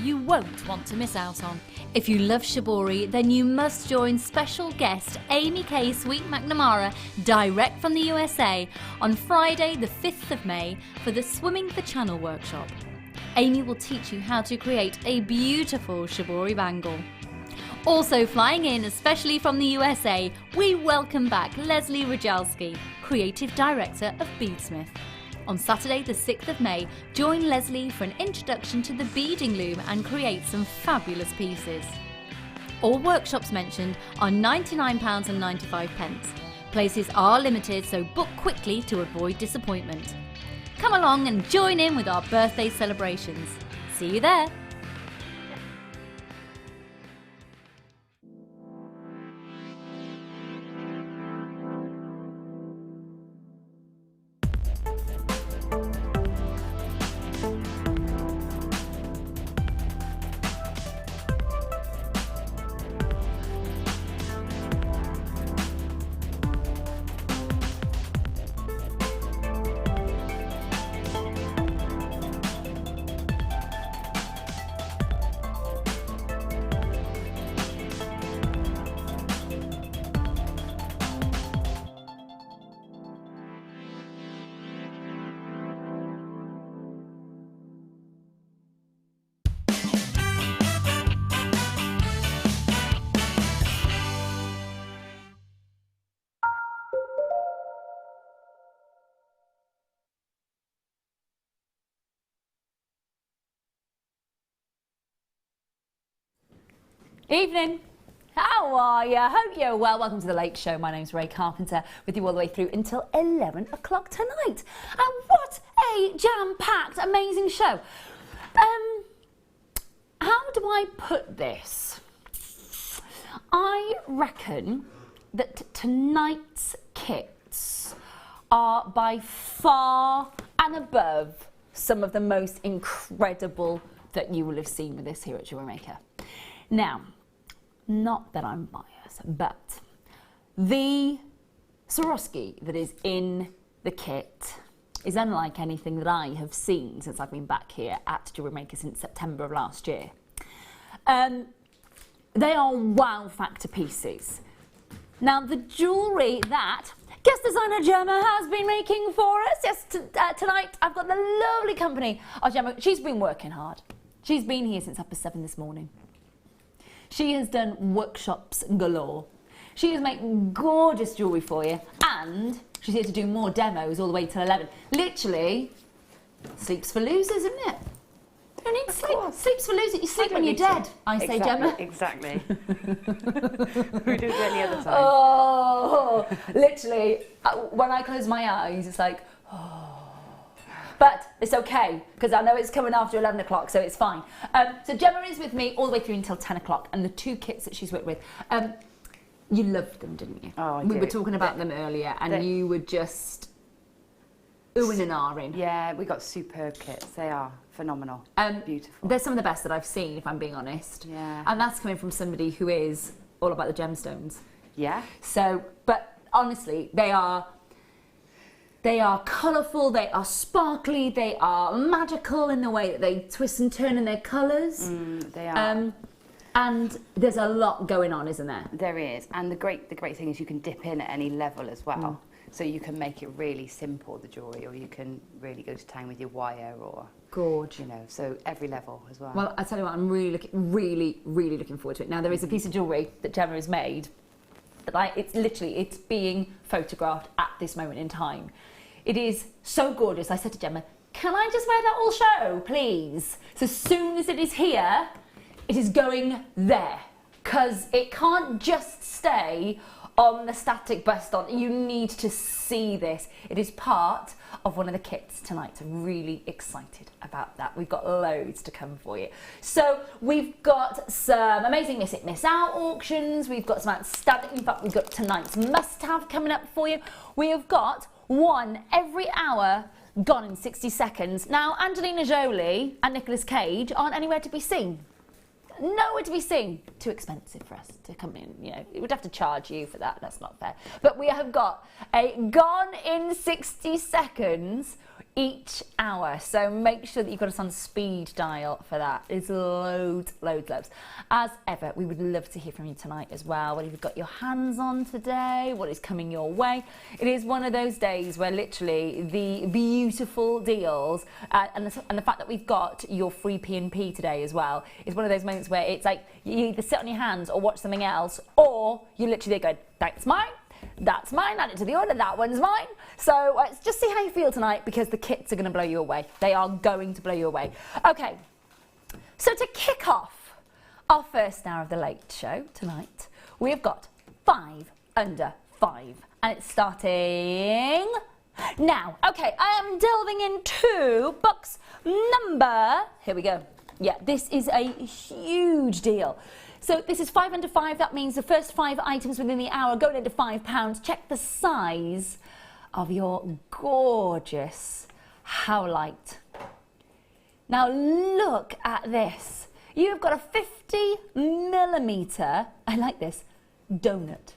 you won't want to miss out on. If you love shibori, then you must join special guest Amy K. Sweet McNamara direct from the USA on Friday the 5th of May for the Swimming the Channel workshop. Amy will teach you how to create a beautiful shibori bangle. Also flying in, especially from the USA, we welcome back Leslie Rajalski, Creative Director of Beadsmith. On Saturday the 6th of May, join Leslie for an introduction to the beading loom and create some fabulous pieces. All workshops mentioned are £99.95. Places are limited, so book quickly to avoid disappointment. Come along and join in with our birthday celebrations. See you there! Evening. How are you? Hope you're well. Welcome to the Late Show. My name's Ray Carpenter with you all the way through until 11 o'clock tonight. And what a jam-packed, amazing show. How do I put this? I reckon that tonight's kits are by far and above some of the most incredible that you will have seen with this here at Jewellery Maker. Now, not that I'm biased, but the Swarovski that is in the kit is unlike anything that I have seen since I've been back here at Jewellery Maker since September of last year. They are wow factor pieces. Now, the jewellery that guest designer Gemma has been making for us, yes, tonight I've got the lovely company of Gemma. She's been working hard. She's been here since 7 this morning. She has done workshops galore. She has made gorgeous jewellery for you, and she's here to do more demos all the way till 11. Literally, sleeps for losers, isn't it? You don't need to sleep. Sleeps for losers. You sleep when you're dead, I say, Gemma. Exactly. We do it any other time. Oh, literally, when I close my eyes, it's like, oh. But it's okay, because I know it's coming after 11 o'clock, so it's fine. So Gemma is with me all the way through until 10 o'clock, and the two kits that she's worked with, you loved them, didn't you? Oh, I We do. were talking about them earlier, and you were just oohing and ahhing. Yeah, we got superb kits. They are phenomenal. Beautiful. They're some of the best that I've seen, if I'm being honest. Yeah. And that's coming from somebody who is all about the gemstones. Yeah. So, but honestly, they are colourful, they are sparkly, they are magical in the way that they twist and turn in their colours. They are. And there's a lot going on, isn't there? There is. And the great thing is you can dip in at any level as well. So you can make it really simple, the jewellery, or you can really go to town with your wire, or gorge. You know, so every level as well. Well, I tell you what, I'm really looking forward to it. Now, there is a piece of jewellery that Gemma has made that it's being photographed at this moment in time. It is so gorgeous. I said to Gemma, can I just wear that all show, please? So as soon as it is here, it is going there, because it can't just stay on the static bust on. You need to see this. It is part of one of the kits tonight. So I'm really excited about that. We've got loads to come for you. So we've got some amazing miss it, miss out auctions. We've got some outstanding, in fact, we've got tonight's must-have coming up for you. We have got one every hour gone in 60 seconds. Now, Angelina Jolie and Nicolas Cage aren't anywhere to be seen. Nowhere to be seen. Too expensive for us to come in, you know. It would have to charge you for that. That's not fair. But we have got a gone in 60 seconds each hour. So make sure that you've got us on speed dial for that. It's loads. As ever, we would love to hear from you tonight as well. What have you got your hands on today? What is coming your way? It is one of those days where literally the beautiful deals and the fact that we've got your free P&P today as well is one of those moments where it's like you either sit on your hands or watch something else, or you literally go, that's mine, add it to the order, that one's mine. So just see how you feel tonight, because the kits are going to blow you away. They are going to blow you away. Okay, so to kick off our first hour of the late show tonight, we've got 5 under 5, and it's starting now. Okay, I am delving into box number, here we go. Yeah, this is a huge deal. So this is 5 under 5. That means the first 5 items within the hour going into £5. Check the size of your gorgeous howlite. Now look at this. You've got a 50mm, I like this, donut.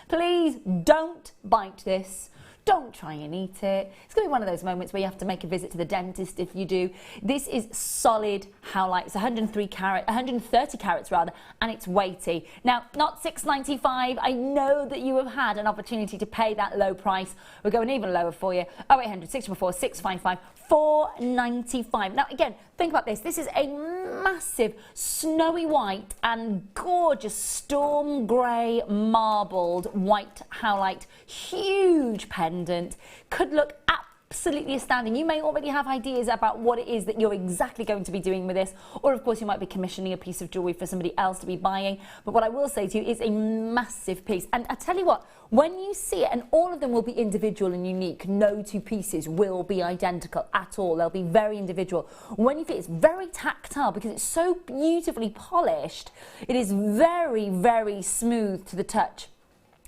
Please don't bite this. Don't try and eat it. It's going to be one of those moments where you have to make a visit to the dentist if you do. This is solid howlite. It's 130 carats rather, and it's weighty. Now, not $6.95. I know that you have had an opportunity to pay that low price. We're going even lower for you. 0800 644 655 $4.95. Now, again, think about this. This is a massive snowy white and gorgeous storm grey marbled white howlite. Huge pendant. Could look absolutely astounding. You may already have ideas about what it is that you're exactly going to be doing with this, or of course you might be commissioning a piece of jewellery for somebody else to be buying. But what I will say to you is a massive piece. And I tell you what, when you see it, and all of them will be individual and unique, no 2 pieces will be identical at all. They'll be very individual. When you feel it's very tactile because it's so beautifully polished, it is very, very smooth to the touch.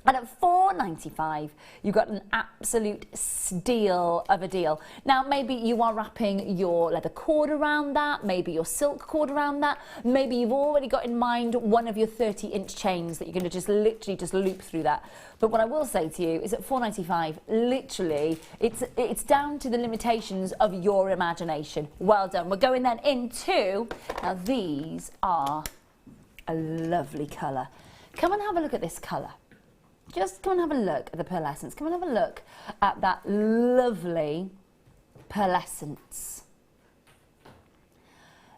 And at $4.95, you've got an absolute steal of a deal. Now, maybe you are wrapping your leather cord around that, maybe your silk cord around that, maybe you've already got in mind one of your 30-inch chains that you're going to just literally just loop through that. But what I will say to you is at $4.95, literally, it's down to the limitations of your imagination. Well done. We're going then into, now these are a lovely colour. Come and have a look at this colour. Just come and have a look at the pearlescence. Come and have a look at that lovely pearlescence.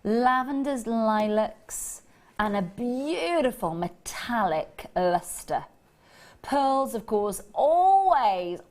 Lavenders, lilacs, and a beautiful metallic lustre. Pearls, of course, always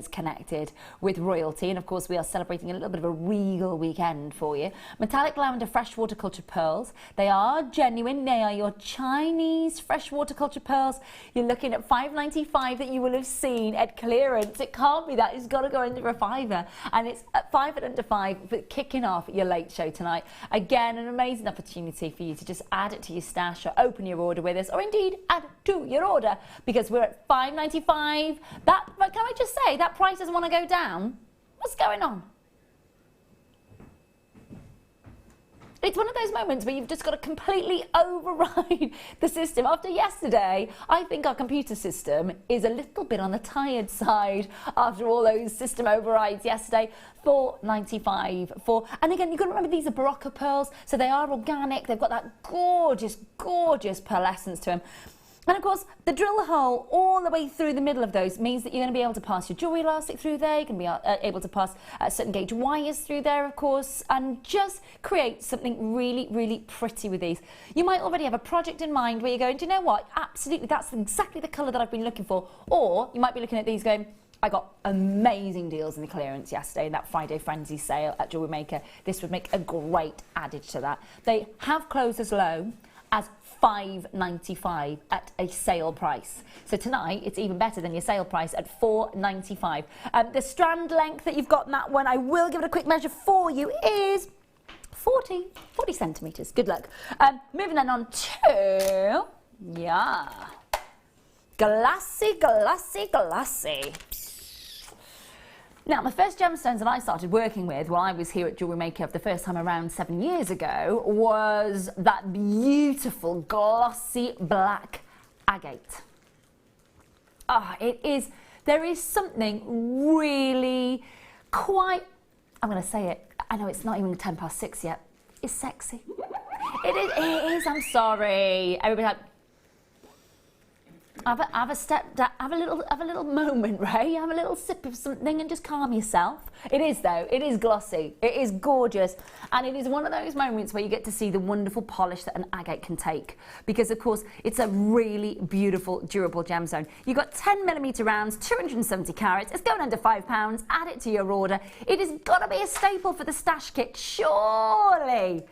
connected with royalty. And of course, we are celebrating a little bit of a regal weekend for you. Metallic lavender freshwater cultured pearls. They are genuine. They are your Chinese freshwater cultured pearls. You're looking at $5.95 that you will have seen at clearance. It can't be that. It's got to go into a $5. And it's at 5 under 5 for kicking off your late show tonight. Again, an amazing opportunity for you to just add it to your stash or open your order with us, or indeed add to your order, because we're at $5.95. But can I just say, that price doesn't want to go down? What's going on? It's one of those moments where you've just got to completely override the system. After yesterday, I think our computer system is a little bit on the tired side after all those system overrides yesterday. $4.95 for, and again, you've got to remember these are Barocca pearls, so they are organic. They've got that gorgeous, gorgeous pearlescence to them. And of course, the drill hole all the way through the middle of those means that you're going to be able to pass your jewellery elastic through there. You can be able to pass certain gauge wires through there, of course, and just create something really, really pretty with these. You might already have a project in mind where you're going, do you know what? Absolutely, that's exactly the colour that I've been looking for. Or you might be looking at these going, I got amazing deals in the clearance yesterday in that Friday Frenzy sale at Jewellery Maker. This would make a great adage to that. They have closed as low as $5.95 at a sale price. So tonight, it's even better than your sale price at $4.95. The strand length that you've got in that one, I will give it a quick measure for you, is 40 centimetres. Good luck. Moving then on to, Glossy, Glossy, Glossy. Now, the first gemstones that I started working with while I was here at Jewellery Maker for the first time around 7 years ago was that beautiful glossy black agate. It is There is something really quite, I'm going to say it, I know it's not even 6:10 yet, it's sexy. It is, I'm sorry. Everybody like, have a step down, have a little moment, Ray. Have a little sip of something and just calm yourself. It is though. It is glossy. It is gorgeous, and it is one of those moments where you get to see the wonderful polish that an agate can take. Because of course, it's a really beautiful, durable gemstone. You've got 10mm rounds, 270 carats. It's going under £5. Add it to your order. It has got to be a staple for the stash kit, surely.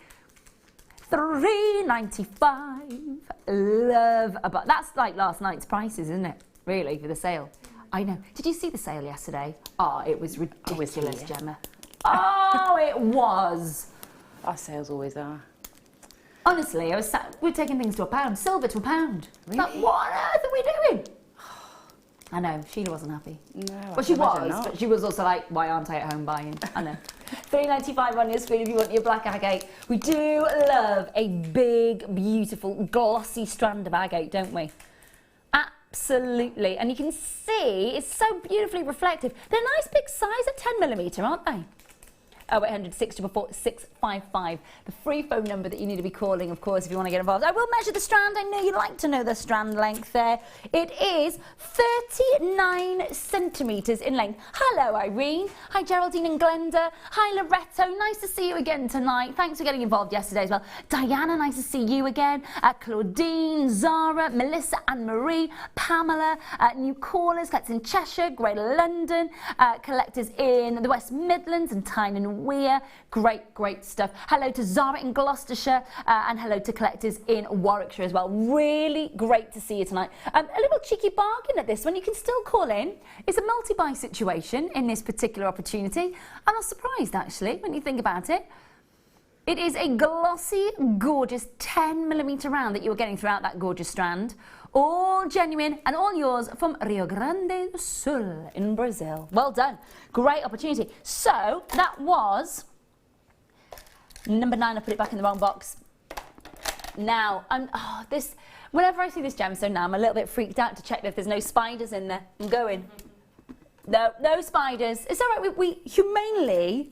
$3.95. Love about that's like last night's prices, isn't it? Really, for the sale. I know. Did you see the sale yesterday? Oh, it was ridiculous, Gemma. Oh, it was. Our sales always are. Honestly, we're taking things to £1, silver to £1. Really? Like, what on earth are we doing? I know, Sheila wasn't happy. No, well, she was, but she was also like, why aren't I at home buying? I know. $3.95 on your screen if you want your black agate. We do love a big, beautiful, glossy strand of agate, don't we? Absolutely. And you can see it's so beautifully reflective. They're a nice big size at 10mm, aren't they? 0800 655, the free phone number that you need to be calling, of course, if you want to get involved. I will measure the strand. I know you'd like to know the strand length there. It is 39 centimetres in length. Hello, Irene. Hi, Geraldine and Glenda. Hi, Loretto. Nice to see you again tonight. Thanks for getting involved yesterday as well. Diana, nice to see you again. Claudine, Zara, Melissa, Anne-Marie, Pamela, new callers, collectors in Cheshire, Greater London, collectors in the West Midlands and Tyne and Weir. Great stuff. Hello to Zara in Gloucestershire and hello to collectors in Warwickshire as well. Really great to see you tonight. A little cheeky bargain at this one. You can still call in. It's a multi-buy situation in this particular opportunity. I'm not surprised actually when you think about it. It is a glossy, gorgeous 10mm round that you are getting throughout that gorgeous strand. All genuine and all yours from Rio Grande do Sul in Brazil. Well done. Great opportunity. So that was number 9. I put it back in the wrong box. Now, whenever I see this gemstone now, I'm a little bit freaked out to check if there's no spiders in there. I'm going. No spiders. It's all right. We humanely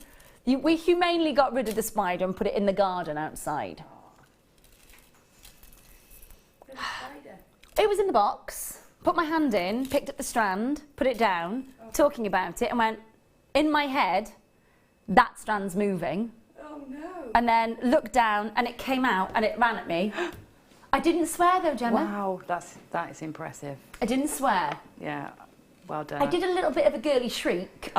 got rid of the spider and put it in the garden outside. It was in the box, put my hand in, picked up the strand, put it down, talking about it, and went, in my head, that strand's moving. Oh no. And then looked down, and it came out, and it ran at me. I didn't swear though, Gemma. Wow, that is impressive. I didn't swear. Yeah, well done. I did a little bit of a girly shriek,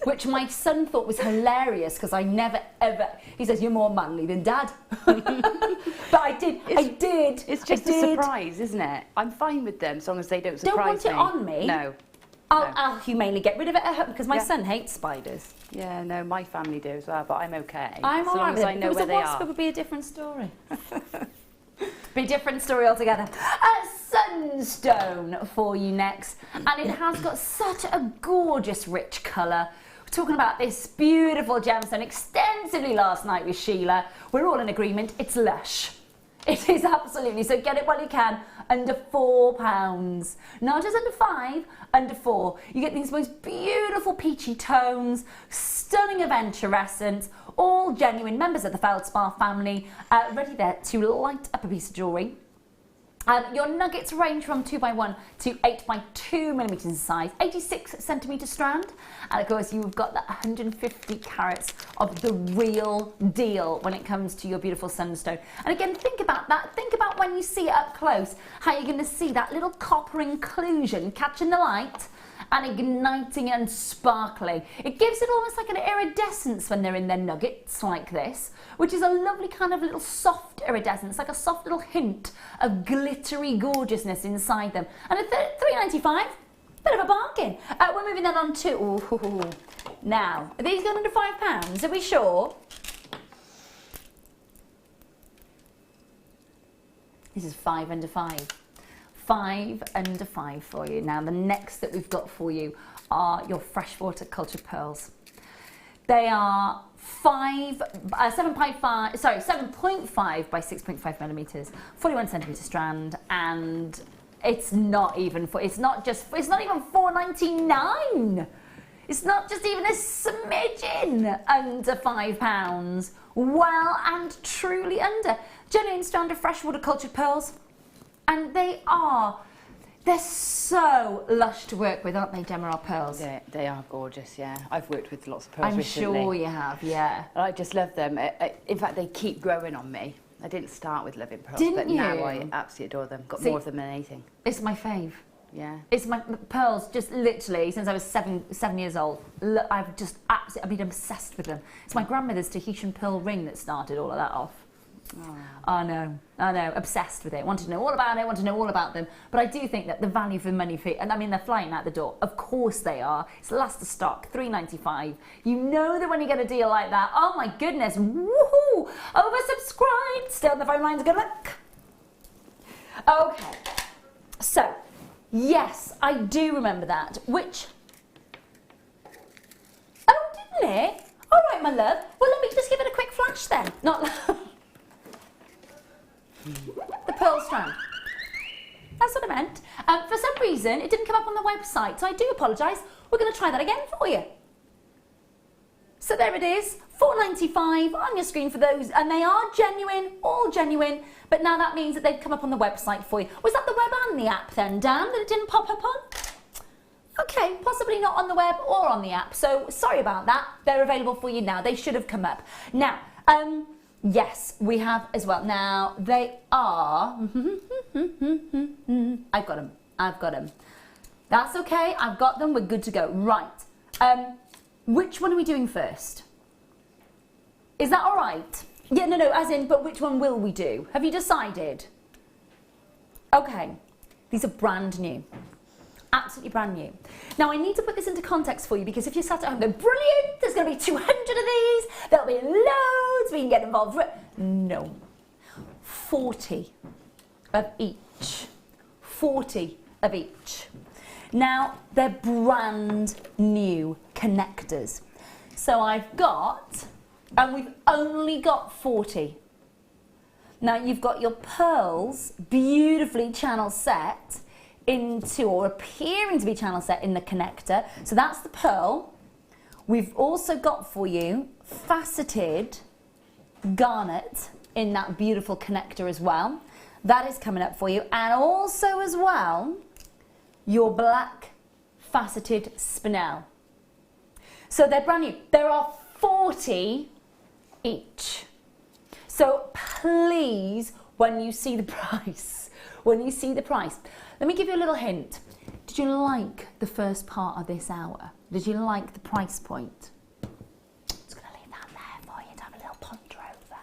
which my son thought was hilarious, because I never, ever... He says, you're more manly than Dad. But I did. It's just a surprise, isn't it? I'm fine with them, as long as they don't surprise me. Don't want it on me? No. I'll humanely get rid of it at home, because my son hates spiders. Yeah, no, my family do as well, but I'm okay. I'm all right with it. As long as I know where they are. It would be a different story. Be a different story altogether. Sunstone for you next, and it has got such a gorgeous rich colour. We're talking about this beautiful gemstone extensively last night with Sheila. We're all in agreement, it's lush. It is absolutely, so get it while you can, under £4. Not just under 5, under 4. You get these most beautiful peachy tones, stunning eventurescence, all genuine members of the Feldspar family, ready there to light up a piece of jewellery. Your nuggets range from 2x1 to 8x2mm in size, 86 centimetre strand, and of course you've got that 150 carats of the real deal when it comes to your beautiful sunstone. And again, think about that. Think about when you see it up close, how you're going to see that little copper inclusion catching the light and igniting and sparkling. It gives it almost like an iridescence when they're in their nuggets like this, which is a lovely kind of little soft iridescence, like a soft little hint of glittery gorgeousness inside them. And at $3.95, bit of a bargain. We're moving that on to, now, are these going under £5? Are we sure? This is 5 under 5. 5 under 5 for you. Now, the next that we've got for you are your freshwater cultured pearls. They are 7.5 by 6.5 millimeters, 41 centimeter strand, and It's not even it's not even £4.99. It's not just even a smidgen under £5. Well and truly under. Genuine strand of freshwater cultured pearls. And they're so lush to work with, aren't they, Gemma, our pearls? They are gorgeous, yeah. I've worked with lots of pearls I'm recently. sure you have, yeah. I just love them. In fact, they keep growing on me. I didn't start with loving pearls, Didn't but now you? I absolutely adore them. Got See, more of them than anything. It's my fave. Yeah. It's my pearls, just literally since I was seven years old. I've just absolutely, been obsessed with them. It's my grandmother's Tahitian pearl ring that started all of that off. Oh. I know, obsessed with it. Wanted to know all about it, want to know all about them. But I do think that the value for money and I mean, they're flying out the door. Of course they are. It's last of stock, $3.95. You know that when you get a deal like that, oh my goodness, woohoo! Oversubscribed. Stay on the phone lines, good luck. Okay, so yes, I do remember that. Which? Oh, didn't it? All right, my love. Well, let me just give it a quick flash then. Not. The pearl strand. That's what I meant. For some reason, it didn't come up on the website, so I do apologise. We're going to try that again for you. So there it is, $4.95 on your screen for those, and they are genuine, all genuine, but now that means that they've come up on the website for you. Was that the web and the app then, Dan, that it didn't pop up on? Okay, possibly not on the web or on the app, so sorry about that. They're available for you now. They should have come up. Now, yes, we have as well. Now, they are... I've got them. That's okay, I've got them, we're good to go. Right, which one are we doing first? Is that all right? Yeah, no, as in, but which one will we do? Have you decided? Okay, these are brand new. Absolutely brand new. Now, I need to put this into context for you because if you're sat at home going, brilliant, there's going to be 200 of these, there'll be loads, we can get involved. No, 40 of each. 40 of each. Now, they're brand new connectors. So I've got, and we've only got 40. Now, you've got your pearls beautifully channel set into, or appearing to be channel set in the connector. So that's the pearl. We've also got for you faceted garnet in that beautiful connector as well. That is coming up for you. And also as well, your black faceted spinel. So they're brand new. There are 40 each. So please, when you see the price, let me give you a little hint. Did you like the first part of this hour? Did you like the price point? I'm just going to leave that there for you to have a little ponder over.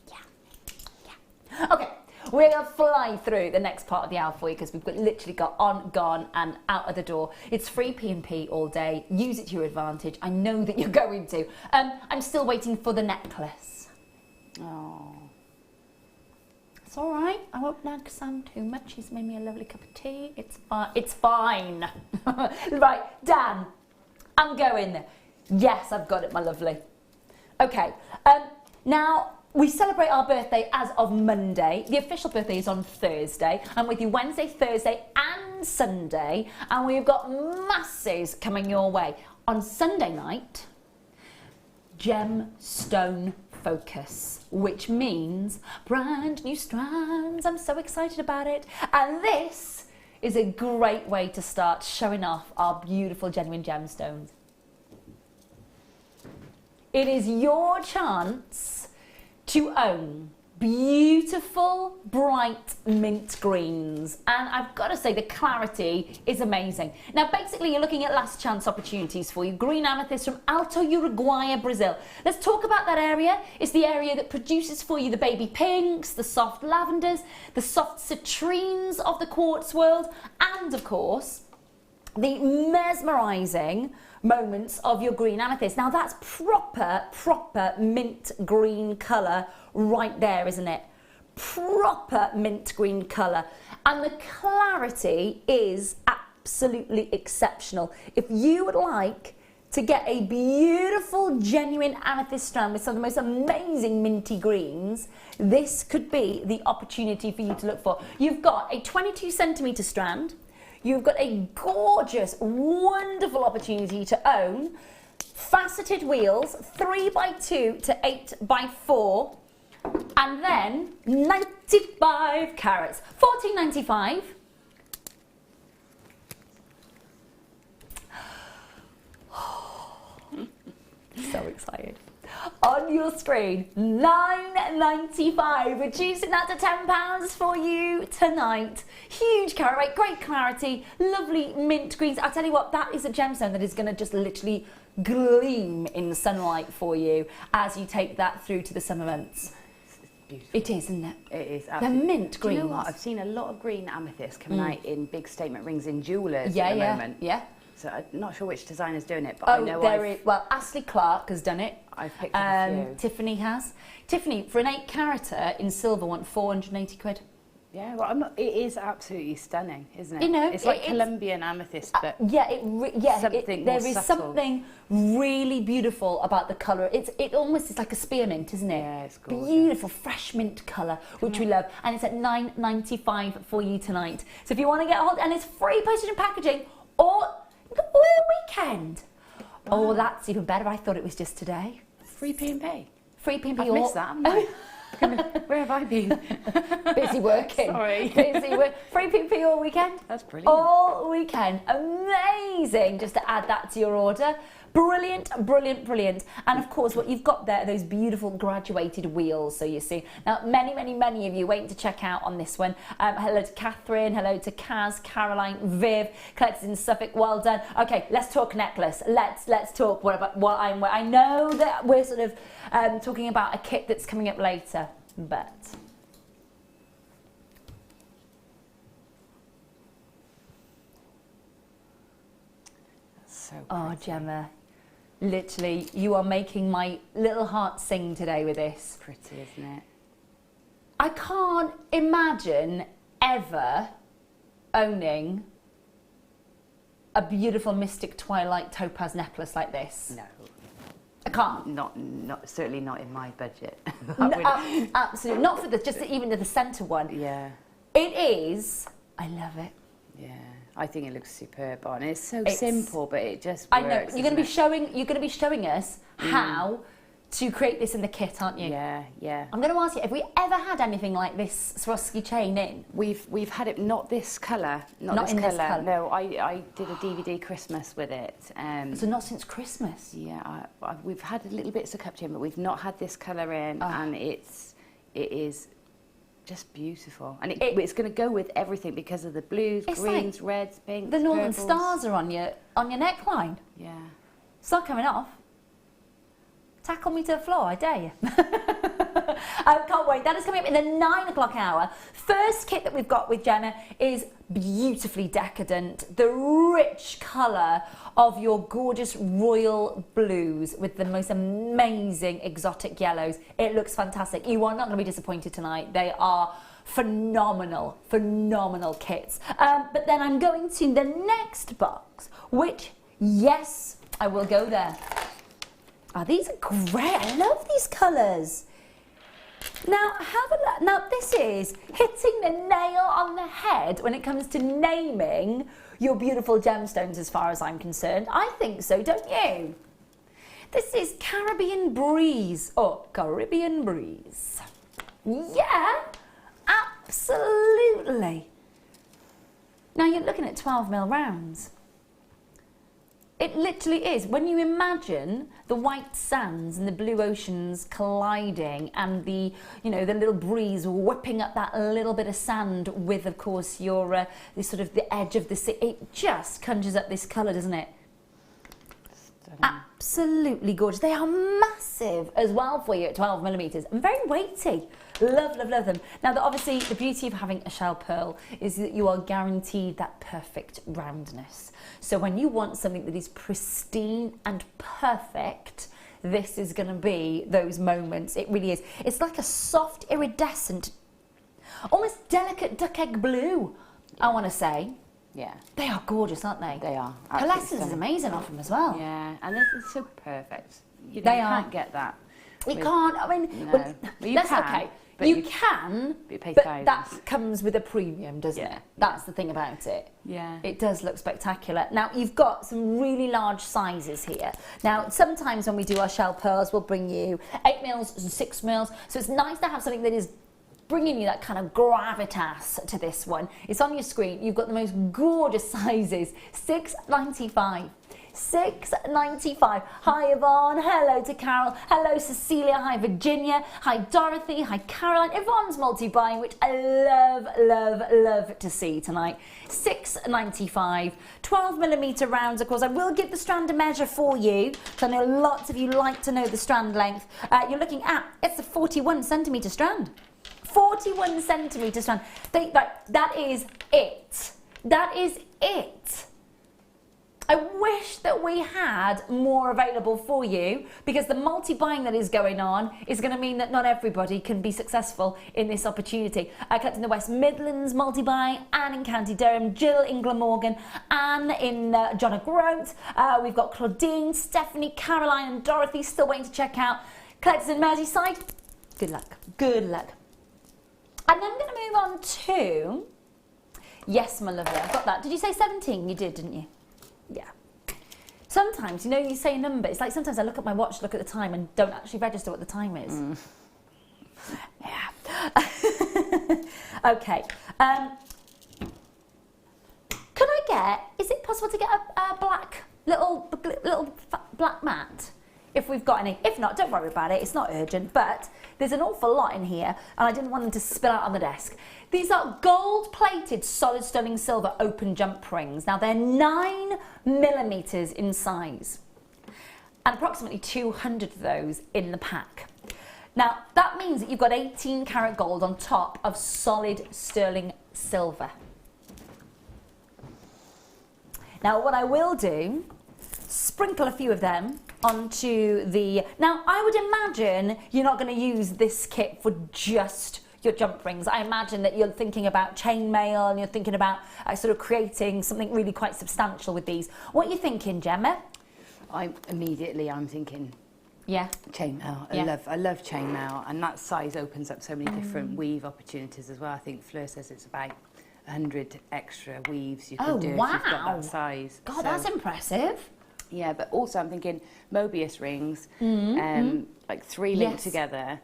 Yeah. Okay, we're going to fly through the next part of the hour for you because we've literally got on, gone and out of the door. It's free P&P all day. Use it to your advantage. I know that you're going to. I'm still waiting for the necklace. Oh. It's all right. I won't nag Sam too much. He's made me a lovely cup of tea. It's fine. It's fine. Right, Dan, I'm going. Yes, I've got it, my lovely. Okay. Now, we celebrate our birthday as of Monday. The official birthday is on Thursday. I'm with you Wednesday, Thursday and Sunday. And we've got masses coming your way. On Sunday night, gemstone focus, which means brand new strands. I'm so excited about it. And this is a great way to start showing off our beautiful genuine gemstones. It is your chance to own beautiful, bright mint greens. And I've got to say, the clarity is amazing. Now, basically, you're looking at last chance opportunities for you. Green amethyst from Alto Uruguay, Brazil. Let's talk about that area. It's the area that produces for you the baby pinks, the soft lavenders, the soft citrines of the quartz world, and, of course, the mesmerising moments of your green amethyst. Now, that's proper mint green colour right there, isn't it? Proper mint green colour. And the clarity is absolutely exceptional. If you would like to get a beautiful, genuine amethyst strand with some of the most amazing minty greens, this could be the opportunity for you to look for. You've got a 22 centimetre strand. You've got a gorgeous, wonderful opportunity to own faceted wheels, 3x2 to 8x4, and then 95 carats, $14.95. So excited. On your screen, $9.95, reducing that to £10 for you tonight. Huge carat weight, great clarity, lovely mint greens. I'll tell you what, that is a gemstone that is going to just literally gleam in the sunlight for you as you take that through to the summer months. Beautiful. It is, isn't it? It is. The Absolutely. mint greens. Do you know what? I've seen a lot of green amethyst coming out in big statement rings in jewellers Yeah, at the yeah, moment. yeah. So I'm not sure which designer's doing it, but I know well, Ashley Clark has done it. I've picked up a few. Tiffany has. Tiffany, for an 8 carater in silver, want 480 quid. Yeah, well, I'm not. It is absolutely stunning, isn't it? You know, it's like Colombian amethyst, but there is subtle. something really beautiful about the colour. It almost is like a spearmint, isn't it? Yeah, it's gorgeous. Beautiful fresh mint colour, which we love, and it's at $9.95 for you tonight. So if you want to get a hold, and it's free postage and packaging, or the weekend. Wow. Oh, that's even better. I thought it was just today. Free P&P. Free P&P. I've missed that, haven't I? Where have I been? Busy working. Sorry. Busy work. Free P&P all weekend. That's brilliant. All weekend. Amazing. Just to add that to your order. Brilliant, brilliant, brilliant. And of course, what you've got there are those beautiful graduated wheels. So you see. Now, many, many, many of you waiting to check out on this one. Hello to Catherine. Hello to Kaz, Caroline, Viv, collected in Suffolk. Well done. Okay, let's talk necklace. Let's talk what I'm wearing. I know that we're sort of talking about a kit that's coming up later, but so oh, Gemma, literally, you are making my little heart sing today with this. pretty, isn't it? I can't imagine ever owning a beautiful Mystic Twilight topaz necklace like this. No. I can't. Not certainly not in my budget. No, absolutely not for even the centre one. Yeah. It is. I love it. Yeah. I think it looks superb on. It's so simple, but it just works. I know. You're going to be showing. You're going to be showing us how to create this in the kit, aren't you? Yeah, yeah. I'm going to ask you: have we ever had anything like this Swarovski chain in? We've had it not this colour, not this colour. No, I did a DVD Christmas with it. So not since Christmas. Yeah, we've had little bits of cup chain, but we've not had this colour in, and it is just beautiful, and it's going to go with everything because of the blues, greens, like reds, pinks. The Northern purples. Stars are on your neckline. Yeah, it's not coming off. Tackle me to the floor, I dare you. I can't wait. That is coming up in the 9 o'clock hour. First kit that we've got with Gemma is beautifully decadent. The rich colour of your gorgeous royal blues with the most amazing exotic yellows. It looks fantastic. You are not going to be disappointed tonight. They are phenomenal, phenomenal kits. But then I'm going to the next box, which, yes, I will go there. Oh, these are great. I love these colours. Now, have a look. Now, this is hitting the nail on the head when it comes to naming your beautiful gemstones, as far as I'm concerned. I think so, don't you? This is Caribbean Breeze. Oh, Caribbean Breeze. Yeah, absolutely. Now, you're looking at 12mm rounds. It literally is. When you imagine the white sands and the blue oceans colliding, and the little breeze whipping up that little bit of sand with, of course, your the edge of the sea, it just conjures up this colour, doesn't it? Stunning. Absolutely gorgeous. They are massive as well for you at 12mm and very weighty. Love, love, love them. Now, obviously, the beauty of having a shell pearl is that you are guaranteed that perfect roundness. So when you want something that is pristine and perfect, this is going to be those moments. It really is. It's like a soft, iridescent, almost delicate duck egg blue, I want to say. Yeah. They are gorgeous, aren't they? They are. Pearlescence is amazing off them as well. Yeah, and they're so perfect. You Can't get that. You can't, I mean, No. well, You that's can, okay. but You can, you pay but thousands. that comes with a premium, doesn't Yeah. it? That's the thing about it. Yeah. It does look spectacular. Now, you've got some really large sizes here. Now, sometimes when we do our shell pearls, we'll bring you 8 mils and 6 mils. So it's nice to have something that is bringing you that kind of gravitas to this one. It's on your screen. You've got the most gorgeous sizes. $6.95. $6.95. Hi Yvonne, hello to Carol, hello Cecilia, hi Virginia, hi Dorothy, hi Caroline. Yvonne's multi-buying, which I love to see tonight. $6.95. 12mm rounds, of course. I will give the strand a measure for you, because I know lots of you like to know the strand length. You're looking at, it's a 41cm strand. 41cm strand. That is it. That is it. I wish that we had more available for you, because the multi-buying that is going on is going to mean that not everybody can be successful in this opportunity. Collecting the West Midlands multi-buying, Anne in County Durham, Jill in Glamorgan, Anne in John O'Groat. We've got Claudine, Stephanie, Caroline and Dorothy still waiting to check out. Collectors in Merseyside, good luck, good luck. And then I'm going to move on to, yes my lovely, I've got that. Did you say 17? You did, didn't you? Yeah. Sometimes, you know, you say a number, it's like sometimes I look at my watch, look at the time and don't actually register what the time is. Yeah. Okay. Could I get, is it possible to get a black, little black mat? If we've got any. If not, don't worry about it, it's not urgent, but there's an awful lot in here and I didn't want them to spill out on the desk. These are gold-plated solid sterling silver open jump rings. Now they're 9mm in size and approximately 200 of those in the pack. Now that means that you've got 18 karat gold on top of solid sterling silver. Now what I will do, sprinkle a few of them onto the, now I would imagine you're not going to use this kit for just your jump rings. I imagine that you're thinking about chainmail and you're thinking about sort of creating something really quite substantial with these. What are you thinking, Gemma? I'm thinking yeah, chainmail. Yeah. I love chainmail, and that size opens up so many different weave opportunities as well. I think Fleur says it's about 100 extra weaves you can do if you've got that size. God, that's impressive. Yeah, but also I'm thinking Mobius rings, like 3 linked together,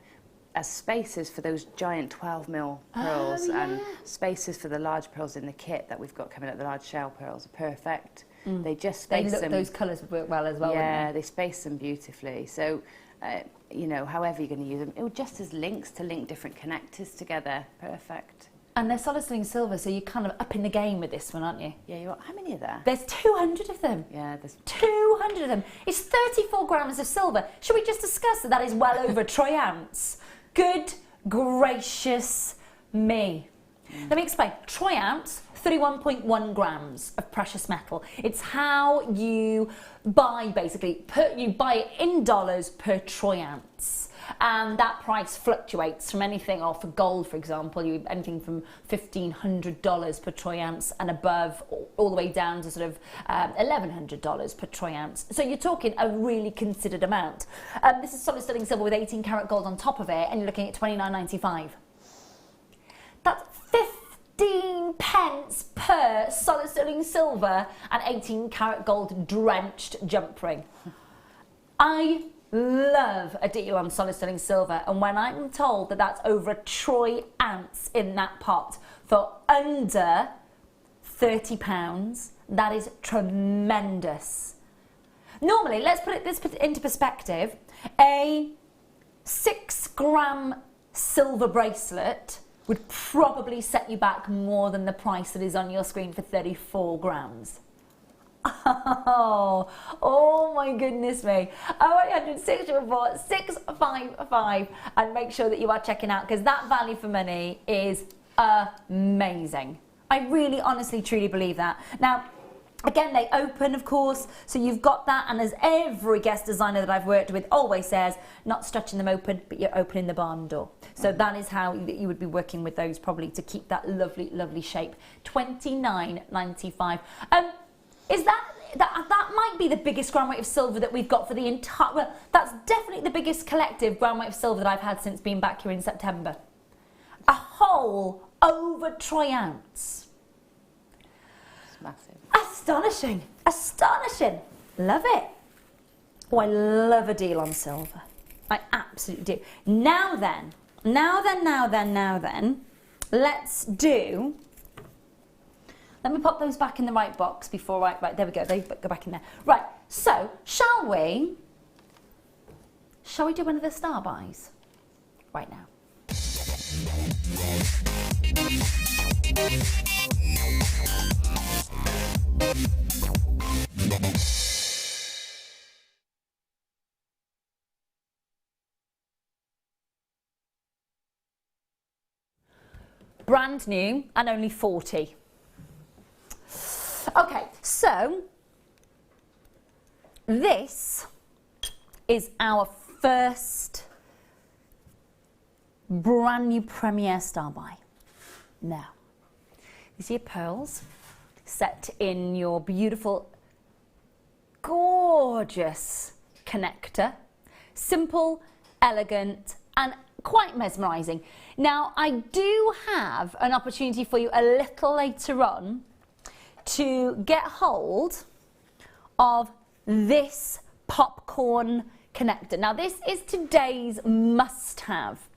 as spaces for those giant 12mm pearls, and spaces for the large pearls in the kit that we've got coming up. The large shell pearls are perfect. They just space them. Those colours would work well as well. Yeah, they space them beautifully. So, you know, however you're going to use them, it will just as links to link different connectors together. Perfect. And they're solid sterling silver, so you're kind of up in the game with this one, aren't you? Yeah, you are. How many are there? There's 200 of them. Yeah, there's 200 of them. It's 34 grams of silver. Should we just discuss that is well over a troy ounce? Good gracious me. Let me explain. Troy ounce, 31.1 grams of precious metal. It's how you buy, basically, you buy it in dollars per troy ounce. And that price fluctuates from anything, or for gold, for example, anything from $1,500 per troy ounce and above, all the way down to sort of $1,100 per troy ounce. So you're talking a really considered amount. This is solid sterling silver with 18 karat gold on top of it, and you're looking at $29.95. That's 15 pence per solid sterling silver and 18 karat gold drenched jump ring. I love a deal on solid sterling silver, and when I'm told that that's over a troy ounce in that pot for under £30, that is tremendous. Normally, let's put it into perspective, a 6-gram silver bracelet would probably set you back more than the price that is on your screen for 34 grams. Oh my goodness me. 0800 644 655, and make sure that you are checking out, because that value for money is amazing. I really honestly truly believe that. Now Again, they open, of course, so you've got that, and as every guest designer that I've worked with always says, not stretching them open, but you're opening the barn door. So that is how you would be working with those, probably, to keep that lovely, lovely shape. $29.95. Is that might be the biggest gram weight of silver that we've got for the entire, well, that's definitely the biggest collective gram weight of silver that I've had since being back here in September. A whole over troy ounce. It's massive. Astonishing, astonishing. Love it. Oh, I love a deal on silver. I absolutely do. Now then, let's do, let me pop those back in the right box before right, there we go, they go back in there. Right, so, shall we do one of the star buys? Right now. Brand new and only 40. Okay, so this is our first brand new premiere star buy. Now, these are your pearls set in your beautiful, gorgeous connector. Simple, elegant, and quite mesmerising. Now, I do have an opportunity for you a little later on to get hold of this popcorn connector. Now, this is today's must-have,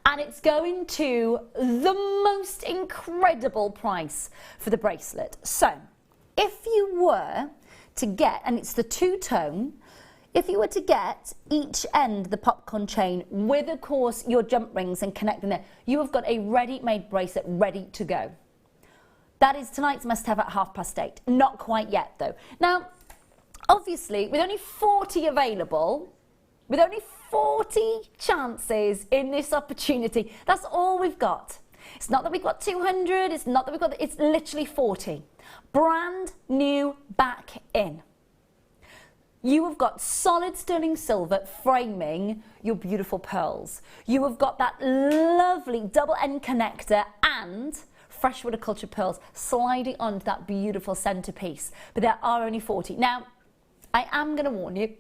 and it's going to the most incredible price for the bracelet. So, if you were to get, and it's the two-tone, if you were to get each end the popcorn chain with, of course, your jump rings and connecting there, you have got a ready-made bracelet ready to go. That is tonight's must-have at 8:30. Not quite yet, though. Now, obviously, with only 40 available, with only 40 chances in this opportunity, that's all we've got. It's not that we've got 200, it's not that we've got, it's literally 40. Brand new back in. You have got solid sterling silver framing your beautiful pearls. You have got that lovely double end connector and freshwater cultured pearls sliding onto that beautiful centerpiece. But there are only 40. Now, I am going to warn you,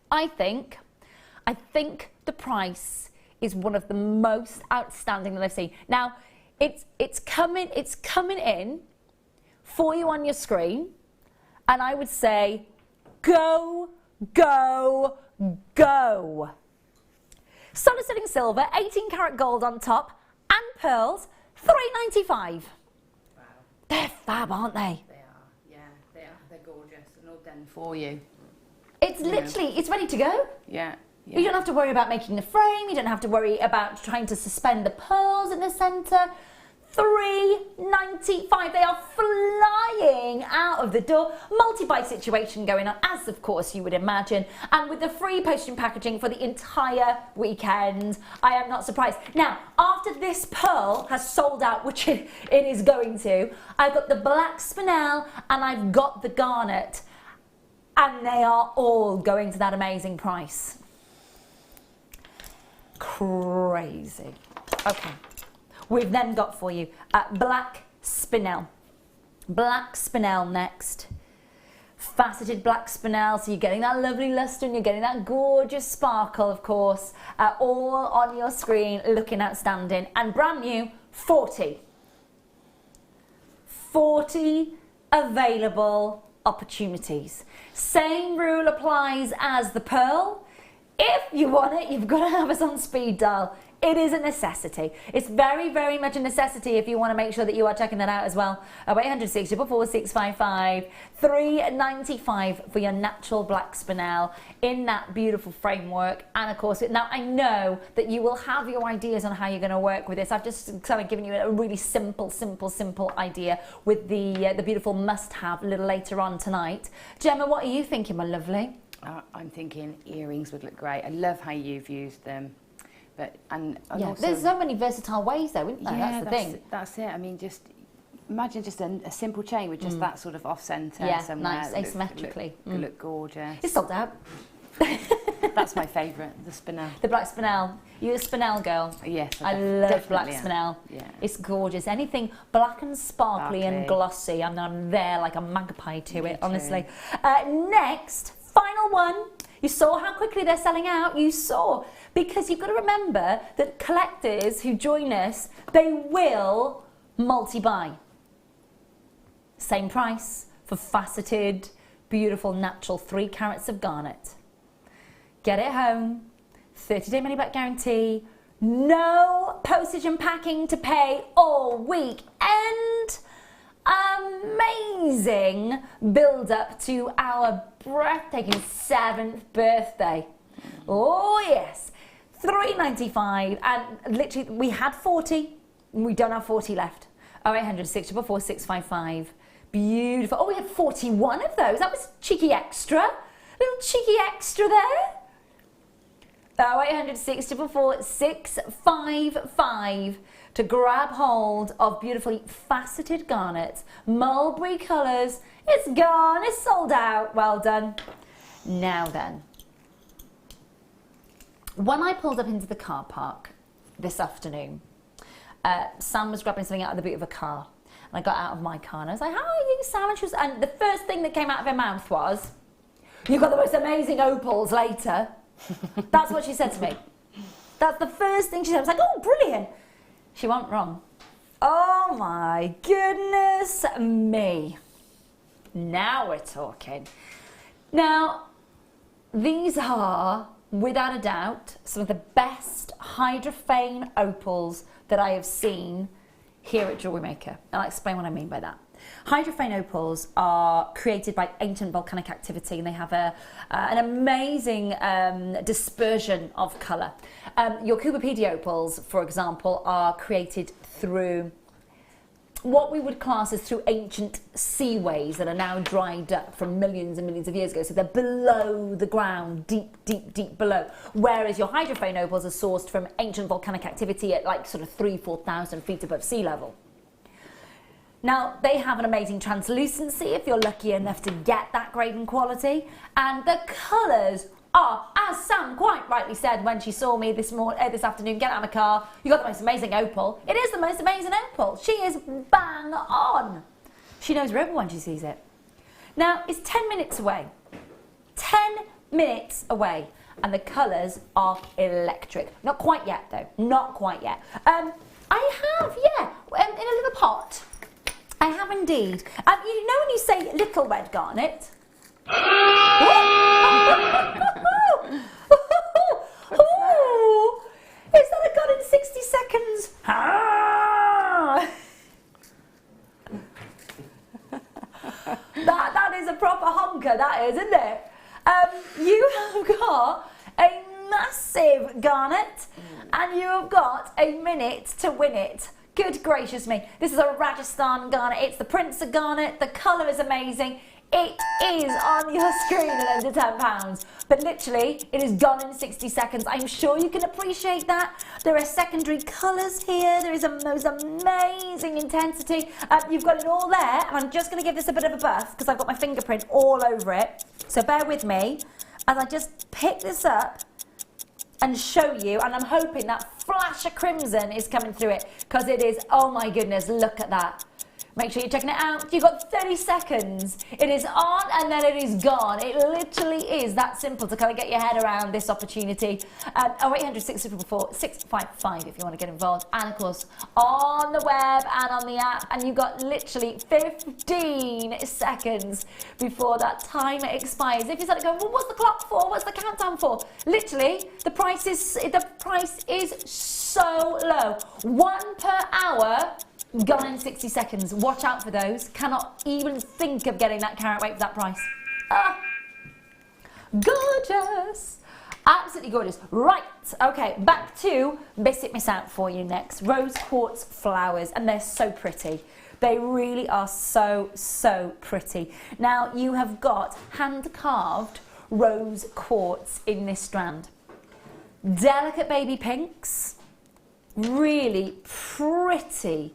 I think the price is one of the most outstanding that I've seen. Now, it's coming in for you on your screen, and I would say, go, go, go. Solid sterling silver, 18 karat gold on top, and pearls, $3.95. Wow. They're fab, aren't they? They are, yeah, they are. They're gorgeous and all done for you. It's literally, it's ready to go. Yeah. Yeah. You don't have to worry about making the frame, you don't have to worry about trying to suspend the pearls in the centre. $3.95. They are flying out of the door. Multi-buy situation going on, as of course you would imagine. And with the free postage and packaging for the entire weekend, I am not surprised. Now, after this pearl has sold out, which it is going to, I've got the black spinel and I've got the garnet. And they are all going to that amazing price. Crazy. Okay. We've then got for you black spinel. Black spinel next. Faceted black spinel, so you're getting that lovely lustre and you're getting that gorgeous sparkle, of course, all on your screen, looking outstanding. And brand new, 40. 40 available opportunities. Same rule applies as the pearl. If you want it, you've got to have us on speed dial. It is a necessity. It's very, very much a necessity if you want to make sure that you are checking that out as well. 0800 644 $3.95 for your natural black spinel in that beautiful framework. And of course, now I know that you will have your ideas on how you're going to work with this. I've just kind of given you a really simple idea with the beautiful must-have a little later on tonight. Gemma, what are you thinking, my lovely? I'm thinking earrings would look great. I love how you've used them. But, and yeah, also, there's so many versatile ways though, isn't there? Yeah, that's the thing. That's it. I mean, just Imagine just a simple chain with just that sort of off-centre somewhere. Nice, asymmetrically. Look gorgeous. It's sold out. That's my favourite, the spinel. The black spinel. You're a spinel girl. Yes, I love black am. spinel. Yeah. It's gorgeous. Anything black and sparkly and glossy, and I'm there like a magpie to it, honestly. Next, final one. You saw how quickly they're selling out. You saw. Because you've got to remember that collectors who join us, they will multi-buy. Same price for faceted, beautiful, natural 3 carats of garnet. Get it home, 30-day money-back guarantee, no postage and packing to pay all week, and amazing build-up to our breathtaking 7th birthday. Oh yes, $3.95, and literally we had 40, we don't have 40 left. 0800 644 655. Beautiful. Oh, we had 41 of those. That was cheeky extra. Little cheeky extra there. 0800 644 655 to grab hold of beautifully faceted garnet, mulberry colours. It's gone. It's sold out. Well done. Now then, when I pulled up into the car park this afternoon, Sam was grabbing something out of the boot of a car. And I got out of my car and I was like, how are you, Sam? And the first thing that came out of her mouth was, you got the most amazing opals later. That's what she said to me. That's the first thing she said. I was like, oh, brilliant. She wasn't wrong. Oh my goodness me. Now we're talking. Now, these are, without a doubt, some of the best Hydrophane opals that I have seen here at Jewellery Maker. And I'll explain what I mean by that. Hydrophane opals are created by ancient volcanic activity, and they have an amazing dispersion of colour. Your Kubapedia opals, for example, are created through what we would class as through ancient seaways that are now dried up from millions and millions of years ago. So they're below the ground, deep, deep, deep below. Whereas your Hydrophane opals are sourced from ancient volcanic activity at like sort of 3,000–4,000 feet above sea level. Now, they have an amazing translucency if you're lucky enough to get that grade and quality. And the colours are, as Sam quite rightly said when she saw me this afternoon, get out of my car, you got the most amazing opal. It is the most amazing opal. She is bang on. She knows her opal when she sees it. Now, it's 10 minutes away. 10 minutes away. And the colours are electric. Not quite yet, though. Not quite yet. I have, in a little pot. I have indeed. You know when you say little red garnet? Is that a gun in 60 seconds? That is a proper honker, that is, isn't it? You have got a massive garnet, and you have got a minute to win it. Good gracious me. This is a Rajasthan garnet. It's the Prince of Garnet. The colour is amazing. It is on your screen in under £10. But literally, it is gone in 60 seconds. I'm sure you can appreciate that. There are secondary colours here. There is those amazing intensity. You've got it all there. And I'm just going to give this a bit of a buff because I've got my fingerprint all over it. So bear with me as I just pick this up and show you, and I'm hoping that flash of crimson is coming through it, because it is, oh my goodness, look at that. Make sure you're checking it out. You've got 30 seconds. It is on and then it is gone. It literally is that simple to kind of get your head around this opportunity. 0800 644 655 if you want to get involved. And of course, on the web and on the app. And you've got literally 15 seconds before that timer expires. If you start going, well, what's the clock for? What's the countdown for? Literally, the price is so low. 1 per hour. Gone in 60 seconds. Watch out for those. Cannot even think of getting that carat weight for that price. Gorgeous. Absolutely gorgeous. Right, okay, back to Miss It, Miss Out for you next. Rose quartz flowers, and they're so pretty. They really are so, so pretty. Now, you have got hand-carved rose quartz in this strand. Delicate baby pinks. Really pretty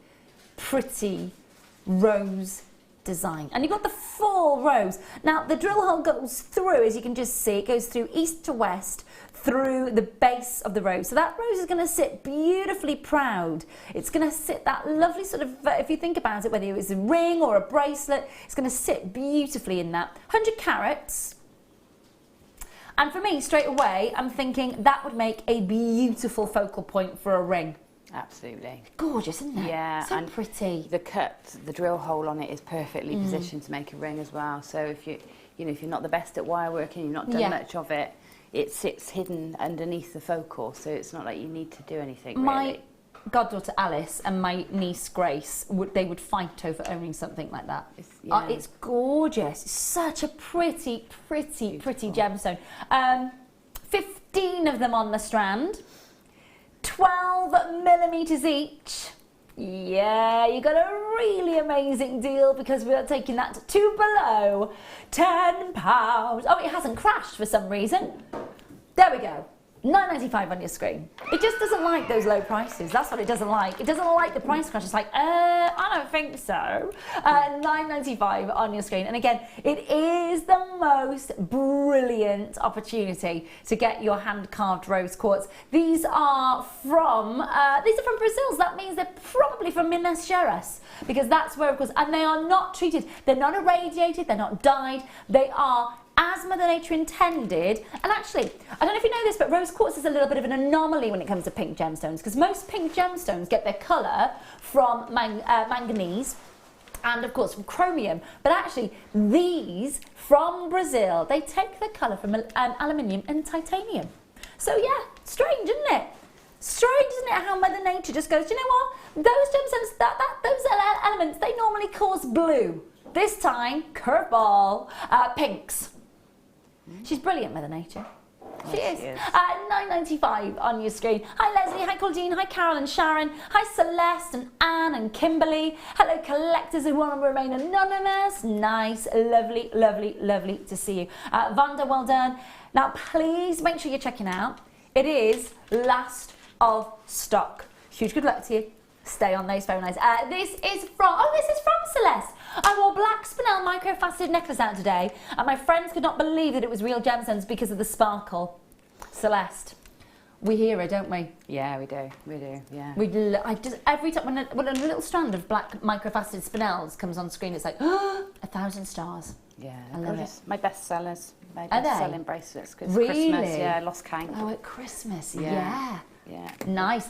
rose design. And you've got the full rose. Now, the drill hole goes through, as you can just see, it goes through east to west, through the base of the rose. So that rose is going to sit beautifully proud. It's going to sit that lovely sort of, if you think about it, whether it's a ring or a bracelet, it's going to sit beautifully in that. 100 carats. And for me, straight away, I'm thinking that would make a beautiful focal point for a ring. Absolutely. Gorgeous, isn't it? Yeah. So and pretty. The cut, the drill hole on it is perfectly positioned to make a ring as well. So if you know, if you're not the best at wire working, you've not done much of it, it sits hidden underneath the focal, so it's not like you need to do anything My goddaughter Alice and my niece Grace, they would fight over owning something like that. It's gorgeous. It's such a pretty gemstone. 15 of them on the strand, 12 millimeters each. Yeah, you got a really amazing deal because we are taking that to below £10. Oh, it hasn't crashed for some reason. There we go. £9.95 on your screen. It just doesn't like those low prices. That's what it doesn't like. It doesn't like the price crash. It's like, I don't think so. £9.95 on your screen. And again, it is the most brilliant opportunity to get your hand-carved rose quartz. These are from Brazil. So that means they're probably from Minas Gerais, because that's where, of course, and they are not treated. They're not irradiated. They're not dyed. They are as Mother Nature intended. And actually, I don't know if you know this, but rose quartz is a little bit of an anomaly when it comes to pink gemstones, because most pink gemstones get their colour from manganese and, of course, from chromium. But actually, these from Brazil, they take the colour from aluminium and titanium. So, yeah, strange, isn't it? Strange, isn't it, how Mother Nature just goes, you know what? Those gemstones, those elements, they normally cause blue. This time, curveball, pinks. She's brilliant, Mother Nature. She is. £9.95 on your screen. Hi Leslie, hi Claudine, hi Carol and Sharon, hi Celeste and Anne and Kimberly. Hello collectors who want to remain anonymous. Nice, lovely, lovely, lovely to see you. Vanda, well done. Now please make sure you're checking out. It is last of stock. Huge good luck to you. Stay on those phone lines. This is from Celeste. I wore black spinel microfaceted necklace out today, and my friends could not believe that it was real gemstones because of the sparkle. Celeste, we hear her, don't we? Yeah, we do. We do. Yeah. I just every time when a little strand of black microfaceted spinels comes on screen, it's like 1,000 stars. Yeah, I love it. My best sellers, my best selling bracelets. Really? Christmas, yeah, lost count. Oh, at Christmas, yeah. Nice.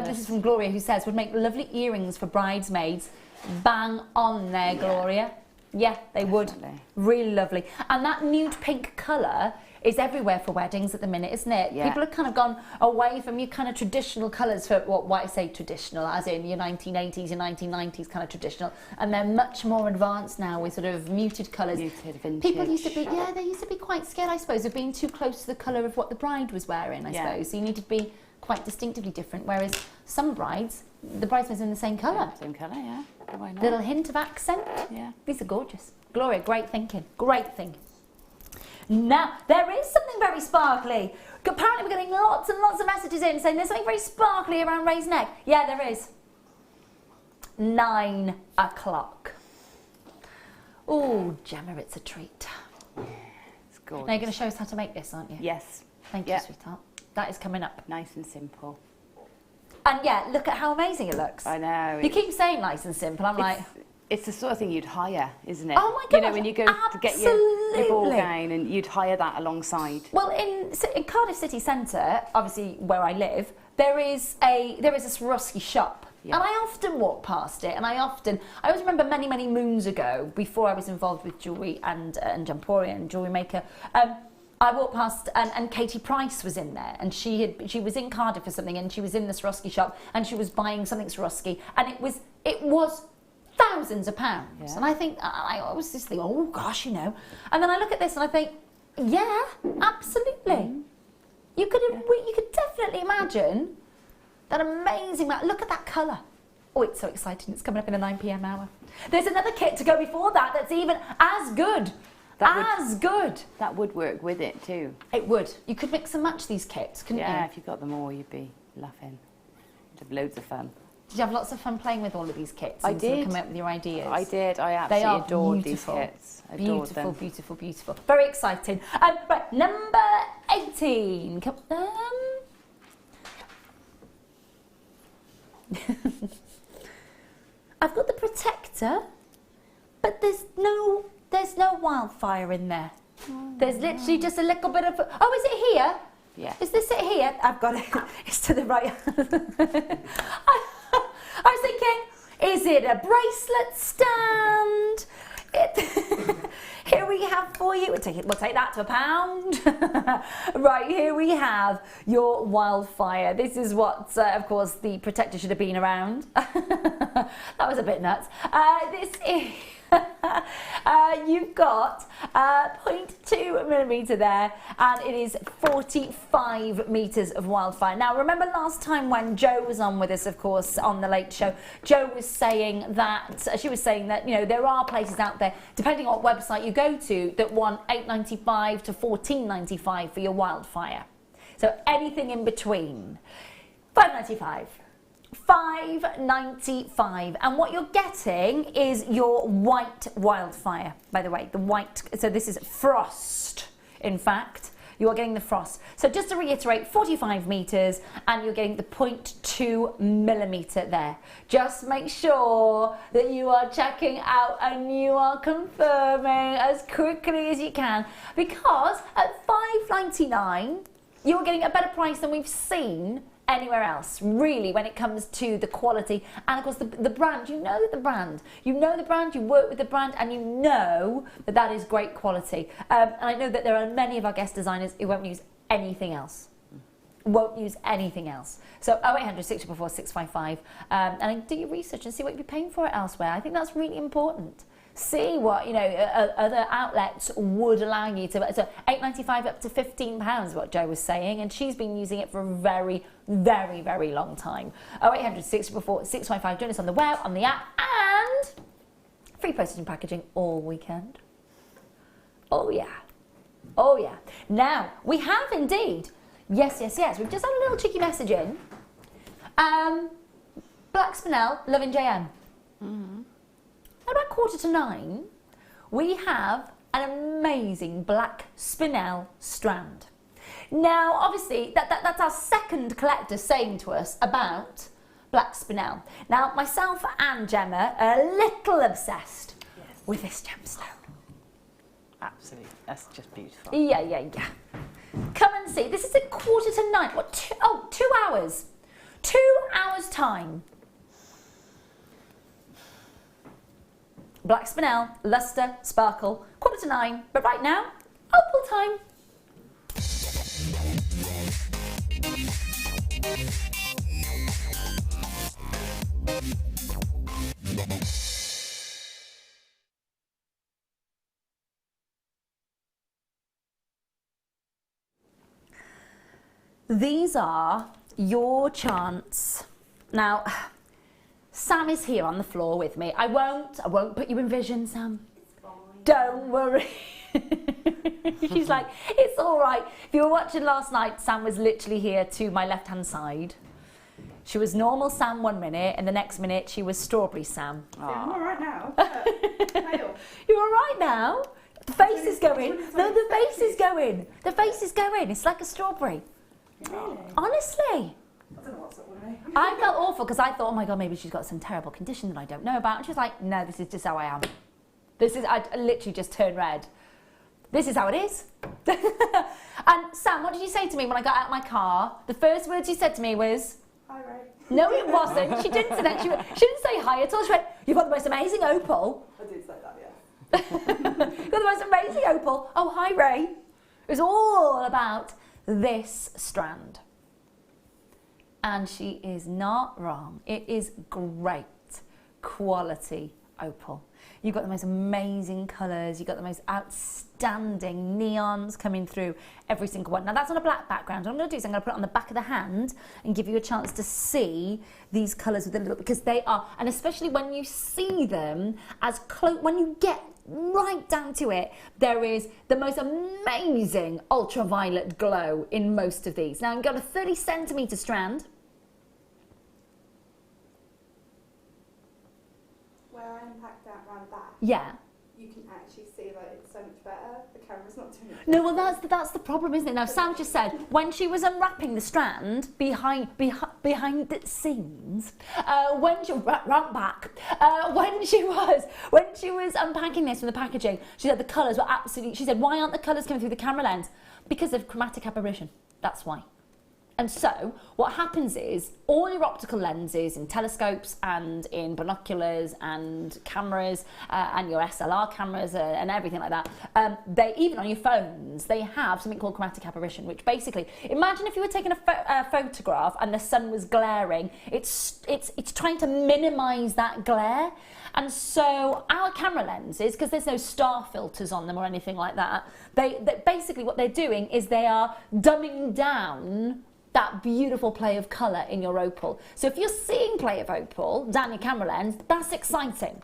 This is from Gloria, who says, would make lovely earrings for bridesmaids. Bang on there, Gloria. Yeah, they would. Really lovely. And that nude pink colour is everywhere for weddings at the minute, isn't it? Yeah. People have kind of gone away from your kind of traditional colours for what I say traditional, as in your 1980s, your 1990s kind of traditional. And they're much more advanced now with sort of muted colours. Muted, vintage. People used to be, they used to be quite scared, I suppose, of being too close to the colour of what the bride was wearing, I suppose. So you needed to be quite distinctively different, whereas some brides, the bridesmaids are in the same colour. Same colour, yeah. Why not? Little hint of accent. Yeah. These are gorgeous. Gloria, great thinking. Great thinking. Now, there is something very sparkly. Apparently we're getting lots and lots of messages in saying there's something very sparkly around Ray's neck. Yeah, there is. 9 o'clock. Oh, Gemma, it's a treat. Yeah, it's gorgeous. Now you're going to show us how to make this, aren't you? Yes. Thank you, sweetheart. That is coming up. Nice and simple. And yeah, look at how amazing it looks. I know. You keep saying nice and simple. I'm like... It's the sort of thing you'd hire, isn't it? Oh my gosh, you know, when you go to get your ball gown and you'd hire that alongside. Well, in Cardiff city centre, obviously where I live, there is a Swarovski shop. Yeah. And I often walk past it, and I always remember many, many moons ago, before I was involved with jewellery and Emporia and Jewellery Maker, I walked past and Katie Price was in there, and she was in Cardiff for something, and she was in the Swarovski shop, and she was buying something Swarovski, and it was thousands of pounds. Yeah. And I think, I always just think, oh gosh, you know. And then I look at this and I think, yeah, absolutely. Mm. You could definitely imagine that amazing, look at that colour. Oh, it's so exciting. It's coming up in the 9 p.m. hour. There's another kit to go before that that's even as good. That would work with it too. It would. You could mix and match these kits, couldn't you? Yeah, if you got them all, you'd be laughing. You'd have loads of fun. Did you have lots of fun playing with all of these kits? I and sort of did. coming up with your ideas? I did. I They are absolutely adored beautiful. these kits. Adored Beautiful, them. beautiful, beautiful. Very exciting. Right, number 18. I've got the protector, but there's no wildfire in there. There's literally just a little bit of. Oh, is it here? Yeah. Is this it here? I've got it. It's to the right. I was thinking, is it a bracelet stand? Here we have for you. We'll take that to £1. Right, here we have your Wildfire. This is what, of course, the protector should have been around. That was a bit nuts. This is. You've got 0.2 millimetre there, and it is 45 metres of Wildfire. Now, remember last time when Jo was on with us, of course, on the Late Show, Jo was saying that, you know, there are places out there, depending on what website you go to, that want $8.95 to $14.95 for your Wildfire. So anything in between. $5.95. $5.95, and what you're getting is your white Wildfire, by the way, the white. So this is frost, in fact. You are getting the frost. So just to reiterate, 45 metres, and you're getting the 0.2 millimetre there. Just make sure that you are checking out and you are confirming as quickly as you can, because at $5.99 you're getting a better price than we've seen anywhere else, really, when it comes to the quality and of course the brand. You know the brand, you work with the brand, and you know that is great quality. And I know that there are many of our guest designers who won't use anything else. So 0800 644 655, and do your research and see what you'd be paying for it elsewhere. I think that's really important. See what, you know, other outlets would allow you to. So $8.95 up to £15, what Jo was saying, and she's been using it for a very, very, very long time. 0800 644 655. Join us on the web, on the app, and free postage and packaging all weekend. Oh yeah, oh yeah. Now we have indeed. Yes. We've just had a little cheeky message in. Black Spinel, loving JM. Mm-hmm. About 8:45, we have an amazing black spinel strand. Now, obviously, that's our second collector saying to us about black spinel. Now, myself and Gemma are a little obsessed with this gemstone. Absolutely, that's just beautiful. Yeah. Come and see. This is at 8:45. What? 2 hours. 2 hours time. Black spinel, luster, sparkle, 8:45, but right now, opal time. These are your chance. Now, Sam is here on the floor with me. I won't put you in vision, Sam. It's fine. Don't worry. She's like, it's all right. If you were watching last night, Sam was literally here to my left-hand side. She was normal Sam 1 minute, and the next minute she was strawberry Sam. Yeah, I'm all right now. Pale. You're all right now? The face is going. No, the face is going. The face is going. It's like a strawberry. Really? Honestly. I don't know what's up with me. I felt awful because I thought, oh my God, maybe she's got some terrible condition that I don't know about. And she was like, no, this is just how I am. I literally just turned red. This is how it is. And Sam, what did you say to me when I got out of my car? The first words you said to me was, Hi, Ray. no, it wasn't. She didn't say that. She didn't say hi at all. She went, you've got the most amazing opal. I did say that, yeah. You've got the most amazing opal. Oh, hi, Ray. It was all about this strand. And she is not wrong. It is great quality opal. You've got the most amazing colours. You've got the most outstanding neons coming through every single one. Now that's on a black background. What I'm going to do is I'm going to put it on the back of the hand and give you a chance to see these colours with a little, because they are, and especially when you see them as close, when you get right down to it, there is the most amazing ultraviolet glow in most of these. Now I've got a 30 centimetre strand. where I unpacked that round the back, Yeah. you can actually see like it's so much better. The camera's not doing it. No, well, that's the problem, isn't it? Now, Sam just said when she was unwrapping the strand behind the scenes, when she round back, when she was unpacking this from the packaging, she said the colours were absolutely. She said, why aren't the colours coming through the camera lens? Because of chromatic aberration. That's why. And so what happens is all your optical lenses in telescopes and in binoculars and cameras and your SLR cameras and everything like that, they even on your phones, they have something called chromatic aberration, which basically, imagine if you were taking a photograph and the sun was glaring, it's trying to minimise that glare. And so our camera lenses, because there's no star filters on them or anything like that, they basically what they're doing is they are dumbing down that beautiful play of colour in your opal. So if you're seeing play of opal down your camera lens, that's exciting.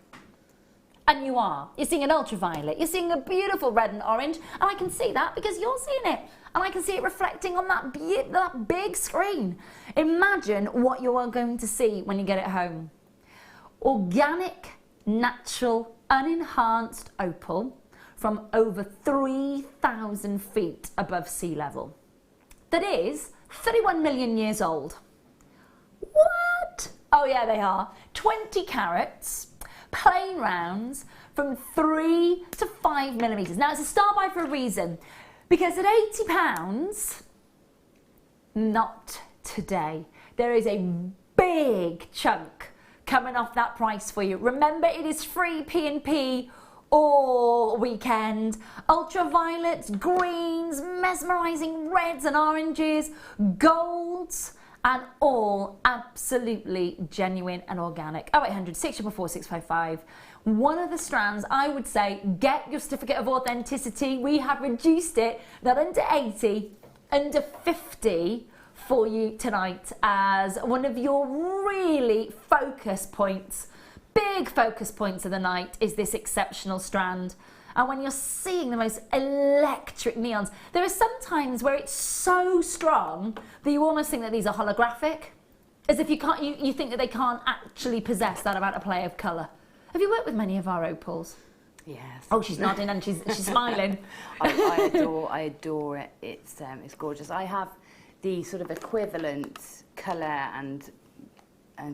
And you are. You're seeing an ultraviolet, you're seeing a beautiful red and orange, and I can see that because you're seeing it. And I can see it reflecting on that big screen. Imagine what you are going to see when you get it home. Organic, natural, unenhanced opal from over 3,000 feet above sea level. That is 31 million years old. What? Oh yeah, they are. 20 carats, plain rounds, from 3 to 5 millimetres. Now it's a star buy for a reason, because at £80, not today. There is a big chunk coming off that price for you. Remember, it is free P&P all weekend. Ultraviolets, greens, mesmerising reds and oranges, golds, and all absolutely genuine and organic. 0800 644 655. One of the strands, I would say, get your certificate of authenticity. We have reduced it, not under 80, under 50 for you tonight as one of your really focus points. Big focus points of the night is this exceptional strand. And when you're seeing the most electric neons, there are some times where it's so strong that you almost think that these are holographic, as if you think that they can't actually possess that amount of play of colour. Have you worked with many of our opals? Yes. Oh, she's nodding and she's smiling. I adore it. It's gorgeous. I have the sort of equivalent colour and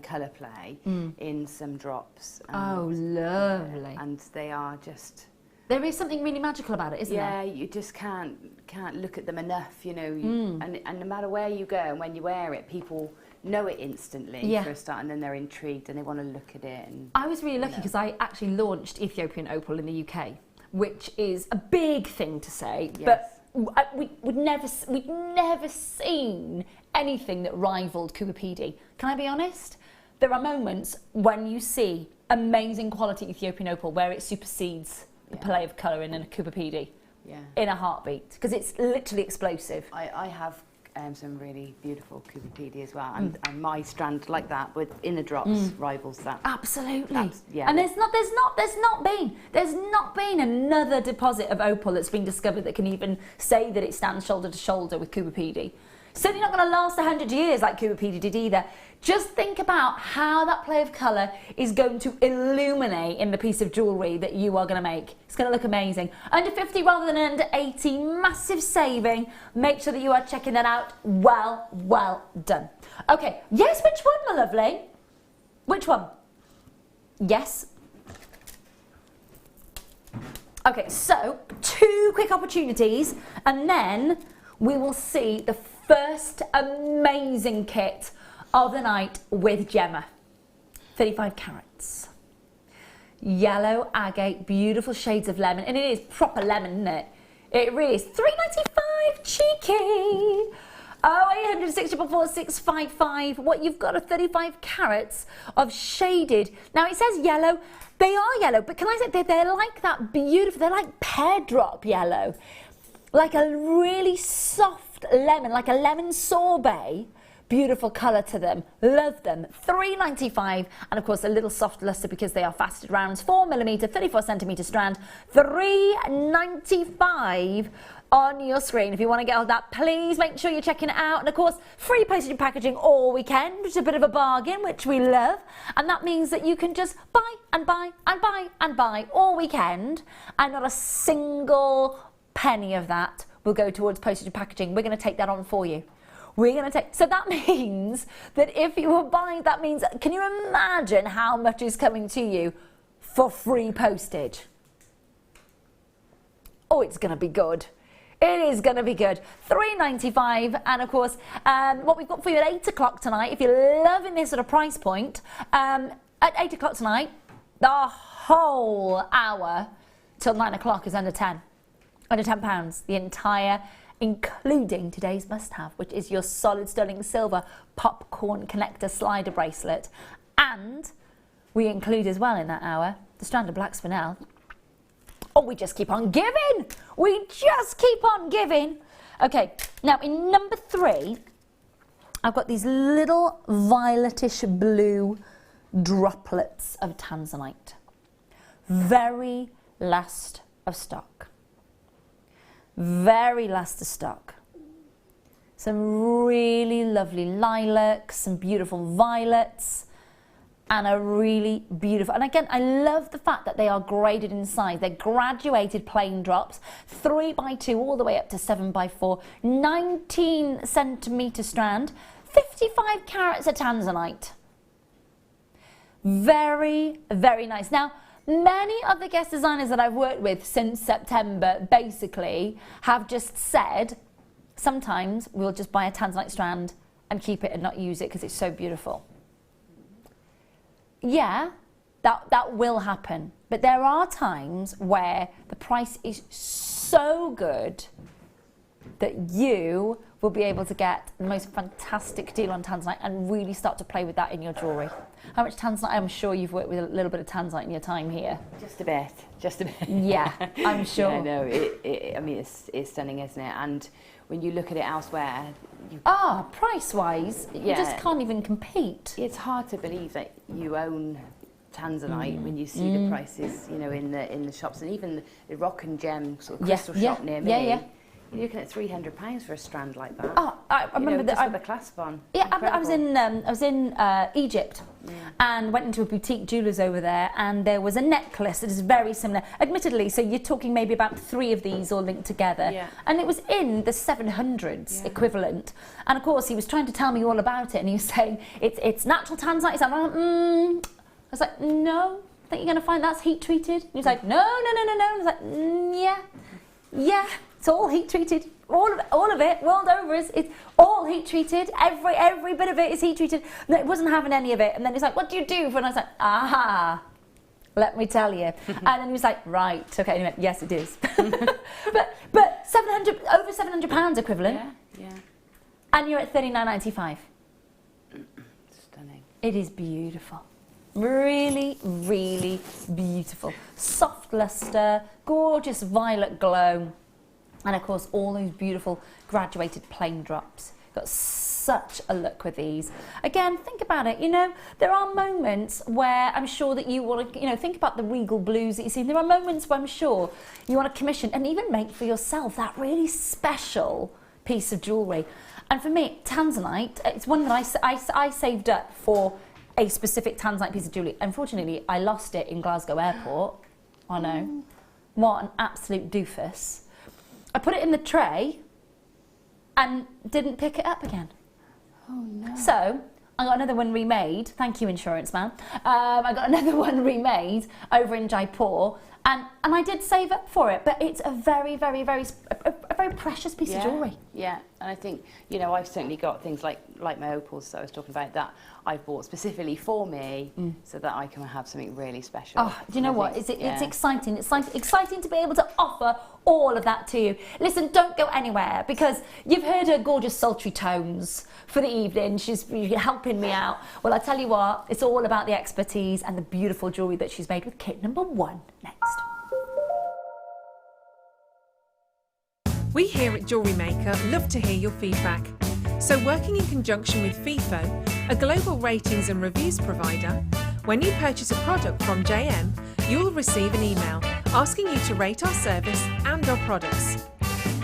colour play in some drops. Oh, lovely. And they are just... There is something really magical about it, isn't there? Yeah, you just can't look at them enough, you know. And no matter where you go and when you wear it, people know it instantly for a start, and then they're intrigued and they want to look at it. And I was really lucky because I actually launched Ethiopian Opal in the UK, which is a big thing to say, but we'd never seen anything that rivaled Kupapidi. Can I be honest? There are moments when you see amazing quality Ethiopian Opal where it supersedes the play of colour in a Kupapidi in a heartbeat, because it's literally explosive. I have some really beautiful Kupapidi as well, and my strand like that with in the drops rivals that. Absolutely. And there's not been another deposit of opal that's been discovered that can even say that it stands shoulder to shoulder with Kupapidi. Certainly not going to last 100 years like Kupapidi did either. Just think about how that play of colour is going to illuminate in the piece of jewellery that you are going to make. It's going to look amazing. Under 50 rather than under 80, massive saving. Make sure that you are checking that out. Well done. Okay, yes, which one, my lovely? Which one? Yes. Okay, so 2 quick opportunities and then we will see the first amazing kit of the night with Gemma. 35 carats. Yellow agate, beautiful shades of lemon, and it is proper lemon, isn't it? It really is. £3.95, cheeky. 0800 644 655. What you've got are 35 carats of shaded. Now it says yellow. They are yellow, but can I say they're like that beautiful, they're like pear drop yellow. Like a really soft lemon, like a lemon sorbet. Beautiful colour to them. Love them. £3.95, and of course a little soft lustre because they are faceted rounds. 4mm, 34cm strand. £3.95. on your screen. If you want to get all that, please make sure you're checking it out. And of course, free postage and packaging all weekend, which is a bit of a bargain, which we love. And that means that you can just buy and buy and buy and buy all weekend, and not a single penny of that will go towards postage and packaging. We're going to take that on for you. So that means that if you were buying, that means, can you imagine how much is coming to you for free postage? Oh, it's going to be good. It is going to be good. $3.95, and of course, what we've got for you at 8 o'clock tonight, if you're loving this sort of price point, at 8 o'clock tonight, the whole hour till 9 o'clock is under £10. Under £10, the entire, including today's must-have, which is your solid sterling silver popcorn connector slider bracelet. And we include as well in that hour the strand of black spinel. Oh, we just keep on giving. We just keep on giving. Okay, now in number 3, I've got these little violetish blue droplets of Tanzanite. Very last of stock. Very last of stock. Some really lovely lilacs, some beautiful violets, and a really beautiful, and again, I love the fact that they are graded in size. They're graduated plain drops, 3x2 all the way up to 7x4, 19 centimetre strand, 55 carats of Tanzanite. Very, very nice. Now, many of the guest designers that I've worked with since September basically have just said, sometimes we'll just buy a Tanzanite strand and keep it and not use it because it's so beautiful. Yeah, that will happen. But there are times where the price is so good that you will be able to get the most fantastic deal on Tanzanite and really start to play with that in your jewellery. How much Tanzanite? I'm sure you've worked with a little bit of Tanzanite in your time here. Just a bit, just a bit. Yeah, I'm sure. Yeah, no, I mean, it's stunning, isn't it? And when you look at it elsewhere, price-wise, you just can't even compete. It's hard to believe that you own Tanzanite when you see the prices, you know, in the shops, and even the rock and gem sort of crystal shop near me. You're looking at £300 for a strand like that. Oh, I remember that. With a clasp on. Yeah, I was in Egypt and went into a boutique jewellers over there, and there was a necklace that is very similar. Admittedly, so you're talking maybe about 3 of these all linked together, and it was in the 700s equivalent. And of course, he was trying to tell me all about it, and he was saying it's natural Tanzanite. He's like, I was like, no, I think you're going to find that's heat treated. He was like, no. I was like, yeah. It's all heat treated, all of it, world over, it's all heat treated. Every bit of it is heat treated. No, it wasn't having any of it. And then he's like, what do you do? And I was like, let me tell you. And then he was like, right, okay. Anyway, yes, it is. but over £700 equivalent. Yeah. And you're at $39.95. Stunning. It is beautiful. Really, really beautiful. Soft luster, gorgeous violet glow. And of course, all those beautiful graduated plain drops. Got such a look with these. Again, think about it. You know, there are moments where I'm sure that you want to, you know, think about the regal blues that you see. There are moments where I'm sure you want to commission and even make for yourself that really special piece of jewellery. And for me, Tanzanite, it's one that I saved up for a specific Tanzanite piece of jewellery. Unfortunately, I lost it in Glasgow Airport. I know. What an absolute doofus. I put it in the tray and didn't pick it up again. Oh no. So I got another one remade. Thank you, insurance man. I got another one remade over in Jaipur, and I did save up for it. But it's a very, very, very precious piece of jewellery. Yeah, and I think, you know, I've certainly got things like my opals that I was talking about that I've bought specifically for me so that I can have something really special. Oh, do you know what? It's exciting. It's exciting to be able to offer all of that to you. Listen, don't go anywhere, because you've heard her gorgeous sultry tones for the evening. She's helping me out. Well, I tell you what, it's all about the expertise and the beautiful jewellery that she's made with kit number 1 next. We here at Jewellery Maker love to hear your feedback. So working in conjunction with FIFO, a global ratings and reviews provider, when you purchase a product from JM, you will receive an email asking you to rate our service and our products.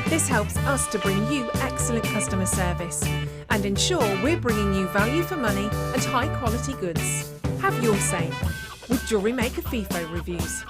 This helps us to bring you excellent customer service and ensure we're bringing you value for money and high quality goods. Have your say with Jewellery Maker FIFO reviews.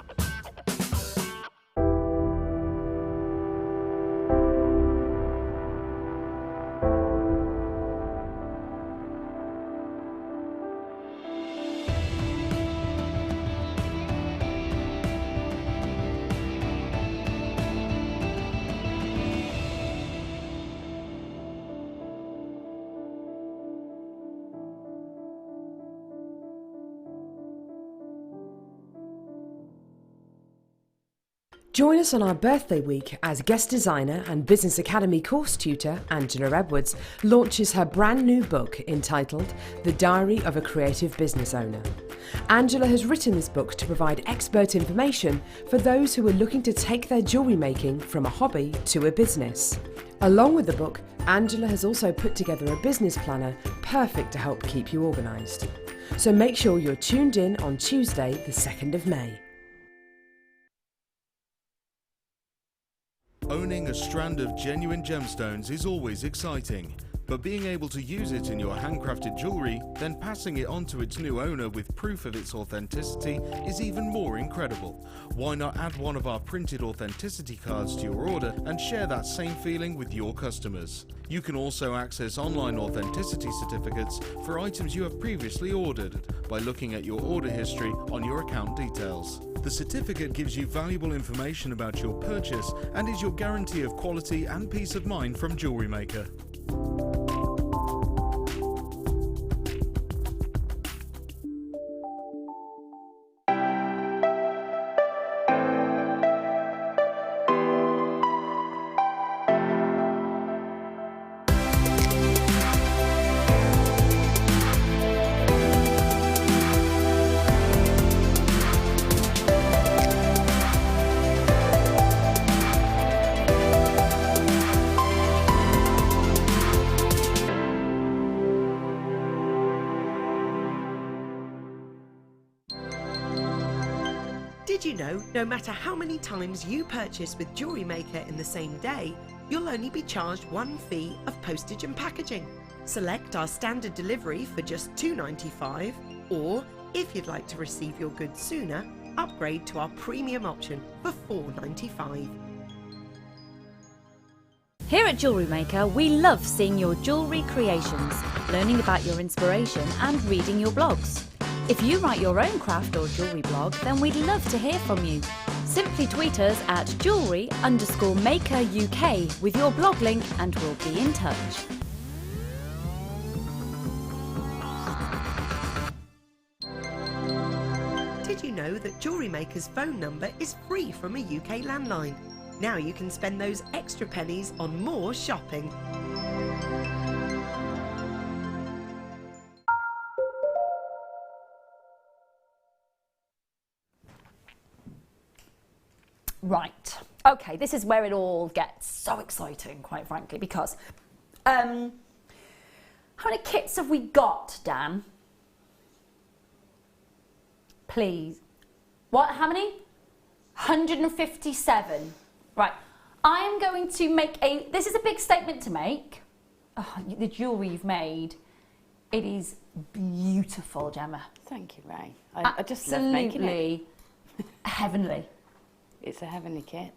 Join us on our birthday week as guest designer and Business Academy course tutor Angela Edwards launches her brand new book entitled The Diary of a Creative Business Owner. Angela has written this book to provide expert information for those who are looking to take their jewellery making from a hobby to a business. Along with the book, Angela has also put together a business planner perfect to help keep you organised. So make sure you're tuned in on Tuesday, the 2nd of May. Owning a strand of genuine gemstones is always exciting, but being able to use it in your handcrafted jewellery, then passing it on to its new owner with proof of its authenticity is even more incredible. Why not add one of our printed authenticity cards to your order and share that same feeling with your customers? You can also access online authenticity certificates for items you have previously ordered by looking at your order history on your account details. The certificate gives you valuable information about your purchase and is your guarantee of quality and peace of mind from Jewellery Maker. Did you know no matter how many times you purchase with Jewellery Maker in the same day, you'll only be charged one fee of postage and packaging? Select our standard delivery for just $2.95, or if you'd like to receive your goods sooner, upgrade to our premium option for $4.95. Here at Jewellery Maker, we love seeing your jewellery creations, learning about your inspiration and reading your blogs. If you write your own craft or jewellery blog, then we'd love to hear from you. Simply tweet us at jewellery_maker UK with your blog link and we'll be in touch. Did you know that Jewellery Maker's phone number is free from a UK landline? Now you can spend those extra pennies on more shopping. Right, okay, this is where it all gets so exciting, quite frankly, because how many kits have we got, Dan? Please. What, how many? 157. Right, I am going to make this is a big statement to make. Oh, the jewellery you've made, it is beautiful, Gemma. Thank you, Ray. I just love making it. Absolutely heavenly. It's a heavenly kit.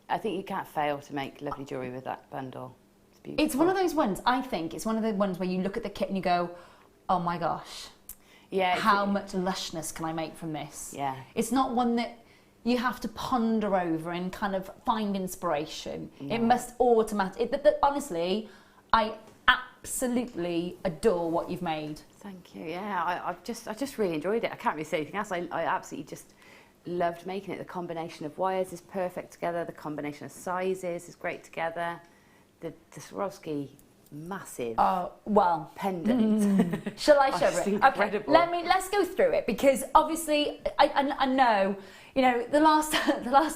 I think you can't fail to make lovely jewellery with that bundle. It's beautiful. It's one of those ones, I think, it's one of the ones where you look at the kit and you go, oh my gosh, yeah, how much lushness can I make from this? Yeah. It's not one that you have to ponder over and kind of find inspiration. No. It must automatically, honestly, I absolutely adore what you've made. Thank you. Yeah, I just really enjoyed it. I can't really say anything else. I absolutely just loved making it. The combination of wires is perfect together. The combination of sizes is great together. The Swarovski massive pendant. Shall I show it? Incredible. Okay, let's go through it, because obviously I know, you know, the last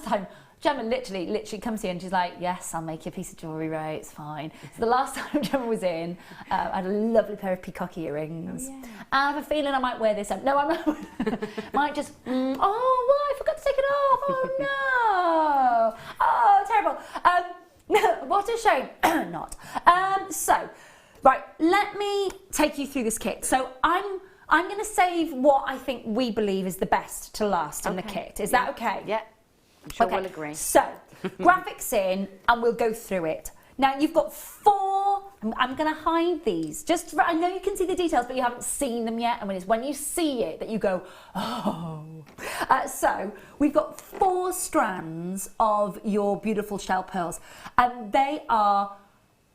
time Gemma literally comes here and she's like, yes, I'll make you a piece of jewellery, Ray, it's fine. So the last time Gemma was in, I had a lovely pair of peacock earrings. Oh, yeah. I have a feeling I might wear this up. No, I'm not. Might just, oh, well, I forgot to take it off. Oh, no. Oh, terrible. What a shame. Not. So, right, let me take you through this kit. So I'm going to save what I think we believe is the best to last in the kit. Is that okay? Yeah, I'm sure we'll agree. So, graphics in, and we'll go through it. Now, you've got 4, I'm going to hide these. I know you can see the details, but you haven't seen them yet. And it's when you see it that you go, oh. So, we've got 4 strands of your beautiful shell pearls. And they are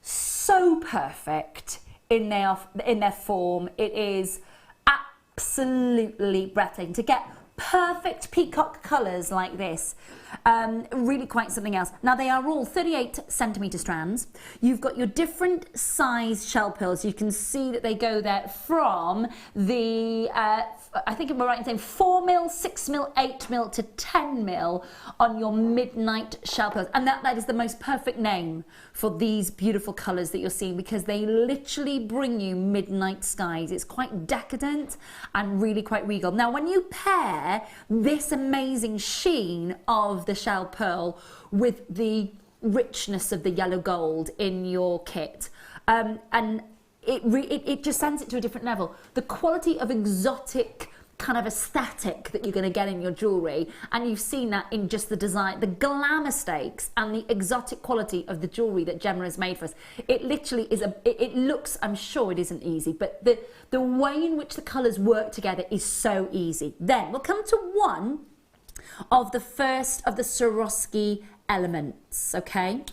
so perfect in their form. It is absolutely breathtaking to get perfect peacock colours like this. Really quite something else. Now they are all 38 centimetre strands. You've got your different size shell pearls. You can see that they go there from the I think we're right in saying 4 mil, 6 mil, 8 mil to 10 mil on your midnight shell pearls. And that is the most perfect name for these beautiful colours that you're seeing, because they literally bring you midnight skies. It's quite decadent and really quite regal. Now when you pair this amazing sheen of the shell pearl with the richness of the yellow gold in your kit, and it just sends it to a different level. The quality of exotic kind of aesthetic that you're going to get in your jewellery, and you've seen that in just the design, the glamour stakes and the exotic quality of the jewellery that Gemma has made for us. It literally is it looks, I'm sure it isn't easy, but the way in which the colours work together is so easy. Then we'll come to one of the first of the Swarovski elements, okay?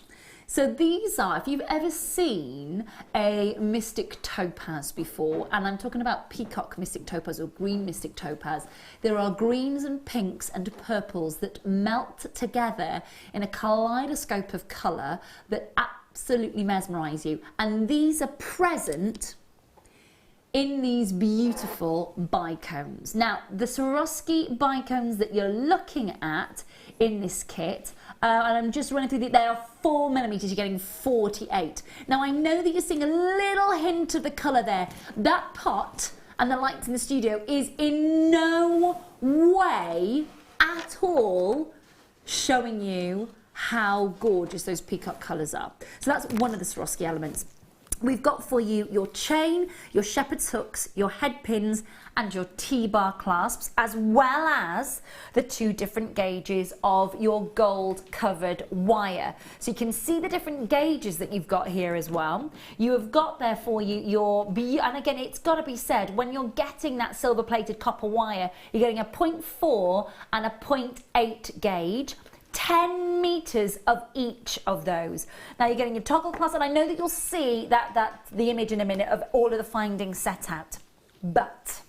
So these are, if you've ever seen a mystic topaz before, and I'm talking about peacock mystic topaz or green mystic topaz, there are greens and pinks and purples that melt together in a kaleidoscope of colour that absolutely mesmerise you. And these are present in these beautiful bicones. Now, the Swarovski bicones that you're looking at in this kit, and I'm just running through they are 4 millimeters, you're getting 48. Now, I know that you're seeing a little hint of the colour there. That pot and the lights in the studio is in no way at all showing you how gorgeous those peacock colours are. So that's one of the Swarovski elements. We've got for you your chain, your shepherd's hooks, your head pins and your T-bar clasps, as well as the 2 different gauges of your gold covered wire. So you can see the different gauges that you've got here as well. You have got there for you your, and again, it's got to be said, when you're getting that silver plated copper wire, you're getting a 0.4 and a 0.8 gauge. 10 meters of each of those. Now you're getting your toggle clasp, and I know that you'll see the image in a minute of all of the findings set out. But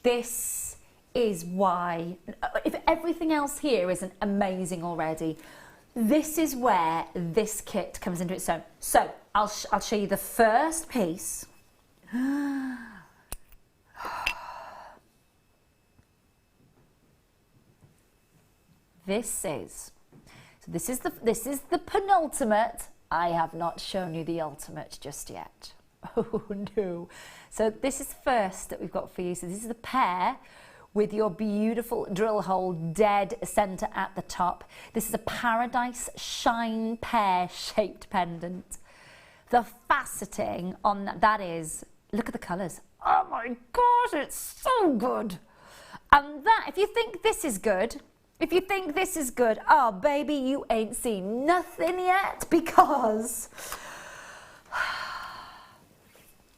this is why, if everything else here isn't amazing already, this is where this kit comes into its own. So I'll show you the first piece. This is the penultimate. I have not shown you the ultimate just yet. Oh no. So this is first that we've got for you. So this is the pair with your beautiful drill hole dead center at the top. This is a paradise shine pear shaped pendant. The faceting on that is, look at the colors. Oh my gosh, it's so good. And that, if you think this is good, oh baby, you ain't seen nothing yet, because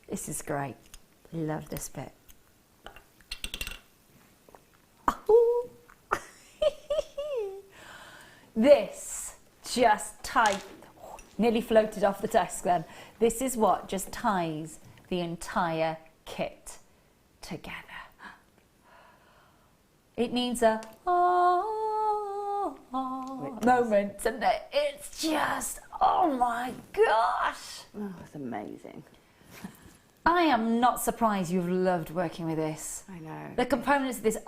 this is great. Love this bit. Oh. This just nearly floated off the desk then. This is what just ties the entire kit together. It needs a moment, and it's just, oh my gosh. Oh, it's amazing. I am not surprised you've loved working with this. I know. The components of this, the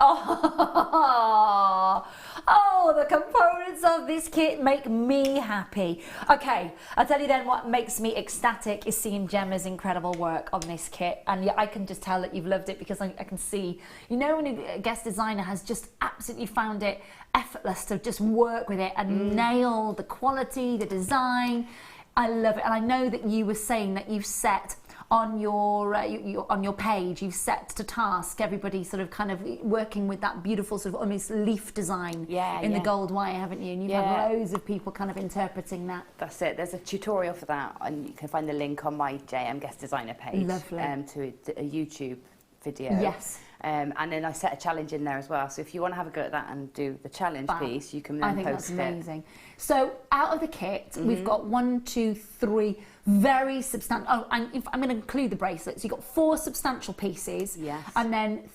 components of this kit make me happy. Okay, I'll tell you then what makes me ecstatic is seeing Gemma's incredible work on this kit. And yeah, I can just tell that you've loved it because I can see, you know, when a guest designer has just absolutely found it effortless to just work with it and nail the quality, the design. I love it. And I know that you were saying that you've set on your page, you've set to task everybody sort of kind of working with that beautiful sort of almost leaf design in the gold wire, haven't you? And you've had loads of people kind of interpreting that. That's it. There's a tutorial for that, and you can find the link on my JM Guest Designer page. Lovely. To a YouTube video. Yes. And then I set a challenge in there as well. So if you want to have a go at that and do the challenge piece, you can then post it. I think that's amazing. So out of the kit, we've got 1, 2, 3 very substantial. Oh, and I'm going to include the bracelets. You've got 4 substantial pieces. Yes. And then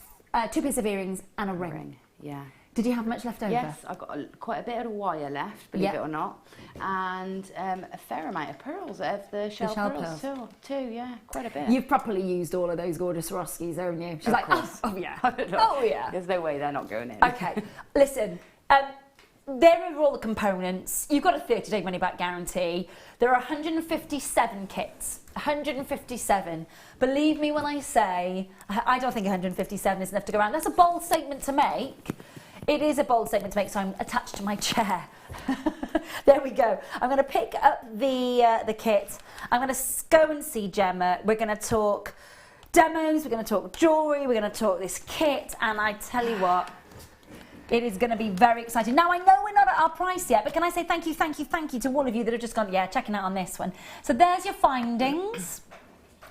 2 pieces of earrings and a ring. Yeah. Did you have much left over? Yes, I've got quite a bit of wire left, believe it or not, and a fair amount of pearls of the shell pearls too. Yeah, quite a bit. You've properly used all of those gorgeous Swarovskis, haven't you? She's like, oh yeah, oh yeah. There's no way they're not going in. Okay, listen. There are all the components. You've got a 30-day money-back guarantee. There are 157 kits. 157. Believe me when I say, I don't think 157 is enough to go around. That's a bold statement to make. It is a bold statement to make, so I'm attached to my chair. There we go. I'm going to pick up the kit. I'm going to go and see Gemma. We're going to talk demos. We're going to talk jewellery. We're going to talk this kit. And I tell you what, it is going to be very exciting. Now, I know we're not at our price yet, but can I say thank you to all of you that have just gone, checking out on this one. So there's your findings.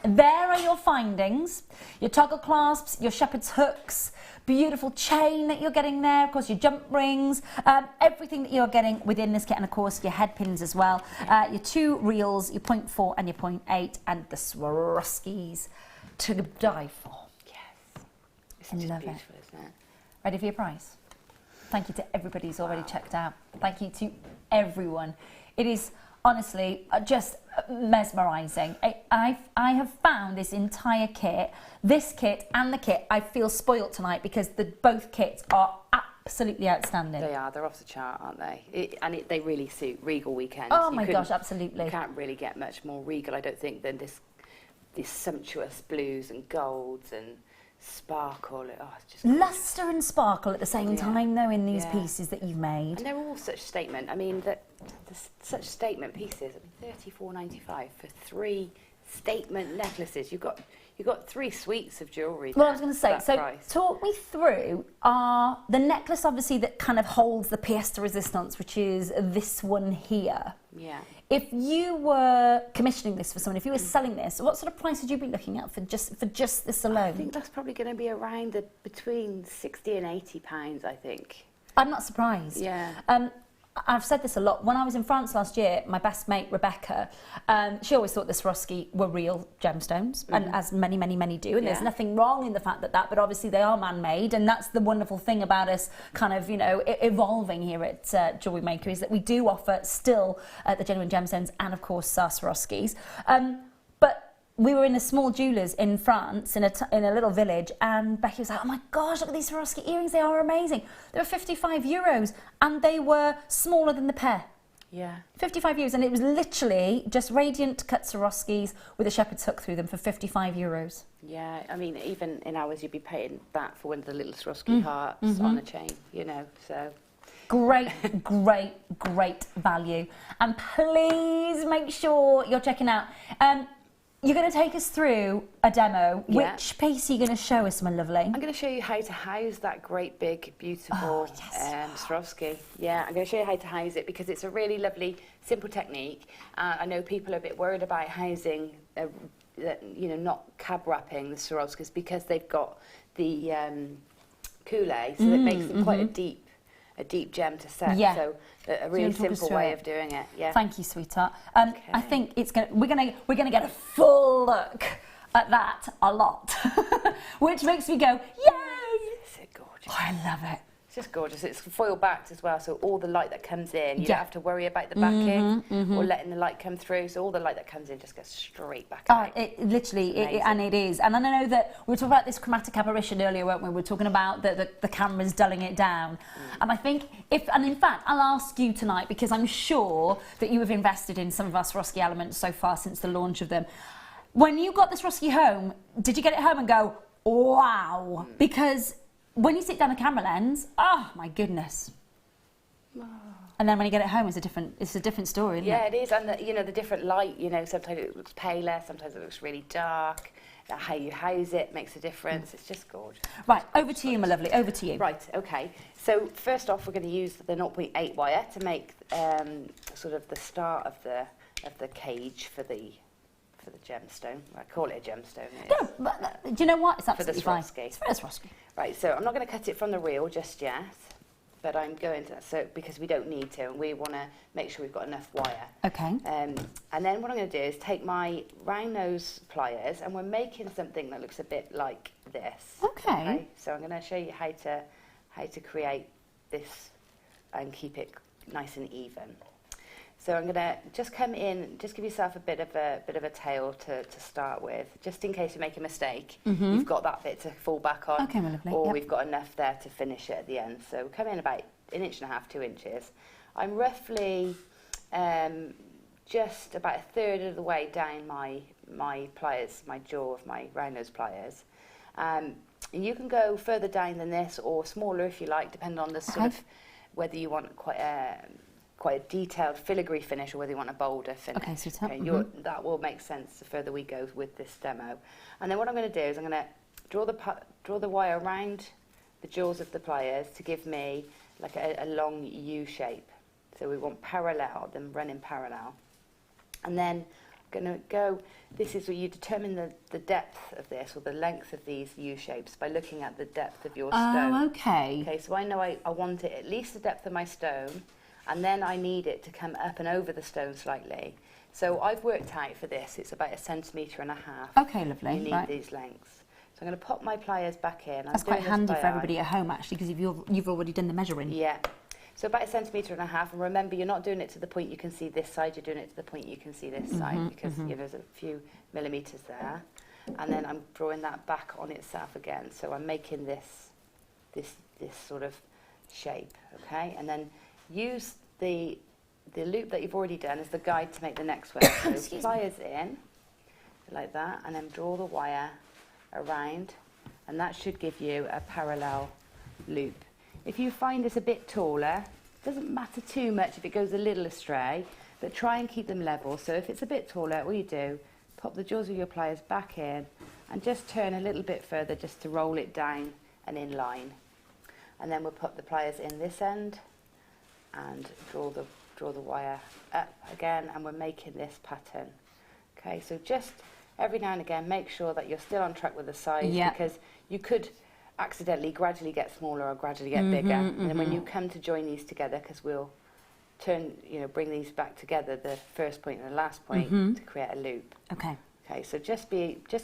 There are your findings. Your toggle clasps, your shepherd's hooks, beautiful chain that you're getting there, of course your jump rings, everything that you're getting within this kit, and of course your head pins as well, your 2 reels, your 0.4 and your 0.8, and the Swarovskis to die for. Yes. I love it. Isn't it? Ready for your prize? Thank you to everybody who's already checked out. Thank you to everyone. It is honestly just mesmerising. I have found this entire kit, this kit and the kit, I feel spoilt tonight because both kits are absolutely outstanding. They are. They're off the chart, aren't they? They really suit regal weekends. Oh my gosh, absolutely. You can't really get much more regal, I don't think, than these sumptuous blues and golds and sparkle. It's just luster and sparkle at the same time, though, in these pieces that you've made. And they're all such statement. I mean, such statement pieces. $34.95 for 3 statement necklaces. You've got 3 suites of jewellery. Well, I was going to say, so price. Talk me through the necklace, obviously, that kind of holds the pièce de résistance, which is this one here. Yeah. If you were commissioning this for someone, if you were selling this, what sort of price would you be looking at for just this alone? I think that's probably going to be around between £60 and £80, I think. I'm not surprised. Yeah. I've said this a lot. When I was in France last year, my best mate, Rebecca, she always thought the Swarovski were real gemstones, and as many, many, many do. And there's nothing wrong in the fact that, but obviously they are man-made. And that's the wonderful thing about us kind of, evolving here at Jewellery Maker, is that we do offer still the genuine gemstones and, of course, our Swarovskis. But we were in a small jeweller's in France, in a little village, and Becky was like, oh my gosh, look at these Swarovski earrings, they are amazing. They were €55, and they were smaller than the pair. Yeah. €55, and it was literally just radiant cut Swarovskis with a shepherd's hook through them for €55. Yeah, I mean, even in ours, you'd be paying that for one of the little Swarovski hearts on a chain, so... Great, great, great value. And please make sure you're checking out... You're going to take us through a demo. Yeah. Which piece are you going to show us, my lovely? I'm going to show you how to house that great, big, beautiful Swarovski. Yeah, I'm going to show you how to house it because it's a really lovely, simple technique. I know people are a bit worried about housing, not cab wrapping the Swarovskis because they've got the koolé, so it makes them quite a deep gem to set. Yeah. So a really simple way of doing it. Yeah. Thank you, sweetheart. I think we're gonna get a full look at that a lot, which makes me go, yay! Is it gorgeous? Oh, I love it. It's just gorgeous. It's foil backed as well, so all the light that comes in, you don't have to worry about the backing or letting the light come through. So all the light that comes in just goes straight back out. It literally, and it is. And I know that we were talking about this chromatic aberration earlier, weren't we? We were talking about the cameras dulling it down. And I think and in fact, I'll ask you tonight, because I'm sure that you have invested in some of our Swarovski elements so far since the launch of them. When you got the Swarovski home, did you get it home and go, wow? Because when you sit down a camera lens, oh my goodness. Oh. And then when you get it home, it's a different story, isn't it? Yeah, it is. And the different light, sometimes it looks paler, sometimes it looks really dark. How you house it makes a difference. It's just gorgeous. Right, over to you, my lovely, over to you. Right, okay. So first off, we're going to use the 0.8 wire to make sort of the start of the cage for the gemstone. I call it a gemstone. No, but do you know what? It's absolutely fine. It's for the Swarovski. Right, so I'm not going to cut it from the reel just yet, but I'm going to, because we don't need to, and we want to make sure we've got enough wire. Okay. And then what I'm going to do is take my round nose pliers, and we're making something that looks a bit like this. Okay. So I'm going to show you how to create this and keep it nice and even. So I'm going to just come in, just give yourself a bit of a tail to start with, just in case you make a mistake. You've got that bit to fall back on, okay, my lovely. or we've got enough there to finish it at the end. So come in about 1.5 inches, 2 inches. I'm roughly just about 1/3 of the way down my pliers, my jaw of my round nose pliers. And you can go further down than this or smaller if you like, depending on the sort of whether you want quite a detailed filigree finish or whether you want a bolder finish. Okay, so that will make sense the further we go with this demo. And then what I'm going to do is I'm going to draw the wire around the jaws of the pliers to give me like a long U shape. So we want them running parallel. And then I'm going to go, this is where you determine the depth of this or the length of these U shapes by looking at the depth of your stone. Oh, okay. Okay, so I know I want it at least the depth of my stone, and then I need it to come up and over the stone slightly. So I've worked out for this, it's about 1.5 centimetres. Okay, lovely. You need these lengths. So I'm going to pop my pliers back in. That's quite handy for everybody at home, actually, because you've already done the measuring. Yeah. So about 1.5 centimetres, and remember, you're not doing it to the point you can see this side, you're doing it to the point you can see this side, because there's a few millimetres there. And then I'm drawing that back on itself again. So I'm making this sort of shape, okay? And then use the loop that you've already done as the guide to make the next one. So pliers in, like that, and then draw the wire around, and that should give you a parallel loop. If you find this a bit taller, it doesn't matter too much if it goes a little astray, but try and keep them level. So if it's a bit taller, all you do, pop the jaws of your pliers back in and just turn a little bit further just to roll it down and in line. And then we'll put the pliers in this end and draw the wire up again, and we're making this pattern. Okay, so just every now and again make sure that you're still on track with the size, because you could accidentally gradually get smaller or gradually get bigger, and then when you come to join these together, because we'll bring these back together, the first point and the last point, to create a loop. Okay. Okay, so just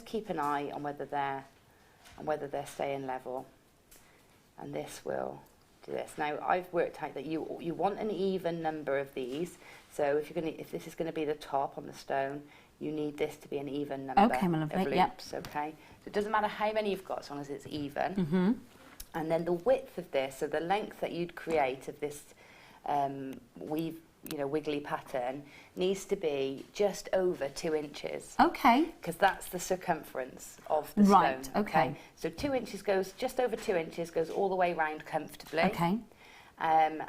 keep an eye on whether they're staying level, and this will do this. Now I've worked out that you want an even number of these. So if this is going to be the top on the stone, you need this to be an even number of loops. Okay, so it doesn't matter how many you've got as long as it's even. And then the width of this, so the length that you'd create of this wiggly pattern, needs to be just over 2 inches. Okay. Because that's the circumference of the stone. Stone. Okay. So 2 inches goes just over 2 inches, goes all the way round comfortably. Okay. And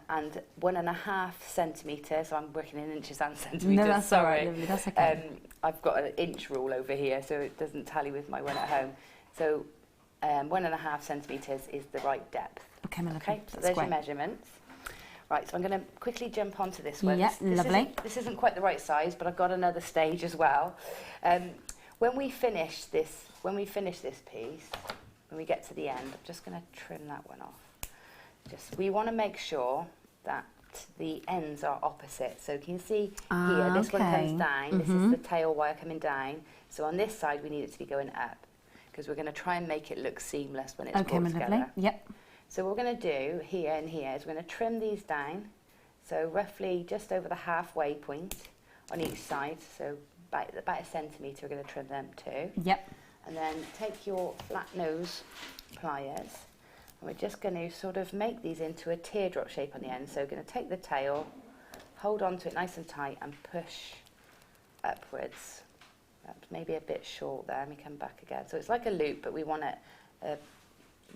1.5 centimetres, so I'm working in inches and centimetres. No, that's all right, lovely, that's okay. I've got an inch rule over here, so it doesn't tally with my one at home. So 1.5 centimetres is the right depth. Okay, my lovely. Okay, so there's your measurements. Right, so I'm going to quickly jump onto this one. Yeah, lovely. This isn't quite the right size, but I've got another stage as well. When we finish this piece, when we get to the end, I'm just going to trim that one off. We want to make sure that the ends are opposite. So can you see here, this one comes down, this is the tail wire coming down. So on this side, we need it to be going up, because we're going to try and make it look seamless when it's brought together. Yep. So what we're going to do here and here is we're going to trim these down, so roughly just over the halfway point on each side, so about a centimetre we're going to trim them to. Yep. And then take your flat nose pliers, and we're just going to sort of make these into a teardrop shape on the end. So we're going to take the tail, hold on to it nice and tight and push upwards. That's maybe a bit short there, and we come back again. So it's like a loop, but we want it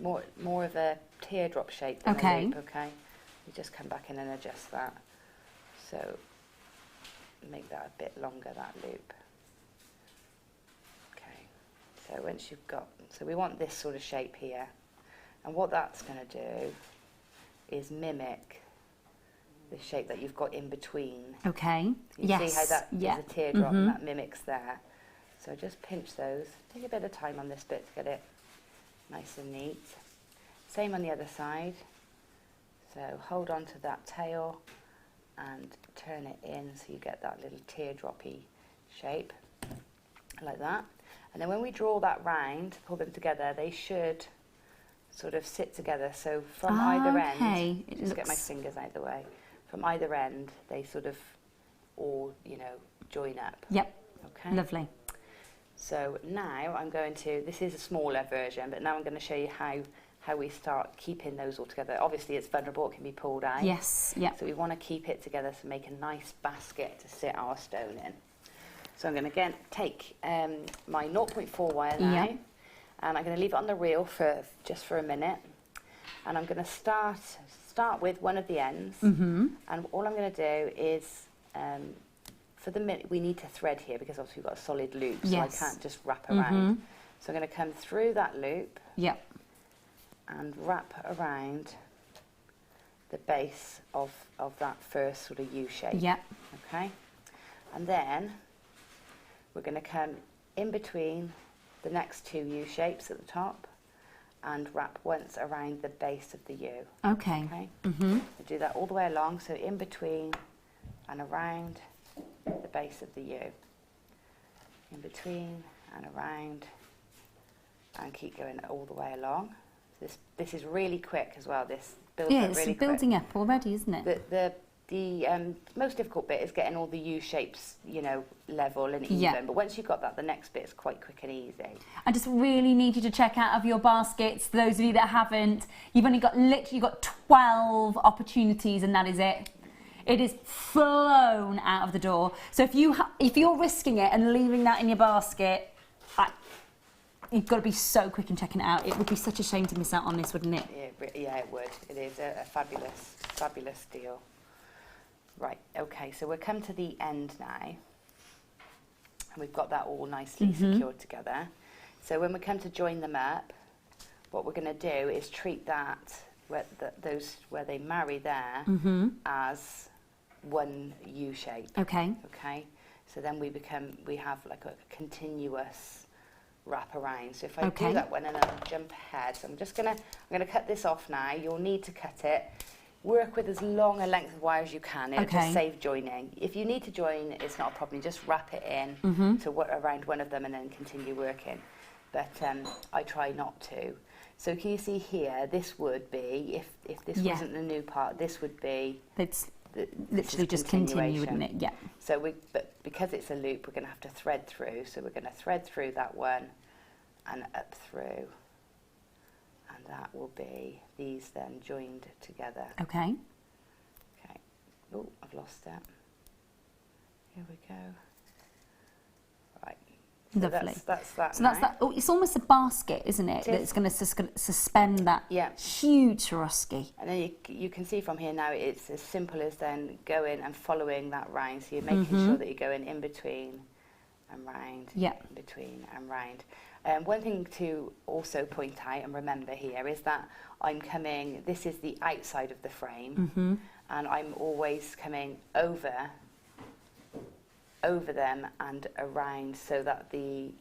more of a teardrop shape than a loop, okay? You just come back in and adjust that. So make that a bit longer, that loop. Okay, so once you've got, so we want this sort of shape here. And what that's going to do is mimic the shape that you've got in between. Okay. You see how that is a teardrop and that mimics there. So just pinch those. Take a bit of time on this bit to get it nice and neat. Same on the other side. So hold on to that tail and turn it in so you get that little teardroppy shape, like that. And then when we draw that round, pull them together, they should sort of sit together. So from either end, just get my fingers out of the way. From either end, they sort of all, you know, join up. Yep. Okay. Lovely. So now I'm going to, this is a smaller version, but now I'm going to show you how we start keeping those all together. Obviously it's vulnerable, it can be pulled out. Yes, yeah. So we want to keep it together to make a nice basket to sit our stone in. So I'm going to again take my 0.4 wire now, and I'm going to leave it on the reel for just for a minute. And I'm going to start with one of the ends, and all I'm going to do is, for the minute, we need to thread here because obviously we've got a solid loop, so I can't just wrap around. So I'm going to come through that loop and wrap around the base of that first sort of U shape. Okay, and then we're going to come in between the next two U shapes at the top and wrap once around the base of the U. Okay. We'll do that all the way along, so in between and around the base of the U. In between and around, and keep going all the way along. This is really quick as well. This builds up really quick. Yeah, it's building up already, isn't it? The most difficult bit is getting all the U shapes, you know, level and even. But once you've got that, the next bit is quite quick and easy. I just really need you to check out of your baskets. For those of you that haven't, you've only got literally got 12 opportunities, and that is it. It is flown out of the door. So if you're risking it and leaving that in your basket, you've got to be so quick in checking it out. It would be such a shame to miss out on this, wouldn't it? Yeah, it would. It is a fabulous, fabulous deal. Right, okay, so we'll come to the end now. And we've got that all nicely secured together. So when we come to join them up, what we're going to do is treat that, where they marry there, as one U shape. Okay. Okay. So then we have like a continuous wrap around. So if I do that one and then I'll jump ahead, so I'm going to cut this off now. You'll need to cut it. Work with as long a length of wire as you can. It'll just save joining. If you need to join, it's not a problem. You just wrap it in to around one of them and then continue working. But I try not to. So can you see here, this would be, if this wasn't the new part, this would be... It's literally just continue, wouldn't it? Yeah. So but because it's a loop, we're going to have to thread through. So we're going to thread through that one and up through. And that will be these then joined together. Okay. Okay. Oh, I've lost it. Here we go. Right. So lovely. That's that. So now. That's that. Oh, it's almost a basket, isn't it? That's going to suspend that huge Swarovski. And then you can see from here now it's as simple as then going and following that round. So you're making sure that you're going in between and round. Yeah. In between and round. One thing to also point out and remember here is that this is the outside of the frame, and I'm always coming over them and around so that the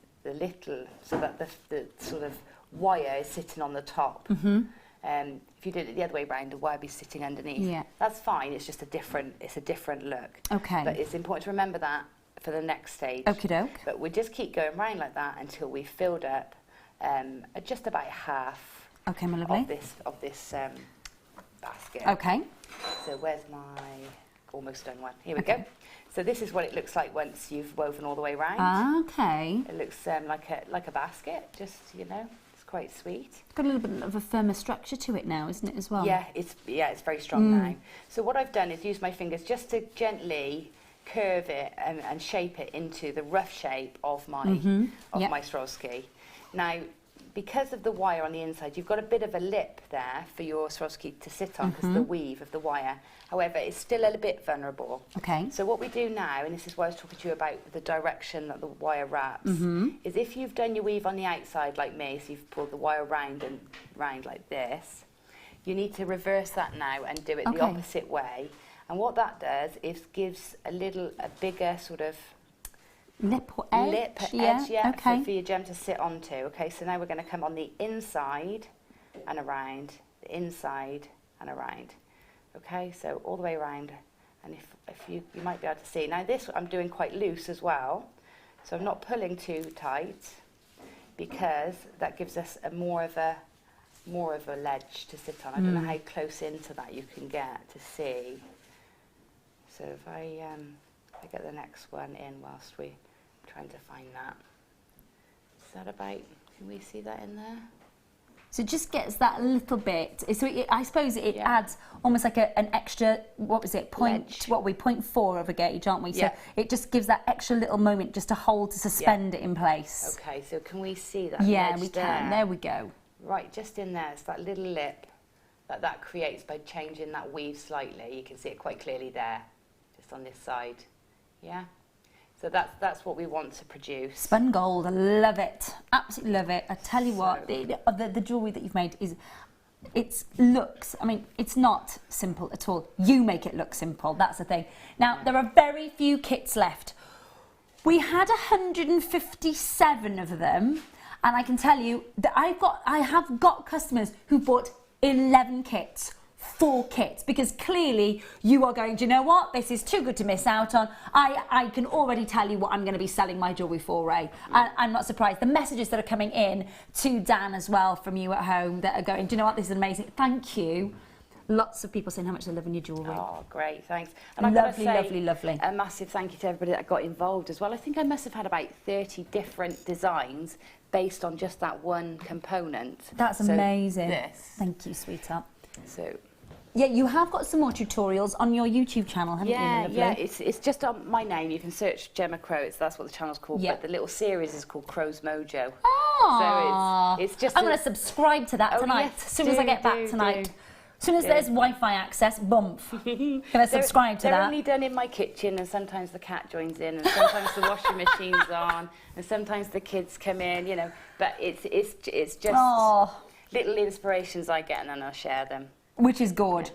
sort of wire is sitting on the top. If you did it the other way around, the wire would be sitting underneath. Yeah. That's fine, it's just a different look. Okay. But it's important to remember that for the next stage. Okie doke. But we just keep going round like that until we've filled up just about half Okay, my lovely. of this basket. Okay. So where's my almost done one? Here we go. So this is what it looks like once you've woven all the way around. Okay. It looks like a basket, just, you know, it's quite sweet. It's got a little bit of a firmer structure to it now, isn't it, as well? Yeah, it's very strong now. So what I've done is use my fingers just to gently curve it and shape it into the rough shape of my my Swarovski. Now, because of the wire on the inside, you've got a bit of a lip there for your Swarovski to sit on because of the weave of the wire. However, it's still a little bit vulnerable. Okay. So what we do now, and this is why I was talking to you about the direction that the wire wraps, is if you've done your weave on the outside like me, so you've pulled the wire round and round like this, you need to reverse that now and do it the opposite way. And what that does is gives a bigger sort of lip edge, for your gem to sit onto. Okay, so now we're going to come on the inside and around, the inside and around. Okay, so all the way around, and if you might be able to see. Now this I'm doing quite loose as well, so I'm not pulling too tight because that gives us more of a ledge to sit on. I don't know how close into that you can get to see. So if I get the next one in whilst we're trying to find that. Is that about, can we see that in there? So it just gets that little bit. So I suppose it adds almost like an extra, what was it, 0.4 of a gauge, aren't we? So it just gives that extra little moment just to hold, to suspend it in place. Okay, so can we see that? Yeah, we can. There we go. Right, just in there, it's that little lip that creates by changing that weave slightly. You can see it quite clearly there, just on this side. Yeah? So that's what we want to produce. Spun gold, I love it. Absolutely love it. I tell you what, the jewellery that you've made it's not simple at all. You make it look simple, that's the thing. Now, there are very few kits left. We had 157 of them, and I can tell you that I have got customers who bought 11 kits. 4 kits, because clearly you are going, do you know what, this is too good to miss out on. I can already tell you what I'm going to be selling my jewellery for, Ray. I'm not surprised. The messages that are coming in to Dan as well from you at home that are going, do you know what, this is amazing, thank you. Lots of people saying how much they're loving your jewellery. Oh, great, thanks. And I've got to say, lovely. A massive thank you to everybody that got involved as well. I think I must have had about 30 different designs based on just that one component. That's amazing. Thank you, sweetheart. So. Yeah, you have got some more tutorials on your YouTube channel, haven't you? Yeah, it's just on my name. You can search Gemma Crow. That's what the channel's called. Yeah. But the little series is called Crow's Mojo. Oh, so it's just. I'm going to subscribe to that tonight. Yes, as soon as I get back tonight. As soon as there's Wi-Fi access, bump. Going to subscribe to that. They're only done in my kitchen, and sometimes the cat joins in, and sometimes the washing machine's on, and sometimes the kids come in. You know, but it's just little inspirations I get, and then I'll share them. Which is good.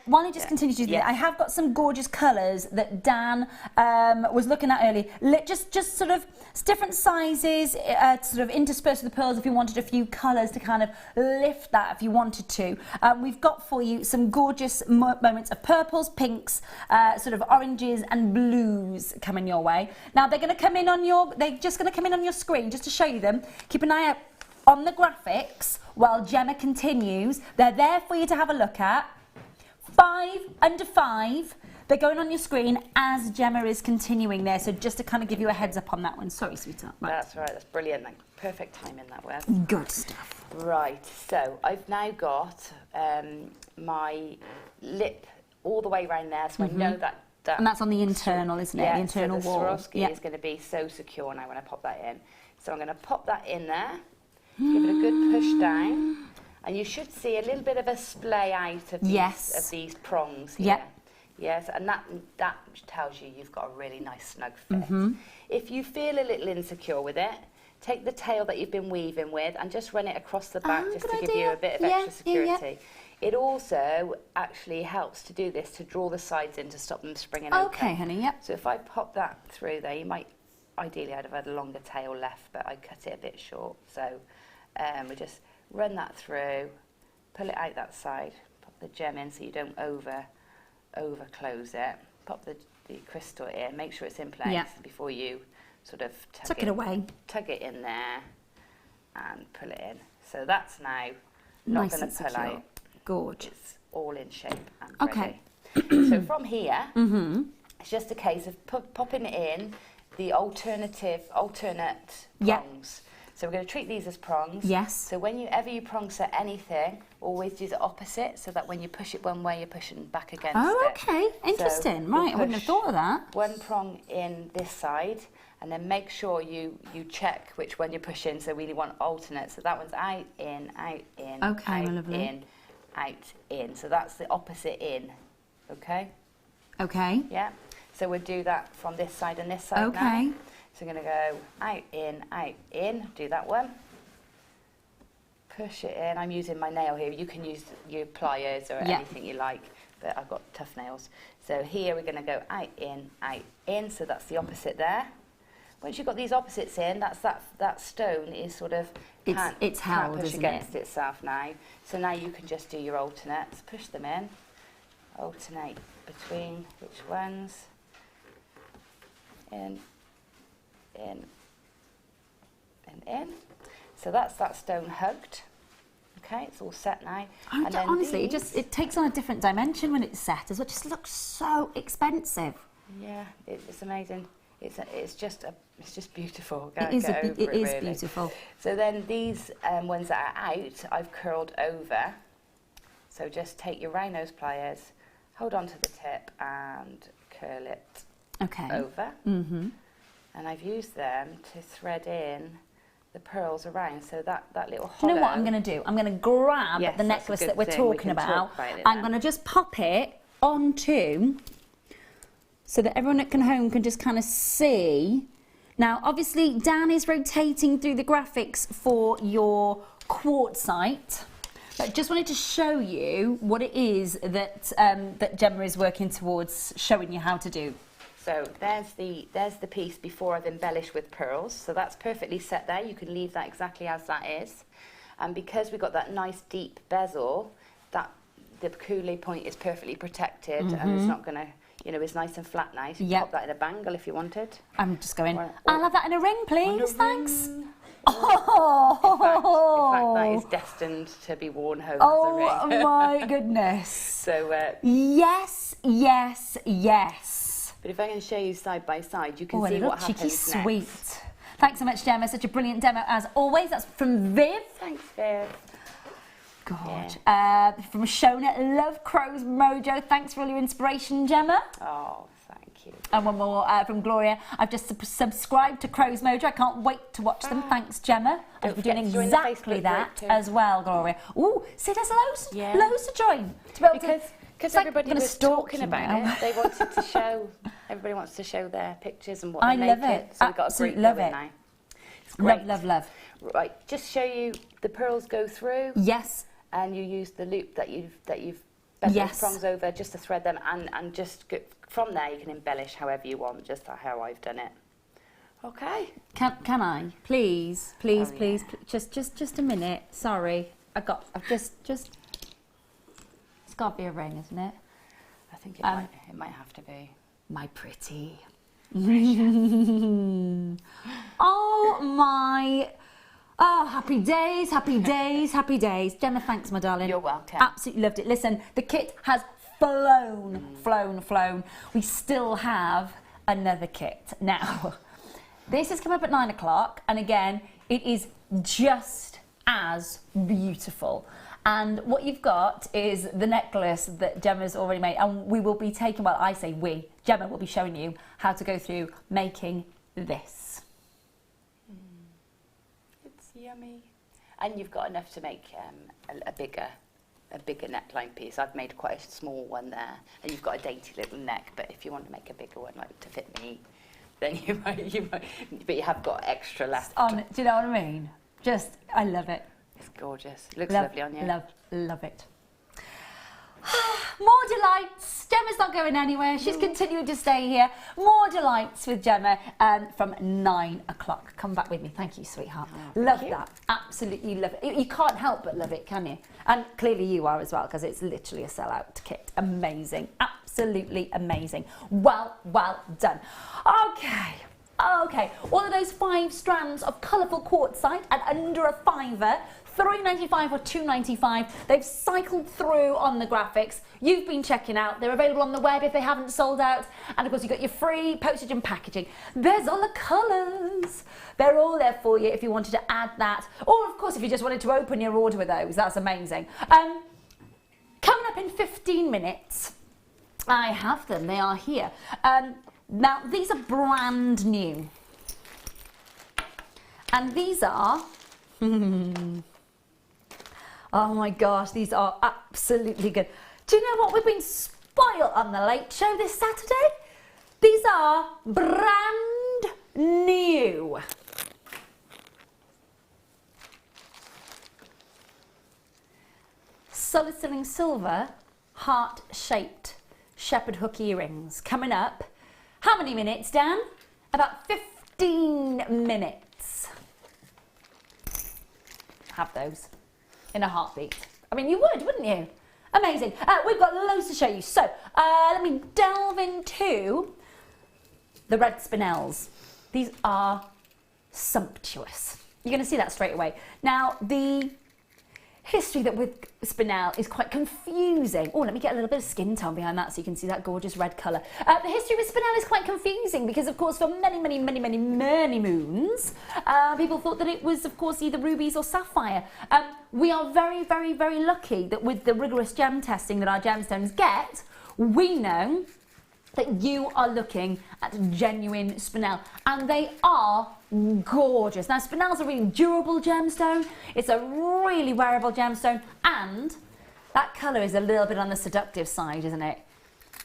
While I just continue to do that, I have got some gorgeous colours that Dan was looking at earlier. Just sort of different sizes, sort of interspersed with the pearls if you wanted a few colours to kind of lift that if you wanted to. We've got for you some gorgeous moments of purples, pinks, sort of oranges and blues coming your way. Now they're going to come in on your screen just to show you them. Keep an eye out on the graphics while Gemma continues. They're there for you to have a look at. 5 under 5. They're going on your screen as Gemma is continuing there. So just to kind of give you a heads up on that one. Sorry, sweetheart. Right. That's right. That's brilliant. Like, perfect timing that was. Good stuff. Right. So I've now got my lip all the way around there. So I know that. And that's on the internal, isn't it? The internal so the wall. Swarovski is going to be so secure now when I pop that in. So I'm going to pop that in there. Give it a good push down, and you should see a little bit of a splay out of these prongs here. Yes, and that tells you you've got a really nice snug fit. If you feel a little insecure with it, take the tail that you've been weaving with and just run it across the back just to give you a bit of extra security. It also actually helps to do this to draw the sides in to stop them springing open. Okay, honey, yep. So if I pop that through there, you might, ideally I'd have had a longer tail left, but I cut it a bit short. So we just run that through, pull it out that side, pop the gem in so you don't over close it, pop the crystal in, make sure it's in place before you sort of tuck it away. Tug it in there and pull it in. So that's now not Nice going and to pull secure. out. Gorgeous. It's all in shape and Okay. ready. So from here, it's just a case of popping in the alternate Yeah. prongs. So we're going to treat these as prongs. Yes. So whenever you prong set anything, always do the opposite, so that when you push it one way, you're pushing back against it. Oh, okay. Interesting. So right, you'll I wouldn't have push thought of that. one prong in this side, and then make sure you check which one you're pushing. So we really want alternate. So that one's out, in, Okay, out, my lovely. in, out, in. So that's the opposite in. Okay? Okay. Yeah. So we'll do that from this side and this side Okay. now. So we're going to go out, in, do that one. Push it in. I'm using my nail here. You can use your pliers or Yeah. anything you like, but I've got tough nails. So here we're going to go out, in. So that's the opposite there. Once you've got these opposites in, that stone is sort of It's held, can't push isn't against it? itself now. So now you can just do your alternates. Push them in. Alternate between which ones. In, and in. So that's that stone hugged. Okay, it's all set now. Oh, And then honestly, these- it takes on a different dimension when it's set as well. It just looks so expensive. Yeah, it's amazing. It's just beautiful. Go, It is, get over it is really. beautiful. So then these ones that are out, I've curled over. So just take your round nose pliers, hold on to the tip and curl it Okay. over. Mm-hmm. And I've used them to thread in the pearls around. So that little Do hollow. you know what I'm going to do? I'm going to grab Yes, the that's a necklace good that we're thing. We talking can talk about. about it I'm then. going to just pop it onto, so that everyone at home can just kind of see. Now, obviously, Dan is rotating through the graphics for your quartzite. But just wanted to show you what it is that that Gemma is working towards showing you how to do. So there's the piece before I've embellished with pearls. So that's perfectly set there. You can leave that exactly as that is. And because we've got that nice deep bezel, that the coulis point is perfectly protected and it's not going to, it's nice and flat now. So you Yep. pop that in a bangle if you wanted. I'm just going, Or- I'll have that in a ring, please, thanks. In fact, that is destined to be worn home as a Oh ring. my goodness. So, Yes, yes, yes. but if I can show you side by side, you can Oh, a see little what cheeky happens sweet. next. Thanks so much, Gemma. Such a brilliant demo as always. That's from Viv. Thanks, Viv. God. From Shona, love Crow's Mojo. Thanks for all your inspiration, Gemma. Oh, thank you. And one more from Gloria. I've just subscribed to Crow's Mojo. I can't wait to watch them. Thanks, Gemma. I'll be forget doing to join the exactly Facebook that group too. as well, Gloria. Ooh, see, there's Yeah. loads to join. To be able Because it's like everybody I'm gonna was stalk talking you about now. it. They wanted to show, everybody wants to show their pictures and what I they love make it. So we've got a group Absolutely love going it. now. It's great. Love, love, love. Right, just show you the pearls go through Yes. and you use the loop that you've bent Yes. those prongs over just to thread them and just go, from there you can embellish however you want, just how I've done it. Okay. Can I? Please, please, Oh, please, just a minute. Sorry. I've just it's gotta be a ring, isn't it? I think it might have to be. My pretty. Oh my. Oh, happy days, happy days, happy days. Gemma, thanks, my darling. You're welcome. Absolutely loved it. Listen, the kit has flown. We still have another kit. Now, this has come up at 9 o'clock, and again, it is just as beautiful. And what you've got is the necklace that Gemma's already made, and we will be taking, well, I say we, Gemma will be showing you how to go through making this. It's yummy. And you've got enough to make a bigger neckline piece. I've made quite a small one there, and you've got a dainty little neck, but if you want to make a bigger one, like to fit me, then you might, but you have got extra left. Do you know what I mean? Just, I love it. It's gorgeous. It looks lovely on you. Love it. More delights. Gemma's not going anywhere. She's continuing to stay here. More delights with Gemma from 9 o'clock. Come back with me. Thank you, sweetheart. Love that. Absolutely love it. You can't help but love it, can you? And clearly you are as well, because it's literally a sellout kit. Amazing. Absolutely amazing. Well done. Okay, all of those 5 strands of colourful quartzite at under a £5 $3.95 or $2.95. They've cycled through on the graphics. You've been checking out. They're available on the web if they haven't sold out. And of course, you've got your free postage and packaging. There's all the colours. They're all there for you if you wanted to add that. Or of course, if you just wanted to open your order with those, that's amazing. Coming up in 15 minutes, I have them. They are here. Now, these are brand new. And these are... oh my gosh, these are absolutely good. Do you know what? We've been spoiled on the Late Show this Saturday. These are brand new. Solid sterling silver, heart-shaped shepherd hook earrings. Coming up. How many minutes, Dan? About 15 minutes. Have those in a heartbeat. I mean, you would, wouldn't you? Amazing. We've got loads to show you. So let me delve into the red spinels. These are sumptuous. You're going to see that straight away. Now, the history that with spinel is quite confusing. Oh, let me get a little bit of skin tone behind that so you can see that gorgeous red colour. The history with spinel is quite confusing because, of course, for many moons, people thought that it was, of course, either rubies or sapphire. We are very, very, very lucky that with the rigorous gem testing that our gemstones get, we know that you are looking at genuine spinel, and they are gorgeous. Now, spinel's a really durable gemstone. It's a really wearable gemstone, and that colour is a little bit on the seductive side, isn't it?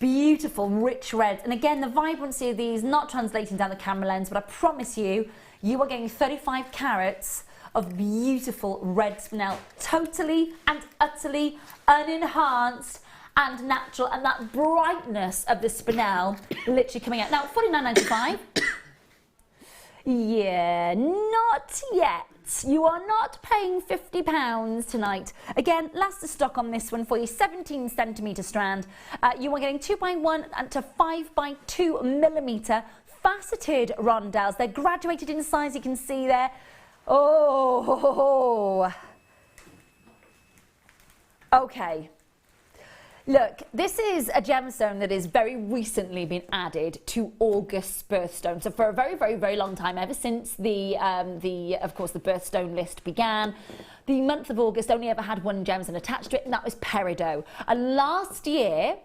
Beautiful, rich red. And again, the vibrancy of these, not translating down the camera lens, but I promise you, you are getting 35 carats of beautiful red spinel, totally and utterly unenhanced and natural, and that brightness of the spinel literally coming out. Now, $49.95. Yeah, not yet. You are not paying £50 tonight. Again, last of stock on this one for you, 17 centimetre strand. You are getting 2x1 to 5x2 millimetre faceted rondelles. They're graduated in size, you can see there. Oh, okay. Look, this is a gemstone that has very recently been added to August's birthstone. So for a very, very, very long time, ever since of course, the birthstone list began, the month of August only ever had one gemstone attached to it, and that was peridot. And last year,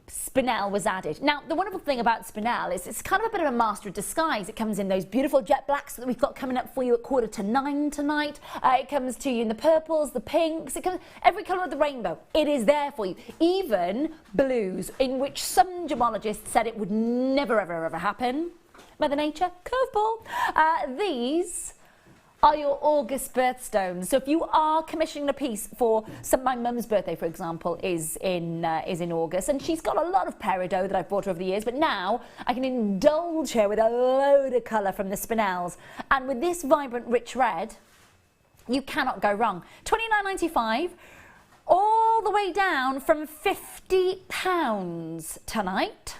spinel was added. Now, the wonderful thing about spinel is it's kind of a bit of a master of disguise. It comes in those beautiful jet blacks that we've got coming up for you at 8:45 tonight. It comes to you in the purples, the pinks, it comes every colour of the rainbow. It is there for you. Even blues, in which some gemologists said it would never, ever, ever happen. Mother Nature, curveball. These are your August birthstones. So if you are commissioning a piece for my mum's birthday, for example, is in August, and she's got a lot of peridot that I've bought her over the years, but now I can indulge her with a load of colour from the spinels. And with this vibrant, rich red, you cannot go wrong. $29.95, all the way down from £50 tonight.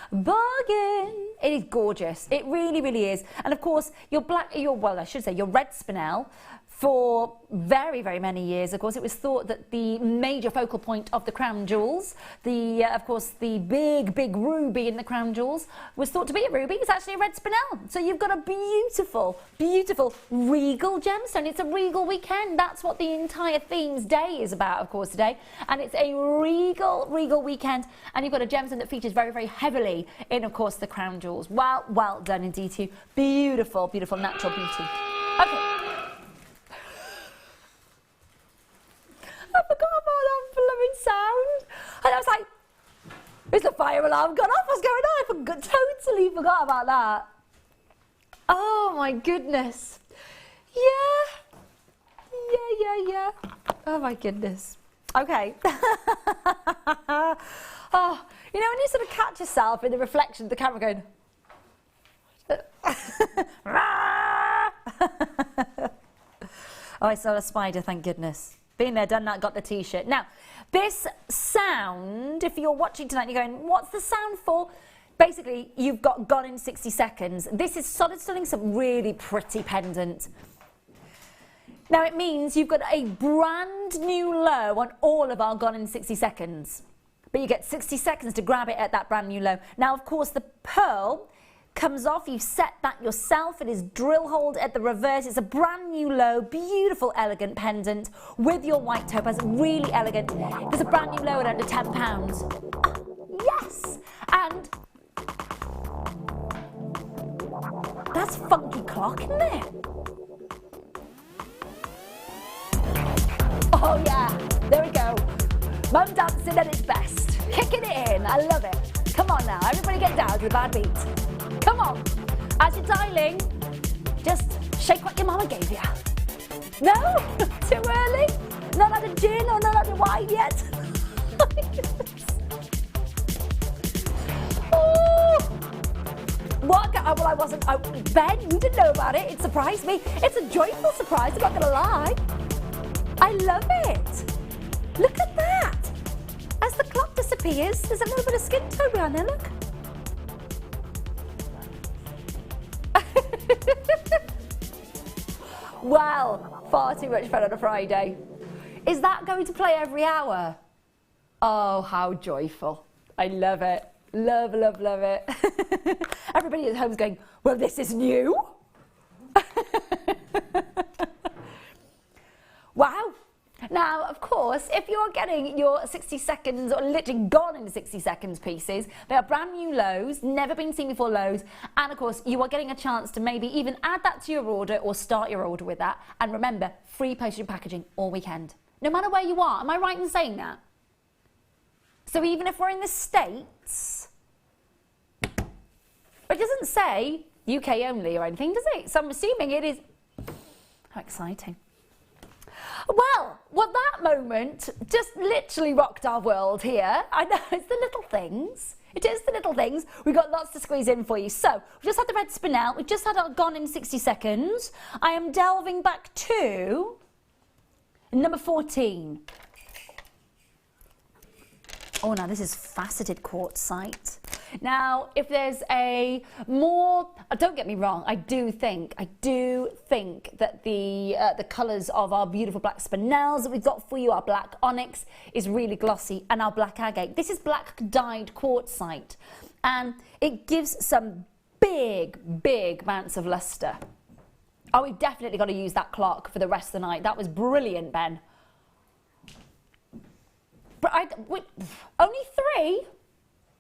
Bargain! It is gorgeous. It really, really is. And of course, your red spinel, for very, very many years, of course, it was thought that the major focal point of the crown jewels, of course, the big, big ruby in the crown jewels, was thought to be a ruby. It's actually a red spinel. So you've got a beautiful, beautiful regal gemstone. It's a regal weekend. That's what the entire themes day is about, of course, today. And it's a regal, regal weekend. And you've got a gemstone that features very, very heavily in, of course, the crown jewels. Well, well done indeed to you. Beautiful, beautiful natural beauty. Okay. I forgot about that blowing sound. And I was like, is the fire alarm gone off? What's going on? I totally forgot about that. Oh my goodness. Yeah. Oh my goodness. Okay. Oh, you know when you sort of catch yourself in the reflection of the camera going, oh, I saw a spider, thank goodness. Been there, done that, got the t-shirt. Now, this sound, if you're watching tonight, you're going, what's the sound for? Basically, you've got gone in 60 seconds. This is solid sterling, some really pretty pendant. Now it means you've got a brand new low on all of our Gone in 60 Seconds. But you get 60 seconds to grab it at that brand new low. Now, of course, the pearl comes off. You've set that yourself. It is drill holed at the reverse. It's a brand new low, beautiful, elegant pendant with your white topaz. Really elegant. It's a brand new low at under £10. Yes! And that's funky clock, isn't it? Oh yeah, there we go. Mum dancing at its best. Kicking it in, I love it. Come on now, everybody get down to the bad beat. Come on. As you're dialing, just shake what your mama gave you. No? Too early? Not had a gin or not had a wine yet? Oh. What? Well, I wasn't. Ben, you didn't know about it. It surprised me. It's a joyful surprise, I'm not going to lie. I love it. Look at that. As the clock disappears, there's a little bit of skin tone behind there, look. Well, far too much fun on a Friday. Is that going to play every hour? Oh, how joyful. I love it. Love, love, love it. Everybody at home's going, well, this is new. Wow. Now, of course, if you're getting your 60 seconds or literally Gone in 60 seconds pieces, they are brand new lows, never been seen before lows, and of course, you are getting a chance to maybe even add that to your order or start your order with that. And remember, free postage and packaging all weekend, no matter where you are. Am I right in saying that? So even if we're in the States, it doesn't say UK only or anything, does it? So I'm assuming it is. How exciting. Well, that moment just literally rocked our world here. I know, it's the little things. It is the little things. We've got lots to squeeze in for you. So, we've just had the red spinel. We've just had our Gone in 60 seconds. I am delving back to number 14. Oh, now this is faceted quartzite. Now, if there's a more, don't get me wrong, I do think that the colours of our beautiful black spinels that we've got for you, our black onyx is really glossy, and our black agate. This is black dyed quartzite, and it gives some big amounts of lustre. Oh, we've definitely got to use that clock for the rest of the night. That was brilliant, Ben. But only 3?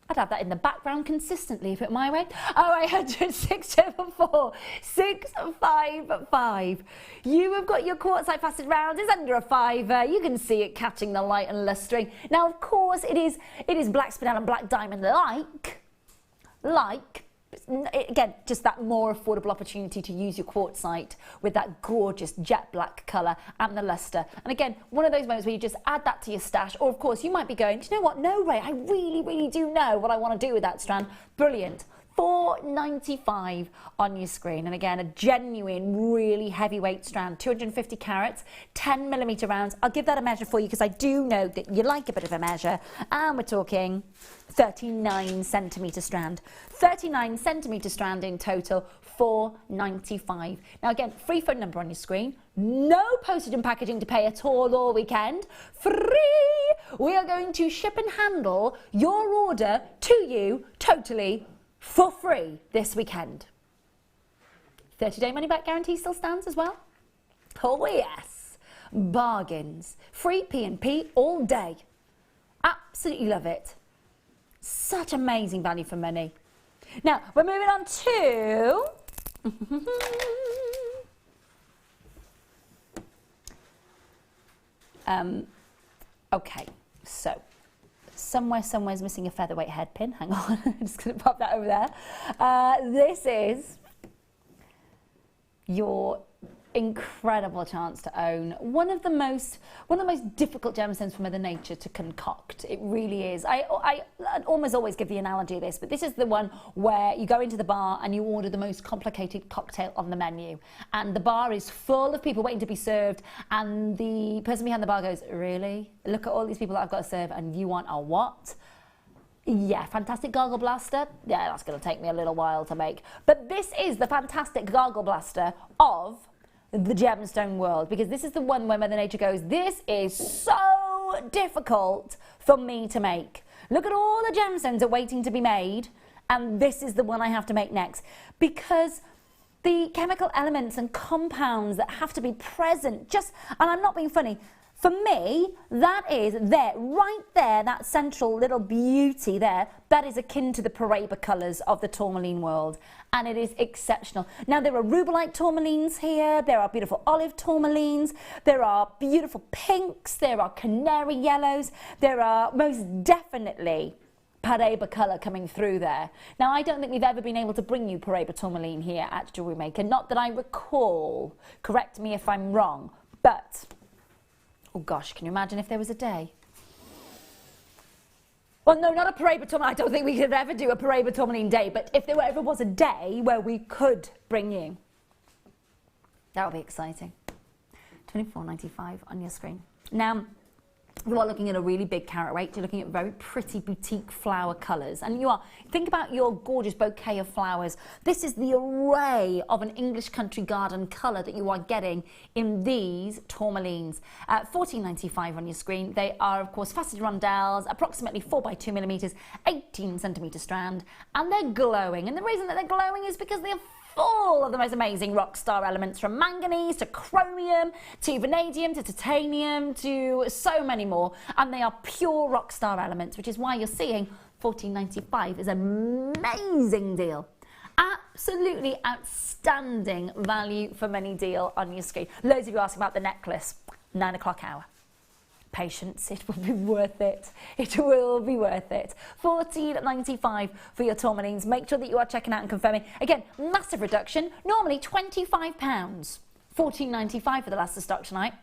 I'd have that in the background consistently if it my way. Oh, 800 674 655. You have got your quartzite facet round. It's under a £5. You can see it catching the light and lustering. Now, of course, it is black spinel and black diamond like. Again, just that more affordable opportunity to use your quartzite with that gorgeous jet black colour and the lustre. And again, one of those moments where you just add that to your stash, or of course you might be going, do you know what, no way, I really do know what I want to do with that strand. Brilliant. $4.95 on your screen, and again, a genuine, really heavyweight strand, 250 carats, 10mm rounds. I'll give that a measure for you because I do know that you like a bit of a measure, and we're talking 39cm strand. 39cm strand in total, $4.95. Now again, free phone number on your screen, no postage and packaging to pay at all weekend, free! We are going to ship and handle your order to you totally for free this weekend. 30-day money-back guarantee still stands as well? Oh yes, bargains. Free P&P all day. Absolutely love it. Such amazing value for money. Now, we're moving on to... okay, so... Somewhere's missing a featherweight head pin. Hang on, I'm just going to pop that over there. This is your incredible chance to own one of the most difficult gemstones from Mother Nature to concoct. It really is. I almost always give the analogy of this, but this is the one where you go into the bar and you order the most complicated cocktail on the menu, and the bar is full of people waiting to be served, and the person behind the bar goes, really? Look at all these people that I've got to serve, and you want a what? Yeah, fantastic gargle blaster. Yeah, that's going to take me a little while to make. But this is the fantastic gargle blaster of the gemstone world, because this is the one where Mother Nature goes, this is so difficult for me to make. Look at all the gemstones are waiting to be made, and this is the one I have to make next. Because the chemical elements and compounds that have to be present, and I'm not being funny, for me, that is there, right there, that central little beauty there, that is akin to the Paraiba colours of the tourmaline world. And it is exceptional. Now, there are rubellite tourmalines here, there are beautiful olive tourmalines, there are beautiful pinks, there are canary yellows, there are most definitely Paraiba colour coming through there. Now, I don't think we've ever been able to bring you Paraiba tourmaline here at Jewellery Maker, not that I recall. Correct me if I'm wrong, but oh gosh, can you imagine if there was a day? Well, no, not a Paraiba tourmaline. I don't think we could ever do a Paraiba tourmaline day, but if there ever was a day where we could bring you, that would be exciting. $24.95 on your screen. Now, you are looking at a really big carat weight. You're looking at very pretty boutique flower colours. And you are, think about your gorgeous bouquet of flowers. This is the array of an English country garden colour that you are getting in these tourmalines. $14.95 on your screen. They are, of course, faceted rondelles, approximately 4 by 2 millimetres, 18 centimetre strand, and they're glowing. And the reason that they're glowing is because they're full of the most amazing rock star elements, from manganese to chromium to vanadium to titanium to so many more, and they are pure rock star elements, which is why you're seeing $14.95 is an amazing deal. Absolutely outstanding value for money deal on your screen. Loads of you asking about the necklace. 9 o'clock hour. Patience, it will be worth it. It will be worth it. $14.95 for your tourmalines. Make sure that you are checking out and confirming. Again, massive reduction. Normally £25. $14.95 for the last of stock tonight.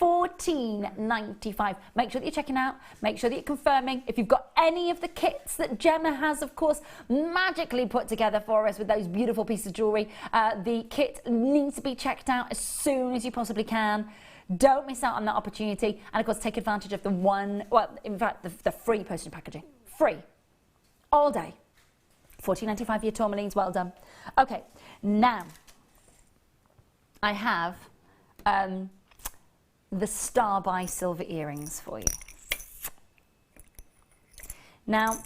$14.95. Make sure that you're checking out. Make sure that you're confirming. If you've got any of the kits that Gemma has, of course, magically put together for us with those beautiful pieces of jewellery, the kit needs to be checked out as soon as you possibly can. Don't miss out on that opportunity, and of course take advantage of the the free postage and packaging. Free. All day. $14.95 for your tourmalines, well done. Okay, now I have the Star by silver earrings for you. Now,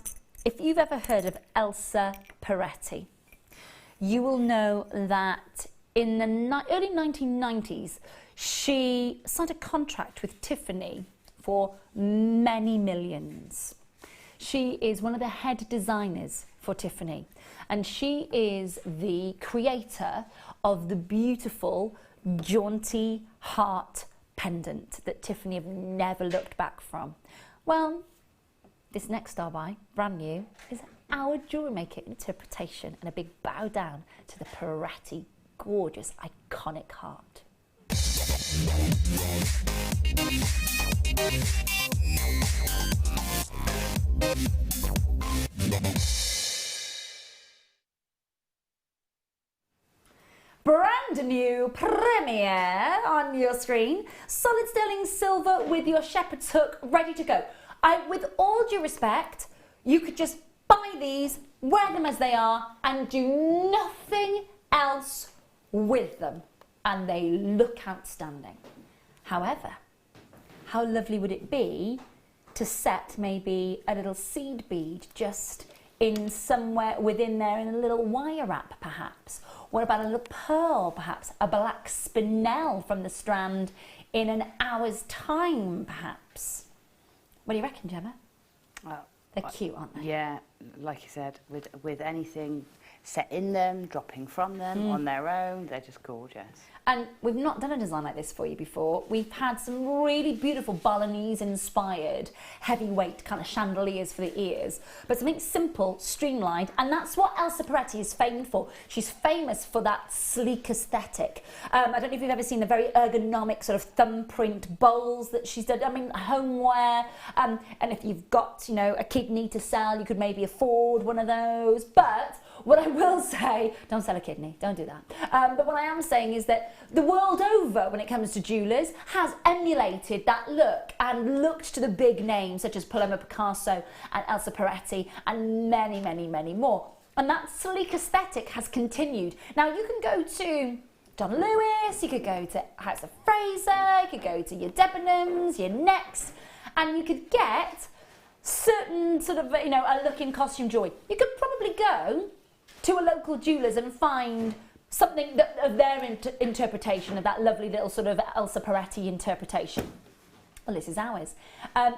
if you've ever heard of Elsa Peretti, you will know that in the early 1990s, she signed a contract with Tiffany for many millions. She is one of the head designers for Tiffany, and she is the creator of the beautiful jaunty heart pendant that Tiffany have never looked back from. Well, this next star by, brand new, is our Jewellery Maker interpretation, and a big bow down to the Peretti gorgeous, iconic heart. Brand new premiere on your screen. Solid sterling silver with your shepherd's hook ready to go. With all due respect, you could just buy these, wear them as they are, and do nothing else with them, and they look outstanding. However, how lovely would it be to set maybe a little seed bead just in somewhere within there, in a little wire wrap perhaps? What about a little pearl, perhaps a black spinel from the strand in an hour's time perhaps? What do you reckon, Gemma? They're cute, aren't they? Yeah, like you said, with anything set in them, dropping from them on their own, they're just gorgeous. And we've not done a design like this for you before. We've had some really beautiful Balinese inspired heavyweight kind of chandeliers for the ears, but something simple, streamlined, and that's what Elsa Peretti is famed for. She's famous for that sleek aesthetic. I don't know if you've ever seen the very ergonomic sort of thumbprint bowls that she's done. I mean, homeware, and if you've got, you know, a kidney to sell, you could maybe afford one of those. But what I will say, don't sell a kidney, don't do that. But what I am saying is that the world over, when it comes to jewellers, has emulated that look and looked to the big names such as Paloma Picasso and Elsa Peretti and many, many, many more. And that sleek aesthetic has continued. Now, you can go to John Lewis, you could go to House of Fraser, you could go to your Debenhams, your Next, and you could get certain sort of, you know, a look in costume jewellery. You could probably go to a local jeweller's and find something that, of their interpretation of that lovely little sort of Elsa Peretti interpretation. Well, this is ours. And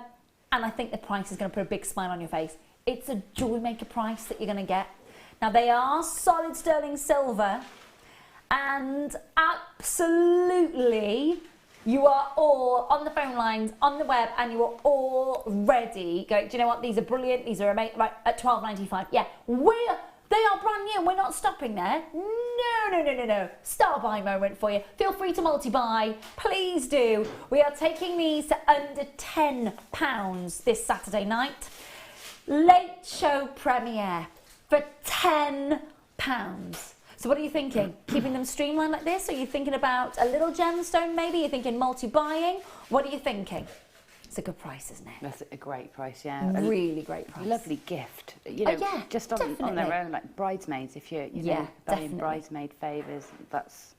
I think the price is going to put a big smile on your face. It's a Jewellery Maker price that you're going to get. Now, they are solid sterling silver, and absolutely, you are all on the phone lines, on the web, and you are all ready. Going, do you know what? These are brilliant. These are amazing. Right, at $12.95. Yeah, they are brand new. We're not stopping there. No. Star buy moment for you. Feel free to multi-buy. Please do. We are taking these to under £10 this Saturday night. Late show premiere for £10. So what are you thinking? Keeping them streamlined like this? Are you thinking about a little gemstone maybe? You're thinking multi-buying? What are you thinking? It's a good price, isn't it? That's a great price, yeah. Really great price. A lovely gift, you know, yeah, just on their own, like bridesmaids, if you're, you know, buying bridesmaid favours, that's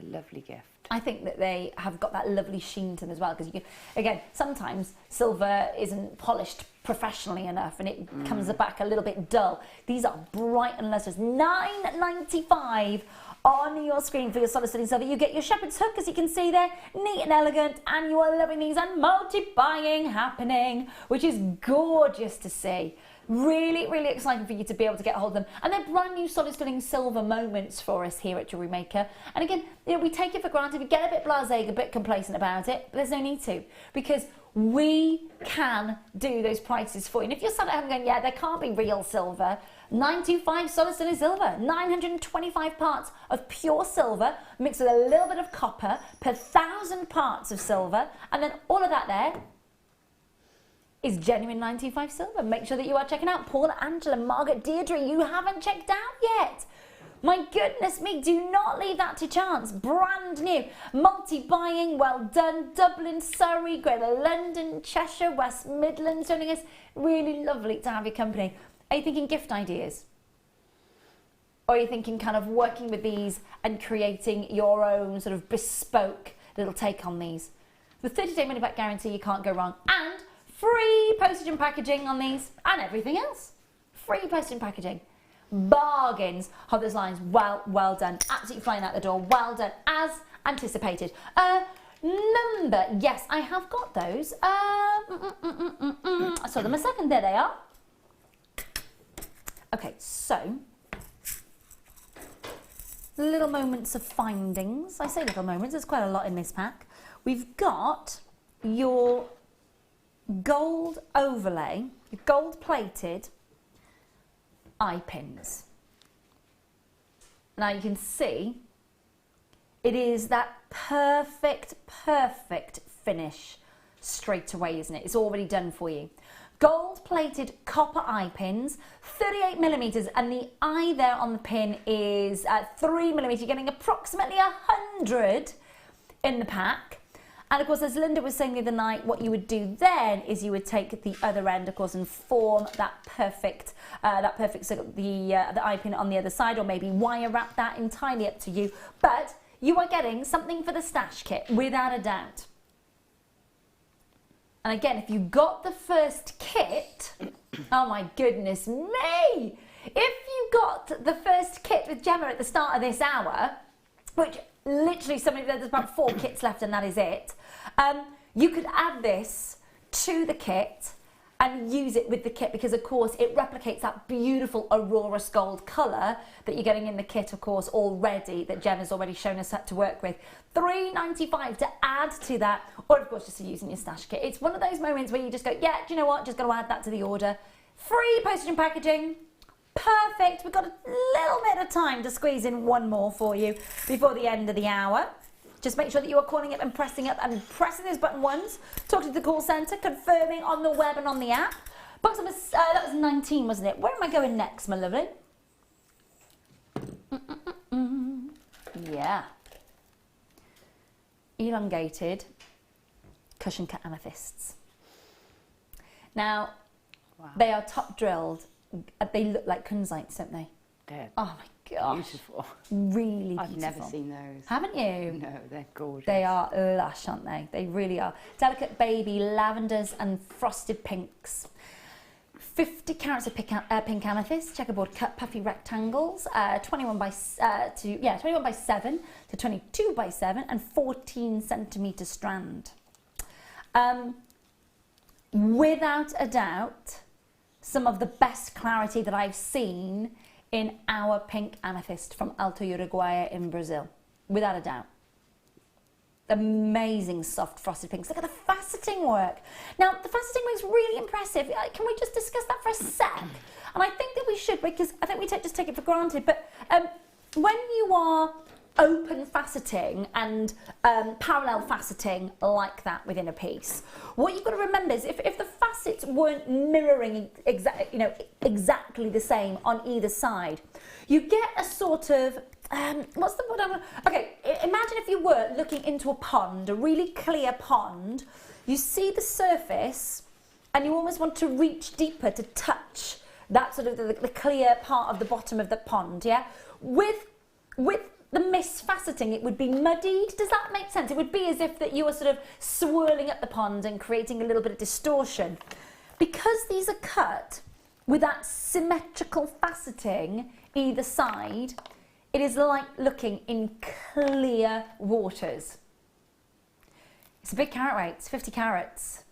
a lovely gift. I think that they have got that lovely sheen to them as well, because you can, again, sometimes silver isn't polished professionally enough and it comes back a little bit dull. These are bright and lustrous. $9.95 on your screen for your solid sterling silver. You get your shepherd's hook, as you can see there, neat and elegant, and you are loving these, and multi-buying happening, which is gorgeous to see. Really, really exciting for you to be able to get a hold of them. And they're brand new solid sterling silver moments for us here at Jewellery Maker. And again, you know, we take it for granted, we get a bit blasé, a bit complacent about it, but there's no need to, because we can do those prices for you. And if you're sat at home going, yeah, there can't be real silver, 925 solid sterling silver, 925 parts of pure silver mixed with a little bit of copper per 1,000 parts of silver, and then all of that there is genuine 925 silver. Make sure that you are checking out. Paul, Angela, Margaret, Deirdre, you haven't checked out yet. My goodness me, do not leave that to chance. Brand new, multi-buying, well done. Dublin, Surrey, Greater London, Cheshire, West Midlands joining us. Really lovely to have your company. Are you thinking gift ideas? Or are you thinking kind of working with these and creating your own sort of bespoke little take on these? The 30-day money-back guarantee, you can't go wrong. And free postage and packaging on these, and everything else. Free postage and packaging. Bargains of those lines. Well done. Absolutely flying out the door. Well done. As anticipated. Number. Yes, I have got those. I saw them a second. There they are. Okay, so little moments of findings. I say little moments. There's quite a lot in this pack. We've got your gold overlay, gold plated eye pins. Now you can see it is that perfect finish straight away, isn't it? It's already done for you. Gold plated copper eye pins, 38mm, and the eye there on the pin is 3mm. You're getting approximately 100 in the pack. And of course, as Linda was saying the other night, what you would do then is you would take the other end, of course, and form that perfect so the eye pin on the other side, or maybe wire wrap that, entirely up to you. But you are getting something for the stash kit, without a doubt. And again, if you got the first kit, oh my goodness me! If you got the first kit with Gemma at the start of this hour, which literally there's about 4 kits left and that is it, you could add this to the kit and use it with the kit, because of course it replicates that beautiful Aurora Gold colour that you're getting in the kit, of course, already, that Gemma's already shown us how to work with. $3.95 to add to that, or of course just to use in your stash kit. It's one of those moments where you just go, yeah, do you know what, just got to add that to the order. Free postage and packaging. Perfect. We've got a little bit of time to squeeze in one more for you before the end of the hour. Just make sure that you are calling up and pressing those button ones. Talking to the call centre, confirming on the web and on the app. Box number, that was 19, wasn't it? Where am I going next, my lovely? Yeah. Elongated cushion cut amethysts. Now, They are top drilled. They look like kunzites, don't they? Dead. Oh my gosh. Beautiful. Really beautiful. I've never seen those. Haven't you? No, they're gorgeous. They are lush, aren't they? They really are. Delicate baby lavenders and frosted pinks. 50 carats of pink amethyst, checkerboard cut puffy rectangles, 21 by 7 to 22 by 7 and 14 centimetre strand. Without a doubt, some of the best clarity that I've seen in our pink amethyst from Alto Uruguaya in Brazil. Without a doubt. Amazing soft frosted pinks. Look at the faceting work. Now, the faceting work's really impressive. Can we just discuss that for a sec? And I think that we should, because I think we just take it for granted. But when you are open faceting and parallel faceting like that within a piece, what you've got to remember is if the facets weren't mirroring exactly the same on either side, you get a sort of what's the word? Okay, imagine if you were looking into a pond, a really clear pond. You see the surface and you almost want to reach deeper to touch that sort of the clear part of the bottom of the pond, yeah? With the misfaceting, it would be muddied. Does that make sense? It would be as if that you were sort of swirling up the pond and creating a little bit of distortion. Because these are cut with that symmetrical faceting either side, it is like looking in clear waters. It's a big carat weight, it's 50 carats.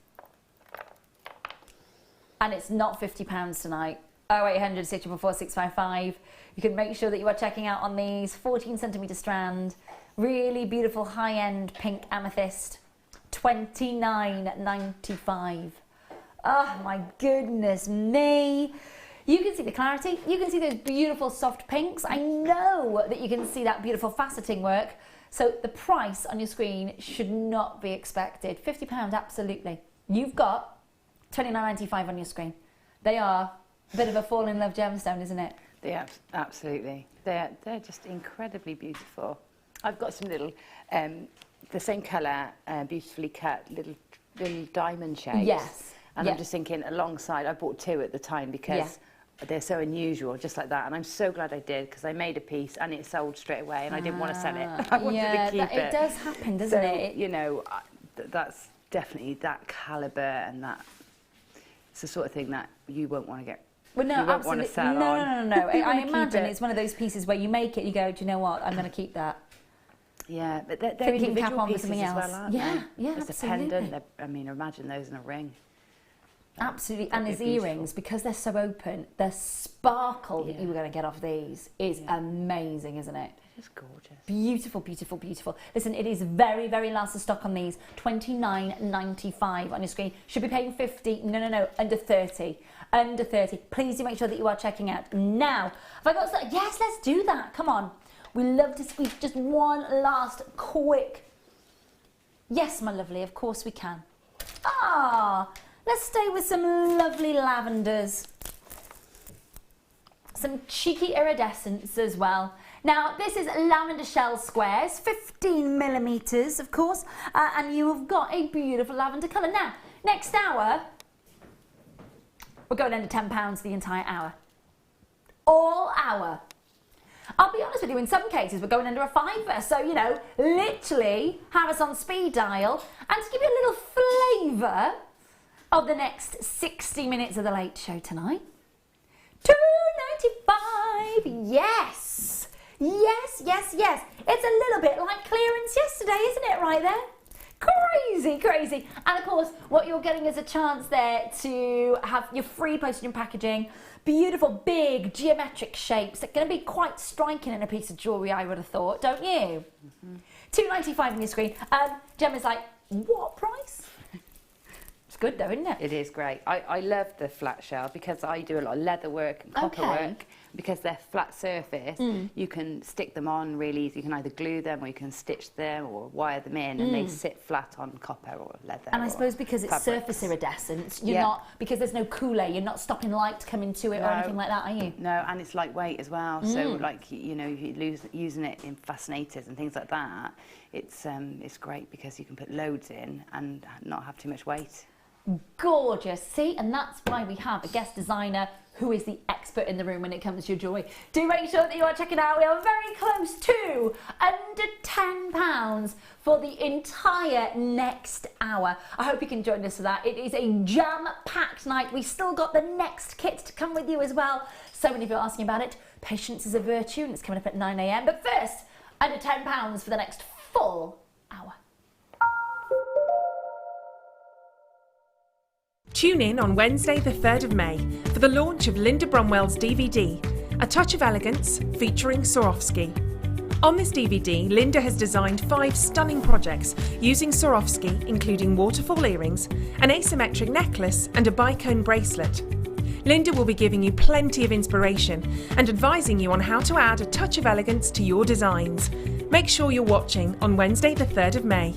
And it's not £50 tonight. 0800 644 655. You can make sure that you are checking out on these 14 centimetre strand, really beautiful high-end pink amethyst, $29.95. Oh my goodness me. You can see the clarity, you can see those beautiful soft pinks. I know that you can see that beautiful faceting work. So the price on your screen should not be expected. £50, absolutely. You've got $29.95 on your screen. They are a bit of a fall in love gemstone, isn't it? Yeah, absolutely. They're just incredibly beautiful. I've got some little, the same colour, beautifully cut, little diamond shapes. Yes. And I'm just thinking alongside, I bought 2 at the time because they're so unusual, just like that. And I'm so glad I did, because I made a piece and it sold straight away and I didn't want to sell it. I wanted to keep it. It does happen, doesn't it? You know, that's definitely that calibre, and that it's the sort of thing that you won't want to get. Well, no, you won't want to sell on. No. I imagine it's one of those pieces where you make it, you go, do you know what? I'm going to keep that. Yeah, but they're Thinking cap individual on with pieces something as else. well, aren't Yeah, they? yeah, There's absolutely. a pendant. I mean, imagine those in a ring. Absolutely, and That'd his be beautiful. earrings, because they're so open, the sparkle that you were going to get off these is amazing, isn't it? It's gorgeous. Beautiful, beautiful, beautiful. Listen, it is very, very last of stock on these. $29.95 on your screen. Should be paying $50. No, under 30. Under 30. Please do make sure that you are checking out. Now, have I got to, yes, let's do that. Come on. We love to squeeze just one last quick. Yes, my lovely, of course we can. Let's stay with some lovely lavenders. Some cheeky iridescence as well. Now, this is lavender shell squares, 15 millimetres, of course, and you have got a beautiful lavender colour. Now, next hour, we're going under £10 the entire hour. All hour. I'll be honest with you, in some cases we're going under a £5, so, you know, literally have us on speed dial. And to give you a little flavour of the next 60 minutes of the Late Show tonight, $2.95, yes! Yes. It's a little bit like clearance yesterday, isn't it, right there? Crazy. And of course, what you're getting is a chance there to have your free postage and packaging. Beautiful, big, geometric shapes. They're going to be quite striking in a piece of jewellery, I would have thought, don't you? $2.95 on your screen. Gemma's like, what price? It's good though, isn't it? It is great. I love the flat shell because I do a lot of leather work and copper work. Because they're flat surface, you can stick them on really easy. You can either glue them or you can stitch them or wire them in, and they sit flat on copper or leather. And I suppose because it's fabrics. surface iridescence, you're not, because there's no coulee, you're not stopping light coming to it or anything like that, are you? No, and it's lightweight as well. So, like, you know, if you're using it in fascinators and things like that, it's great because you can put loads in and not have too much weight. Gorgeous. See, and that's why we have a guest designer who is the expert in the room when it comes to your jewellery. Do make sure that you are checking out. We are very close to under £10 for the entire next hour. I hope you can join us for that. It is a jam-packed night. We still got the next kit to come with you as well. So many of you are asking about it. Patience is a virtue, and it's coming up at 9 a.m. But first, under £10 for the next full hour. Tune in on Wednesday the 3rd of May for the launch of Linda Bromwell's DVD, A Touch of Elegance, featuring Swarovski. On this DVD, Linda has designed 5 stunning projects using Swarovski, including waterfall earrings, an asymmetric necklace and a bicone bracelet. Linda will be giving you plenty of inspiration and advising you on how to add a touch of elegance to your designs. Make sure you're watching on Wednesday the 3rd of May.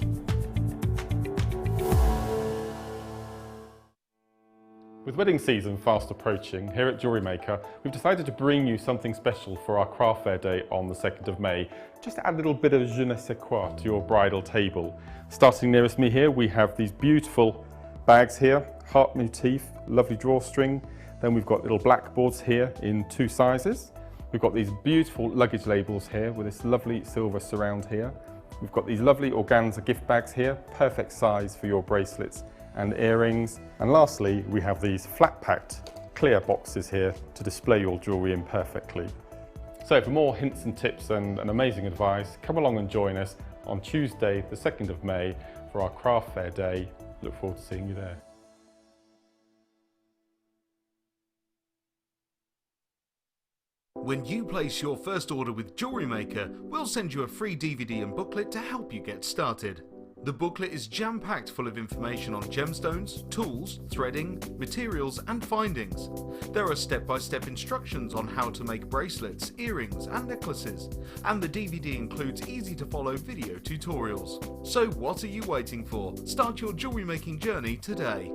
With wedding season fast approaching, here at Jewellery Maker, we've decided to bring you something special for our craft fair day on the 2nd of May. Just to add a little bit of je ne sais quoi to your bridal table. Starting nearest me here, we have these beautiful bags here, heart motif, lovely drawstring. Then we've got little blackboards here in 2 sizes. We've got these beautiful luggage labels here with this lovely silver surround here. We've got these lovely organza gift bags here, perfect size for your bracelets and earrings. And lastly, we have these flat packed clear boxes here to display your jewellery in perfectly. So for more hints and tips and amazing advice, come along and join us on Tuesday the 2nd of May for our craft fair day. Look forward to seeing you there. When you place your first order with Jewellery Maker, we'll send you a free DVD and booklet to help you get started. The booklet is jam-packed full of information on gemstones, tools, threading, materials and findings. There are step-by-step instructions on how to make bracelets, earrings and necklaces, and the DVD includes easy-to-follow video tutorials. So what are you waiting for? Start your jewellery making journey today.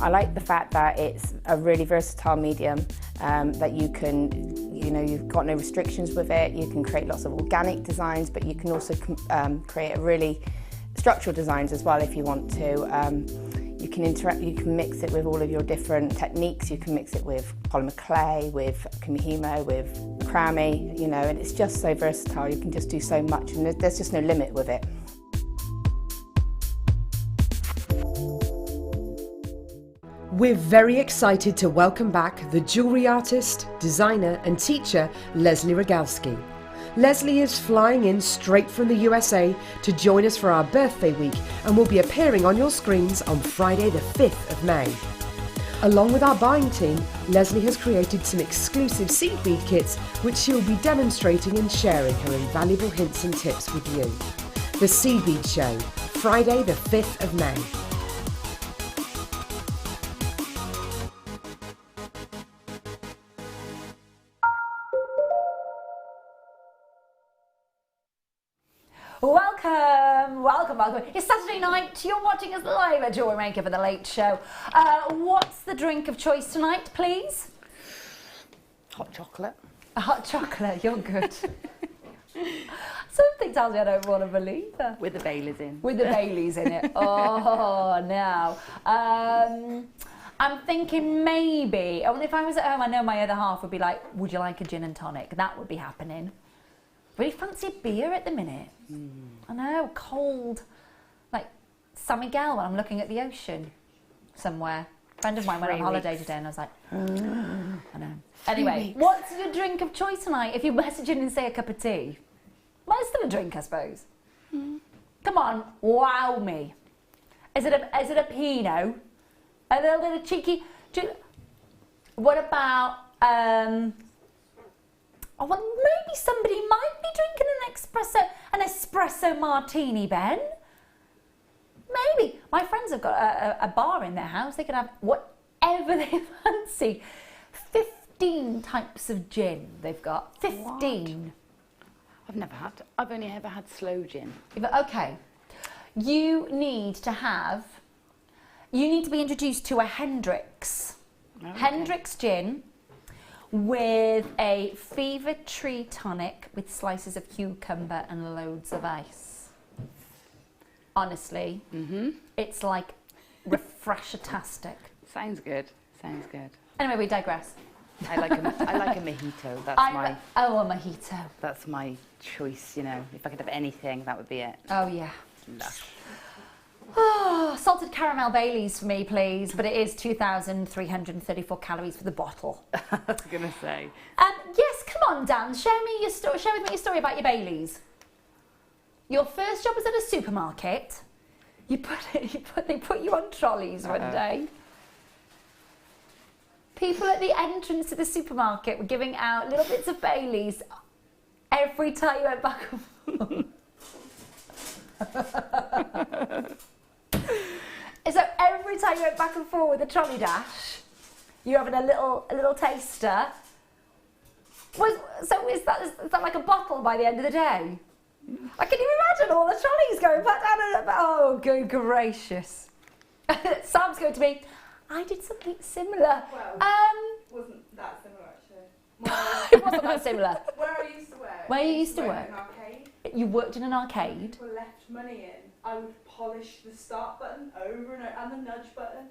I like the fact that it's a really versatile medium, that you can, you've got no restrictions with it. You can create lots of organic designs, but you can also create a really structural designs as well if you want to. You can mix it with all of your different techniques. You can mix it with polymer clay, with kumihimo, with crami, and it's just so versatile. You can just do so much, and there's just no limit with it. We're very excited to welcome back the jewellery artist, designer and teacher Leslie Rogalski. Leslie is flying in straight from the USA to join us for our birthday week and will be appearing on your screens on Friday the 5th of May. Along with our buying team, Leslie has created some exclusive seed bead kits which she will be demonstrating and sharing her invaluable hints and tips with you. The Seed Bead Show, Friday the 5th of May. Welcome. It's Saturday night. You're watching us live at Jewellery Maker for the Late Show. What's the drink of choice tonight, please? Hot chocolate. A hot chocolate. You're good. Something tells me I don't want to believe that. With the Baileys in. With the Baileys in it. Oh, no. I'm thinking maybe, if I was at home, I know my other half would be like, would you like a gin and tonic? That would be happening. Really fancy beer at the minute. I know, cold, like San Miguel when I'm looking at the ocean somewhere. A friend of mine went on holiday today and I was like, I know. Anyway, what's your drink of choice tonight? If you message in and say a cup of tea. Well, it's still a drink, I suppose. Come on, wow me. Is it a Pinot? A little bit of cheeky. What about, oh, well, maybe somebody might be drinking an espresso martini, Ben. Maybe. My friends have got a bar in their house. They can have whatever they fancy. 15 types of gin they've got. 15. What? I've only ever had slow gin. Okay. You need to be introduced to a Hendrick's. Okay. Hendrick's gin with a fever tree tonic with slices of cucumber and loads of ice. Honestly, it's like refresher-tastic. Sounds good. Sounds good. Anyway, we digress. I like a mojito. A mojito. That's my choice. You know, if I could have anything, that would be it. Oh yeah. Lush. Oh, salted caramel Baileys for me, please. But it is 2,334 calories for the bottle. I was gonna say. Yes, come on, Dan. Share with me your story about your Baileys. Your first job was at a supermarket. They put you on trolleys one day. People at the entrance to the supermarket were giving out little bits of Baileys every time you went back and forth. So every time you went back and forth with a trolley dash, you're having a little taster. Is that like a bottle by the end of the day? Can you imagine all the trolleys going back down? Oh, good gracious. Sam's going to be, I did something similar. Well, wasn't that similar actually. It wasn't that similar. Where I used to work. Where you used to work? In an arcade. You worked in an arcade? People left money in. I would polish the start button over and over, and the nudge button.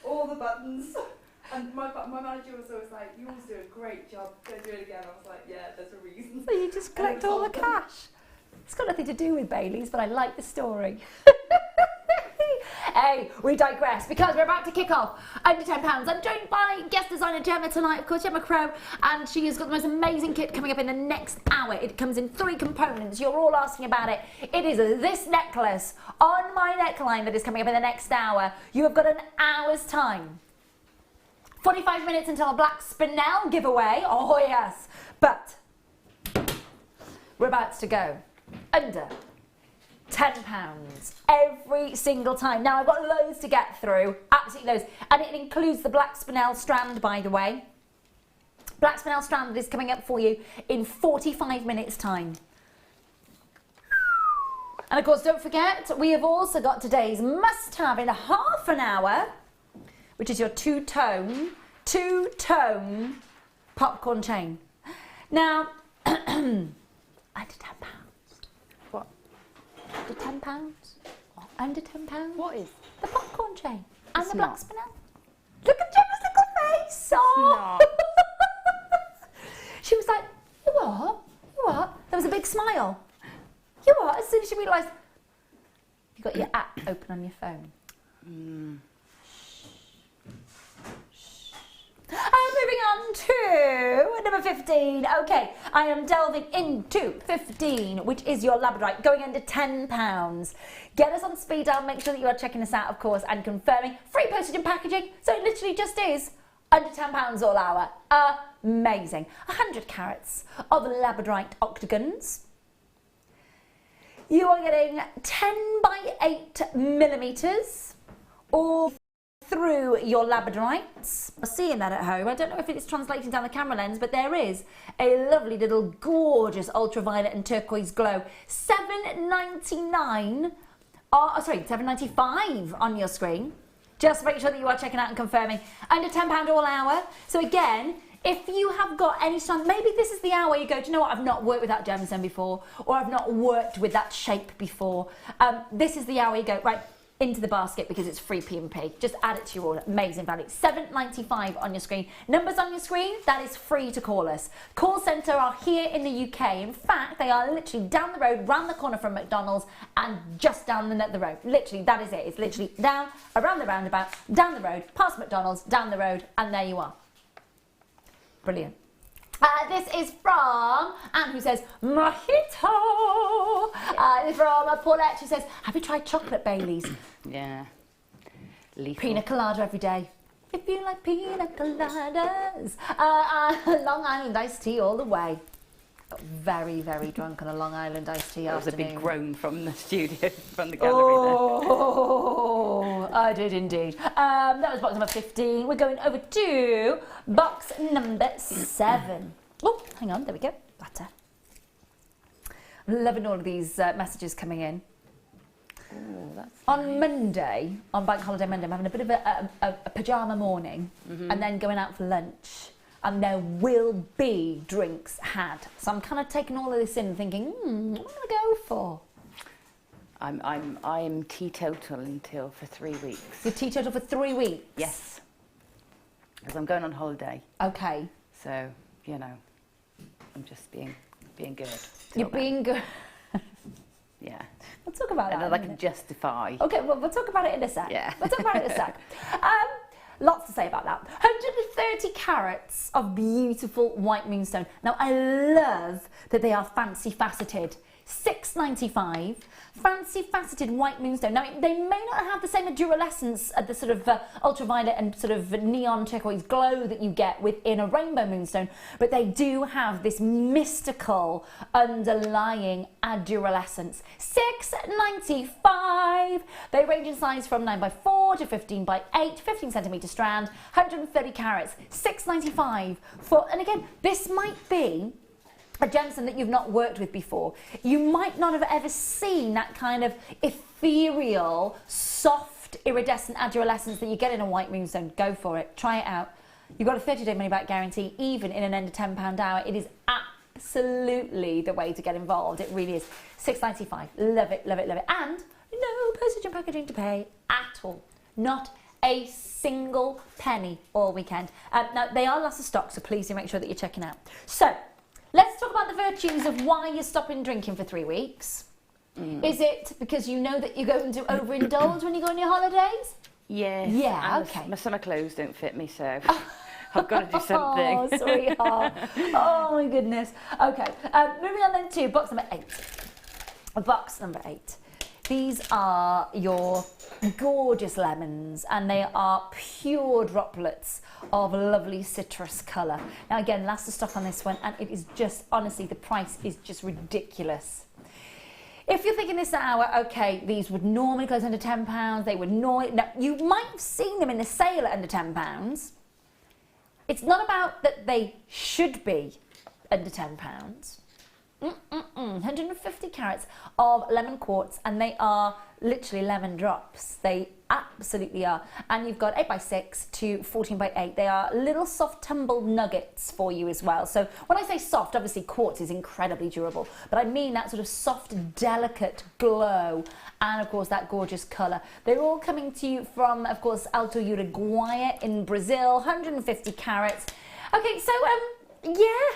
All the buttons. And my manager was always like, you always do a great job, go do it again. I was like, yeah, there's a reason. So you just collect all the cash. It's got nothing to do with Baileys, but I like the story. Hey, we digress because we're about to kick off under £10. I'm joined by guest designer Gemma tonight, of course, Gemma Crow, and she has got the most amazing kit coming up in the next hour. It comes in 3 components. You're all asking about it. It is this necklace on my neckline that is coming up in the next hour. You have got an hour's time. 45 minutes until a black spinel giveaway. Oh, yes. But we're about to go under £10 every single time. Now, I've got loads to get through, absolutely loads. And it includes the black spinel strand, by the way. Black spinel strand is coming up for you in 45 minutes' time. And of course, don't forget, we have also got today's must-have in half an hour, which is your two-tone popcorn chain. Now, under £10. What? Under £10? Under £10? What is? The popcorn chain. And It's the black not. spinel. Look at Gemma's little face. Oh. She was like, you what? You what? There was a big smile. You what? As soon as she realised, you've got your app open on your phone. Moving on to number 15. Okay, I am delving into 15, which is your labradorite, going under £10. Get us on speed dial. Make sure that you are checking us out, of course, and confirming. Free postage and packaging. So it literally just is under £10 all hour. Amazing. 100 carats of labradorite octagons. You are getting 10 by 8 millimetres all through your labradorites. I'm seeing that at home. I don't know if it's translating down the camera lens, but there is a lovely little gorgeous ultraviolet and turquoise glow. £7.95 on your screen. Just make sure that you are checking out and confirming. Under £10 all hour. So again, if you have got any strand, maybe this is the hour you go, do you know what, I've not worked with that gemstone before, or I've not worked with that shape before. This is the hour you go, right, into the basket because it's free P&P. Just add it to your order. Amazing value. $7.95 on your screen. Numbers on your screen, that is free to call us. Call centre are here in the UK. In fact, they are literally down the road, round the corner from McDonald's and just down the road. Literally, that is it. It's literally down, around the roundabout, down the road, past McDonald's, down the road, and there you are. Brilliant. This is from Anne, who says, Mojito. From Paulette, who says, have you tried chocolate Baileys? Yeah. Lethal. Pina colada every day. If you like pina coladas. Long Island iced tea all the way. Got very, very drunk on a Long Island iced tea afternoon. That was a big groan from the studio, from the gallery Oh, I did indeed. That was box number 15. We're going over to box number 7. Oh, hang on, there we go. Butter. I'm loving all of these messages coming in. Oh, that's on Monday, on Bank Holiday Monday, I'm having a bit of a pyjama morning and then going out for lunch. And there will be drinks had. So I'm kind of taking all of this in and thinking, what am I going to go for? I'm teetotal for 3 weeks. You're teetotal for 3 weeks? Yes. Because I'm going on holiday. Okay. So, you know, I'm just being good. You're being good. Yeah. We'll talk about that. And then I can justify. Okay, well, we'll talk about it in a sec. Yeah. We'll talk about it in a sec. Lots to say about that. 130 carats of beautiful white moonstone. Now, I love that they are fancy faceted. $6.95, fancy faceted white moonstone. Now, they may not have the same duralescence, the sort of ultraviolet and sort of neon turquoise glow that you get within a rainbow moonstone, but they do have this mystical underlying duralescence. $6.95. They range in size from 9x4 to 15x8, 15 centimetre strand, 130 carats, $6.95 for, and again, this might be a gemstone that you've not worked with before. You might not have ever seen that kind of ethereal, soft, iridescent aduralescence that you get in a white moonstone. Go for it. Try it out. You've got a 30-day money-back guarantee, even in an under £10 hour. It is absolutely the way to get involved. It really is. $6.95. Love it, love it, love it. And no postage and packaging to pay at all. Not a single penny all weekend. Now, they are lots of stock, so please do make sure that you're checking out. So, let's talk about the virtues of why you're stopping drinking for 3 weeks. Is it because you know that you're going to overindulge when you go on your holidays? Yes. Yeah, and okay. My summer clothes don't fit me, so I've got to do something. Oh, sweetheart. Oh, my goodness. Okay, moving on then to box number 8. Box number 8. These are your gorgeous lemons, and they are pure droplets of lovely citrus colour. Now again, last of stock on this one, and it is just, honestly, the price is just ridiculous. If you're thinking this hour, okay, these would normally close under £10, they would normally, now, you might have seen them in the sale at under £10. It's not about that they should be under £10. 150 carats of lemon quartz, and they are literally lemon drops. They absolutely are. And you've got 8x6 to 14x8. They are little soft tumbled nuggets for you as well. So when I say soft, obviously quartz is incredibly durable, but I mean that sort of soft, delicate glow, and of course that gorgeous colour. They're all coming to you from, of course, Alto Uruguay in Brazil, 150 carats. Okay, so yeah.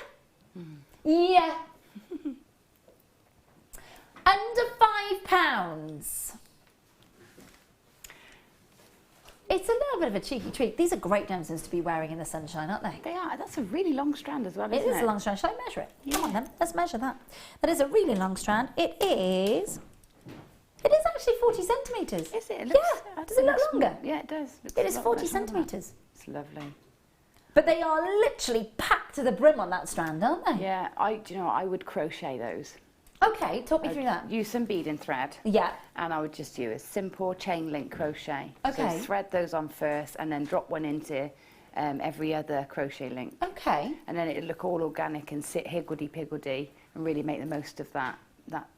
Under £5. It's a little bit of a cheeky treat. These are great gemstones to be wearing in the sunshine, aren't they? They are. That's a really long strand as well, isn't it? It is a long strand. Shall I measure it? Yeah. Come on then, let's measure that. That is a really long strand. It is actually 40 centimetres. Is it? It looks, yeah. Does it look longer? Yeah, it does. It is 40 centimetres. It's lovely. But they are literally packed to the brim on that strand, aren't they? Yeah, I would crochet those. Okay, talk me through that. Use some beading thread. Yeah. And I would just do a simple chain link crochet. Okay. So thread those on first and then drop one into every other crochet link. Okay. And then it'll look all organic and sit higgledy-piggledy and really make the most of that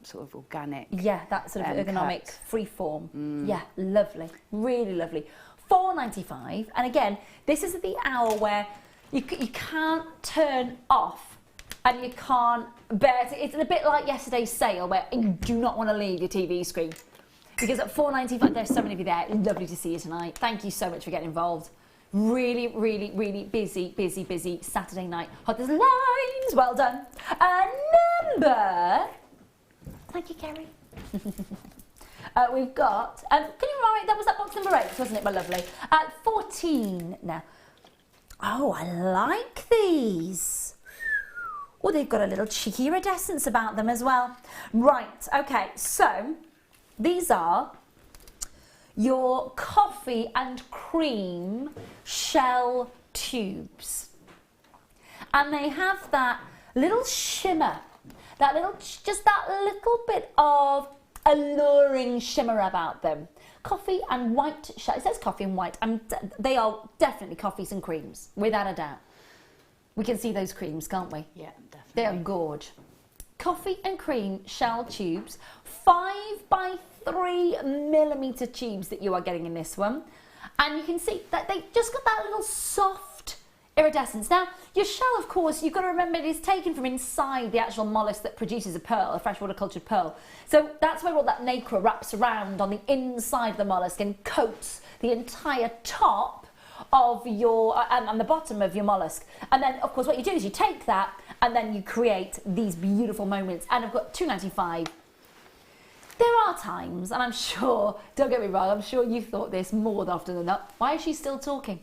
sort of organic. Yeah, that sort of ergonomic cut. free form. Yeah, lovely. Really lovely. $4.95. And again, this is the hour where you can't turn off and you can't bear it. It's a bit like yesterday's sale where you do not want to leave your TV screen. because at £4.95, there's so many of you there. Lovely to see you tonight. Thank you so much for getting involved. Really, really, really busy Saturday night. Hot as lines. Well done. Number. Thank you, Kerry. We've got. Can you write? That was that box number 8, wasn't it, my lovely? 14 now. Oh, I like these. Oh, they've got a little cheeky iridescence about them as well. Right. Okay. So these are your coffee and cream shell tubes, and they have that little shimmer, that little, just that little bit of alluring shimmer about them. Coffee and white shell. It says coffee and white, and they are definitely coffees and creams, without a doubt. We can see those creams, can't we? Yeah, definitely. They are gorge. Coffee and cream shell tubes, 5 by 3 millimeter tubes that you are getting in this one, and you can see that they just got that little soft iridescence. Now, your shell, of course, you've got to remember it is taken from inside the actual mollusk that produces a pearl, a freshwater cultured pearl. So that's where all that nacre wraps around on the inside of the mollusk and coats the entire top of your and the bottom of your mollusk. And then, of course, what you do is you take that and then you create these beautiful moments. And I've got £2.95. There are times, and I'm sure, don't get me wrong, I'm sure you've thought this more often than not. Why is she still talking?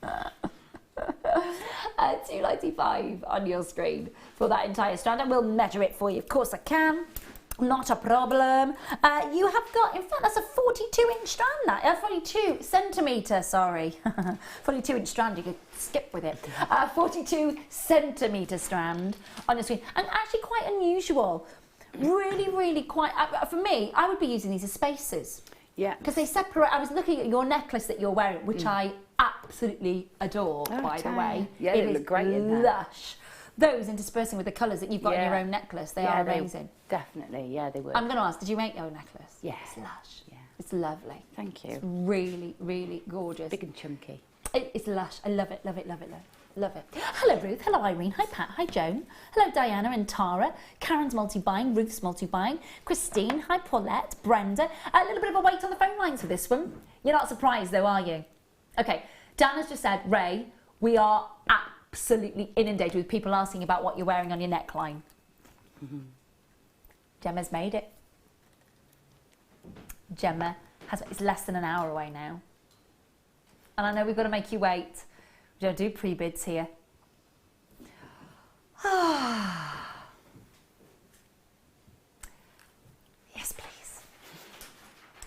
£2.95 on your screen for that entire strand, and we'll measure it for you. Of course I can. Not a problem. You have got, in fact, that's a 42-inch strand, that. 42 centimetre, sorry. 42-inch strand, you could skip with it. 42 centimetre strand on your screen. And actually quite unusual. Really, really quite, for me, I would be using these as spacers. Yeah. Because they separate. I was looking at your necklace that you're wearing, which I absolutely adore, by the way. Yeah, they look great in there. Lush. Those interspersing with the colours that you've got in your own necklace, they are amazing. Definitely, yeah, they would. I'm going to ask, did you make your own necklace? Yeah. It's lush. Yeah. It's lovely. Thank you. It's really, really gorgeous. Big and chunky. It's lush. I love it, love it, love it, love it. Hello, Ruth. Hello, Irene. Hi, Pat. Hi, Joan. Hello, Diana and Tara. Karen's multi-buying. Ruth's multi-buying. Christine. Hi, Paulette. Brenda. A little bit of a wait on the phone lines for this one. You're not surprised, though, are you? Okay. Dan has just said, Ray, we are absolutely inundated with people asking about what you're wearing on your neckline. Gemma's made it. Gemma has, it's less than an hour away now. And I know we've got to make you wait. We don't do pre-bids here. Yes, please.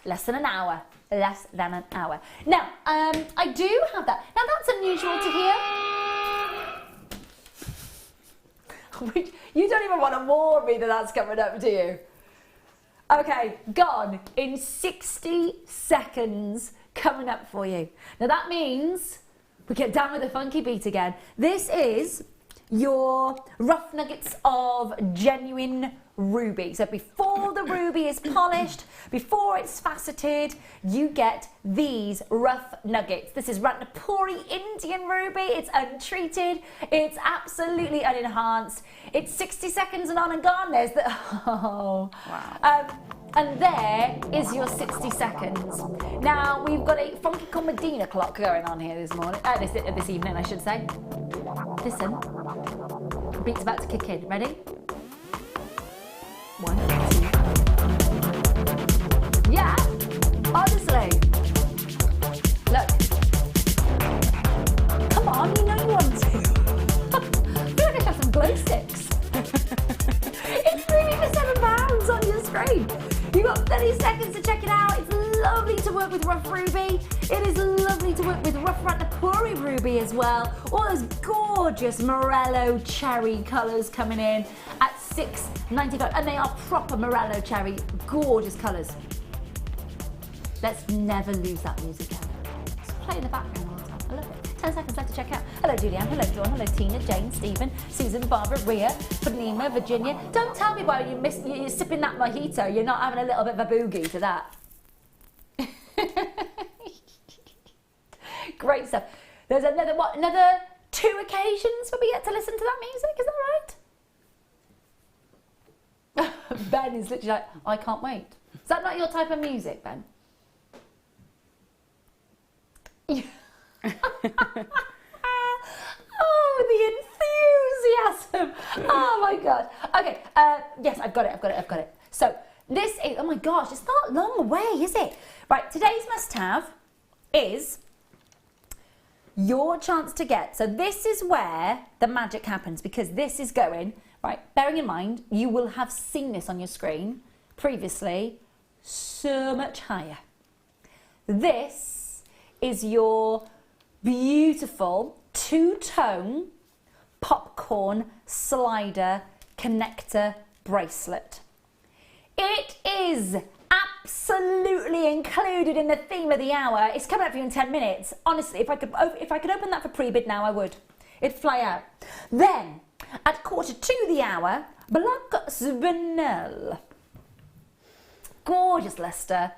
Less than an hour. Less than an hour. Now, I do have that. Now, that's unusual to hear. You don't even want to warn me that that's coming up, do you? Okay, gone in 60 seconds, coming up for you. Now, that means we get down with the funky beat again. This is your rough nuggets of genuine ruby. So before the ruby is polished, before it's faceted, you get these rough nuggets. This is Ratnapuri Indian ruby. It's untreated. It's absolutely unenhanced. It's 60 seconds and on and gone. There's the, oh. Wow. And there is your 60 seconds. Now, we've got a funky Medina clock going on here this morning, this evening, I should say. Listen, the beat's about to kick in. Ready? 1, 2. Yeah, honestly. Look. Come on, you know you want to. I feel like I have some glow sticks. It's really for £7 on your screen. You've got 30 seconds to check it out. It's lovely to work with rough ruby. It is lovely to work with rough Ratnapuri ruby as well. All those gorgeous morello cherry colours coming in at $6.95, and they are proper morello cherry, gorgeous colours. Let's never lose that music ever. Just play in the background all the time. I love it. 10 seconds left to check out. Hello, Julianne. Hello, Dawn. Hello, Tina, Jane, Stephen, Susan, Barbara, Ria, Panima, Virginia. Don't tell me why you're sipping that mojito, you're not having a little bit of a boogie to that. Great stuff. There's another 2 occasions where we get to listen to that music, is that right? Ben is literally like, I can't wait. Is that not your type of music, Ben? Oh, the enthusiasm! Oh my God. Okay, yes, I've got it. So this is, oh my gosh, it's not long away, is it? Right, today's must-have is your chance to get. So this is where the magic happens, because this is going, right, bearing in mind, you will have seen this on your screen previously, so much higher. This is your beautiful two-tone popcorn slider connector bracelet. It is absolutely included in the theme of the hour. It's coming up for you in 10 minutes. Honestly, if I could open that for pre-bid now, I would. It'd fly out. Then, at 1:45 the hour, black spinel. Gorgeous luster.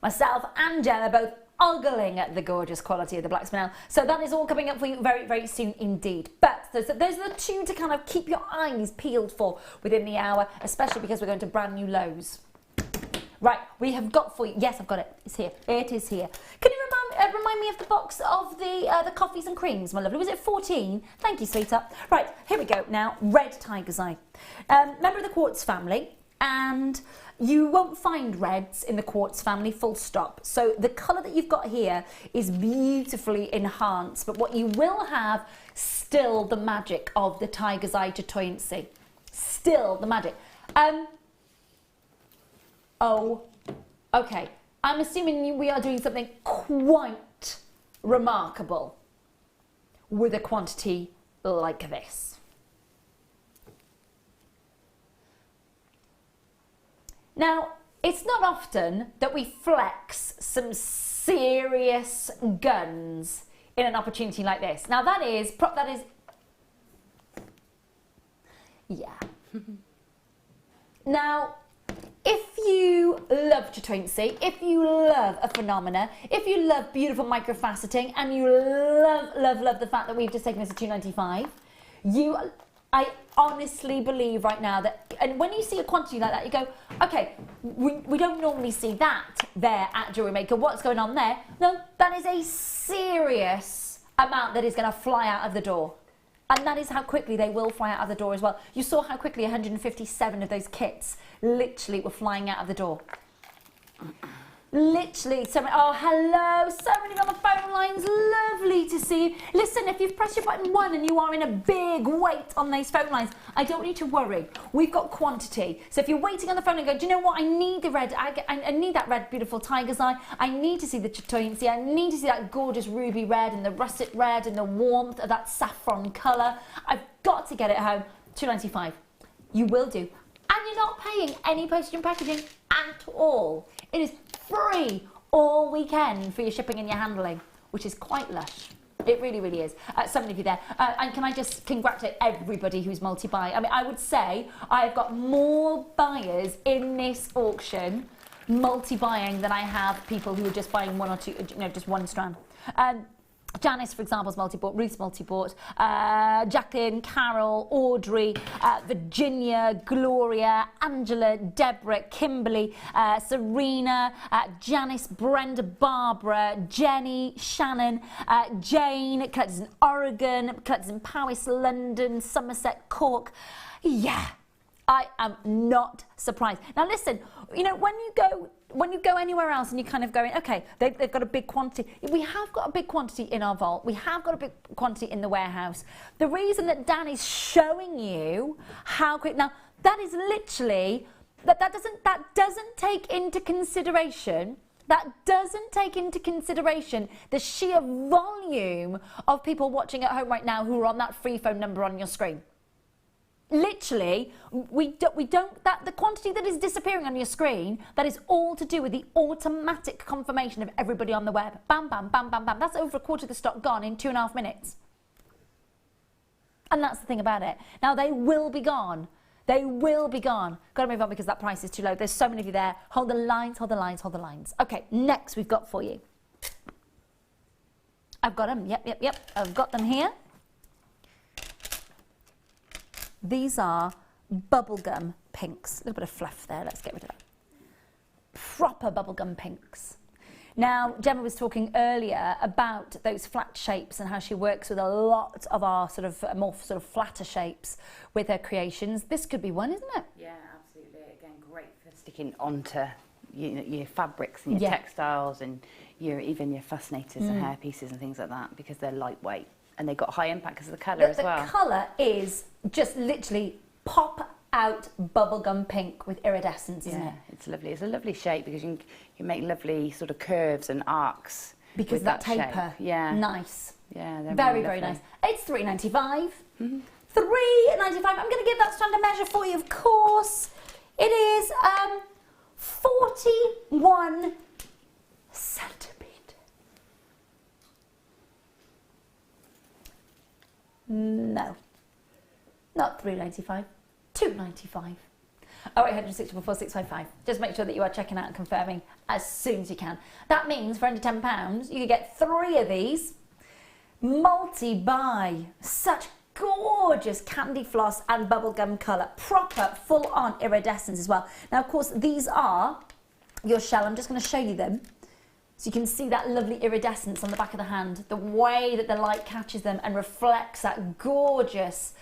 Myself and Jen are both ogling at the gorgeous quality of the black spinel. So that is all coming up for you very, very soon indeed. But those are the two to kind of keep your eyes peeled for within the hour, especially because we're going to brand new lows. Right, we have got for you. Yes, I've got it. It's here. It is here. Can you remind me of the box of the coffees and creams, my lovely? Was it 14? Thank you, sweetheart. Right, here we go. Now, red tiger's eye. Member of the quartz family, and you won't find reds in the quartz family, full stop. So the colour that you've got here is beautifully enhanced, but what you will have, still the magic of the tiger's eye chatoyancy. Still the magic. Oh, okay. I'm assuming we are doing something quite remarkable with a quantity like this. Now, it's not often that we flex some serious guns in an opportunity like this. Now, yeah. Now, if you love chatoyancy, if you love a phenomena, if you love beautiful microfaceting, and you love the fact that we've just taken this to $2.95, I honestly believe right now that, and when you see a quantity like that, you go, okay, we don't normally see that there at Jewellery Maker. What's going on there? No, that is a serious amount that is going to fly out of the door. And that is how quickly they will fly out of the door as well. You saw how quickly 157 of those kits literally were flying out of the door. Literally, oh hello, so many on the phone lines, lovely to see you. Listen, if you've pressed your button 1 and you are in a big wait on those phone lines, I don't need to worry, we've got quantity. So if you're waiting on the phone and go, do you know what, I need the red, I need that red beautiful tiger's eye, I need to see the chatoyancy, I need to see that gorgeous ruby red and the russet red and the warmth of that saffron colour, I've got to get it home, $2.95, you will do. And you're not paying any postage and packaging at all. It is free all weekend for your shipping and your handling, which is quite lush. It really, really is. So many of you there. And can I just congratulate everybody who's multi-buy? I mean, I would say I've got more buyers in this auction multi-buying than I have people who are just buying one or two, just one strand. Janice, for example, is multi-bought, Ruth's multi-bought, Jacqueline, Carol, Audrey, Virginia, Gloria, Angela, Deborah, Kimberly, Serena, Janice, Brenda, Barbara, Jenny, Shannon, Jane, collectors in Oregon, collectors in Paris, London, Somerset, Cork. Yeah, I am not surprised. Now listen, when you go anywhere else and you're kind of going, okay, they've got a big quantity. We have got a big quantity in our vault. We have got a big quantity in the warehouse. The reason that Dan is showing you how quick, now that is literally, that doesn't take into consideration the sheer volume of people watching at home right now who are on that free phone number on your screen. Literally, the quantity that is disappearing on your screen, that is all to do with the automatic confirmation of everybody on the web. Bam, bam, bam, bam, bam. That's over a quarter of the stock gone in 2.5 minutes. And that's the thing about it. Now, they will be gone. They will be gone. Got to move on because that price is too low. There's so many of you there. Hold the lines, hold the lines, hold the lines. Okay, next we've got for you. I've got them. Yep. I've got them here. These are bubblegum pinks. A little bit of fluff there. Let's get rid of that. proper bubblegum pinks. Now, Gemma was talking earlier about those flat shapes and how she works with a lot of our sort of more sort of flatter shapes with her creations. This could be one, isn't it? Yeah, absolutely. Again, great for sticking onto your fabrics and your textiles and even your fascinators and hair pieces and things like that, because they're lightweight and they've got high impact because of the colour as well. The colour is just literally pop out bubblegum pink with iridescence, isn't it? It's lovely. It's a lovely shape because you can make lovely sort of curves and arcs because with that shape. taper. Yeah. Nice. Yeah, they're very, really very lovely. nice. It's $3.95. $3.95. I'm going to give that strand a measure for you, of course. It is 41 centimetre. No, not $3.95. $2.95. 0800 655. Just make sure that you are checking out and confirming as soon as you can. That means for under £10, you can get 3 of these multi-buy. Such gorgeous candy floss and bubblegum colour. Proper full-on iridescence as well. Now, of course, these are your shell. I'm just going to show you them. So you can see that lovely iridescence on the back of the hand. The way that the light catches them and reflects that gorgeous,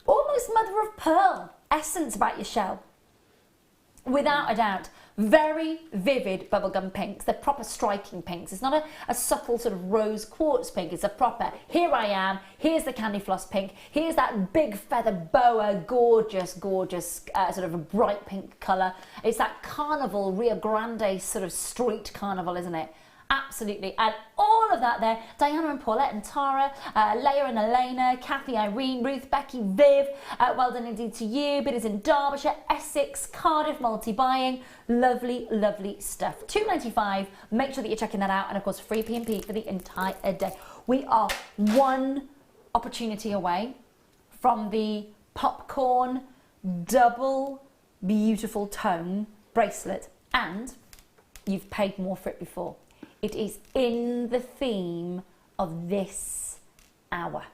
almost mother of pearl essence about your shell. Without a doubt, very vivid bubblegum pinks. They're proper striking pinks. It's not a subtle sort of rose quartz pink. It's a proper, here I am, here's the candy floss pink, here's that big feather boa, gorgeous sort of a bright pink colour. It's that carnival, Rio Grande sort of street carnival, isn't it? Absolutely. And all of that there, Diana and Paulette and Tara, Leah and Elena, Kathy, Irene, Ruth, Becky, Viv, well done indeed to you. Bidders in Derbyshire, Essex, Cardiff, multi-buying. Lovely, lovely stuff. $2.95. Make sure that you're checking that out. And of course, free P&P for the entire day. We are one opportunity away from the popcorn double beautiful tone bracelet. And you've paid more for it before. It is in the theme of this hour.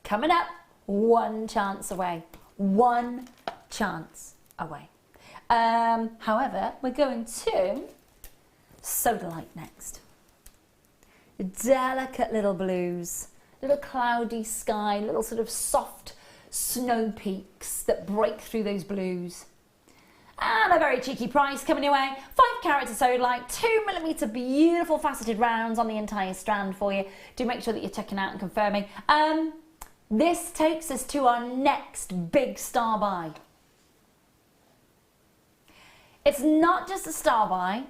Coming up, one chance away. One chance away. However, we're going to Sodalite next. Delicate little blues, little cloudy sky, little sort of soft snow peaks that break through those blues. And a very cheeky price coming your way. 5 carats of sodalite, 2mm beautiful faceted rounds on the entire strand for you. Do make sure that you're checking out and confirming. This takes us to our next big star buy. It's not just a star buy,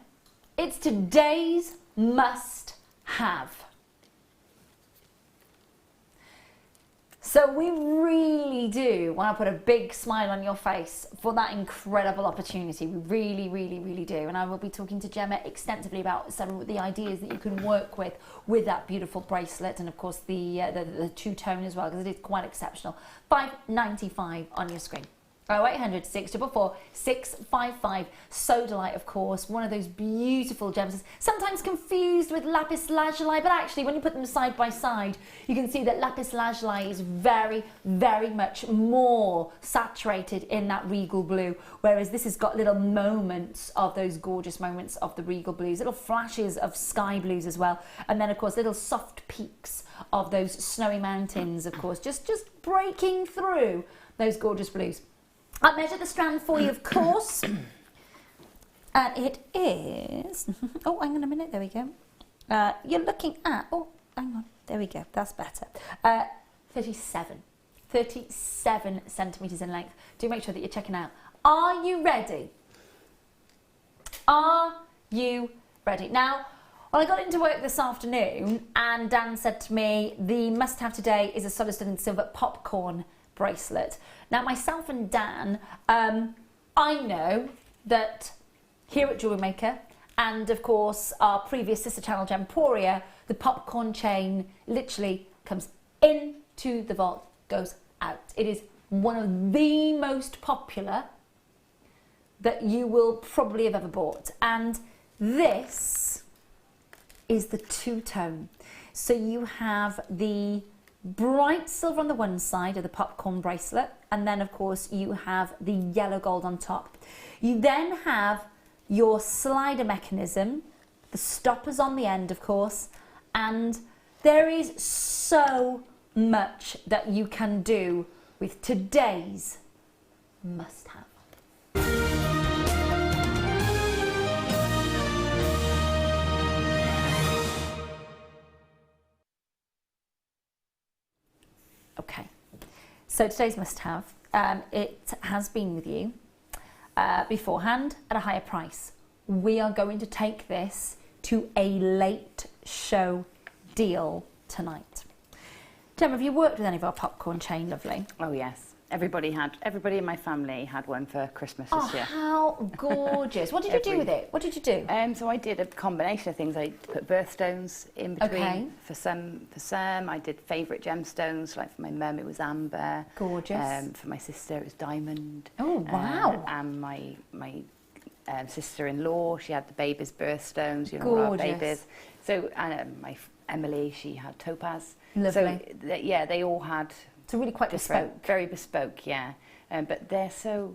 it's today's must have. So we really do want to put a big smile on your face for that incredible opportunity. We really, really, really do. And I will be talking to Gemma extensively about some of the ideas that you can work with that beautiful bracelet, and of course the two-tone as well, because it is quite exceptional. $5.95 on your screen. 0800 644 655. Sodalite, of course, one of those beautiful gems, sometimes confused with lapis lazuli, but actually when you put them side by side, you can see that lapis lazuli is very, very much more saturated in that regal blue, whereas this has got little moments of those gorgeous moments of the regal blues, little flashes of sky blues as well, and then of course little soft peaks of those snowy mountains, of course, just breaking through those gorgeous blues. I measured the strand for you, of course, and it is, oh, hang on a minute, there we go. You're looking at, oh, hang on, there we go, that's better. 37 centimetres in length. Do make sure that you're checking out. Are you ready? Are you ready? Now, well, I got into work this afternoon and Dan said to me, the must-have today is a solid sterling silver popcorn bracelet. Now, myself and Dan, I know that here at Jewellery Maker, and of course our previous sister channel Gemporia, the popcorn chain literally comes into the vault, goes out. It is one of the most popular that you will probably have ever bought, and this is the two-tone. So you have the bright silver on the one side of the popcorn bracelet, and then of course you have the yellow gold on top. You then have your slider mechanism, the stoppers on the end of course, and there is so much that you can do with today's must-have. Okay, so today's must-have, it has been with you beforehand at a higher price. We are going to take this to a late show deal tonight. Gemma, have you worked with any of our popcorn chain, lovely? Oh yes, everybody in my family had one for Christmas this year. How gorgeous. What did you do with it? What did you do? So I did a combination of things. I put birthstones in between. Okay. For some I did favourite gemstones, like for my mum it was amber. Gorgeous. For my sister it was diamond. Oh wow. And my sister-in-law, she had the baby's birthstones, you know, all our babies. So Emily, she had topaz. Lovely. So they all had. So really quite bespoke. Very bespoke, yeah. But they're so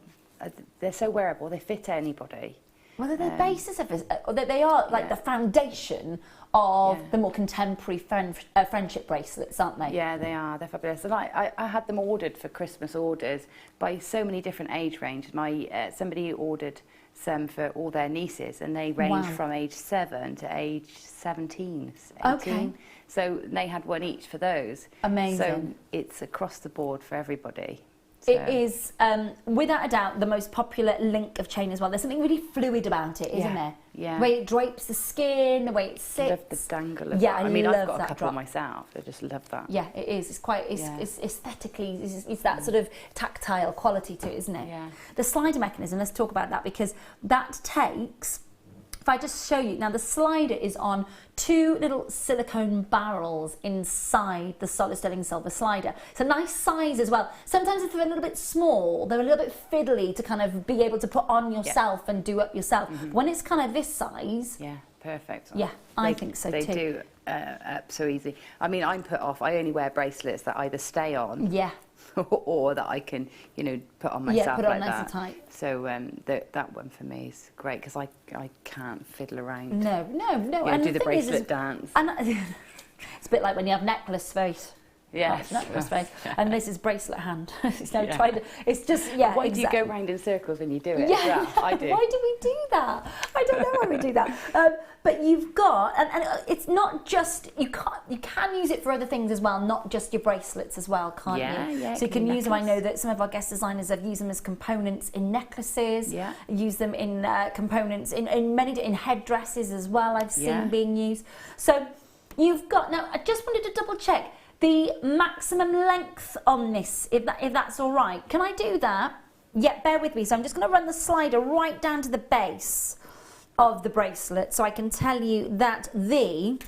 wearable. They fit anybody. Well, they're the basis of it. They are like the foundation of the more contemporary friendship bracelets, aren't they? Yeah, they are. They're fabulous. And I had them ordered for Christmas orders by so many different age ranges. Somebody ordered some for all their nieces, and they range from age 7 to age 17, 18. Okay. So they had one each for those. Amazing. So it's across the board for everybody. So. It is, without a doubt, the most popular link of chain as well. There's something really fluid about it, isn't there? Yeah. The way it drapes the skin, the way it sits. I love the dangle of that. I mean, I've got that a couple myself. I just love that. Yeah, it is. It's quite, it's aesthetically, it's that sort of tactile quality to it, isn't it? Yeah. The slider mechanism, let's talk about that, because that takes, if I just show you, now the slider is on 2 little silicone barrels inside the solid sterling silver slider. It's a nice size as well. Sometimes if they're a little bit small, they're a little bit fiddly to kind of be able to put on yourself and do up yourself. Mm-hmm. When it's kind of this size... Yeah, perfect. Yeah, I think so too. They do up so easy. I mean, I'm put off. I only wear bracelets that either stay on... Yeah. or that I can, you know, put on myself put it on like nice that. And tight. So that one for me is great because I can't fiddle around. No. And do the bracelet dance. And it's a bit like when you have necklace face. Yes. Necklace face. And this is bracelet hand. It's just, yeah. Why do you go round in circles when you do it? Yeah, I do. Why do we do that? I don't know why we do that. But you've got, and it's not just, you can use it for other things as well, not just your bracelets as well, can't you? Yeah. So you can use them. I know that some of our guest designers have used them as components in necklaces. Yeah. Use them in components in many headdresses as well. I've seen being used. So you've got, now I just wanted to double check the maximum length on this, if that's all right. Can I do that? Yeah, bear with me. So I'm just going to run the slider right down to the base of the bracelet, so I can tell you that the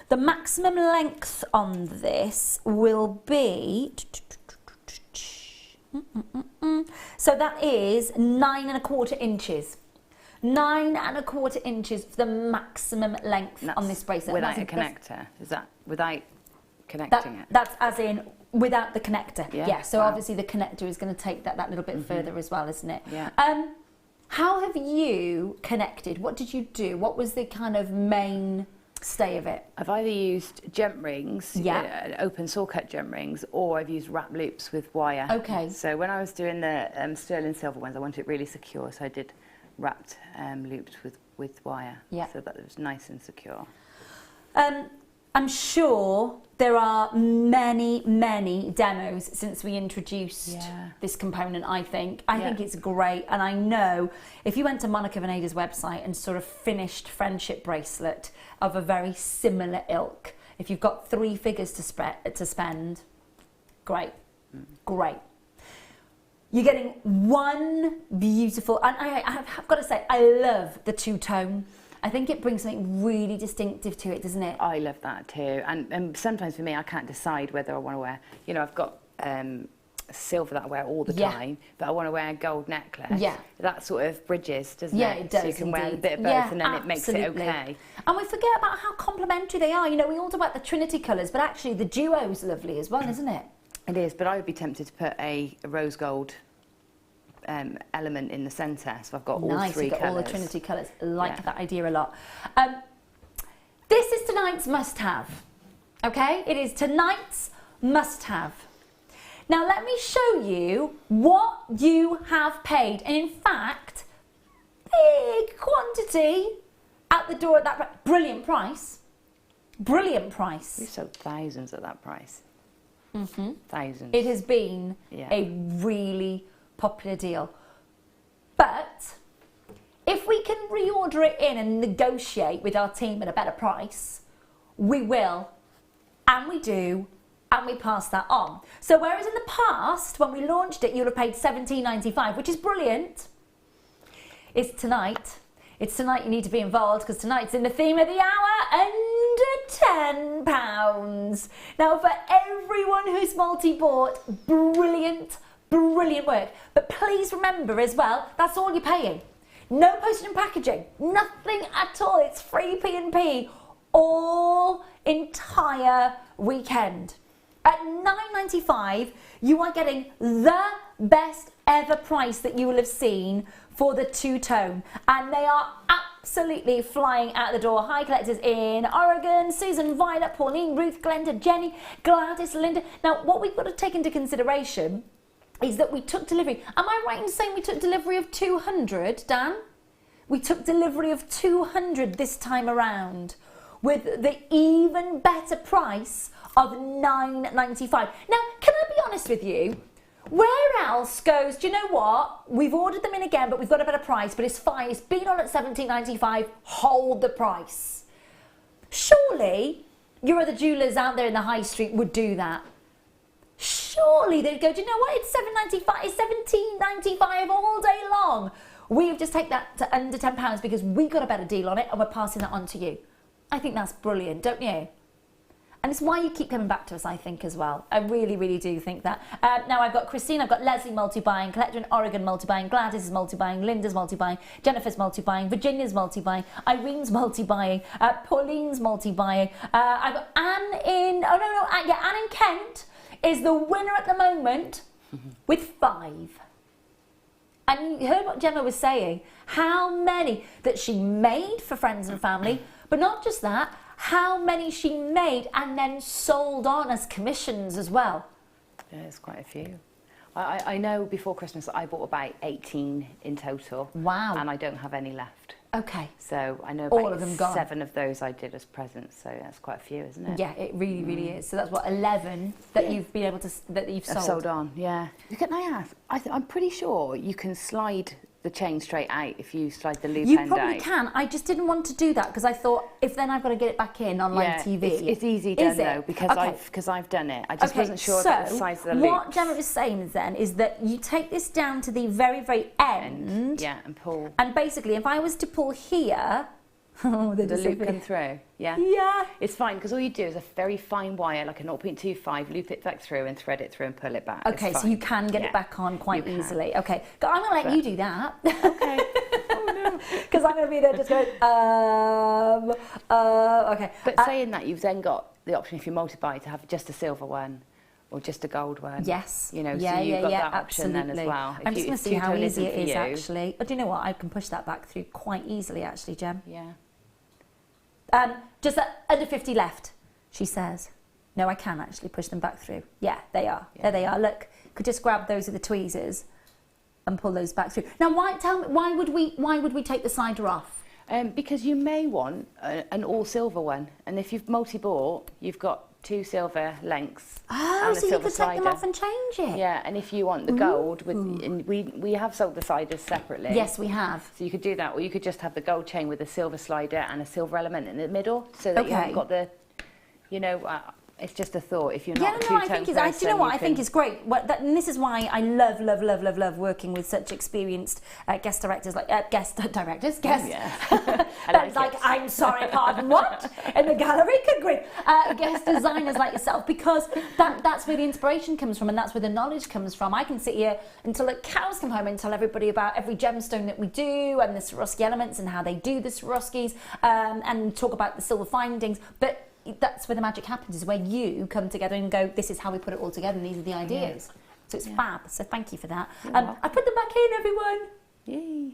maximum length on this will be, so that is 9 1/4 inches. 9 1/4 inches for the maximum length on this bracelet. Without a connector? Is that without connecting it? That's as in without the connector. Yeah. So obviously the connector is going to take that little bit further as well, isn't it? Yeah. How have you connected? What did you do? What was the kind of mainstay of it? I've either used gem rings, open saw cut gem rings, or I've used wrap loops with wire. Okay. So when I was doing the sterling silver ones, I wanted it really secure, so I did wrapped loops with wire. Yeah. So that it was nice and secure. I'm sure there are many demos since we introduced this component, I think. I think it's great, and I know if you went to Monica Venada's website and sort of finished friendship bracelet of a very similar ilk, if you've got 3 figures to spend, great. You're getting one beautiful, and I've got to say, I love the 2-tone. I think it brings something really distinctive to it, doesn't it? I love that too. And sometimes for me, I can't decide whether I want to wear, you know, I've got silver that I wear all the time, but I want to wear a gold necklace. Yeah. That sort of bridges, doesn't it? Yeah, it does. So you can wear a indeed. bit of both, and then it makes it okay. And we forget about how complementary they are. You know, we all talk about the Trinity colours, but actually the duo's lovely as well, isn't it? It is, but I would be tempted to put a rose gold element in the centre, so I've got all three colours. All the Trinity colours. Like that idea a lot. This is tonight's must-have. Okay, it is tonight's must-have. Now let me show you what you have paid, and in fact, big quantity at the door at that brilliant price. Brilliant price. We've sold thousands at that price. Thousands. It has been a really popular deal. But if we can reorder it in and negotiate with our team at a better price, we will, and we do, and we pass that on. So whereas in the past, when we launched it, you'd have paid $17.95, which is brilliant. It's tonight you need to be involved, because tonight's in the theme of the hour, under £10. Now for everyone who's multi-bought, brilliant work. But please remember as well, that's all you're paying. No postage and packaging, nothing at all. It's free P&P all entire weekend. At $9.95, you are getting the best ever price that you will have seen for the two-tone, and they are absolutely flying out the door. High collectors in Oregon, Susan, Violet, Pauline, Ruth, Glenda, Jenny, Gladys, Linda. Now, what we've got to take into consideration is that we took delivery. Am I right in saying we took delivery of 200, Dan? We took delivery of 200 this time around, with the even better price of $9.95. Now, can I be honest with you? Where else goes, do you know what? We've ordered them in again, but we've got a better price, but it's fine. It's been on at $17.95. Hold the price. Surely your other jewellers out there in the high street would do that. Surely they'd go, do you know what? It's $7.95. It's $17.95 all day long. We've just taken that to under £10 because we got a better deal on it, and we're passing that on to you. I think that's brilliant, don't you? And it's why you keep coming back to us, I think, as well. I really, really do think that. Now, I've got Christine, I've got Leslie multi-buying, Collector in Oregon multi-buying, Gladys is multi-buying, Linda's multi-buying, Jennifer's multi-buying, Virginia's multi-buying, Irene's multi-buying, Pauline's multi-buying. I've got Anne in, Anne in Kent is the winner at the moment with 5. And you heard what Gemma was saying, how many that she made for friends and family, but not just that, how many she made and then sold on as commissions as well. Yeah, there's quite a few. I know before Christmas I bought about 18 in total. Wow. And I don't have any left. Okay. So I know all about of them gone. 7 of those I did as presents, so that's quite a few, isn't it? Yeah, it really, really is. So that's what, 11 that you've been able to, that you've sold? I've sold on, yeah. Can I ask, I'm pretty sure you can slide the chain straight out if you slide the loop end out. You probably can. I just didn't want to do that because I thought if then I've got to get it back in on live TV. It's easy done though because I've done it. I just wasn't sure about the size of the loop. What Gemma was saying then is that you take this down to the very, very end. Yeah, and pull. And basically, if I was to pull here, the loop come through. Yeah. Yeah. It's fine because all you do is a very fine wire, like a 0.25, loop it back through and thread it through and pull it back. Okay, so you can get it back on quite easily. Okay, I'm going to let you do that. Okay. Oh no. Because I'm going to be there just going, okay. But saying that, you've then got the option if you multi-buy to have just a silver one or just a gold one. Yes. You know, so you've got that option then as well. I'm just going to see how easy it is actually. Oh, do you know what? I can push that back through quite easily actually, Gem. Yeah. Just under 50 left, she says. No, I can actually push them back through. Yeah, they are. Yeah. There they are. Look, could just grab those with the tweezers and pull those back through. Now, why would we take the slider off? Because you may want an all silver one, and if you've multi-bought, you've got 2 silver lengths. Oh, so you could take them off and change it. Yeah, and if you want the gold, and we have sold the sliders separately. Yes, we have. So you could do that, or you could just have the gold chain with a silver slider and a silver element in the middle, so that you haven't got the, you know, It's just a thought. If you're Yeah, not no, a I two-tone think it's. person, Do you know what? I think can- it's great. And this is why I love working with such experienced guest directors, like guest directors, guest. Yeah. That's like, I'm sorry, pardon, what? In the gallery, good grief. Guest designers like yourself, because that's where the inspiration comes from, and that's where the knowledge comes from. I can sit here until the cows come home and tell everybody about every gemstone that we do and the Swarovski elements and how they do the Swarovskis, and talk about the silver findings, but that's where the magic happens, is where you come together and go, this is how we put it all together, and these are the ideas. So it's fab. So thank you for that. I put them back in, everyone. Yay.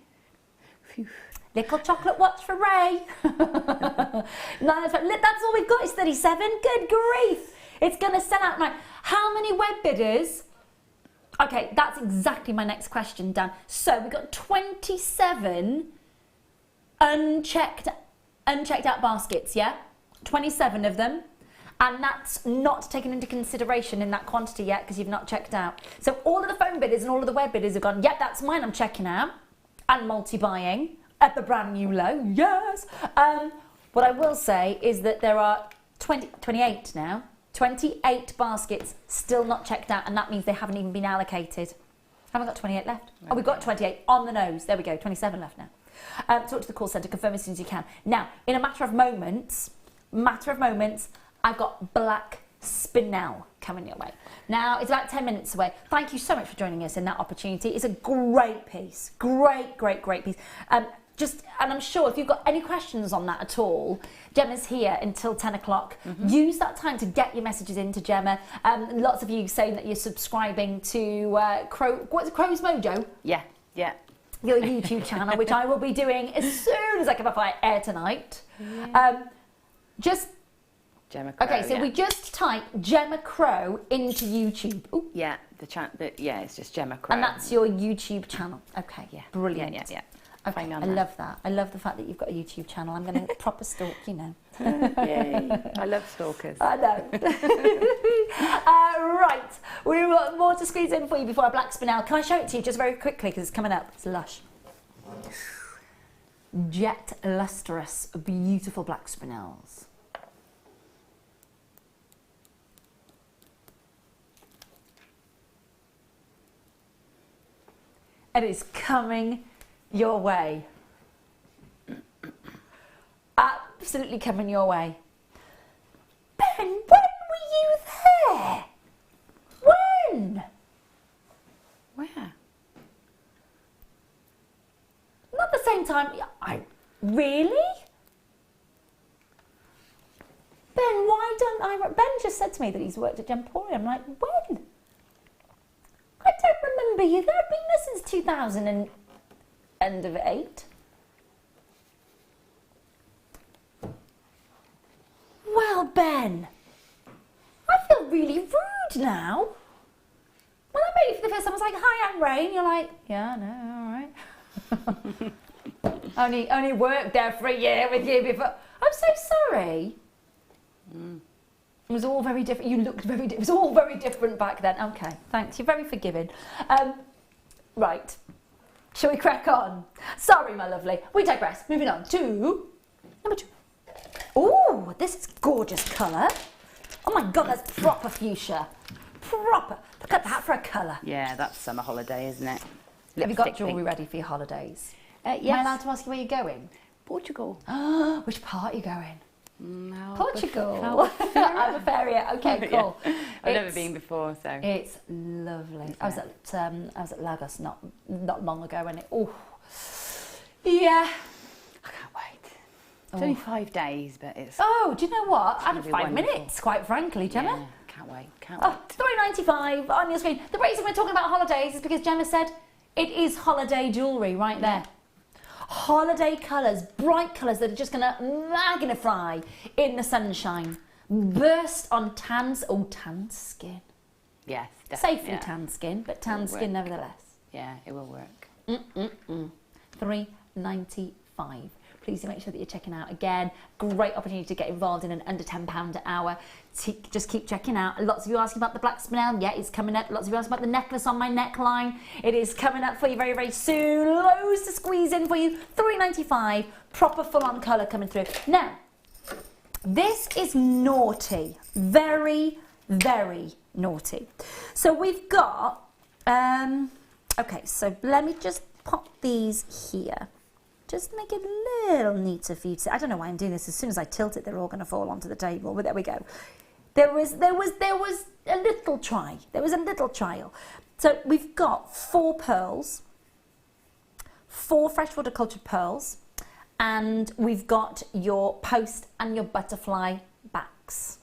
Phew. Little chocolate watch for Ray. No, that's all we've got is 37. Good grief. It's going to sell out. Right. How many web bidders? Okay, that's exactly my next question, Dan. So we've got 27 unchecked out baskets, yeah? 27 of them, and that's not taken into consideration in that quantity yet because you've not checked out. So all of the phone bidders and all of the web bidders have gone, yep, that's mine, I'm checking out, and multi-buying at the brand new low, yes. What I will say is that there are 28 now, 28 baskets still not checked out, and that means they haven't even been allocated. Haven't got 28 left. Oh, we've got 28 on the nose. There we go, 27 left now. Talk to the call centre, confirm as soon as you can. Now, in a matter of moments, I've got black spinel coming your way. Now, it's about 10 minutes away. Thank you so much for joining us in that opportunity. It's a great piece. Great piece. And I'm sure if you've got any questions on that at all, Gemma's here until 10 o'clock. Use that time to get your messages into Gemma. Lots of you saying that you're subscribing to Crow's Mojo? Yeah. Your YouTube channel, which I will be doing as soon as I come off air tonight. Just Gemma Crow, okay, so we just type Gemma Crow into YouTube. Ooh. Yeah, it's just Gemma Crow. And that's your YouTube channel. Okay, Yeah. Brilliant. Yeah. Okay, I love that. I love the fact that you've got a YouTube channel. I'm going to proper stalk you now. Yay. I love stalkers. I know. Right, we've got more to squeeze in for you before our black spinel. Can I show it to you just very quickly because it's coming up? It's lush. Jet lustrous, beautiful black spinels. It is coming your way. Absolutely coming your way. Ben, when were you there? When? Where? Not the same time. Really? Ben, why don't I... Ben just said to me that he's worked at Gemporium. I'm like, when? I don't remember you there. I've been there since 2008. Well, Ben, I feel really rude now. When I met you for the first time, I was like, hi, I'm Ray. And you're like, yeah, no, all right. only worked there for a year with you before. I'm so sorry. It was all very different. You looked very different. It was all very different back then. Okay, thanks. You're very forgiving. Right. Shall we crack on? Sorry, my lovely. We digress. Moving on to number 2. Ooh, this is gorgeous colour. Oh my God, that's proper fuchsia. Proper. Look at that for a colour. Yeah, that's summer holiday, isn't it? Have you got jewellery ready for your holidays? Yes. Am I allowed to ask you where you're going? Portugal. Which part are you going? No, Portugal. Albufeira. Okay, cool. Yeah. I've never been before, so it's lovely. I was at Lagos not long ago, and yeah. I can't wait. It's only 5 days, but it's. Oh, do you know what? I had gonna be 5 wonderful. minutes, quite frankly, Gemma. Yeah, can't wait. Oh, $3.95 on your screen. The reason we're talking about holidays is because Gemma said it is holiday jewellery right there. Holiday colours, bright colours that are just going to magnify in the sunshine. Burst on tan skin. Yes, definitely. Safely tan skin, but tan skin nevertheless. Yeah, it will work. $3.95. Please do make sure that you're checking out. Again, great opportunity to get involved in an under £10 an hour. Just keep checking out. Lots of you asking about the black spinel. Yeah, it's coming up. Lots of you asking about the necklace on my neckline. It is coming up for you very, very soon. Loads to squeeze in for you. $3.95. Proper full-on colour coming through. Now, This is naughty, very, very naughty. So we've got, okay, so let me just pop these here. Just to make it a little neater for you to see. I don't know why I'm doing this. As soon as I tilt it, they're all going to fall onto the table. But there we go. There was a little try. There was a little trial. So we've got 4 pearls, 4 freshwater cultured pearls, and we've got your post and your butterfly backs.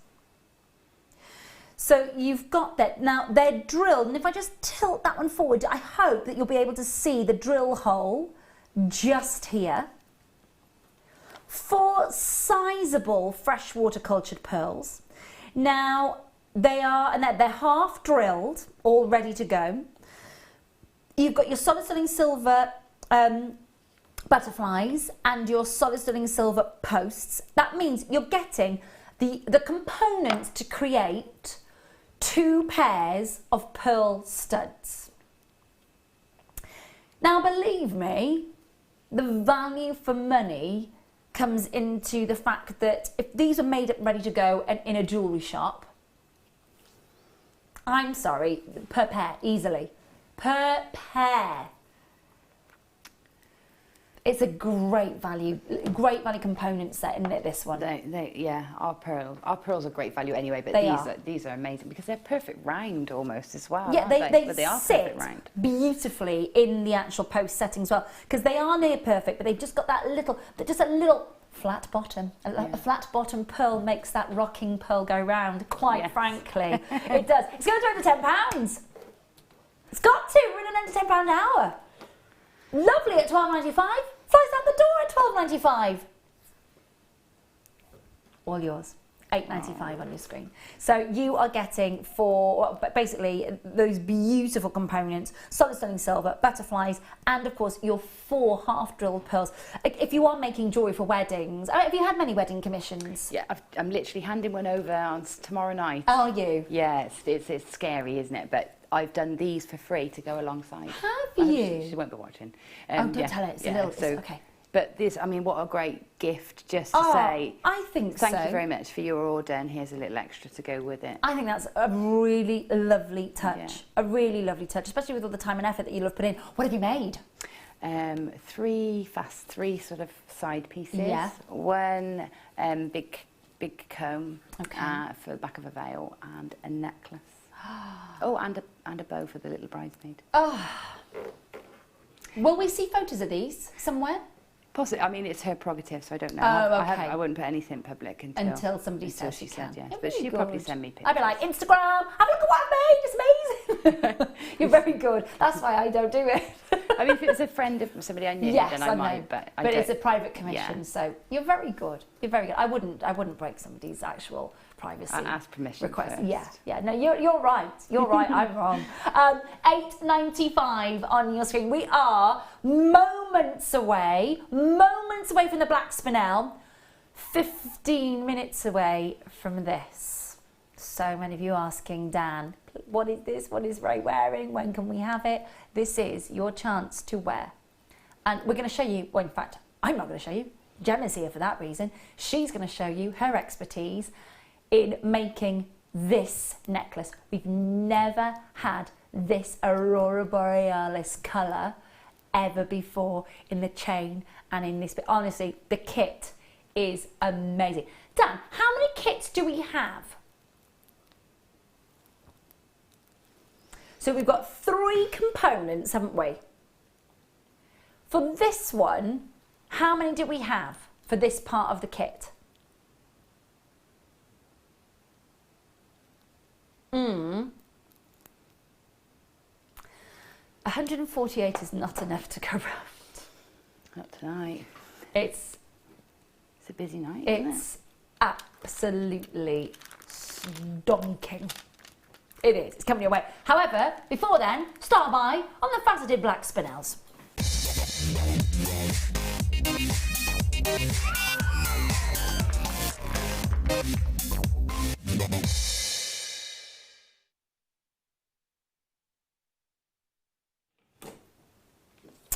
So you've got that. Now they're drilled, and if I just tilt that one forward, I hope that you'll be able to see the drill hole just here. 4 sizable freshwater cultured pearls. Now they're half drilled, all ready to go. You've got your solid sterling silver butterflies and your solid sterling silver posts. That means you're getting the components to create 2 pairs of pearl studs. Now believe me, the value for money comes into the fact that if these are made up ready to go and in a jewellery shop, I'm sorry, per pair, easily. Per pair. It's a great value component set, isn't it, this one? Yeah, our pearls are great value anyway, but these are amazing because they're perfect round almost as well. Yeah, they are sit perfect round. beautifully in the actual post setting as well, because they are near perfect, but they've just got that little, flat bottom. A flat bottom pearl makes that rocking pearl go round, quite frankly. It does. It's going to do under £10. It's got to. We're in an under £10 an hour. Lovely at $12.95. Flies out the door at $12.95. All yours. $8.95 on your screen. So you are getting basically those beautiful components, solid sterling silver, butterflies, and of course your 4 half-drilled pearls. If you are making jewellery for weddings, have you had many wedding commissions? Yeah, I'm literally handing one over on tomorrow night. Are you? Yeah, it's scary, isn't it? But I've done these for free to go alongside. Have you? She won't be watching. Don't tell her. It's a little. Okay. But this, I mean, what a great gift just to say. I think so. Thank you very much for your order, and here's a little extra to go with it. I think that's a really lovely touch. Yeah. A really lovely touch, especially with all the time and effort that you'll have put in. What have you made? 3 sort of side pieces. Yeah. 1 big comb for the back of a veil, and a necklace. Oh, and a bow for the little bridesmaid. Oh. Will we see photos of these somewhere? Possibly. I mean, it's her prerogative, so I don't know. I wouldn't put anything public until somebody says she can. said yes. Yeah, but she'll probably send me pictures. I'd be like, Instagram, have a look at what I made, it's amazing. You're very good. That's why I don't do it. I mean, if it was a friend of somebody I knew, then I might. But it's a private commission, so you're very good. You're very good. I wouldn't break somebody's actual privacy. And ask permission request. first. Yeah. No, you're right. You're right. I'm wrong. $8.95 on your screen. We are moments away from the black spinel. 15 minutes away from this. So many of you asking, Dan, what is this? What is Ray wearing? When can we have it? This is your chance to wear. And we're going to show you, well, in fact, I'm not going to show you. Gemma's here for that reason. She's going to show you her expertise in making this necklace. We've never had this Aurora Borealis colour ever before in the chain and in this. But honestly, the kit is amazing. Dan, how many kits do we have? So we've got 3 components, haven't we? For this one, how many do we have for this part of the kit? 148 is not enough to go round. Not tonight. It's a busy night, isn't it? It's absolutely stonking. It is. It's coming your way. However, before then, start by on the faceted black spinels.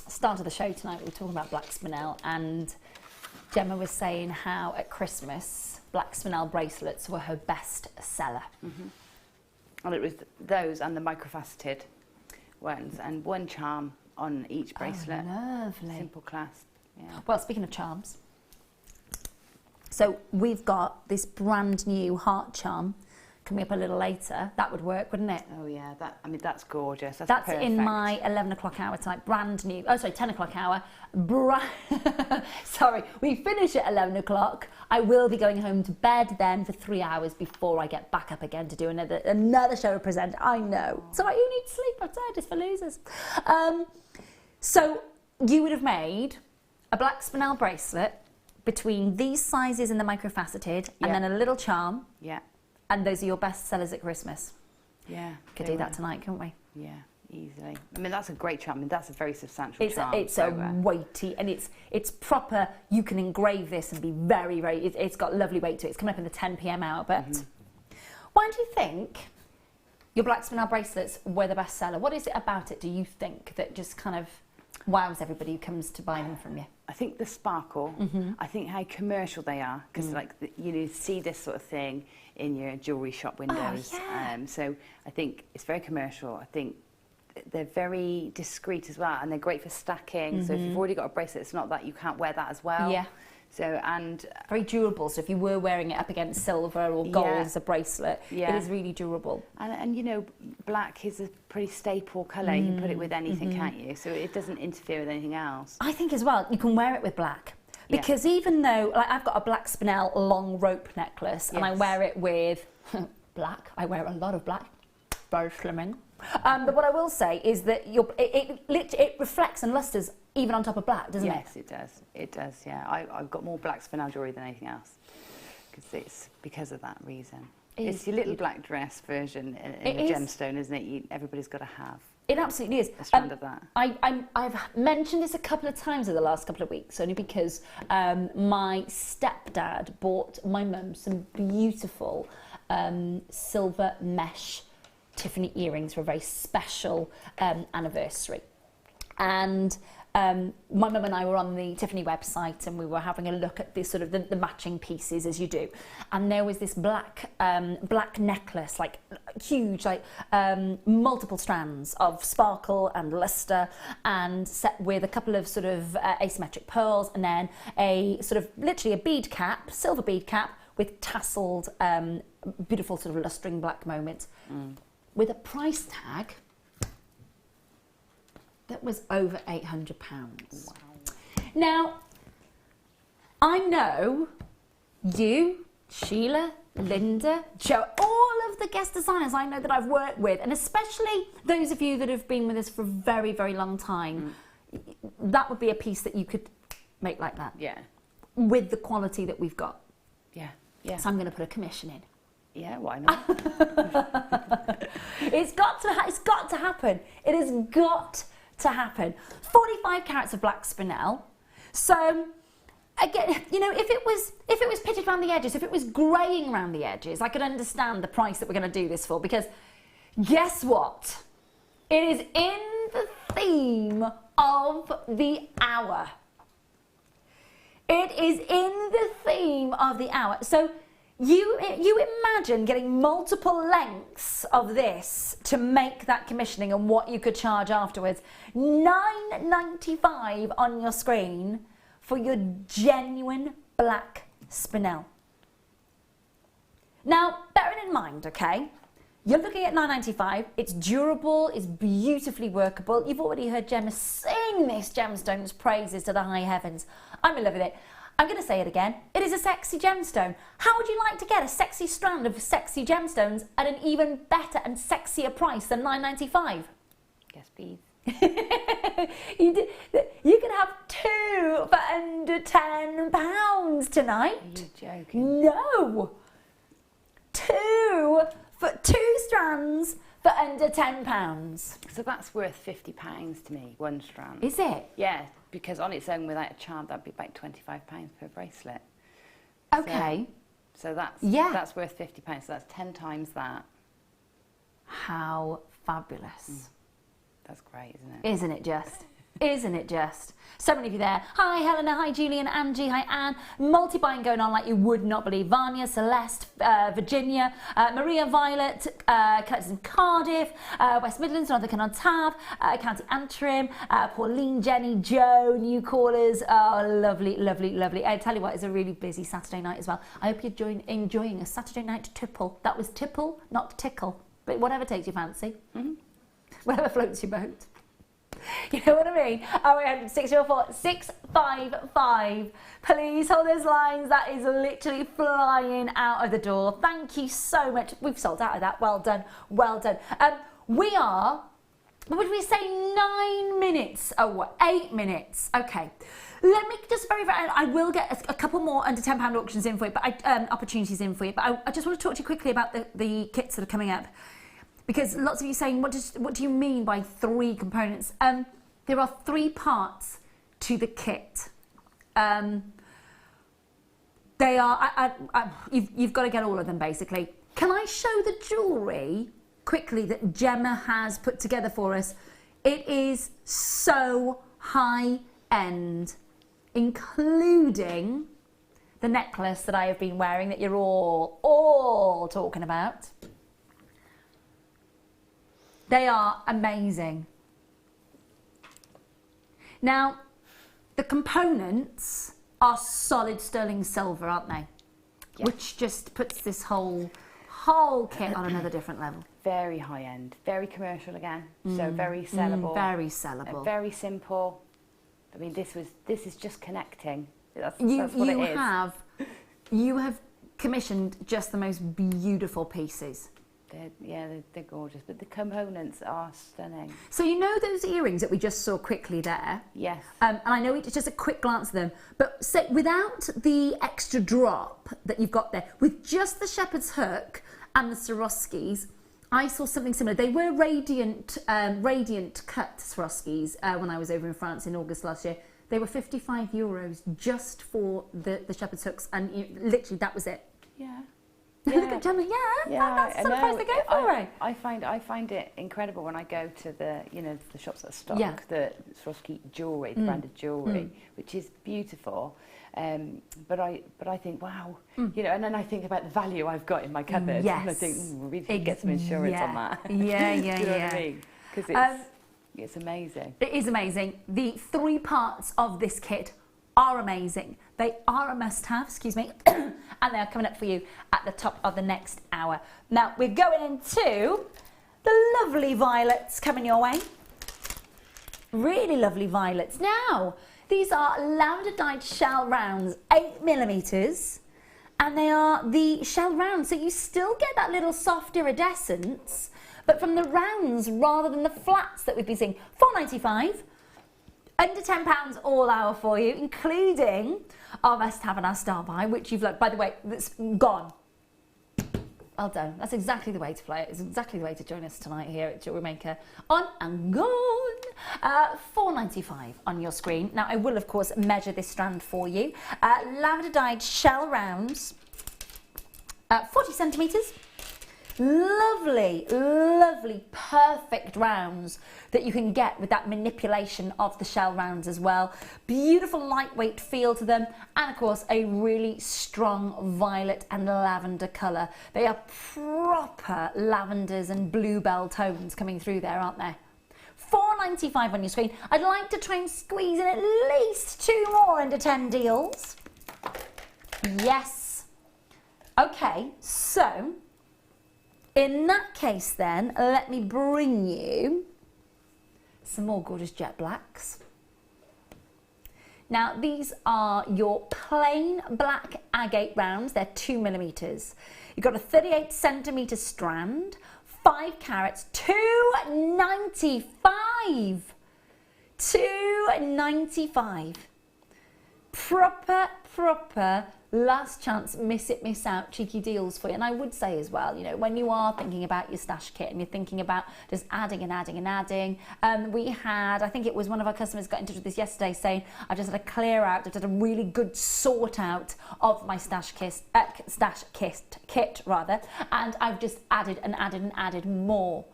Start of the show tonight, we were talking about black spinel, and Gemma was saying how at Christmas, black spinel bracelets were her best seller. And it was those and the microfaceted ones, and one charm on each bracelet. Oh, lovely. Simple clasp. Yeah. Well, speaking of charms, so we've got this brand new heart charm coming up a little later. That would work, wouldn't it? Oh yeah, that's gorgeous. That's That's perfect. in my 11 o'clock hour tonight, brand new. Oh, sorry, 10 o'clock hour. Sorry, we finish at 11 o'clock. I will be going home to bed then for 3 hours before I get back up again to do another show present. I know. So you need sleep. I'm tired, it's for losers. So you would have made a black spinel bracelet between these sizes in the microfaceted and then a little charm. Yeah. And those are your best sellers at Christmas. Yeah. Could do that tonight, couldn't we? Yeah, easily. I mean, that's a great charm. I mean, that's a very substantial charm. It's a weighty, and it's proper. You can engrave this and be very, very. It's got lovely weight to it. It's coming up in the 10 p.m. hour. But why do you think your black spinel bracelets were the best seller? What is it about it, do you think, that just kind of wows everybody who comes to buy them from you? I think the sparkle. I think how commercial they are, because you see this sort of thing in your jewellery shop windows. So I think it's very commercial. I think they're very discreet as well, and they're great for stacking. So if you've already got a bracelet, it's not that you can't wear that as well. Yeah. So, and very durable. So if you were wearing it up against silver or gold as a bracelet, it is really durable. And you know, black is a pretty staple colour. You can put it with anything, can't you? So it doesn't interfere with anything else. I think as well, you can wear it with black. Because even though, like, I've got a black spinel long rope necklace and I wear it with black, I wear a lot of black, very slimming. But what I will say is that it reflects and lustres even on top of black, doesn't it? Yes, it does. It does, yeah. I've got more black spinel jewellery than anything else because of that reason. It's your little black dress version in the gemstone, isn't it? Everybody's got to have. It absolutely is. A strand of that. I've mentioned this a couple of times in the last couple of weeks, only because my stepdad bought my mum some beautiful silver mesh Tiffany earrings for a very special anniversary. And my mum and I were on the Tiffany website and we were having a look at this sort of the matching pieces as you do. And there was this black necklace, like huge, like multiple strands of sparkle and lustre, and set with a couple of sort of asymmetric pearls, and then a sort of literally a bead cap, silver bead cap with tasseled, beautiful sort of lustring black moments, with a price tag that was over £800. Wow. Now, I know you, Sheila, Linda, Joe, all of the guest designers I know that I've worked with, and especially those of you that have been with us for a very, very long time, that would be a piece that you could make like that. Yeah. With the quality that we've got. Yeah, yeah. So I'm going to put a commission in. Yeah, why not? It's got to happen. It has got to happen. 45 carats of black spinel. So again, you know, if it was pitted around the edges, if it was greying around the edges, I could understand the price that we're going to do this for, because guess what? It is in the theme of the hour. It is in the theme of the hour. So you imagine getting multiple lengths of this to make that commissioning and what you could charge afterwards. $9.95 on your screen for your genuine black spinel. Now, bearing in mind, okay, you're looking at $9.95. It's durable, it's beautifully workable. You've already heard Gemma sing this gemstone's praises to the high heavens. I'm in love with it. I'm going to say it again. It is a sexy gemstone. How would you like to get a sexy strand of sexy gemstones at an even better and sexier price than $9.95? Yes, please. You can have two for under £10 tonight. Are you joking? No. Two strands for under £10. So that's worth £50 to me, one strand. Is it? Yeah, because on its own without a charm, that'd be about £25 per bracelet. Okay. So that's worth £50. So that's 10 times that. How fabulous. That's great, isn't it? Isn't it just? Isn't it just? So many of you there. Hi Helena, hi Julian, Angie, hi Anne. Multi-buying going on like you would not believe. Vanya, Celeste, Virginia, Maria, Violet, collectors in Cardiff, West Midlands, Northern on Tab, County Antrim, Pauline, Jenny, Joe, new callers. Oh, lovely, lovely, lovely. I tell you what, it's a really busy Saturday night as well. I hope you're enjoying a Saturday night tipple. That was tipple, not tickle. But whatever takes your fancy. Whatever floats your boat. You know what I mean? 0800 604 655. Please hold those lines. That is literally flying out of the door. Thank you so much. We've sold out of that. Well done. Well done. We are, what would we say, 9 minutes? Oh, 8 minutes. Okay. Let me just very, I will get a couple more under £10 auctions in for you, but opportunities in for you. But I just want to talk to you quickly about the kits that are coming up. Because lots of you saying, what do you mean by 3 components? There are 3 parts to the kit. They are, you've got to get all of them basically. Can I show the jewellery quickly that Gemma has put together for us? It is so high end, including the necklace that I have been wearing that you're all talking about. They are amazing. Now, the components are solid sterling silver, aren't they? Yes. Which just puts this whole kit on another different level. Very high end, very commercial again, so very sellable. Very sellable. Very simple. I mean, this is just connecting. That's what it is. You have commissioned just the most beautiful pieces. They're gorgeous, but the components are stunning. So you know those earrings that we just saw quickly there? Yes. And I know it's just a quick glance at them, but say without the extra drop that you've got there, with just the shepherd's hook and the Swarovskis, I saw something similar. They were radiant cut Swarovskis when I was over in France in August last year. They were €55 just for the shepherd's hooks, and literally that was it. Yeah. Look at Gemma, that's the price they go for it. I find it incredible when I go to the shops that stock the Swarovski jewellery, the branded jewellery, which is beautiful. But I think, wow, and then I think about the value I've got in my cupboard, and I think we should get some insurance on that. Do you know what I mean? Because it's amazing. It is amazing. The 3 parts of this kit are amazing. They are a must-have, and they are coming up for you at the top of the next hour. Now, we're going into the lovely violets coming your way. Really lovely violets. Now, these are lavender dyed shell rounds, 8mm, and they are the shell rounds, so you still get that little soft iridescence, but from the rounds rather than the flats that we've been seeing. £4.95. Under £10 all hour for you, including our must-have and our star buy, which you've looked, by the way, that's gone. Well done. That's exactly the way to play it. It's exactly the way to join us tonight here at Jewellery Maker. On and gone. £4.95 on your screen. Now, I will, of course, measure this strand for you. Lavender dyed shell rounds, 40 centimetres. Lovely, lovely, perfect rounds that you can get with that manipulation of the shell rounds as well. Beautiful lightweight feel to them, and of course a really strong violet and lavender colour. They are proper lavenders and bluebell tones coming through there, aren't they? £4.95 on your screen. I'd like to try and squeeze in at least 2 more under 10 deals. Yes. Okay, so in that case then, let me bring you some more gorgeous jet blacks. Now, these are your plain black agate rounds. They're 2mm. You've got a 38 centimetre strand, 5 carats, £2.95. £2.95. Proper last chance, miss it, miss out, cheeky deals for you. And I would say as well, when you are thinking about your stash kit and you're thinking about just adding and adding and adding, we had, I think it was one of our customers got in touch with us yesterday saying, I've just had a clear out, I've done a really good sort out of my stash kit, and I've just added and added and added more.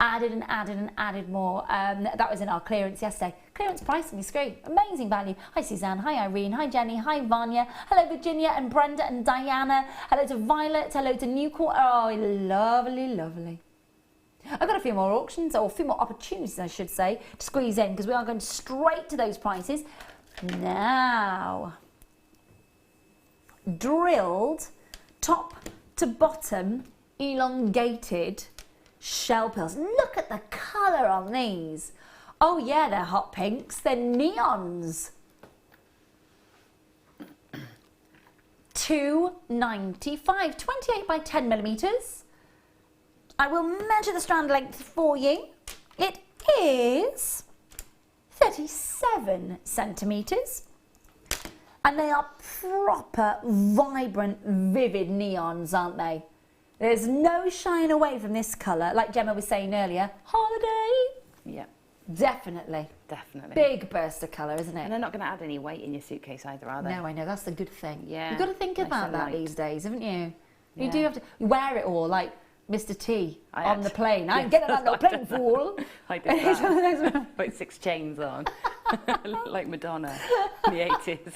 added and added and added more. That was in our clearance yesterday. Clearance price on your screen. Amazing value. Hi Suzanne, hi Irene, hi Jenny, hi Vanya, hello Virginia and Brenda and Diana, hello to Violet, hello to Newcourt. Oh, lovely, lovely. I've got a few more auctions, or a few more opportunities I should say, to squeeze in, because we are going straight to those prices. Now, drilled top to bottom elongated shell pearls. Look at the colour on these. Oh yeah, they're hot pinks, they're neons. $2.95, 28 by 10 millimetres. I will measure the strand length for you. It is 37 centimetres. And they are proper, vibrant, vivid neons, aren't they? There's no shying away from this colour. Like Gemma was saying earlier, holiday. Yeah. Definitely. Definitely. Big burst of colour, isn't it? And they're not going to add any weight in your suitcase either, are they? No, I know, that's the good thing. Yeah. You've got to think Nice about and that light. these days, haven't you? You Yeah. do have to wear it all, like Mr. T I on the actually- plane. I ain't yes, getting on no plane, fool. I did that. Like 6 chains on. Like Madonna in the 80s.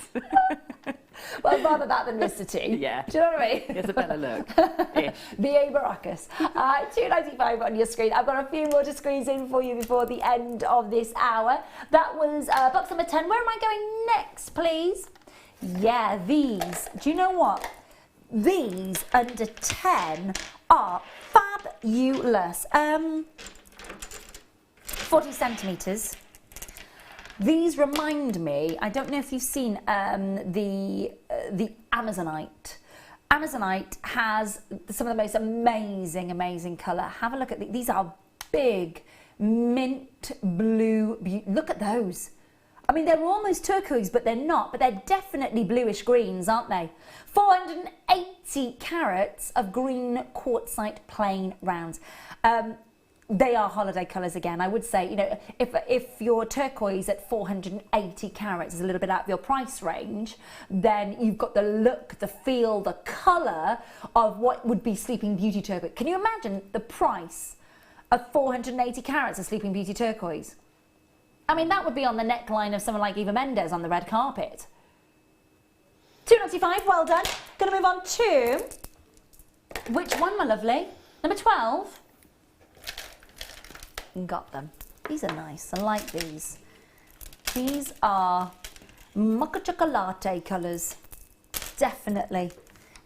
Well, rather that than Mr. T. Yeah. Do you know what I mean? It's a better look. Ish. B.A. Baracus. $2.95 on your screen. I've got a few more to squeeze in for you before the end of this hour. That was box number 10. Where am I going next, please? Yeah, these. Do you know what? These under 10 are fabulous. 40 centimetres. These remind me, I don't know if you've seen the Amazonite. Amazonite has some of the most amazing colour. Have a look at these are big mint blue. Look at those. I mean, they're almost turquoise, but they're not. But they're definitely bluish greens, aren't they? 480 carats of green quartzite plain rounds. They are holiday colours again. I would say, you know, if your turquoise at 480 carats is a little bit out of your price range, then you've got the look, the feel, the colour of what would be Sleeping Beauty turquoise. Can you imagine the price of 480 carats of Sleeping Beauty turquoise? I mean, that would be on the neckline of someone like Eva Mendes on the red carpet. $2.95, well done. Going to move on to, which one, my lovely? Number 12. Got them. These are nice. I like these. These are mocha chocolate colours. Definitely.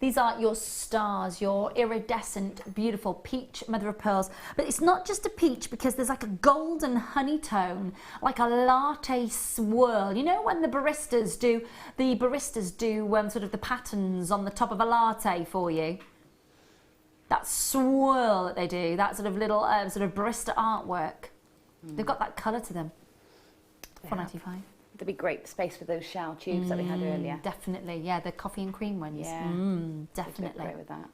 These are your stars, your iridescent, beautiful peach mother of pearls. But it's not just a peach, because there's like a golden honey tone, like a latte swirl. You know when the baristas do sort of the patterns on the top of a latte for you? That swirl that they do, that sort of little sort of barista artwork. They've got that colour to them. $4.95. There'd be great space for those shell tubes that we had earlier. Definitely, yeah, the coffee and cream ones. Yeah. Definitely. Great with that.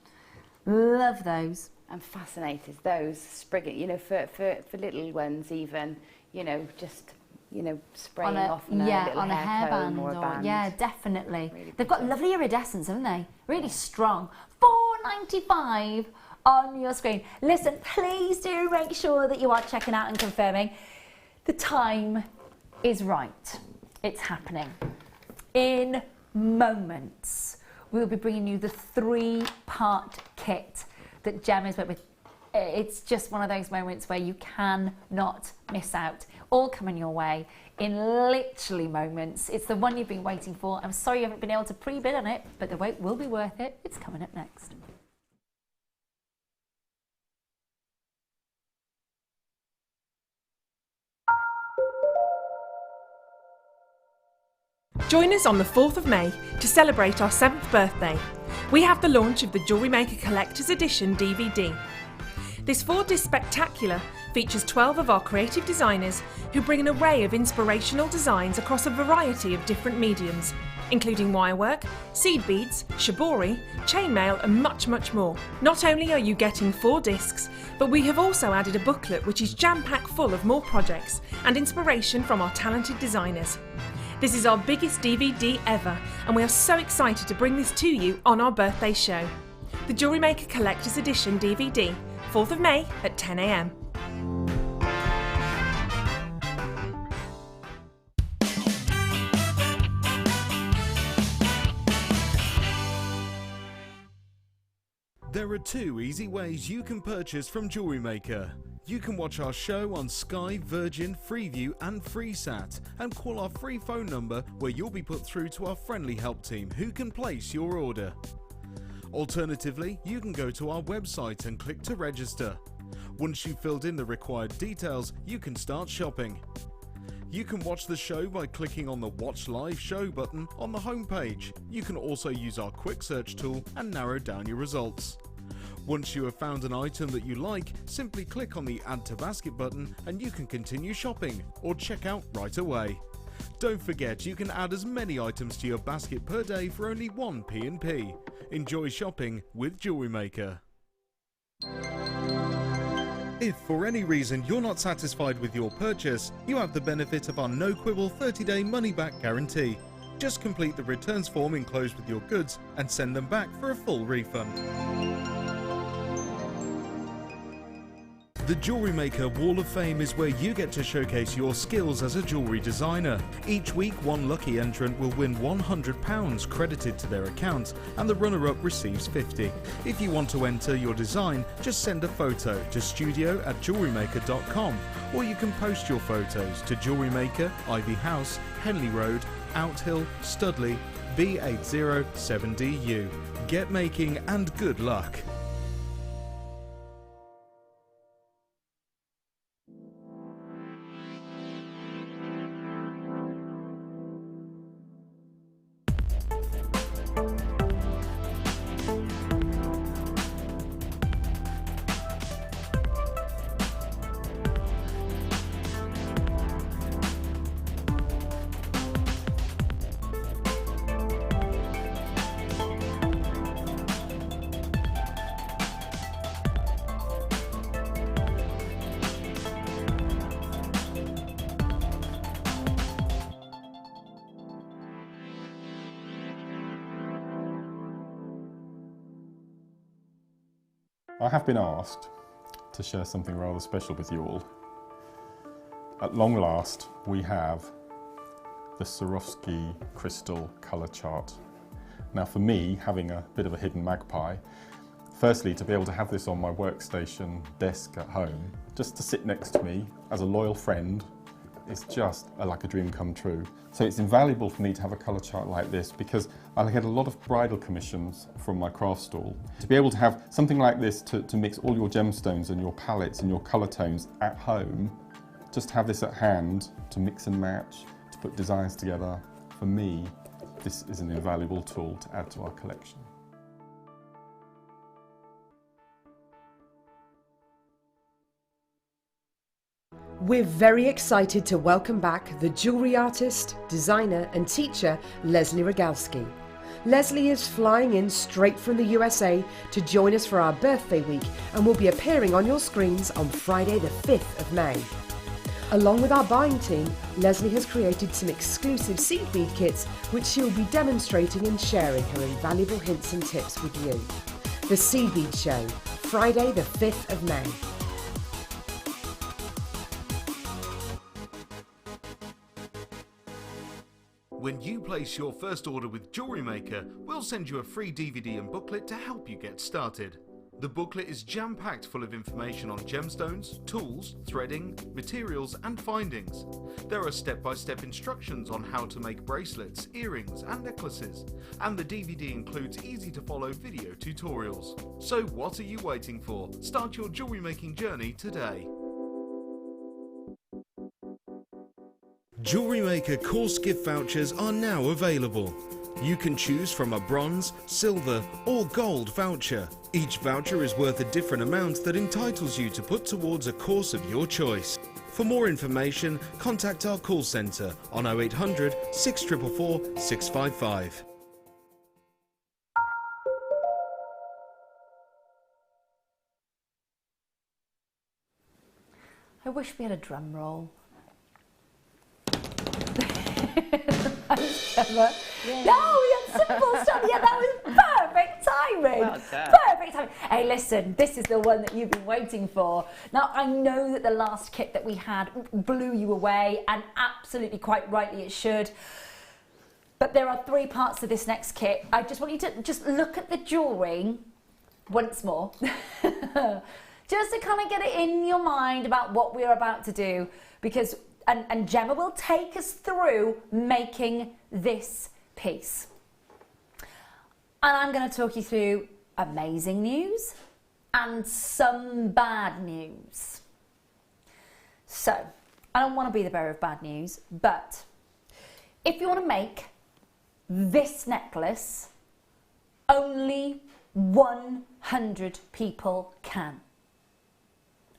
Love those. I'm fascinated. Those sprigging, you know, for little ones even, you know, just, you know, spraying off on a little on a hair comb hairband or a band. yeah, definitely. Really They've got pretty. lovely iridescence, haven't they? Really strong. $4.95 on your screen. Listen, please do make sure that you are checking out and confirming. The time is right. It's happening. In moments, we'll be bringing you the 3-part kit that Gemma's worked with. It's just one of those moments where you cannot miss out. All coming your way in literally moments. It's the one you've been waiting for. I'm sorry you haven't been able to pre-bid on it, but the wait will be worth it. It's coming up next. Join us on the 4th of May to celebrate our 7th birthday. We have the launch of the Jewellery Maker Collector's Edition DVD. This 4-disc spectacular features 12 of our creative designers who bring an array of inspirational designs across a variety of different mediums, including wirework, seed beads, shibori, chainmail and much more. Not only are you getting 4 discs, but we have also added a booklet which is jam-packed full of more projects and inspiration from our talented designers. This is our biggest DVD ever, and we are so excited to bring this to you on our birthday show. The Jewellery Maker Collector's Edition DVD, 4th of May at 10 AM. There are 2 easy ways you can purchase from Jewellery Maker. You can watch our show on Sky, Virgin, Freeview and FreeSat and call our free phone number where you'll be put through to our friendly help team who can place your order. Alternatively, you can go to our website and click to register. Once you've filled in the required details, you can start shopping. You can watch the show by clicking on the Watch Live Show button on the homepage. You can also use our quick search tool and narrow down your results. Once you have found an item that you like, simply click on the Add to Basket button and you can continue shopping or check out right away. Don't forget you can add as many items to your basket per day for only 1 P&P. Enjoy shopping with Jewellery Maker. If for any reason you're not satisfied with your purchase, you have the benefit of our no-quibble 30-day money-back guarantee. Just complete the returns form enclosed with your goods and send them back for a full refund. The Jewellery Maker Wall of Fame is where you get to showcase your skills as a jewellery designer. Each week, one lucky entrant will win £100 credited to their account and the runner-up receives £50. If you want to enter your design, just send a photo to studio@jewellerymaker.com or you can post your photos to Jewellery Maker, Ivy House, Henley Road, Outhill, Studley, B807DU. Get making and good luck. I have been asked to share something rather special with you all. At long last, we have the Swarovski crystal colour chart. Now for me, having a bit of a hidden magpie, firstly to be able to have this on my workstation desk at home, just to sit next to me as a loyal friend, is just like a dream come true. So it's invaluable for me to have a colour chart like this because I get a lot of bridal commissions from my craft stall. To be able to have something like this to mix all your gemstones and your palettes and your colour tones at home, just have this at hand to mix and match, to put designs together, for me, this is an invaluable tool to add to our collection. We're very excited to welcome back the jewellery artist, designer and teacher Leslie Rogalski. Leslie is flying in straight from the USA to join us for our birthday week and will be appearing on your screens on Friday the 5th of May. Along with our buying team, Leslie has created some exclusive seed bead kits which she'll be demonstrating and sharing her invaluable hints and tips with you. The Seed Bead Show, Friday the 5th of May. When you place your first order with Jewellery Maker, we'll send you a free DVD and booklet to help you get started. The booklet is jam-packed full of information on gemstones, tools, threading, materials and findings. There are step-by-step instructions on how to make bracelets, earrings and necklaces, and the DVD includes easy-to-follow video tutorials. So what are you waiting for? Start your jewellery making journey today. Jewellery Maker course gift vouchers are now available. You can choose from a bronze, silver or gold voucher. Each voucher is worth a different amount that entitles you to put towards a course of your choice. For more information, contact our call centre on 0800 644 655. I wish we had a drum roll. Yeah. No, we had simple stuff. Yeah, that was perfect timing. Well done. Perfect timing. Hey, listen, this is the one that you've been waiting for. Now, I know that the last kit that we had blew you away, and absolutely quite rightly it should. But there are 3 parts to this next kit. I just want you to just look at the jewellery once more, just to kind of get it in your mind about what we're about to do, because, and Gemma will take us through making this piece. And I'm going to talk you through amazing news and some bad news. So, I don't want to be the bearer of bad news, but if you want to make this necklace, only 100 people can.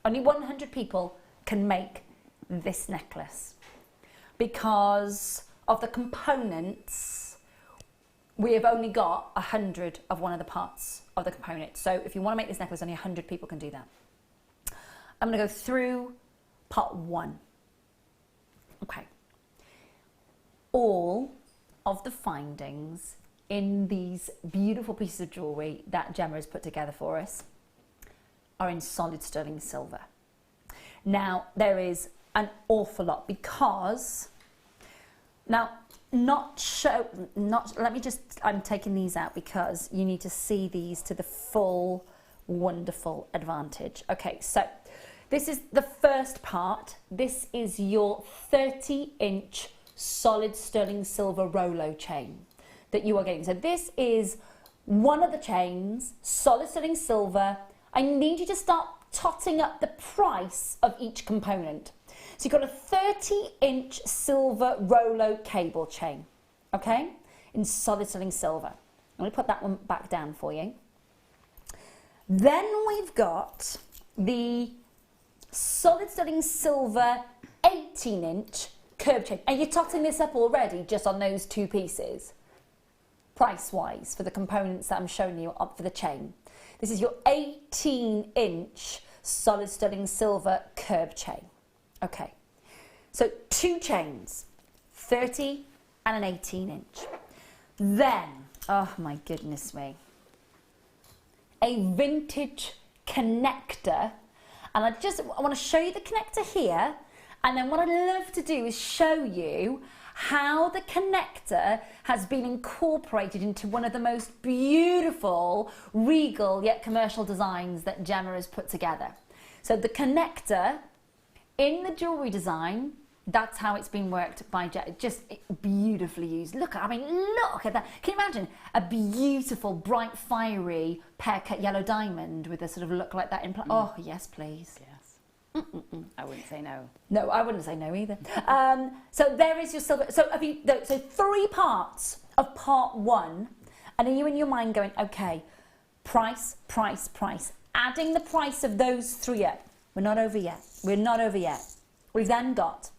Only 100 people can make this necklace. Because of the components, we have only got 100 of one of the parts of the component. So if you want to make this necklace, only 100 people can do that. I'm going to go through part 1. Okay. All of the findings in these beautiful pieces of jewellery that Gemma has put together for us are in solid sterling silver. Now, there is an awful lot because, now, I'm taking these out because you need to see these to the full wonderful advantage. Okay, so this is the first part. This is your 30-inch solid sterling silver Rolo chain that you are getting. So this is one of the chains, solid sterling silver. I need you to start totting up the price of each component. So you've got a 30-inch silver Rolo cable chain, okay, in solid sterling silver. I'm going to put that one back down for you. Then we've got the solid sterling silver 18-inch curb chain. And you're totting this up already just on those two pieces, price-wise, for the components that I'm showing you up for the chain. This is your 18-inch solid sterling silver curb chain. Okay, so two chains, 30 and an 18-inch. Then, oh my goodness me, a vintage connector. And I want to show you the connector here. And then what I'd love to do is show you how the connector has been incorporated into one of the most beautiful, regal yet commercial designs that Gemma has put together. So the connector in the jewellery design, that's how it's been worked by Gemma. Just beautifully used. Look at that. Can you imagine a beautiful, bright, fiery pear-cut yellow diamond with a sort of look like that in place? Oh, yes, please. Yes. I wouldn't say no. No, I wouldn't say no either. So there is your silver. So so 3 parts of part 1, and are you in your mind going, okay, price, price, price, adding the price of those 3 up. We're not over yet. We're not over yet. We've then got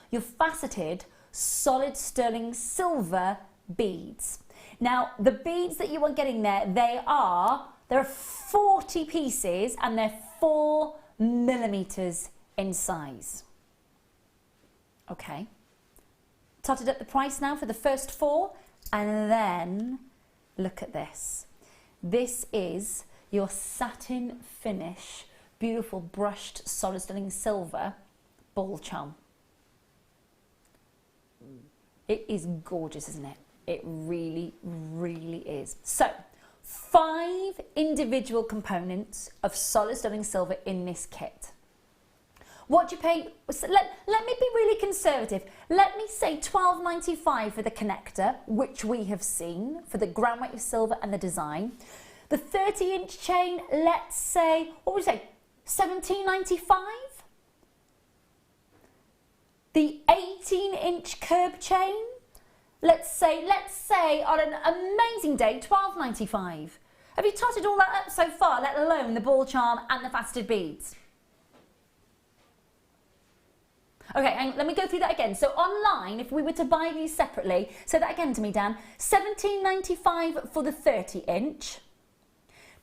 your faceted solid sterling silver beads. Now, the beads that you are getting there, there are 40 pieces and they're 4 millimeters in size. Okay. Totted up the price now for the first 4, and then look at this. This is your satin finish, beautiful brushed solid sterling silver ball charm. It is gorgeous, isn't it? It really, really is. So, 5 individual components of solid sterling silver in this kit. What do you pay? Let me be really conservative. Let me say $12.95 for the connector, which we have seen for the gram weight of silver and the design. The 30-inch chain, let's say, what would we say, $17.95? The 18-inch curb chain, let's say on an amazing day, $12.95. Have you totted all that up so far, let alone the ball charm and the faceted beads? Okay, and let me go through that again. So online, if we were to buy these separately, say that again to me, Dan. $17.95 for the 30-inch,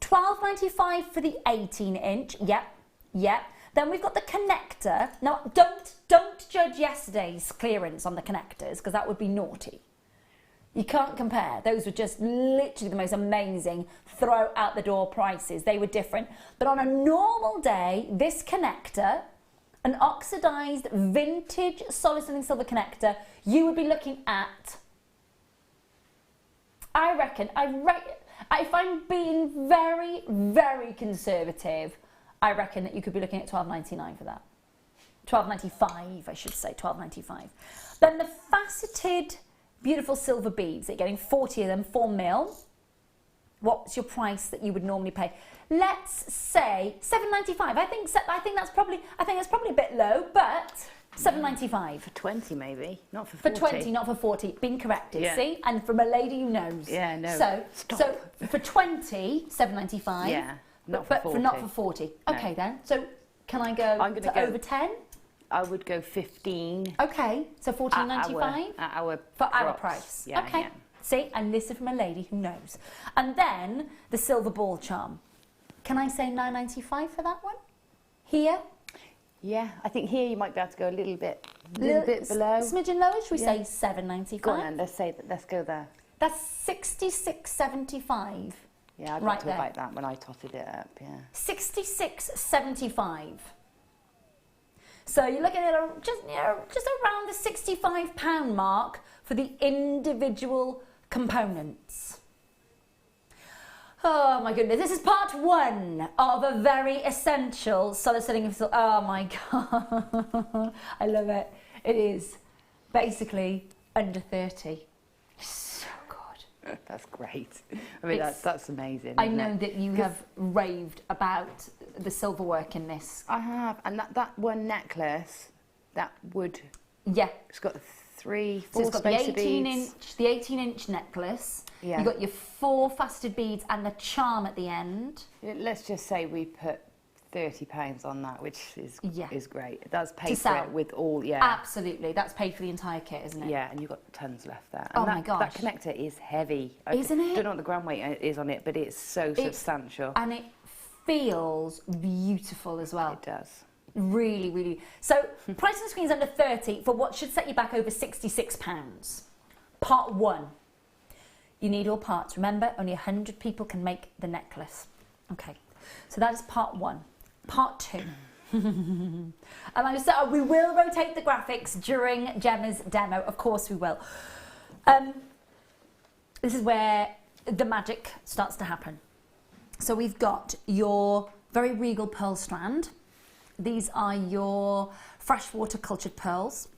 $12.95 for the 18-inch. Yep. Then we've got the connector. Now, don't judge yesterday's clearance on the connectors, because that would be naughty. You can't compare. Those were just literally the most amazing throw out the door prices. They were different. But on a normal day, this connector, an oxidized vintage solid sterling silver connector, you would be looking at, I reckon If I'm being very, very conservative, I reckon that you could be looking at $12.99 for that. $12.95, I should say, $12.95. Then the faceted, beautiful silver beads, you're getting 40 of them, 4 mil. What's your price that you would normally pay? Let's say $7.95. I think that's probably a bit low, but $7.95 For 20 maybe, not for 40. For 20, not for 40. Being corrected, Yeah. see? And from a lady who knows. Yeah, no. So Stop. for 20, $7.95. Yeah, not but for 40. not for 40. No. Okay then. So can I go I'm gonna to go- over 10? I would go 15. Okay, so $14.95 At our for our props. price. Yeah, okay. yeah. See, and this is from a lady who knows. And then the silver ball charm. Can I say $9.95 for that one? Here? Yeah, I think here you might be able to go a little bit below. Smidgen lower, should we Yeah. say $7.95? Go on then, let's go there. That's $66.75. Yeah, I got Right to there. about that when I totted it up, yeah. $66.75. So you're looking at just around the £65 mark for the individual components. Oh my goodness, this is part 1 of a very essential solid setting of silk. Oh my god, I love it. It is basically under 30. So good. That's great. I mean, that's amazing. I isn't know it? that you have raved about the silver work in this. I have, and that one necklace, that would. Yeah. It's got 3, 4 So it's got the spacer beads. 18-inch necklace. Yeah. You've got your 4 faceted beads and the charm at the end. Let's just say we put £30 on that, which is great. That's paid To for sell. it with all, yeah. Absolutely. That's paid for the entire kit, isn't it? Yeah, and you've got tons left there. Oh And my gosh. That connector is heavy. Isn't it? I don't know what the gram weight is on it, but it's so substantial. And it feels beautiful as well. It does. Really, really. So, price on the screen is under 30 for what should set you back over £66. Part 1. You need all parts. Remember, only 100 people can make the necklace. Okay, so that is part 1. Part 2. And I said, we will rotate the graphics during Gemma's demo. Of course we will. This is where the magic starts to happen. So we've got your very regal pearl strand. These are your freshwater cultured pearls.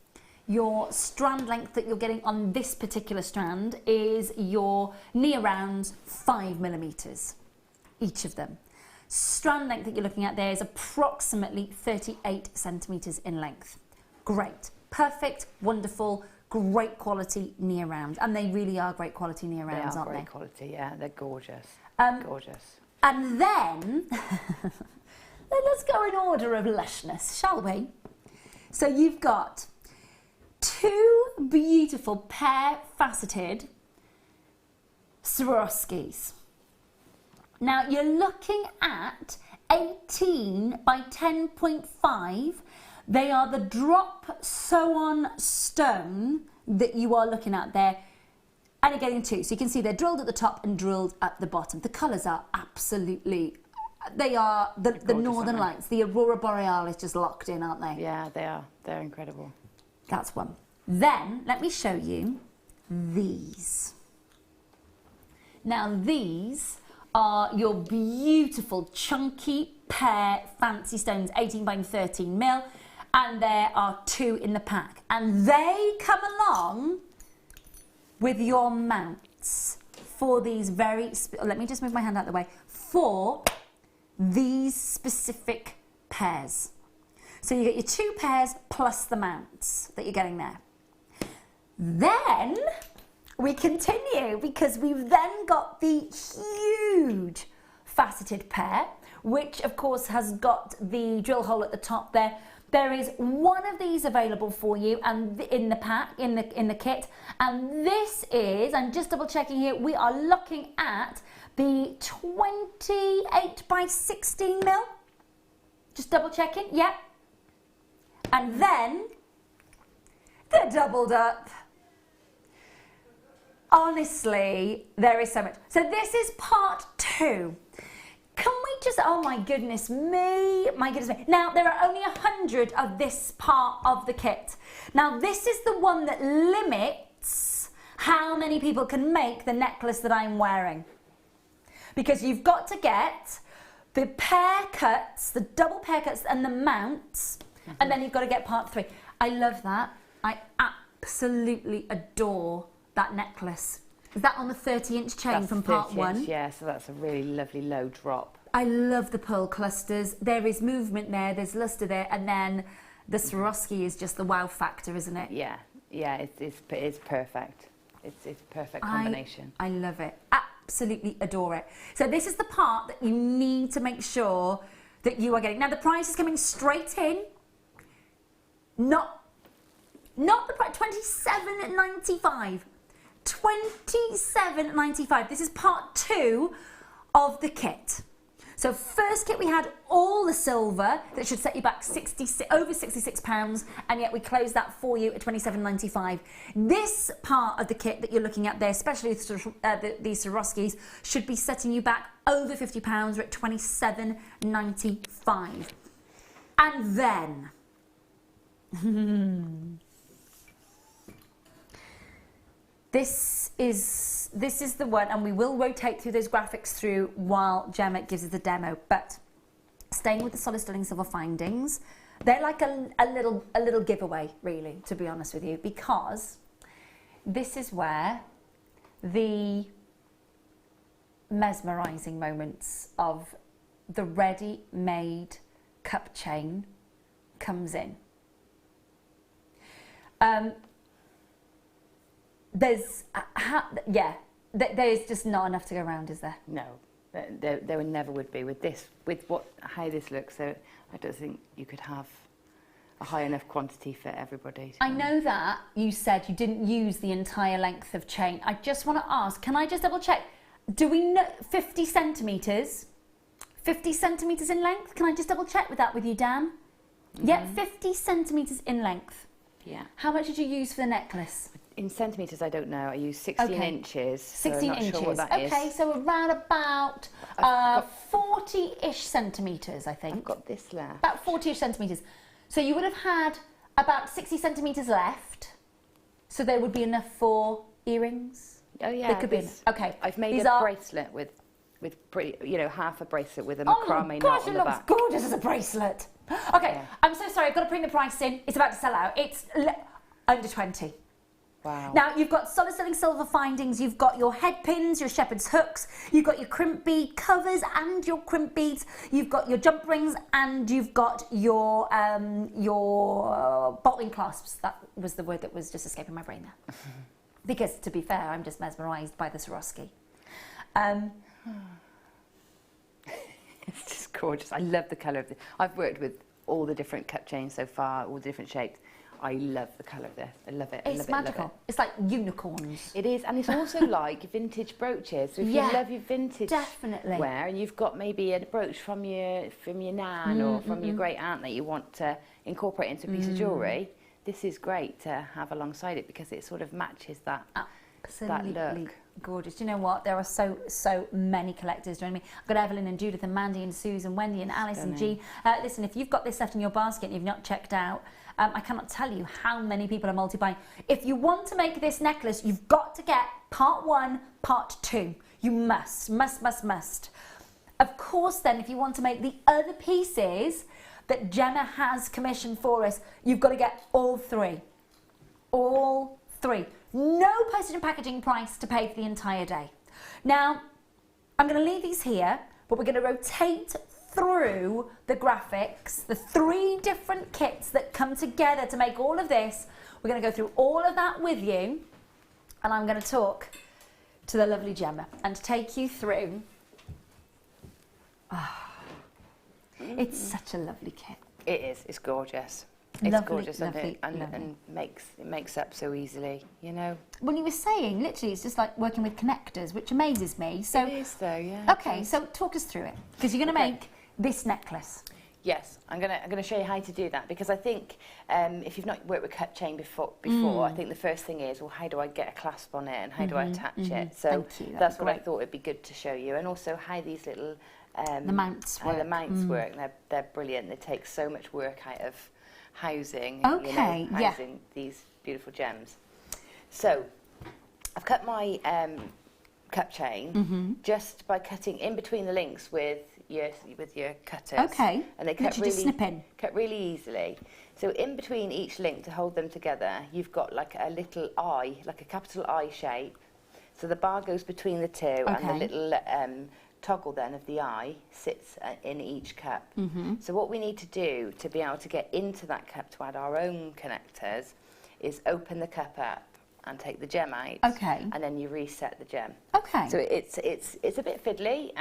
Your strand length that you're getting on this particular strand is your near rounds 5mm, each of them. Strand length that you're looking at there is approximately 38 centimetres in length. Great, perfect, wonderful, great quality near round. And they really are great quality near rounds, aren't they? Great quality, yeah. They're gorgeous. Gorgeous. And then, let's go in order of lushness, shall we? So you've got 2 beautiful pair-faceted Swarovskis. Now you're looking at 18 by 10.5. They are the drop sew-on stone that you are looking at there. And you're getting 2. So you can see they're drilled at the top and drilled at the bottom. The colours are absolutely, they are the Northern Lights. The Aurora Borealis just locked in, aren't they? Yeah, they are. They're incredible. That's one. Then, let me show you these. Now these are your beautiful chunky pear fancy stones, 18 by 13 mil, and there are 2 in the pack. And they come along with your mounts for these very, let me just move my hand out of the way, for these specific pairs. So you get your 2 pairs plus the mounts that you're getting there. Then we continue because we've then got the huge faceted pair, which of course has got the drill hole at the top there. There is one of these available for you and in the pack, in the kit, and this is, I'm just double checking here, we are looking at the 28 by 16 mil. Just double checking, yep. And then they're doubled up. Honestly, there is so much. So this is part 2. Can we just, oh my goodness me. Now, there are only 100 of this part of the kit. Now, this is the one that limits how many people can make the necklace that I'm wearing. because you've got to get the pair cuts, the double pair cuts and the mounts, and then you've got to get part 3. I love that. I absolutely adore that necklace. Is that on the 30-inch chain That's from part 1? 30 inch, yeah, so that's a really lovely low drop. I love the pearl clusters. There is movement there, there's luster there, and then the Swarovski is just the wow factor, isn't it? Yeah, it's perfect. It's perfect combination. I love it. Absolutely adore it. So this is the part that you need to make sure that you are getting. Now the price is coming straight in. Not the price, $27.95. $27.95. This is part 2 of the kit. So first kit we had all the silver that should set you back over £66, and yet we closed that for you at $27.95. This part of the kit that you're looking at there, especially these Swarovskis, should be setting you back over £50. We're at $27.95. And then This is the one, and we will rotate through those graphics through while Gemma gives us the demo. But staying with the solid sterling silver findings, they're like a little giveaway, really, to be honest with you, because this is where the mesmerising moments of the ready-made cup chain comes in. There's just not enough to go around, is there? No, there never would be with this, how this looks. So I don't think you could have a high enough quantity for everybody. I know that you said you didn't use the entire length of chain. I just want to ask, can I just double check? Do we know 50 centimetres? 50 centimetres in length? Can I just double check with that with you, Dan? Mm-hmm. Yeah, 50 centimetres in length. Yeah. How much did you use for the necklace? In centimetres, I don't know. I use 16 inches. 16 so I'm not inches. Sure what that okay, is. so around about 40-ish centimetres, I think. I've got this left. About 40-ish centimetres. So you would have had about 60 centimetres left. So there would be enough for earrings. Oh yeah. There could be. Okay. I've made a bracelet with pretty, half a bracelet with a macrame knot on the back. It looks gorgeous as a bracelet. Okay, yeah. I'm so sorry. I've got to bring the price in. It's about to sell out. It's under 20. Wow. Now, you've got solid sterling silver findings, you've got your head pins, your shepherd's hooks, you've got your crimp bead covers and your crimp beads, you've got your jump rings, and you've got your bottling clasps. That was the word that was just escaping my brain there. Because, to be fair, I'm just mesmerised by the Swarovski. It's just gorgeous. I love the colour of this. I've worked with all the different cup chains so far, all the different shapes. I love the colour of this. I love it. It's magical. Love it. It's like unicorns. It is, and it's also like vintage brooches. So if you love your vintage wear, and you've got maybe a brooch from your nan or from your great aunt that you want to incorporate into a piece of jewellery, this is great to have alongside it because it sort of matches that. Absolutely that look. Gorgeous. Do you know what? There are so many collectors. Do you know what I mean? I've got Evelyn and Judith and Mandy and Susan, Wendy and Alice and G. Listen, if you've got this left in your basket and you've not checked out, I cannot tell you how many people are multi-buying. If you want to make this necklace, you've got to get part 1, part 2. You must. Of course, then, if you want to make the other pieces that Gemma has commissioned for us, you've got to get all 3. All 3. No postage and packaging price to pay for the entire day. Now, I'm going to leave these here, but we're going to rotate through the graphics, the 3 different kits that come together to make all of this. We're going to go through all of that with you, and I'm going to talk to the lovely Gemma and take you through. It's such a lovely kit. It is. It's gorgeous. Lovely, it's gorgeous, lovely, and makes up so easily, When you were saying, literally, it's just like working with connectors, which amazes me. So it is, though, yeah. Okay, so talk us through it, because you're going to make this necklace. Yes, I'm gonna show you how to do that, because I think if you've not worked with cup chain before, I think the first thing is, well, how do I get a clasp on it and how do I attach it? So that's what I thought it'd be good to show you, and also how these little the mounts work. Work. They're brilliant. They take so much work out of housing these beautiful gems. So I've cut my cup chain just by cutting in between the links with your cutters. Okay. And they Literally just snip in. cut really easily. So in between each link to hold them together, you've got like a little eye, like a capital I shape. So the bar goes between the two, and the little toggle then of the eye sits in each cup. So what we need to do to be able to get into that cup to add our own connectors is open the cup up and take the gem out. Okay. And then you reset the gem. Okay. So it's a bit fiddly,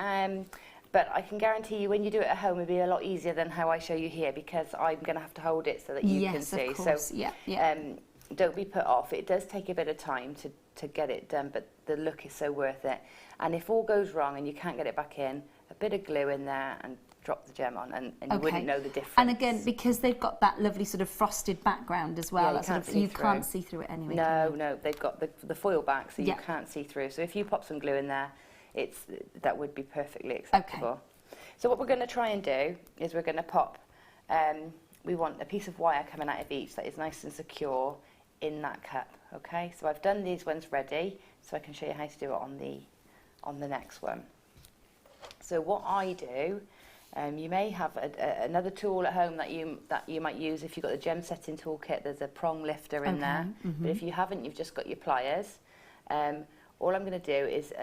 but I can guarantee you when you do it at home it'll be a lot easier than how I show you here, because I'm going to have to hold it so that you can see. Of course. So yeah. Don't be put off. It does take a bit of time to get it done, but the look is so worth it. And if all goes wrong and you can't get it back in, a bit of glue in there and drop the gem on, and you wouldn't know the difference. And again, because they've got that lovely sort of frosted background as well, you can't see through it anyway. No, they've got the foil back, so you can't see through. So if you pop some glue in there, that would be perfectly acceptable. Okay. So what we're going to try and do is we're going to pop, we want a piece of wire coming out of each that is nice and secure in that cup, okay? So I've done these ones ready, so I can show you how to do it on the next one. So what I do, you may have another tool at home that you might use. If you've got the gem setting toolkit, there's a prong lifter in there. But if you haven't, you've just got your pliers. All I'm going to do is,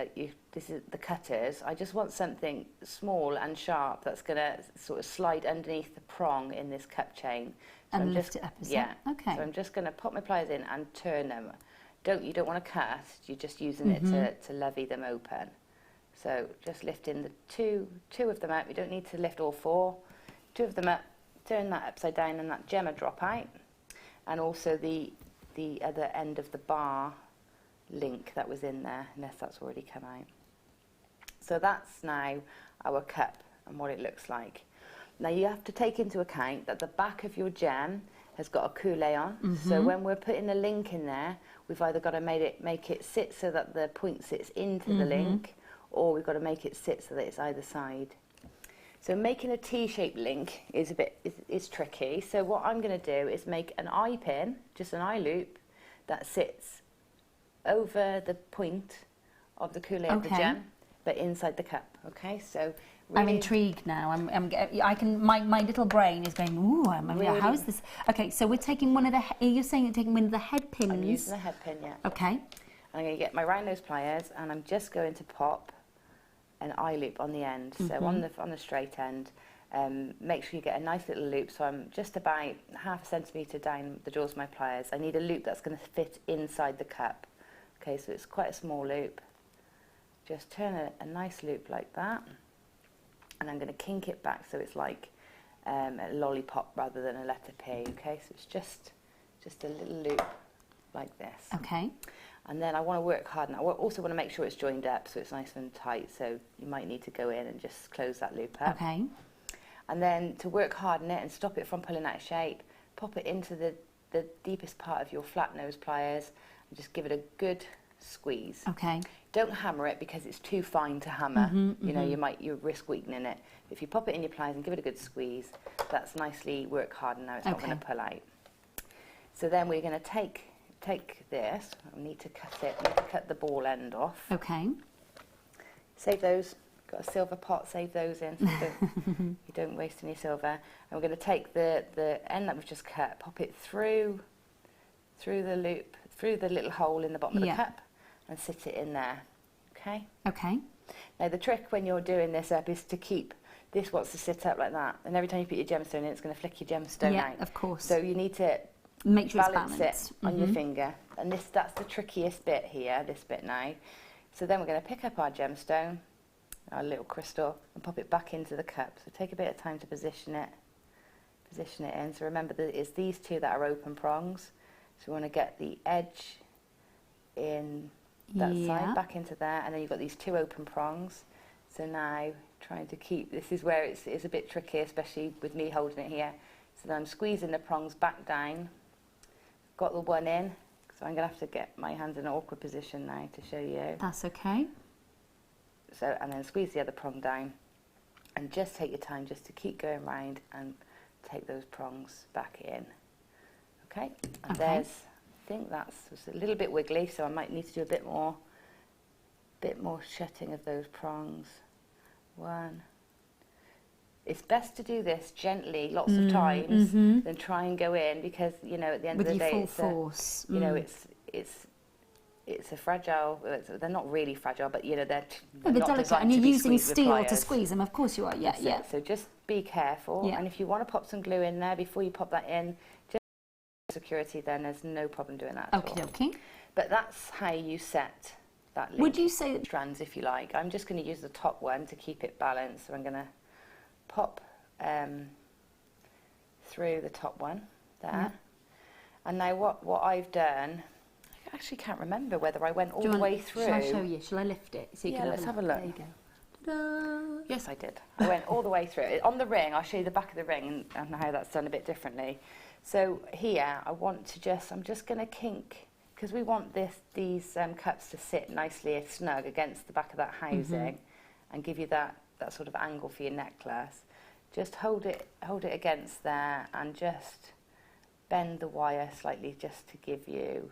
this is the cutters. I just want something small and sharp that's going to sort of slide underneath the prong in this cup chain. So and lift it up, is it? Okay. So I'm just going to pop my pliers in and turn them. You don't want to cut, you're just using it to levy them open. So just lifting the two of them out. We don't need to lift all four. Two of them up, turn that upside down and that gem will drop out. And also the other end of the bar link that was in there, unless that's already come out. So that's now our cup and what it looks like. Now you have to take into account that the back of your gem has got a coulee on. So when we're putting a link in there, we've either got to make it sit so that the point sits into the link, or we've got to make it sit so that it's either side. So making a T-shaped link is tricky. So what I'm going to do is make an eye pin, just an eye loop, that sits over the point of the coulee of the gem, but inside the cup. Okay, so really, I'm intrigued now. My little brain is going, ooh, Really? how is this? Okay, so we're taking one of the, you're saying you're taking one of the head pins. I'm using the head pin, yeah. Okay. I'm going to get my round nose pliers and I'm just going to pop an eye loop on the end. So on the straight end, make sure you get a nice little loop. So I'm just about half a centimetre down the jaws of my pliers. I need a loop that's going to fit inside the cup. Okay, so it's quite a small loop. Just turn a nice loop like that. And I'm going to kink it back so it's like a lollipop rather than a letter P. Okay, so it's just a little loop like this. Okay. And then I want to work hard, and I also want to make sure it's joined up so it's nice and tight, so you might need to go in and just close that loop up. Okay. And then to work hard in it and stop it from pulling out of shape, pop it into the deepest part of your flat nose pliers and just give it a good squeeze. Okay. Don't hammer it because it's too fine to hammer. You know, you risk weakening it. If you pop it in your pliers and give it a good squeeze, that's nicely work hard, and now it's not going to pull out. So then we're going to take this, I need to cut it, I need to cut the ball end off. Okay. Save those, got a silver pot, save those in so you don't waste any silver. And we're going to take the end that we've just cut, pop it through the loop, through the little hole in the bottom of the cup, and sit it in there, okay? Okay. Now the trick when you're doing this up is to keep, this wants to sit up like that, and every time you put your gemstone in, it's going to flick your gemstone out. Yeah, of course. So you need to make sure balance it's balanced it on your finger, and that's the trickiest bit here, this bit now. So then we're going to pick up our gemstone, our little crystal, and pop it back into the cup. So take a bit of time to position it in. So remember that it's these two that are open prongs. So we want to get the edge in that side, back into there, and then you've got these two open prongs. So now trying to keep, this is where it's a bit tricky, especially with me holding it here. So then I'm squeezing the prongs back down. Got the one in, so I'm going to have to get my hands in an awkward position now to show you. That's okay. So, and then squeeze the other prong down, and just take your time just to keep going round and take those prongs back in. Okay, and there's, I think that's a little bit wiggly, so I might need to do a bit more bit more shutting of those prongs. 1. It's best to do this gently, lots of times, than try and go in, because you know at the end of the day, full it's force. you know it's a fragile. They're not really fragile, but you know they're They're not delicate, designed and to you're be using squeezed with steel to pliers. squeeze them. Of course you are. Yeah, That's yeah. it. So just be careful, Yeah. and if you want to pop some glue in there before you pop that in, just security, then there's no problem doing that at Okay, all. okay. But that's how you set that link. Would you say that Strands, if you like? I'm just going to use the top one to keep it balanced, so I'm going to pop through the top one there. And now what I've done, I actually can't remember whether I went all the way through. Shall I show you? Shall I lift it so you Yeah, can let's have a look. There you go. Ta-da. Yes, I did. I went all the way through it. On the ring, I'll show you the back of the ring and how that's done a bit differently. So here, I'm just going to kink, because we want these cups to sit nicely snug against the back of that housing and give you that sort of angle for your necklace. Just hold it against there and just bend the wire slightly just to give you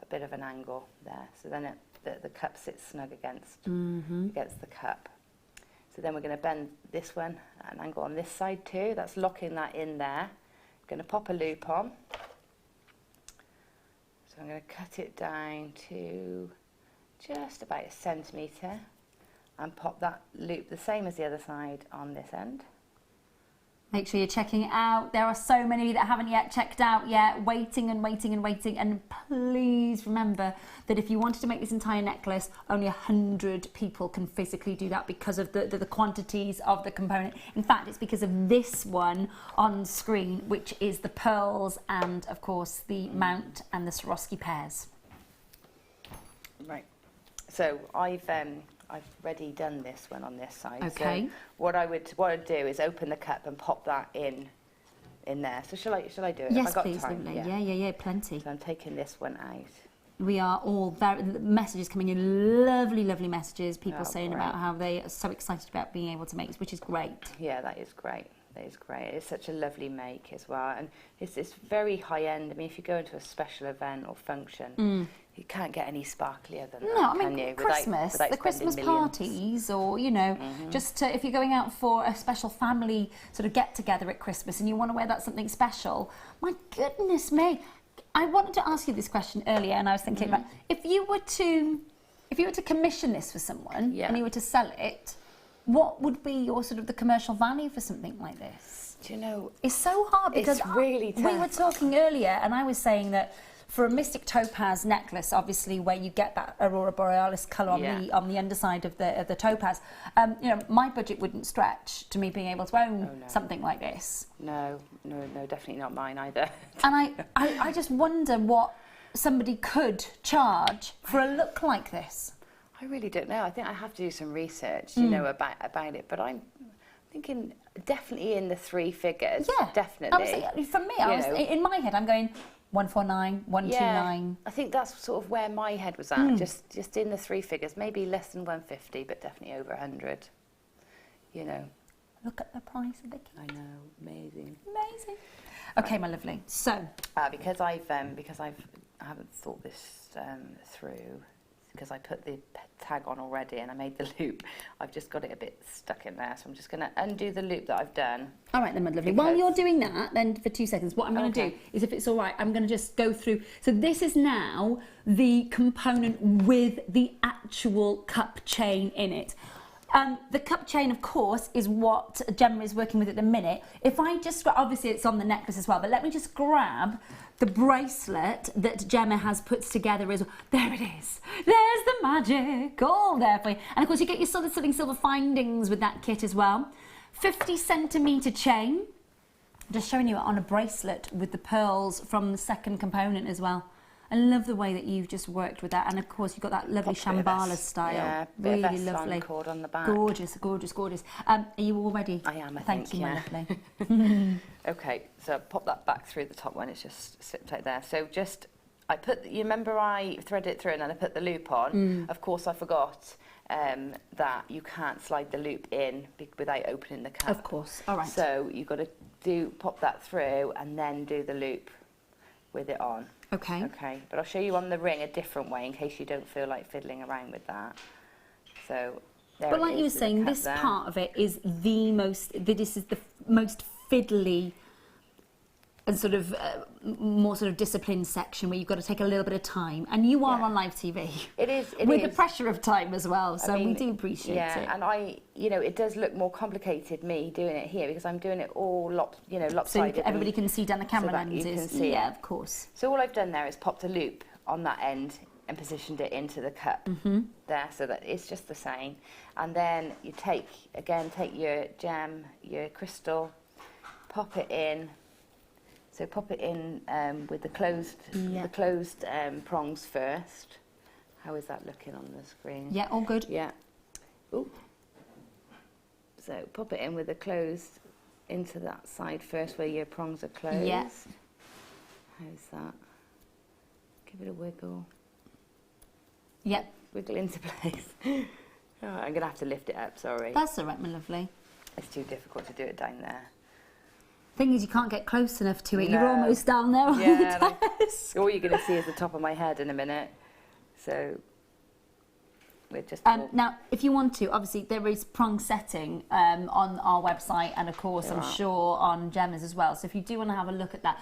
a bit of an angle there. So then the cup sits snug against the cup. So then we're going to bend this one at an angle on this side too. That's locking that in there. I'm going to pop a loop on. So I'm going to cut it down to just about 1 centimetre and pop that loop the same as the other side on this end. Make sure you're checking it out. There are so many that haven't yet checked out yet, waiting and waiting and waiting. And please remember that if you wanted to make this entire necklace, only 100 people can physically do that because of the quantities of the component. In fact, it's because of this one on screen, which is the pearls and, of course, the mount and the Swarovski pairs. Right. So I've already done this one on this side. Okay. So what I'd do is open the cup and pop that in there. So shall I do it? Yes, Have I got please, time? lovely. Yeah, plenty. So I'm taking this one out. We are all very messages coming in, lovely messages. People saying great. about how they are so excited about being able to make this, which is great. Yeah, that is great. That is great. It's such a lovely make as well, and it's very high end. I mean, if you go into a special event or function, you can't get any sparklier than that. No, I can mean you? Christmas, without the spending Christmas millions. parties, or you know, just if you're going out for a special family sort of get together at Christmas, and you want to wear that something special. My goodness me, I wanted to ask you this question earlier, and I was thinking about if you were to commission this for someone and you were to sell it, what would be your sort of the commercial value for something like this? Do you know? It's so hard because It's really we tough. were talking earlier, and I was saying that for a mystic topaz necklace, obviously where you get that aurora borealis colour on the underside of the topaz, you know, my budget wouldn't stretch to me being able to own something like this. No, definitely not mine either. And I just wonder what somebody could charge for a look like this. I really don't know. I think I have to do some research, you know, about it. But I'm thinking definitely in the 3 figures. Yeah, definitely. For me, in my head, I'm going 149, 129. Yeah, I think that's sort of where my head was at. Just in the 3 figures, maybe less than 150, but definitely over 100. You know. Look at the price of the kit. I know, amazing. Amazing. Okay, my lovely. So, because I haven't thought this through, because I put the tag on already and I made the loop. I've just got it a bit stuck in there, so I'm just going to undo the loop that I've done. All right then, my lovely. While you're doing that, then for 2 seconds, what I'm going to do is, if it's all right, I'm going to just go through. So this is now the component with the actual cup chain in it. The cup chain, of course, is what Gemma is working with at the minute. If I just, obviously it's on the necklace as well, but let me just grab the bracelet that Gemma has put together as well. There it is. There's the magic all there for you. And of course you get your solid silver findings with that kit as well. 50 centimetre chain. Just showing you it on a bracelet with the pearls from the second component as well. I love the way that you've just worked with that, and of course you've got that lovely Shambhala style. Yeah, really bit of lovely. cord on the back. Gorgeous, gorgeous, gorgeous. Are you all ready? I am, I Thank think, you, yeah. my lovely. Okay, so pop that back through the top one. It's just slipped out there. So just, you remember I threaded it through and then I put the loop on. Of course, I forgot that you can't slide the loop in without opening the cup. Of course. All right. So you've got to pop that through and then do the loop with it on. Okay. Okay, but I'll show you on the ring a different way in case you don't feel like fiddling around with that. So there But it like you were is, the saying, cup this there. part of it is this is the most fiddly and sort of more sort of disciplined section where you've got to take a little bit of time, and you are on live TV. It is. With the pressure of time as well, so we do appreciate it. Yeah, and it does look more complicated me doing it here because I'm doing it all lopsided. So everybody can see down the camera so that you lenses. can see Yeah, it. of course. So all I've done there is popped a loop on that end and positioned it into the cup there, so that it's just the same. And then you take your gem, your crystal, pop it in. So pop it in with the closed prongs first. How is that looking on the screen? Yeah, all good. Yeah. Ooh. So pop it in with the closed into that side first where your prongs are closed. Yeah. How's that? Give it a wiggle. Yep. Wiggle into place. Oh, I'm going to have to lift it up, sorry. That's all right, my lovely. It's too difficult to do it down there. Thing is, you can't get close enough to it. No. You're almost down there on Yeah, the desk. All you're going to see is the top of my head in a minute. So we're just... Now, if you want to, obviously there is prong setting on our website, and of course, I'm sure on Gemma's as well. So if you do want to have a look at that,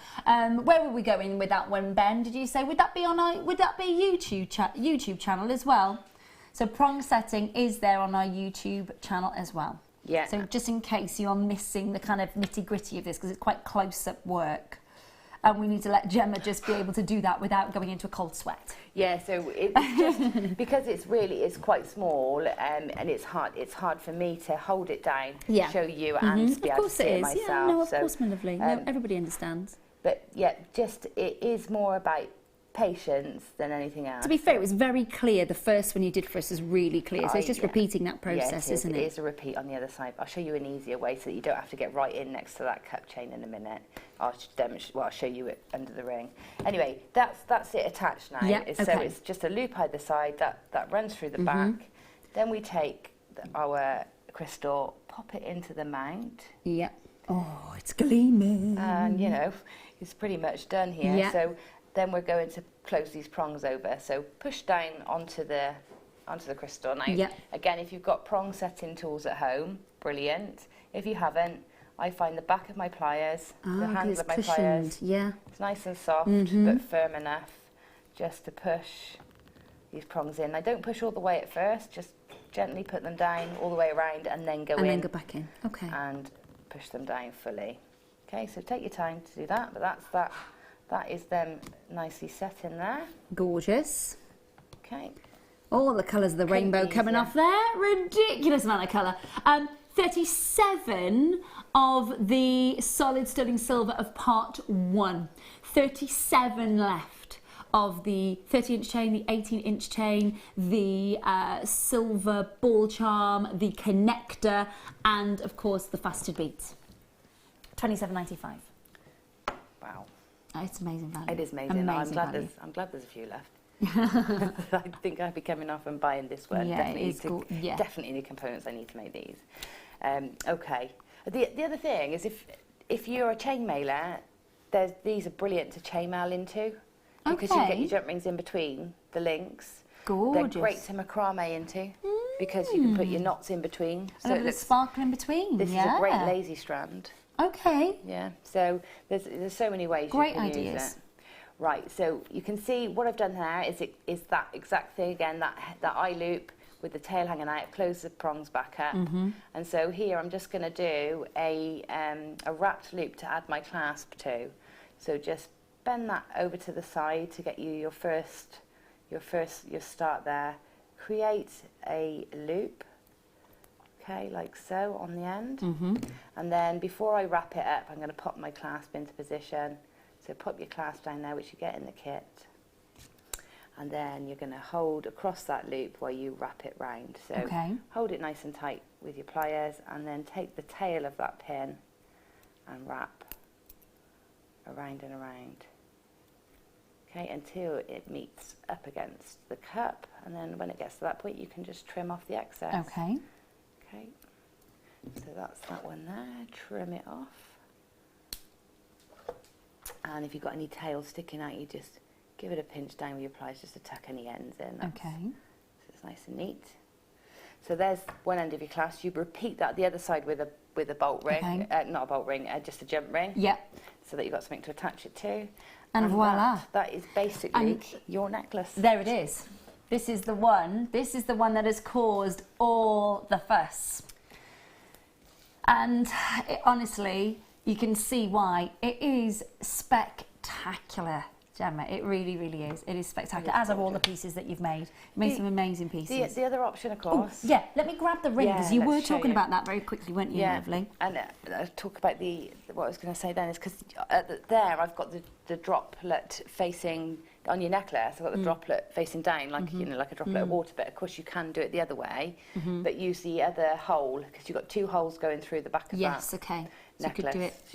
where were we going with that one, Ben? Did you say would that be a YouTube channel as well? So prong setting is there on our YouTube channel as well. Yeah. So just in case you're missing the kind of nitty gritty of this, because it's quite close up work. And we need to let Gemma just be able to do that without going into a cold sweat. Yeah, so it's just because it's quite small and it's hard for me to hold it down, show you and be able to see it myself. Yeah, no, of course, my lovely. No, everybody understands. But yeah, just it is more about patience than anything else. To be fair, it was very clear. The first one you did for us is really clear. So it's just repeating that process, yeah, isn't it? It is a repeat on the other side. I'll show you an easier way so that you don't have to get right in next to that cup chain in a minute. I'll show you it under the ring. Anyway, that's it attached now. Yeah, So it's just a loop either side that runs through the back. Then we take our crystal, pop it into the mount. Yep. Oh, it's gleaming. And it's pretty much done here. Yeah. So then we're going to close these prongs over. So push down onto the crystal. Now, again, if you've got prong setting tools at home, brilliant. If you haven't, I find the back of my pliers, the handle of my pliers. Yeah. It's nice and soft, but firm enough just to push these prongs in. I don't push all the way at first, just gently put them down all the way around and then go in. And then go back in. Okay. And push them down fully. Okay, so take your time to do that, but that's that. That is them nicely set in there. Gorgeous. Okay. All the colours of the rainbow coming off there. Ridiculous amount of colour. 37 of the solid sterling silver of part 1. 37 left of the 30-inch chain, the 18-inch chain, the silver ball charm, the connector, and of course the faceted beads. $27.95. Wow. It's amazing value. It is amazing. I'm glad there's a few left. I think I'd be coming off and buying this one. Yeah, definitely, it is cool. Yeah. Definitely the components I need to make these. Okay. The other thing is if you're a chain mailer, these are brilliant to chain mail into because you get your jump rings in between the links. Gorgeous. They're great to macrame into because you can put your knots in between. So it looks sparkle in between. This is a great lazy strand. Okay. Yeah, so there's so many ways Great you can ideas. use it. Right, so you can see what I've done there is that exact thing again, that eye loop with the tail hanging out, close the prongs back up. And so here I'm just going to do a wrapped loop to add my clasp to. So just bend that over to the side to get you your start there. Create a loop. Okay, like so on the end. And then before I wrap it up, I'm going to pop my clasp into position. So pop your clasp down there, which you get in the kit. And then you're going to hold across that loop while you wrap it round. So hold it nice and tight with your pliers and then take the tail of that pin and wrap around and around. Okay, until it meets up against the cup. And then when it gets to that point, you can just trim off the excess. Okay. Okay, so that's that one there, trim it off. And if you've got any tail sticking out, you just give it a pinch down with your pliers just to tuck any ends in. So it's nice and neat. So there's one end of your clasp. You repeat that the other side with a bolt ring, not a bolt ring, just a jump ring. Yeah. So that you've got something to attach it to. And voila. That is basically your necklace. There it is. This is the one. This is the one that has caused all the fuss. And honestly, you can see why. It is spectacular, Gemma. It really, really is. It is spectacular, as are all the pieces that you've made. You made some amazing pieces. The other option, of course. Yeah, let me grab the ring, because you were talking about that very quickly, weren't you, lovely? And talk about what I was going to say then is because there I've got the droplet facing on your necklace. I've got the droplet facing down, like like a droplet of water. But of course, you can do it the other way, but use the other hole because you've got two holes going through the back of that. Okay. So you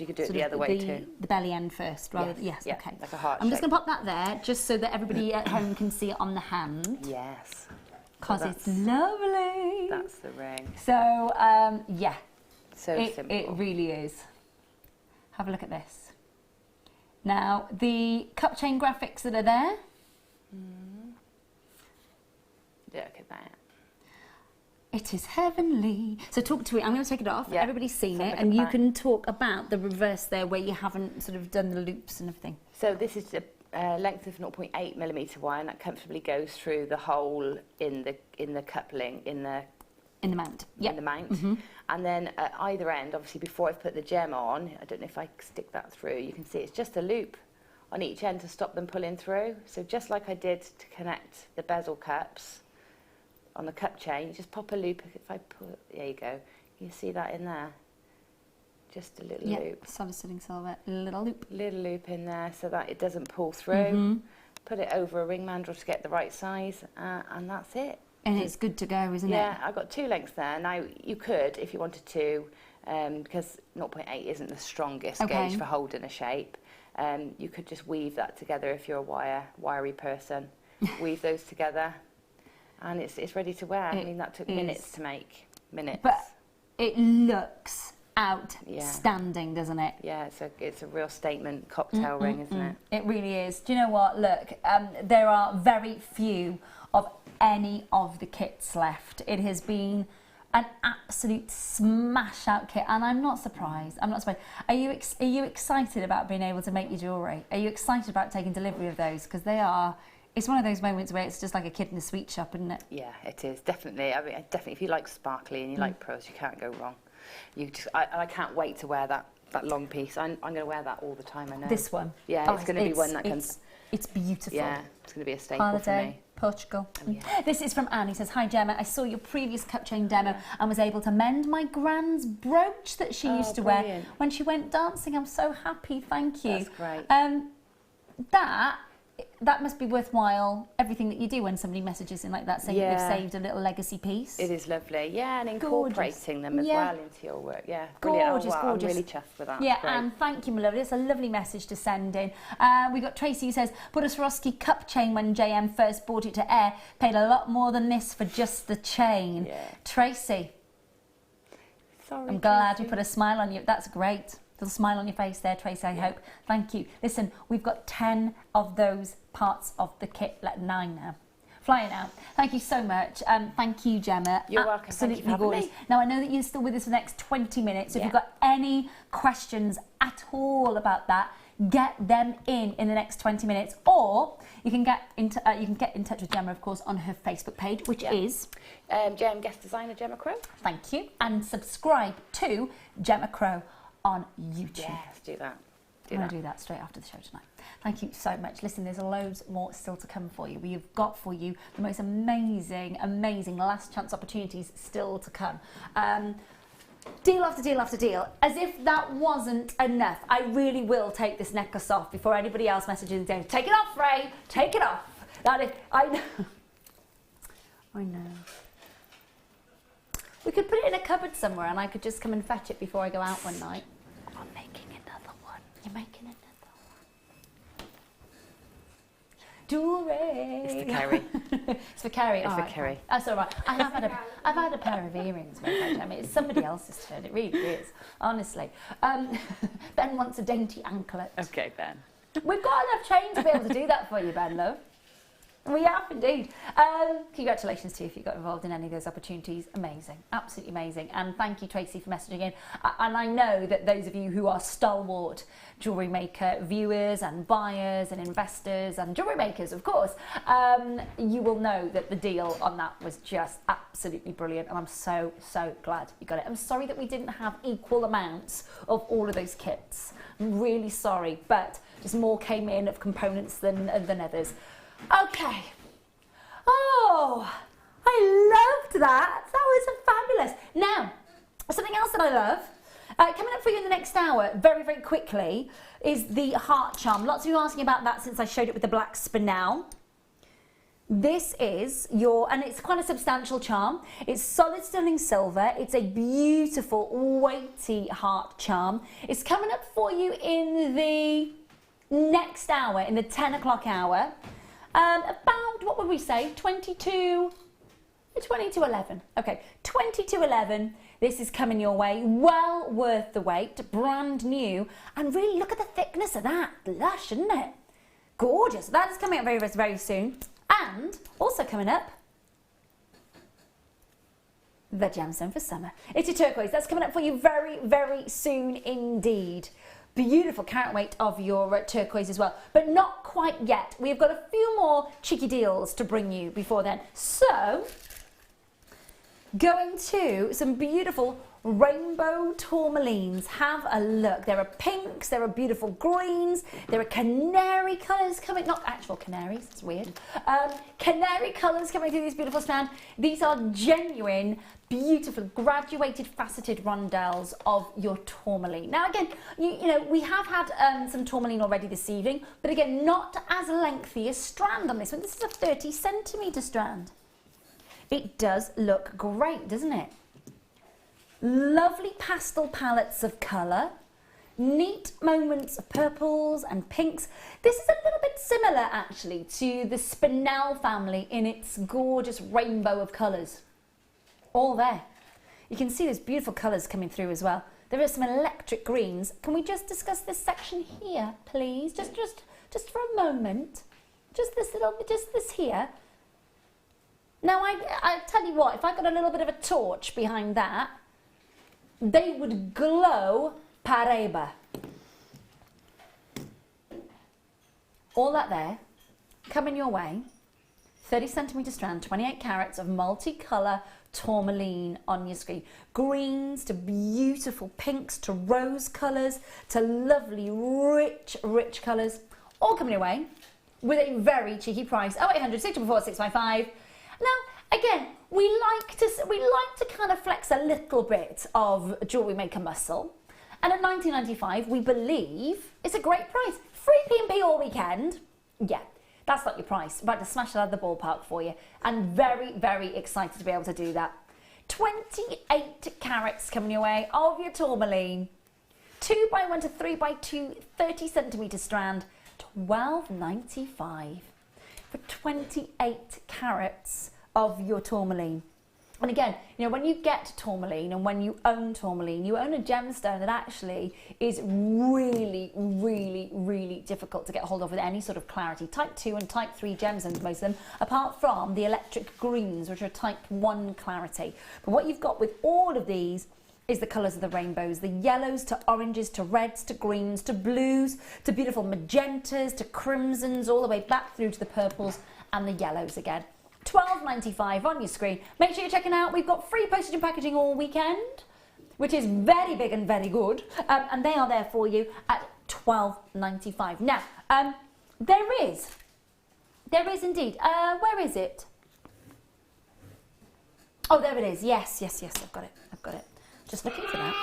could do it the other way too. The belly end first, rather. Yes, okay. Like a heart I'm just going to pop that there, just so that everybody at home can see it on the hand. Yes. Because it's lovely. That's the ring. So, yeah. So simple. It really is. Have a look at this. Now, the cup chain graphics that are there. Look at that. It is heavenly. So talk to it. I'm going to take it off. Yeah. Everybody's seen it, and you can talk about the reverse there, where you haven't sort of done the loops and everything. So this is a length of 0.8mm wire, and that comfortably goes through the hole in the coupling in the mount. Yeah. In the mount. And then at either end, obviously before I've put the gem on, I don't know if I stick that through, you can see it's just a loop on each end to stop them pulling through. So just like I did to connect the bezel cups on the cup chain, you just pop a loop. If I pull, there you go. You see that in there? Just a little loop. Solid sitting silver, little loop. Little loop in there so that it doesn't pull through. Put it over a ring mandrel to get the right size, and that's it. And it's good to go, isn't it? Yeah, I've got two lengths there. Now, you could, if you wanted to, because 0.8 isn't the strongest gauge for holding a shape, you could just weave that together if you're a wiry person. Weave those together, and it's ready to wear. I mean, that took minutes to make. Minutes. But it looks outstanding, doesn't it? Yeah, it's a real statement cocktail ring, isn't it? It really is. Do you know what? Look, there are very few of any of the kits left. It has been an absolute smash out kit, and I'm not surprised. I'm not surprised. Are you excited about being able to make your jewellery? Are you excited about taking delivery of those? Because they are. It's one of those moments where it's just like a kid in a sweet shop, isn't it? Yeah, it is definitely. I mean, definitely. If you like sparkly and you like pearls, you can't go wrong. I can't wait to wear that long piece. I'm going to wear that all the time. I know. This one. Yeah, it's going to be one that can. It's beautiful. Yeah, it's going to be a staple Holiday, for me. Portugal. Oh, yeah. This is from Anne. He says, "Hi Gemma, I saw your previous cup chain demo and was able to mend my grand's brooch that she used to wear when she went dancing. I'm so happy. Thank you." That's great. That must be worthwhile, everything that you do when somebody messages in like that, saying that they've saved a little legacy piece. It is lovely, yeah, and incorporating them as well into your work, yeah. Gorgeous, wow, gorgeous. I'm really chuffed with that. Yeah, and thank you, my lovely. It's a lovely message to send in. We got Tracy who says, put a Swarovski cup chain when JM first brought it to air. Paid a lot more than this for just the chain. Yeah. Tracy, sorry, I'm glad you put a smile on you. That's great. Little smile on your face there, Tracy, I hope. Thank you. Listen, we've got 10 of those parts of the kit, 9 now. Flying out. Thank you so much. Thank you, Gemma. You're welcome. Absolutely Thank you for having gorgeous. Now, I know that you're still with us for the next 20 minutes. So if you've got any questions at all about that, get them in the next 20 minutes. Or you can get in touch with Gemma, of course, on her Facebook page, which is... JM Guest Designer Gemma Crow. Thank you. And subscribe to Gemma Crow on YouTube. Yes, do that. I'm going to do that straight after the show tonight. Thank you so much. Listen, there's loads more still to come for you. We've got for you the most amazing, amazing last chance opportunities still to come. Deal after deal after deal. As if that wasn't enough, I really will take this necklace off before anybody else messages and says, take it off, Ray, take it off. That is, I know. I know. We could put it in a cupboard somewhere and I could just come and fetch it before I go out one night. I'm making another one. You're making another one. Jewellery. It's for Kerry. It's for Kerry. It's for Kerry. That's all right. I've had a pair of earrings made. I mean, it's somebody else's turn. It really is. Honestly. Ben wants a dainty anklet. Okay, Ben. We've got enough chain to be able to do that for you, Ben, love. We have indeed. Congratulations to you if you got involved in any of those opportunities. Amazing, absolutely amazing. And thank you, Tracy, for messaging in. And I know that those of you who are stalwart Jewellery Maker viewers and buyers and investors and jewellery makers, of course, you will know that the deal on that was just absolutely brilliant. And I'm so, so glad you got it. I'm sorry that we didn't have equal amounts of all of those kits. I'm really sorry, but just more came in of components than others. Okay. Oh, I loved that. That was fabulous. Now, something else that I love, coming up for you in the next hour, very, very quickly, is the heart charm. Lots of you asking about that since I showed it with the black spinel. This is and it's quite a substantial charm. It's solid sterling silver. It's a beautiful, weighty heart charm. It's coming up for you in the next hour, in the 10 o'clock hour. About, what would we say, 20 to 11. Okay, 20 to 11. This is coming your way. Well worth the wait. Brand new. And really look at the thickness of that. Lush, isn't it? Gorgeous. That is coming up very, very soon. And also coming up, the gemstone for summer. It's a turquoise. That's coming up for you very, very soon indeed. Beautiful carat weight of your turquoise as well, but not quite yet. We've got a few more cheeky deals to bring you before then. So, going to some beautiful rainbow tourmalines. Have a look. There are pinks, there are beautiful greens, there are canary colours coming, not actual canaries, it's weird. Canary colours coming through these beautiful strands. These are genuine, beautiful, graduated, faceted rondelles of your tourmaline. Now again, you know, we have had some tourmaline already this evening, but again, not as lengthy a strand on this one. This is a 30 centimetre strand. It does look great, doesn't it? Lovely pastel palettes of colour, neat moments of purples and pinks. This is a little bit similar actually to the spinel family in its gorgeous rainbow of colours. All there. You can see those beautiful colours coming through as well. There are some electric greens. Can we just discuss this section here, please? Just for a moment. Just this here. Now I tell you what, if I got a little bit of a torch behind that, they would glow pareba. All that there, coming your way, 30 centimetre strand, 28 carats of multicolour tourmaline on your screen. Greens to beautiful pinks to rose colours to lovely rich colours, all coming your way with a very cheeky price. 0800 644 655. Now, again, we like to kind of flex a little bit of Jewellery Maker muscle, and at £19.95 we believe it's a great price. Free P&P all weekend. Yeah, that's not your price. About to smash it out of the ballpark for you, and very, very excited to be able to do that. 28 carats coming your way of your tourmaline, 2x1 to 3x2, 30 centimetre strand, £12.95 for 28 carats of your tourmaline. And again, you know, when you get tourmaline and when you own tourmaline, you own a gemstone that actually is really, really, really difficult to get hold of with any sort of clarity. Type 2 and Type 3 gemstones, most of them, apart from the electric greens, which are Type 1 clarity. But what you've got with all of these is the colours of the rainbows, the yellows to oranges to reds to greens to blues to beautiful magentas to crimsons, all the way back through to the purples and the yellows again. £12.95 on your screen. Make sure you're checking out. We've got free postage and packaging all weekend, which is very big and very good, and they are there for you at £12.95. Now, there is indeed. Where is it? Oh, there it is. Yes. I've got it. Just looking for that.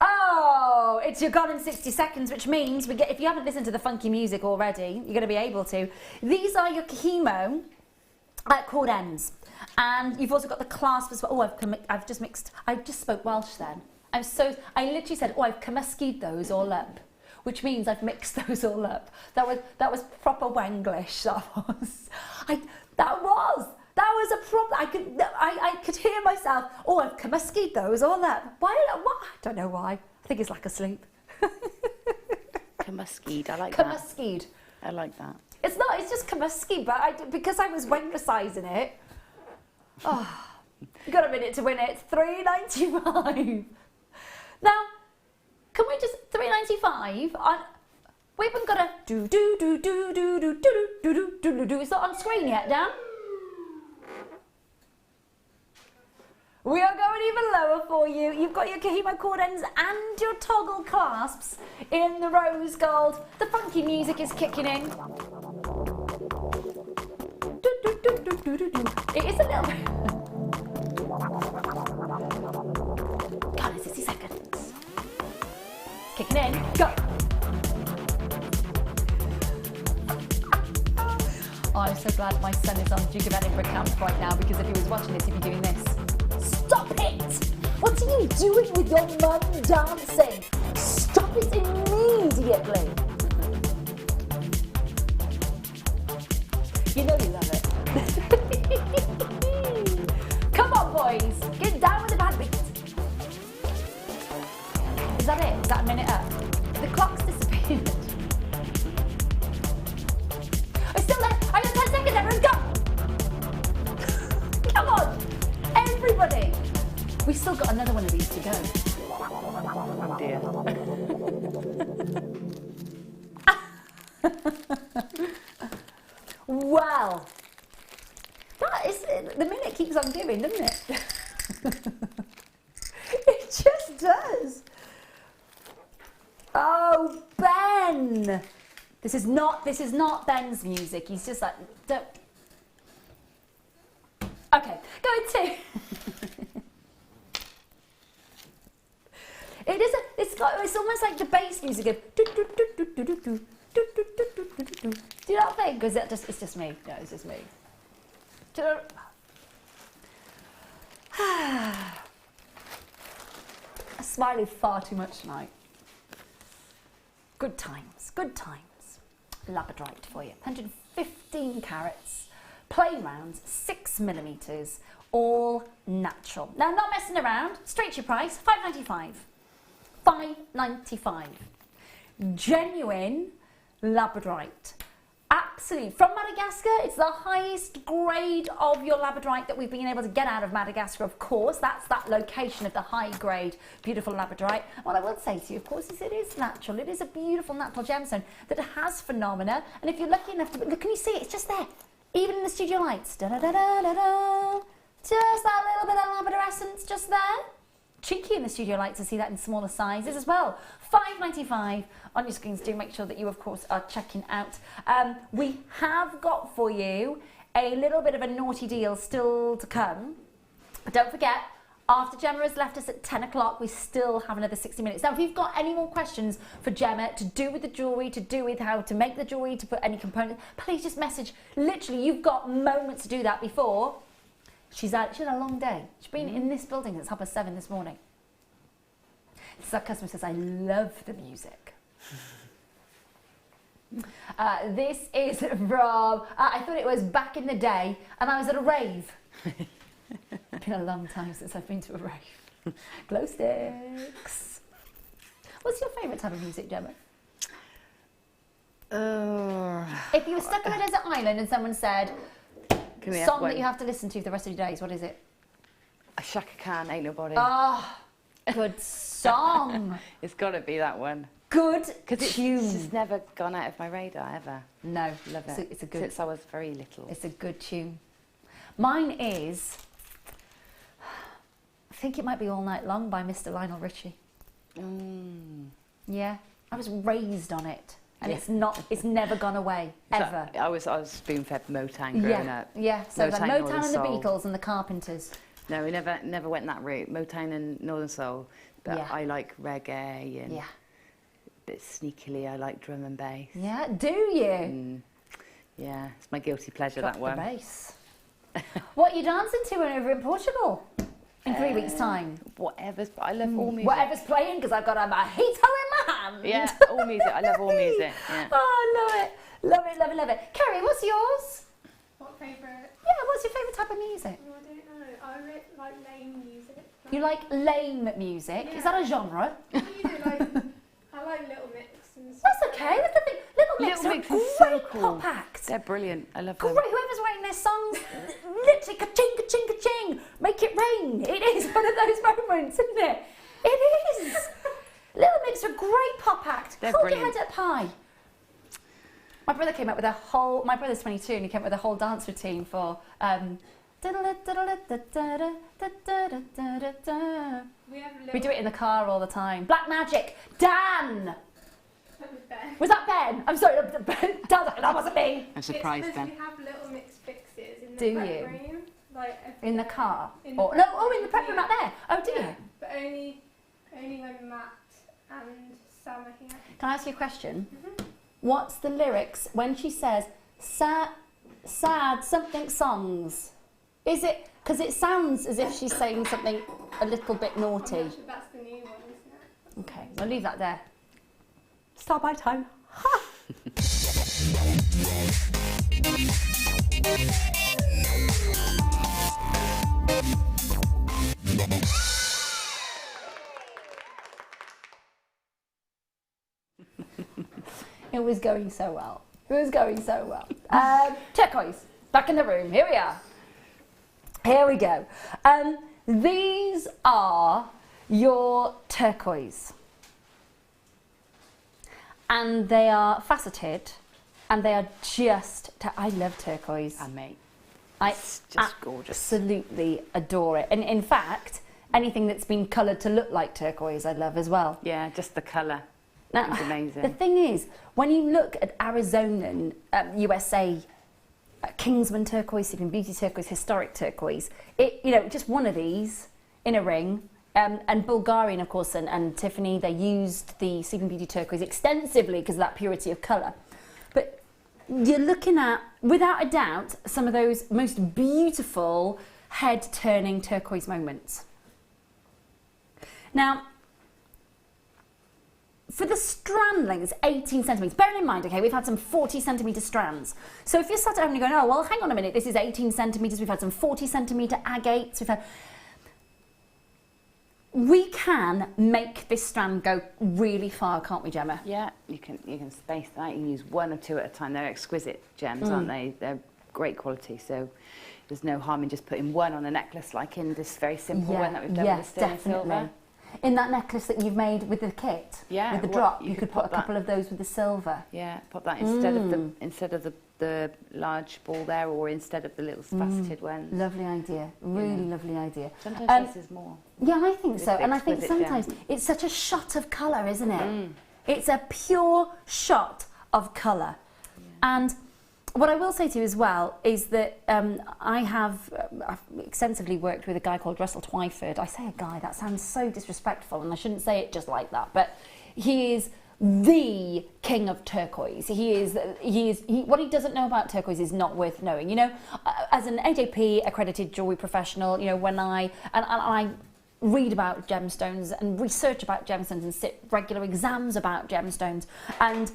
Oh, it's your gone in 60 seconds, which means we get, if you haven't listened to the funky music already, you're going to be able to. These are your Kahimo cord ends. And you've also got the clasp as well. Oh, I just spoke Welsh then. I literally said, oh, I've cymysgu'd those all up, which means I've mixed those all up. That was proper Wenglish, That was a problem. I could hear myself. Oh, I've cymysgu'd those all up. Why? I don't know why. I think it's like asleep. Cymysgu'd. I like that. Cymysgu'd. I like that. It's not, it's just musky, but because I was Wengersizing it. Oh, you got a minute to win it. It's $3.95. Now, can we just $3.95? We haven't got a do. It's not on screen yet, Dan. We are going even lower for you. You've got your Kahima cord ends and your toggle clasps in the rose gold. The funky music is kicking in. It is a little bit. God, 60 seconds. It's kicking in. Go. Oh, I'm so glad my son is on Duke of Edinburgh camp right now, because if he was watching this, he'd be doing this. Stop it! What are you doing with your mum dancing? Stop it immediately! You know you love it. Come on, boys! Get down with the bad beat! Is that it? Is that a minute up? The clock's disappeared. It's still there! I got 10 seconds, everyone, go! Come on! Everybody! We've still got another one of these to go. Oh dear. Wow. That is, the minute keeps on giving, doesn't it? It just does. Oh, Ben! This is not Ben's music. He's just like, don't. Okay, go into. It's almost like the bass music of do you know that thing? Because it's just me. No, it's just me. I'm smiling far too much tonight. Good times, good times. Labradorite for you. 115 carats, plain rounds, 6mm, all natural. Now, not messing around, straight to your price, $5.95. $5.95. Genuine labradorite. Absolutely. From Madagascar, it's the highest grade of your labradorite that we've been able to get out of Madagascar, of course. That's that location of the high grade, beautiful labradorite. What I will say to you, of course, is it is natural. It is a beautiful natural gemstone that has phenomena. And if you're lucky enough to, look, can you see it? It's just there. Even in the studio lights. Da, da, da, da, da, da. Just that little bit of labradorescence just there. Cheeky in the studio lights to see that in smaller sizes as well. $5.95 on your screens. Do make sure that you, of course, are checking out. We have got for you a little bit of a naughty deal still to come. But don't forget, after Gemma has left us at 10 o'clock, we still have another 60 minutes. Now, if you've got any more questions for Gemma to do with the jewellery, to do with how to make the jewellery, to put any components, please just message. Literally, you've got moments to do that before. She's had a long day. She's been in this building since 7:30 this morning. This is our customer says, I love the music. This is from, I thought it was back in the day, and I was at a rave. It's been a long time since I've been to a rave. Glow sticks. What's your favourite type of music, Gemma? If you were stuck on a desert island and someone said, song that you have to listen to for the rest of your days, what is it? A Shaka Khan, Ain't Nobody. Oh, good song. It's got to be that one. Good tune. Because it's just never gone out of my radar, ever. No. Love it. It's a good, since I was very little. It's a good tune. Mine is, I think it might be All Night Long by Mr. Lionel Richie. Yeah, I was raised on it. And it's never gone away, ever. I was spoon-fed Motown growing up. Yeah, so Motown, like Motown and the Soul. Beatles and the Carpenters. No, we never went that route. Motown and Northern Soul. But I like reggae and a bit sneakily I like drum and bass. Yeah, do you? Yeah, it's my guilty pleasure, Drop that one. the bass. What are you dancing to over in Portugal in 3 weeks' time? Whatever's, I love all music. Whatever's playing, because I've got a mojito in my hand. Yeah, all music. I love all music. Yeah. Oh, love it. Love it, love it, love it. Carrie, what's yours? What favourite? Yeah, what's your favourite type of music? Oh, I don't know. I really like lame music. You like lame music? Yeah. Is that a genre? I like Little Mix and stuff. That's okay. That's the thing. Little Mix Little are Mix is so great cool. pop act. They're brilliant. I love them. Great, whoever's writing their songs, literally ka-ching, ka-ching, ka-ching, make it rain. It is one of those moments, isn't it? It is. Little Mix are a great pop act. They're Hold brilliant. your head up high. My brother came up with my brother's 22 and he came up with a whole dance routine for, we do it in the car all the time. Black Magic, Dan! Was that Ben? I'm sorry, that wasn't me. I'm surprised, it's Ben. We have Little Mix fixes in the Do prep you? room. Like In the car? In the Or, prep no, room. in the prep room out there. Oh, do Yeah, you? but only when Matt and Sam are here. Can I ask you a question? What's the lyrics when she says, sad something songs? Is it, because it sounds as if she's saying something a little bit naughty. I'm not sure that's the new one, isn't it? Okay, I'll leave that there. Start by time. Ha! It was going so well. It was going so well. Turquoise, back in the room. Here we are. Here we go. These are your turquoise. And they are faceted. And they are just... I love turquoise. And mate. It's just gorgeous. Absolutely adore it. And in fact, anything that's been coloured to look like turquoise, I love as well. Yeah, just the colour. Now, It's amazing. the thing is, when you look at Arizonan, USA, Kingsman turquoise, Sleeping Beauty turquoise, historic turquoise, just one of these in a ring. And Bulgarian, of course, and Tiffany, they used the Sleeping Beauty turquoise extensively because of that purity of colour. But you're looking at, without a doubt, some of those most beautiful head-turning turquoise moments. Now, for the strand length, it's 18 centimetres. Bearing in mind, okay, we've had some 40 centimetre strands. So if you're sat at home and you're going, oh, well, hang on a minute, this is 18 centimetres, we've had some 40 centimetre agates, we can make this strand go really far, can't we, Gemma? Yeah, you can space that. You can use one or two at a time. They're exquisite gems, aren't they? They're great quality, so there's no harm in just putting one on a necklace, like in this very simple one that we've done with the sterling silver. In that necklace that you've made with the kit, with the drop, you could put a couple of those with the silver. Yeah, pop that instead of the large ball there, or instead of the little faceted ones. Lovely idea, really lovely idea. Sometimes less is more. Yeah, I think so, and I think exquisite sometimes gem. it's such a shot of colour, isn't it? It's a pure shot of colour. And what I will say to you as well is that I've extensively worked with a guy called Russell Twyford. I say a guy, that sounds so disrespectful, and I shouldn't say it just like that, but he is the king of turquoise. What he doesn't know about turquoise is not worth knowing. You know, as an AJP accredited jewellery professional, you know, when I read about gemstones and research about gemstones and sit regular exams about gemstones, and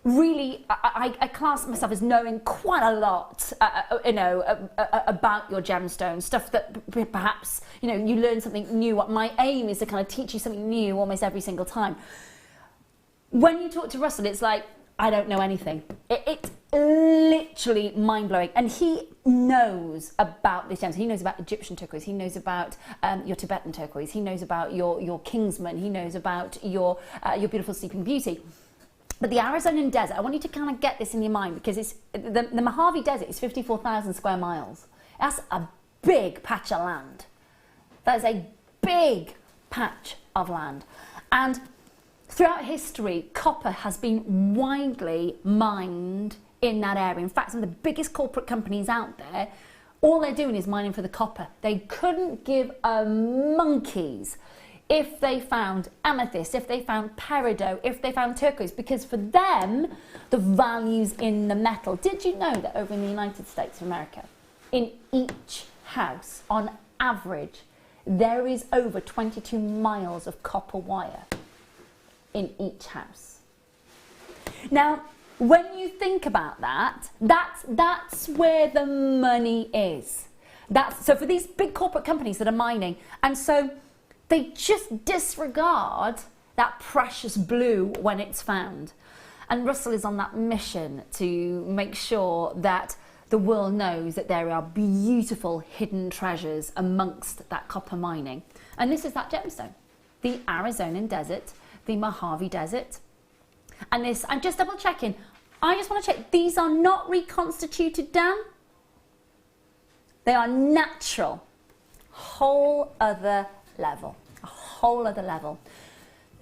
really, I class myself as knowing quite a lot, about your gemstones, stuff that perhaps, you learn something new. My aim is to kind of teach you something new almost every single time. When you talk to Russell, it's like, I don't know anything. It's literally mind-blowing. And he knows about this gems. He knows about Egyptian turquoise. He knows about your Tibetan turquoise. He knows about your Kingsman. He knows about your beautiful Sleeping Beauty. But the Arizonan desert, I want you to kind of get this in your mind, because it's the Mojave Desert is 54,000 square miles. That's a big patch of land. That is a big patch of land. And throughout history, copper has been widely mined in that area. In fact, some of the biggest corporate companies out there, all they're doing is mining for the copper. They couldn't give a monkey's if they found amethyst, if they found peridot, if they found turquoise, because for them, the value's in the metal. Did you know that over in the United States of America, in each house, on average, there is over 22 miles of copper wire in each house? Now, when you think about that, that's where the money is. So for these big corporate companies that are mining, and so they just disregard that precious blue when it's found. And Russell is on that mission to make sure that the world knows that there are beautiful hidden treasures amongst that copper mining. And this is that gemstone, the Arizonan desert, the Mojave desert. And this, I'm just double checking. I just want to check, these are not reconstituted, Dan. They are natural. Whole other level. A whole other level.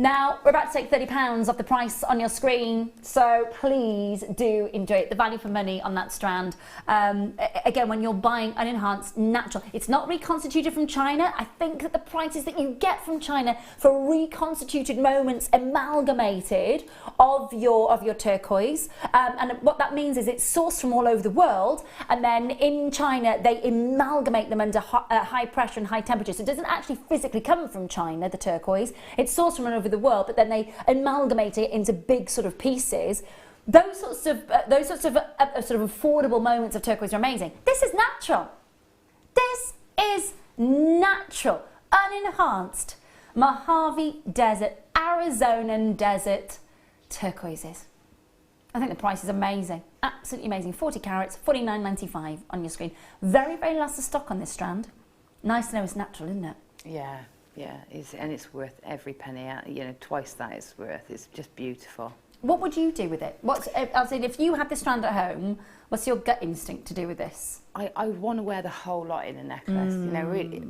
Now, we're about to take £30 off the price on your screen, so please do enjoy it. The value for money on that strand. Again, when you're buying an enhanced natural, it's not reconstituted from China. I think that the prices that you get from China for reconstituted moments amalgamated of your turquoise, and what that means is it's sourced from all over the world, and then in China they amalgamate them under high pressure and high temperature. So it doesn't actually physically come from China, the turquoise. It's sourced from all over the world, but then they amalgamate it into big sort of pieces. Those sorts of affordable moments of turquoise are amazing. This is natural. This is natural, unenhanced Mojave Desert, Arizonan desert turquoises. I think the price is amazing, absolutely amazing. 40 carats, $49.95 on your screen. Very, very last of stock on this strand. Nice to know it's natural, isn't it? Yeah. Yeah, and it's worth every penny out. You know, twice that it's worth. It's just beautiful. What would you do with it? I said, if you had this strand at home, what's your gut instinct to do with this? I want to wear the whole lot in a necklace. You know, really,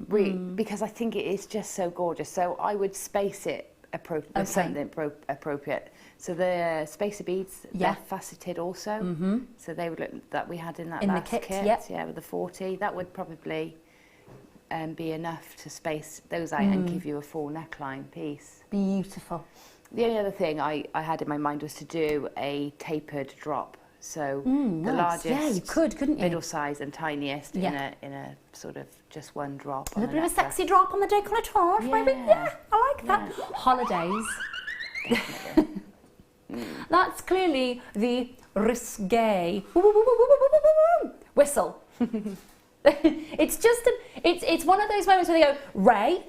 because I think it is just so gorgeous. So I would space it with something appropriate. So the spacer beads, they're faceted also. So they would look that we had in that last kit. Yeah, with the 40. That would probably be enough to space those out and give you a full neckline piece. Beautiful. The only other thing I had in my mind was to do a tapered drop. So the largest, yeah, you could, couldn't you? middle size and tiniest in a sort of just one drop. A little bit of a sexy drop on the décolletage, maybe. Yeah, I like that. Yeah. Holidays. That's clearly the risque whistle. It's just it's one of those moments where they go, Ray,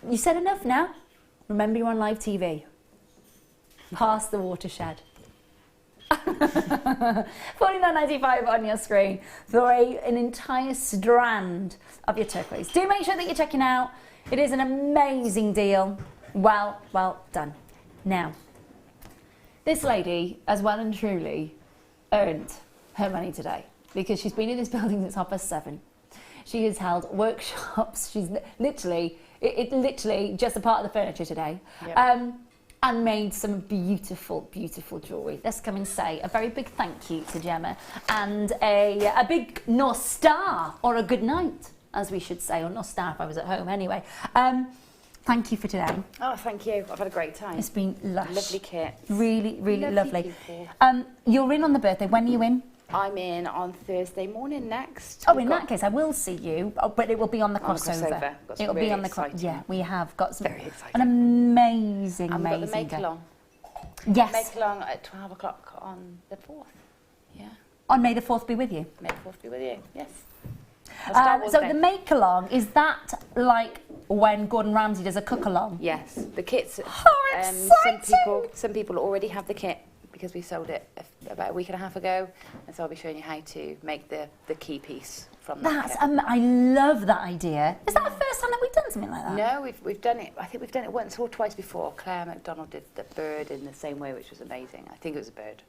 you said enough now. Remember, you're on live TV. Past the watershed. $49.95 on your screen for an entire strand of your turquoise. Do make sure that you're checking out. It is an amazing deal. Well done. Now, this lady has well and truly earned her money today, because she's been in this building since 7:30. She has held workshops. She's literally just a part of the furniture today. Yep. And made some beautiful, beautiful jewellery. Let's come and say a very big thank you to Gemma, and a big North Star, or a good night, as we should say, or North Star if I was at home anyway. Thank you for today. Oh, thank you. I've had a great time. It's been lush. Lovely kit. Really, really lovely. You're in on the birthday. When are you in? I'm in on Thursday morning next. Oh, in that case, I will see you, but it will be on the crossover. It will be on the crossover. Yeah, we have got some very exciting. An amazing, and we've amazing. Got the make along. Yes. Make along at 12 o'clock on the 4th. Yeah. On May the 4th be with you. May the 4th be with you. Yes. So the make along, is that like when Gordon Ramsay does a cook along? Yes. The kits. Some people already have the kit, because we sold it about a week and a half ago, and so I'll be showing you how to make the key piece from that. I love that idea. Is that the first time that we've done something like that? No, we've done it. I think we've done it once or twice before. Claire McDonald did the bird in the same way, which was amazing. I think it was a bird.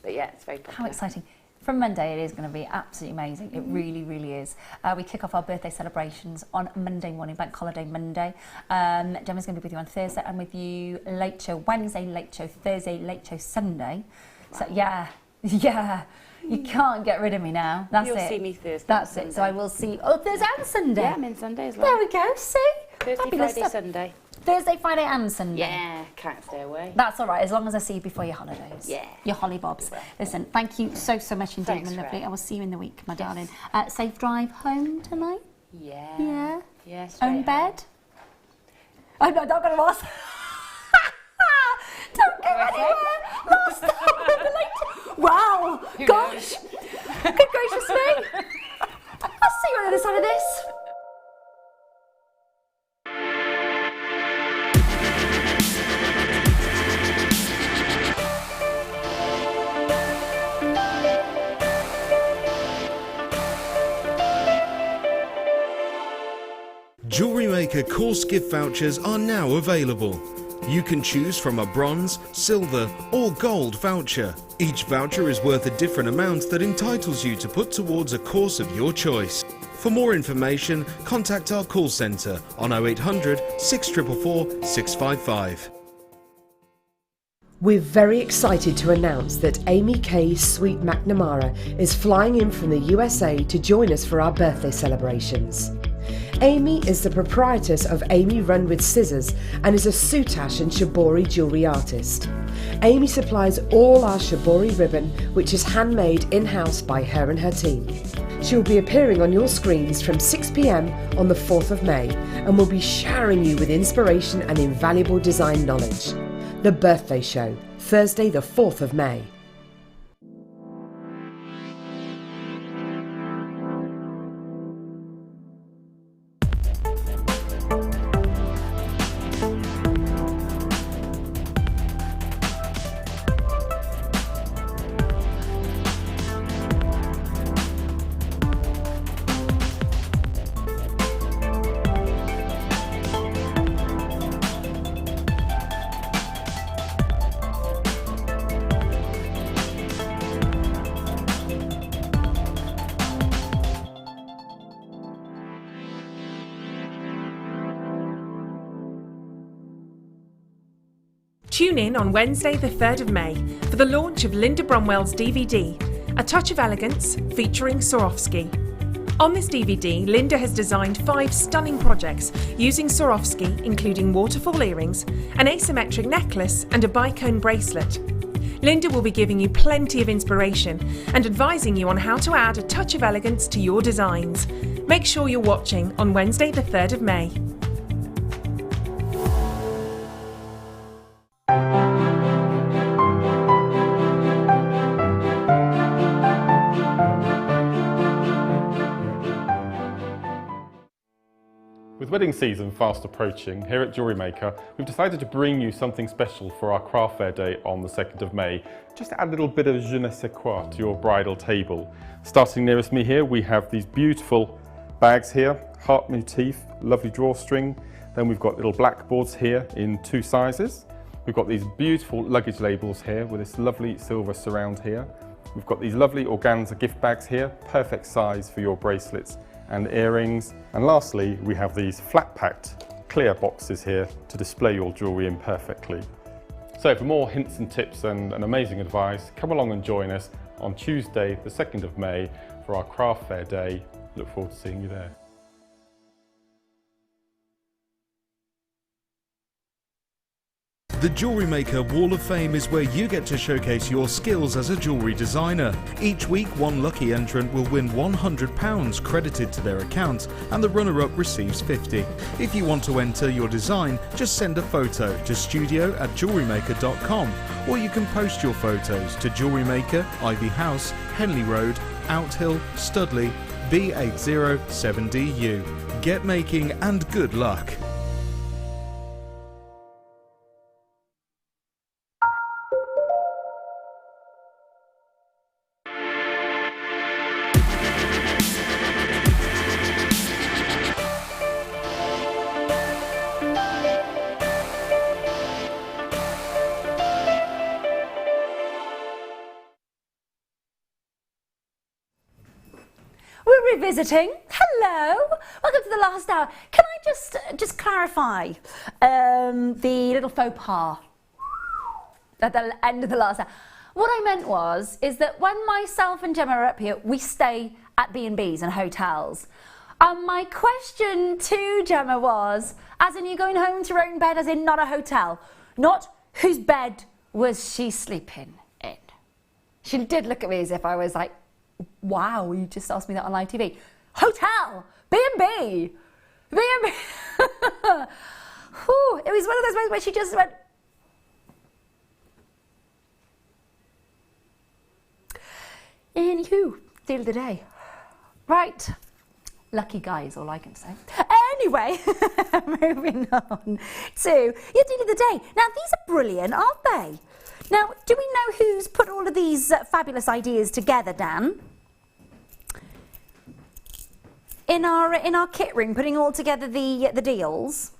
But yeah, it's very popular. How exciting. From Monday, it is going to be absolutely amazing. It really, really is. We kick off our birthday celebrations on Monday morning, Bank Holiday Monday. Gemma's going to be with you on Thursday. I'm with you late show Wednesday, late show Thursday, late show Sunday. Wow. So yeah, you can't get rid of me now. That's it. You'll see me Thursday. That's it. So I will see. Oh, Thursday and Sunday. Yeah, I'm in Sunday as well. There we go. See. Thursday, Friday, Sunday. Thursday, Friday and Sunday. Yeah, can't stay away. That's all right, as long as I see you before your holidays. Yeah. Your hollybobs. Listen, thank you so much indeed, Thanks, my lovely. Ray. I will see you in the week, my darling. Safe drive home tonight? Yeah. Yeah? Yeah, Own bed? I'm not going to ask. Don't go anywhere. Last time. Wow. Gosh. Good gracious me. I'll see you on the other side of this. JewelleryMaker course gift vouchers are now available. You can choose from a bronze, silver or gold voucher. Each voucher is worth a different amount that entitles you to put towards a course of your choice. For more information, contact our call centre on 0800 644 655. We're very excited to announce that Amy Kay Sweet McNamara is flying in from the USA to join us for our birthday celebrations. Amy is the proprietress of Amy Run With Scissors and is a soutache and shibori jewellery artist. Amy supplies all our shibori ribbon, which is handmade in-house by her and her team. She will be appearing on your screens from 6 p.m. on the 4th of May and will be showering you with inspiration and invaluable design knowledge. The Birthday Show, Thursday the 4th of May. Tune in on Wednesday the 3rd of May for the launch of Linda Bromwell's DVD, A Touch of Elegance, featuring Swarovski. On this DVD, Linda has designed 5 stunning projects using Swarovski, including waterfall earrings, an asymmetric necklace and a bicone bracelet. Linda will be giving you plenty of inspiration and advising you on how to add a touch of elegance to your designs. Make sure you're watching on Wednesday the 3rd of May. With wedding season fast approaching, here at Jewellery Maker, we've decided to bring you something special for our craft fair day on the 2nd of May. Just to add a little bit of je ne sais quoi to your bridal table. Starting nearest me here, we have these beautiful bags here, heart motif, lovely drawstring. Then we've got little blackboards here in 2 sizes. We've got these beautiful luggage labels here with this lovely silver surround here. We've got these lovely organza gift bags here, perfect size for your bracelets and earrings. And lastly, we have these flat packed clear boxes here to display your jewellery in perfectly. So for more hints and tips and amazing advice, come along and join us on Tuesday the 2nd of May for our craft fair day. Look forward to seeing you there. The Jewellery Maker Wall of Fame is where you get to showcase your skills as a jewellery designer. Each week, one lucky entrant will win £100 credited to their account, and the runner-up receives £50. If you want to enter your design, just send a photo to studio@jewellerymaker.com, or you can post your photos to Jewellery Maker, Ivy House, Henley Road, Outhill, Studley, B807DU. Get making and good luck. We're revisiting. Hello. Welcome to the last hour. Can I just clarify the little faux pas at the end of the last hour? What I meant is that when myself and Gemma are up here, we stay at B&Bs and hotels. My question to Gemma was, as in you going home to your own bed, as in not a hotel, not whose bed was she sleeping in. She did look at me as if I was like, wow, you just asked me that on live TV. Hotel! B&B! B&B! It was one of those moments where she just went... Anywho, deal of the day. Right. Lucky guy is all I can say. Anyway, moving on to your deal of the day. Now, these are brilliant, aren't they? Now, do we know who's put all of these fabulous ideas together, Dan? in our kit room, putting all together the deals.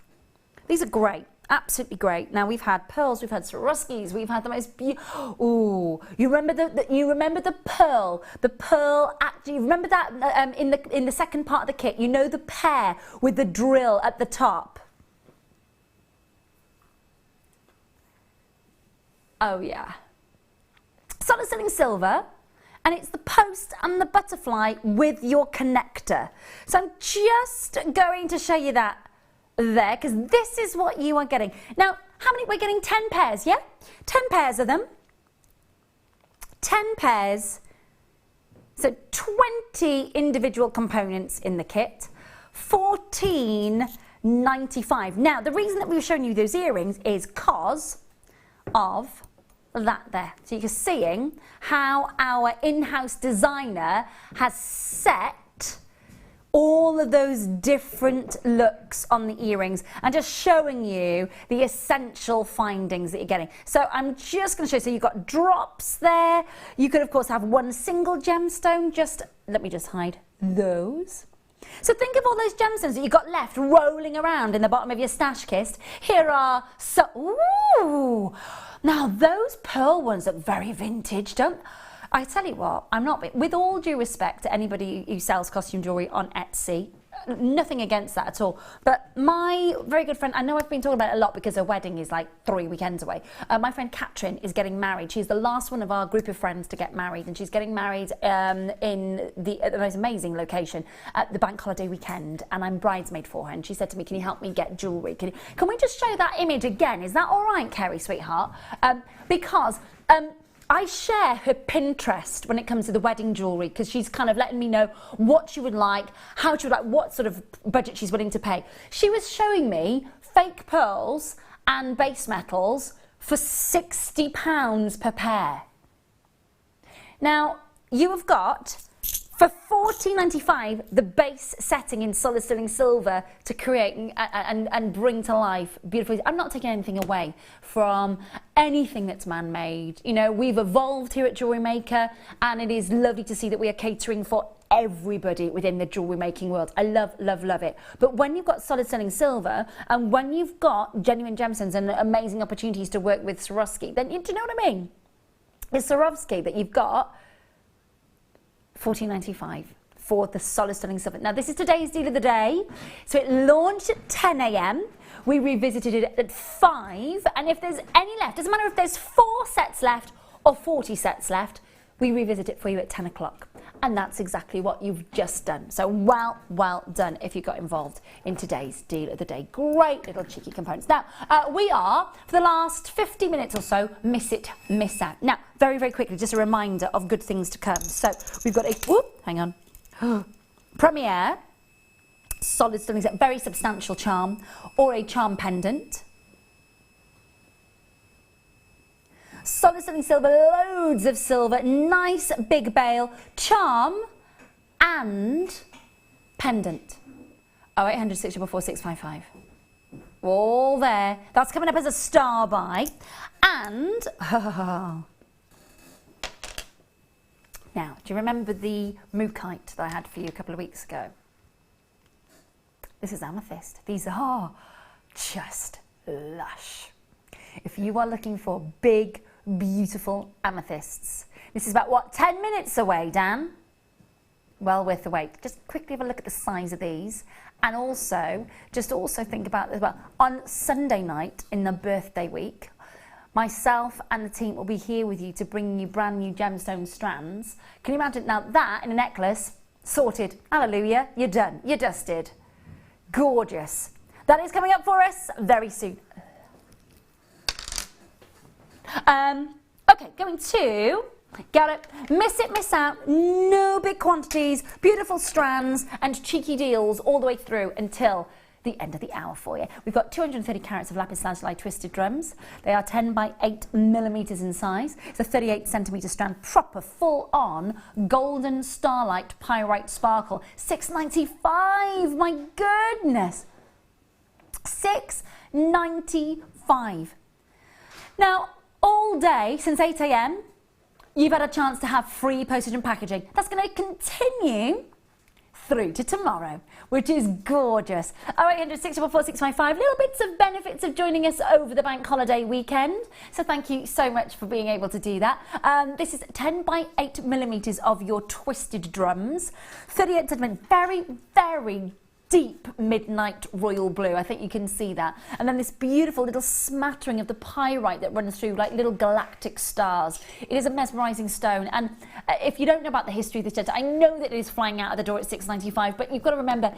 These are great. Absolutely great. Now we've had pearls, we've had Swarovskis, we've had the most beautiful. Ooh, you remember the pearl? The pearl. Actually, remember that in the second part of the kit. You know the pear with the drill at the top. Oh yeah. Solid sterling silver. And it's the post and the butterfly with your connector. So I'm just going to show you that there, because this is what you are getting. Now, how many? We're getting 10 pairs, yeah? 10 pairs of them. 10 pairs. So 20 individual components in the kit. $14.95. Now, the reason that we were showing you those earrings is because of that there. So you're seeing how our in-house designer has set all of those different looks on the earrings and just showing you the essential findings that you're getting. So I'm just going to show you. So you've got drops there. You could, of course, have one single gemstone. Let me just hide those. So think of all those gemstones that you've got left rolling around in the bottom of your stash kit. Here are ooh! Now those pearl ones look very vintage, don't they? I tell you what, I'm not, with all due respect to anybody who sells costume jewellery on Etsy, nothing against that at all, but my very good friend, I know I've been talking about it a lot because her wedding is like 3 weekends away. My friend Katrin is getting married. She's the last one of our group of friends to get married, and she's getting married in the most amazing location at the bank holiday weekend, and I'm bridesmaid for her, and she said to me, can you help me get jewellery? Can we just show that image again? Is that all right, Kerry, sweetheart? Because I share her Pinterest when it comes to the wedding jewellery, because she's kind of letting me know what she would like, how she would like, what sort of budget she's willing to pay. She was showing me fake pearls and base metals for £60 per pair. Now, you have got, for $14.95, the base setting in solid sterling silver to create and bring to life beautiful. I'm not taking anything away from anything that's man-made. You know, we've evolved here at Jewellery Maker, and it is lovely to see that we are catering for everybody within the jewellery making world. I love, love, love it. But when you've got solid sterling silver, and when you've got genuine gemstones and amazing opportunities to work with Swarovski, then do you know what I mean? The Swarovski that you've got, $14.95 for the solid sterling silver. Now this is today's deal of the day. So it launched at 10 a.m. We revisited it at 5, and if there's any left, doesn't matter if there's 4 sets left or 40 sets left, we revisit it for you at 10 o'clock. And that's exactly what you've just done. So well done if you got involved in today's deal of the day. Great little cheeky components. Now, we are, for the last 50 minutes or so, miss it, miss out. Now, very, very quickly, just a reminder of good things to come. So we've got a, hang on, Premier, solid sterling, very substantial charm, or a charm pendant. Solid sterling silver, loads of silver, nice big bail, charm and pendant. 0800 644 655. All there. That's coming up as a star buy. And now, do you remember the mookaite that I had for you a couple of weeks ago? This is amethyst. These are just lush. If you are looking for big, beautiful amethysts, this is about, what, 10 minutes away, Dan? Well worth the wait. Just quickly have a look at the size of these, and also, think about as well, on Sunday night in the birthday week, myself and the team will be here with you to bring you brand new gemstone strands. Can you imagine? Now that in a necklace, sorted. Hallelujah, you're done, you're dusted. Gorgeous. That is coming up for us very soon. Okay, going to, got it, miss it, miss out, no big quantities, beautiful strands and cheeky deals all the way through until the end of the hour for you. We've got 230 carats of lapis lazuli twisted drums. They are 10 by 8 millimeters in size. It's a 38 centimeter strand, proper full on golden starlight pyrite sparkle. $6.95, my goodness. $6.95. Now, all day since 8 a.m, you've had a chance to have free postage and packaging. That's going to continue through to tomorrow, which is gorgeous. 0800 644 655, little bits of benefits of joining us over the bank holiday weekend. So thank you so much for being able to do that. This is 10 by 8 millimeters of your twisted drums. 38 centimeter, very, very deep midnight royal blue. I think you can see that. And then this beautiful little smattering of the pyrite that runs through like little galactic stars. It is a mesmerising stone. And if you don't know about the history of this gem, I know that it is flying out of the door at $6.95, but you've got to remember,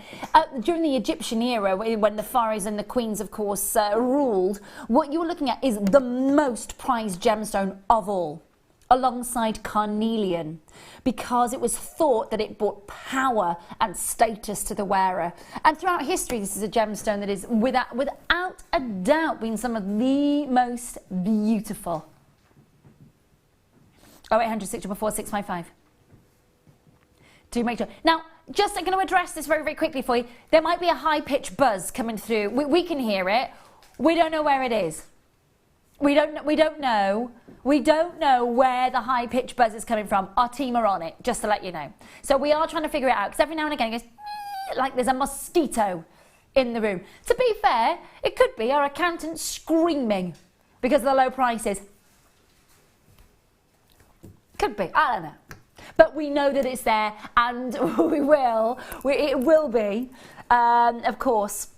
during the Egyptian era, when the pharaohs and the queens, of course, ruled, what you're looking at is the most prized gemstone of all, alongside carnelian, because it was thought that it brought power and status to the wearer. And throughout history, this is a gemstone that is without a doubt been some of the most beautiful. 0800 644 655. Do make sure. Now, just I'm going to address this very, very quickly for you. There might be a high-pitched buzz coming through. We can hear it. We don't know where it is. We don't know where the high-pitched buzz is coming from. Our team are on it, just to let you know. So we are trying to figure it out, because every now and again it goes like there's a mosquito in the room. To be fair, it could be our accountant screaming because of the low prices. Could be, I don't know. But we know that it's there, and it will be, of course,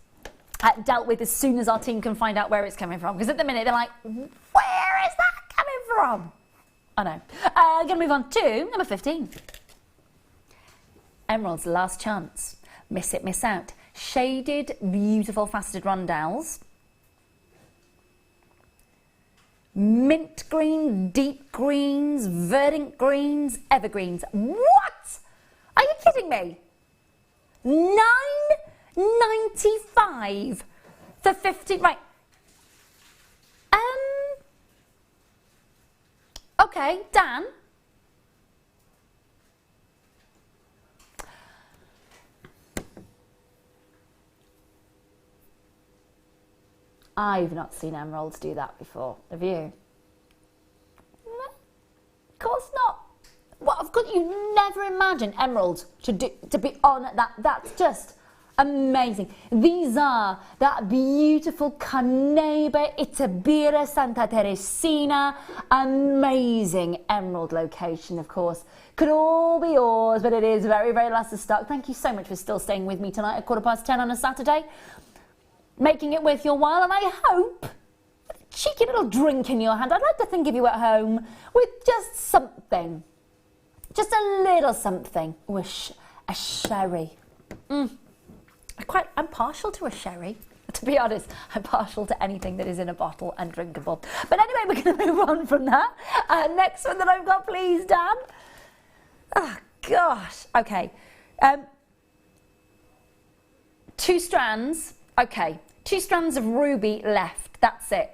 dealt with as soon as our team can find out where it's coming from. Because at the minute they're like, where is that coming from? I know. Going to move on to number 15. Emerald's Last Chance. Miss it, miss out. Shaded, beautiful faceted rondelles. Mint green, deep greens, verdant greens, evergreens. What? Are you kidding me? $9.95 for 50, right. Okay, Dan. I've not seen emeralds do that before. Have you? No, of course not. Well, of course, you never imagine emeralds to be on that. That's just amazing. These are that beautiful Caneba, Itabira, Santa Teresina, amazing emerald location, of course. Could all be yours, but it is very, very last of stock. Thank you so much for still staying with me tonight at 10:15 on a Saturday, making it worth your while, and I hope a cheeky little drink in your hand. I'd like to think of you at home with just something, just a little something, with a sherry. I'm partial to a sherry. To be honest, I'm partial to anything that is in a bottle and drinkable. But anyway, we're going to move on from that. Next one that I've got, please, Dan. Oh, gosh. Okay. 2 strands. Okay. 2 strands of ruby left. That's it.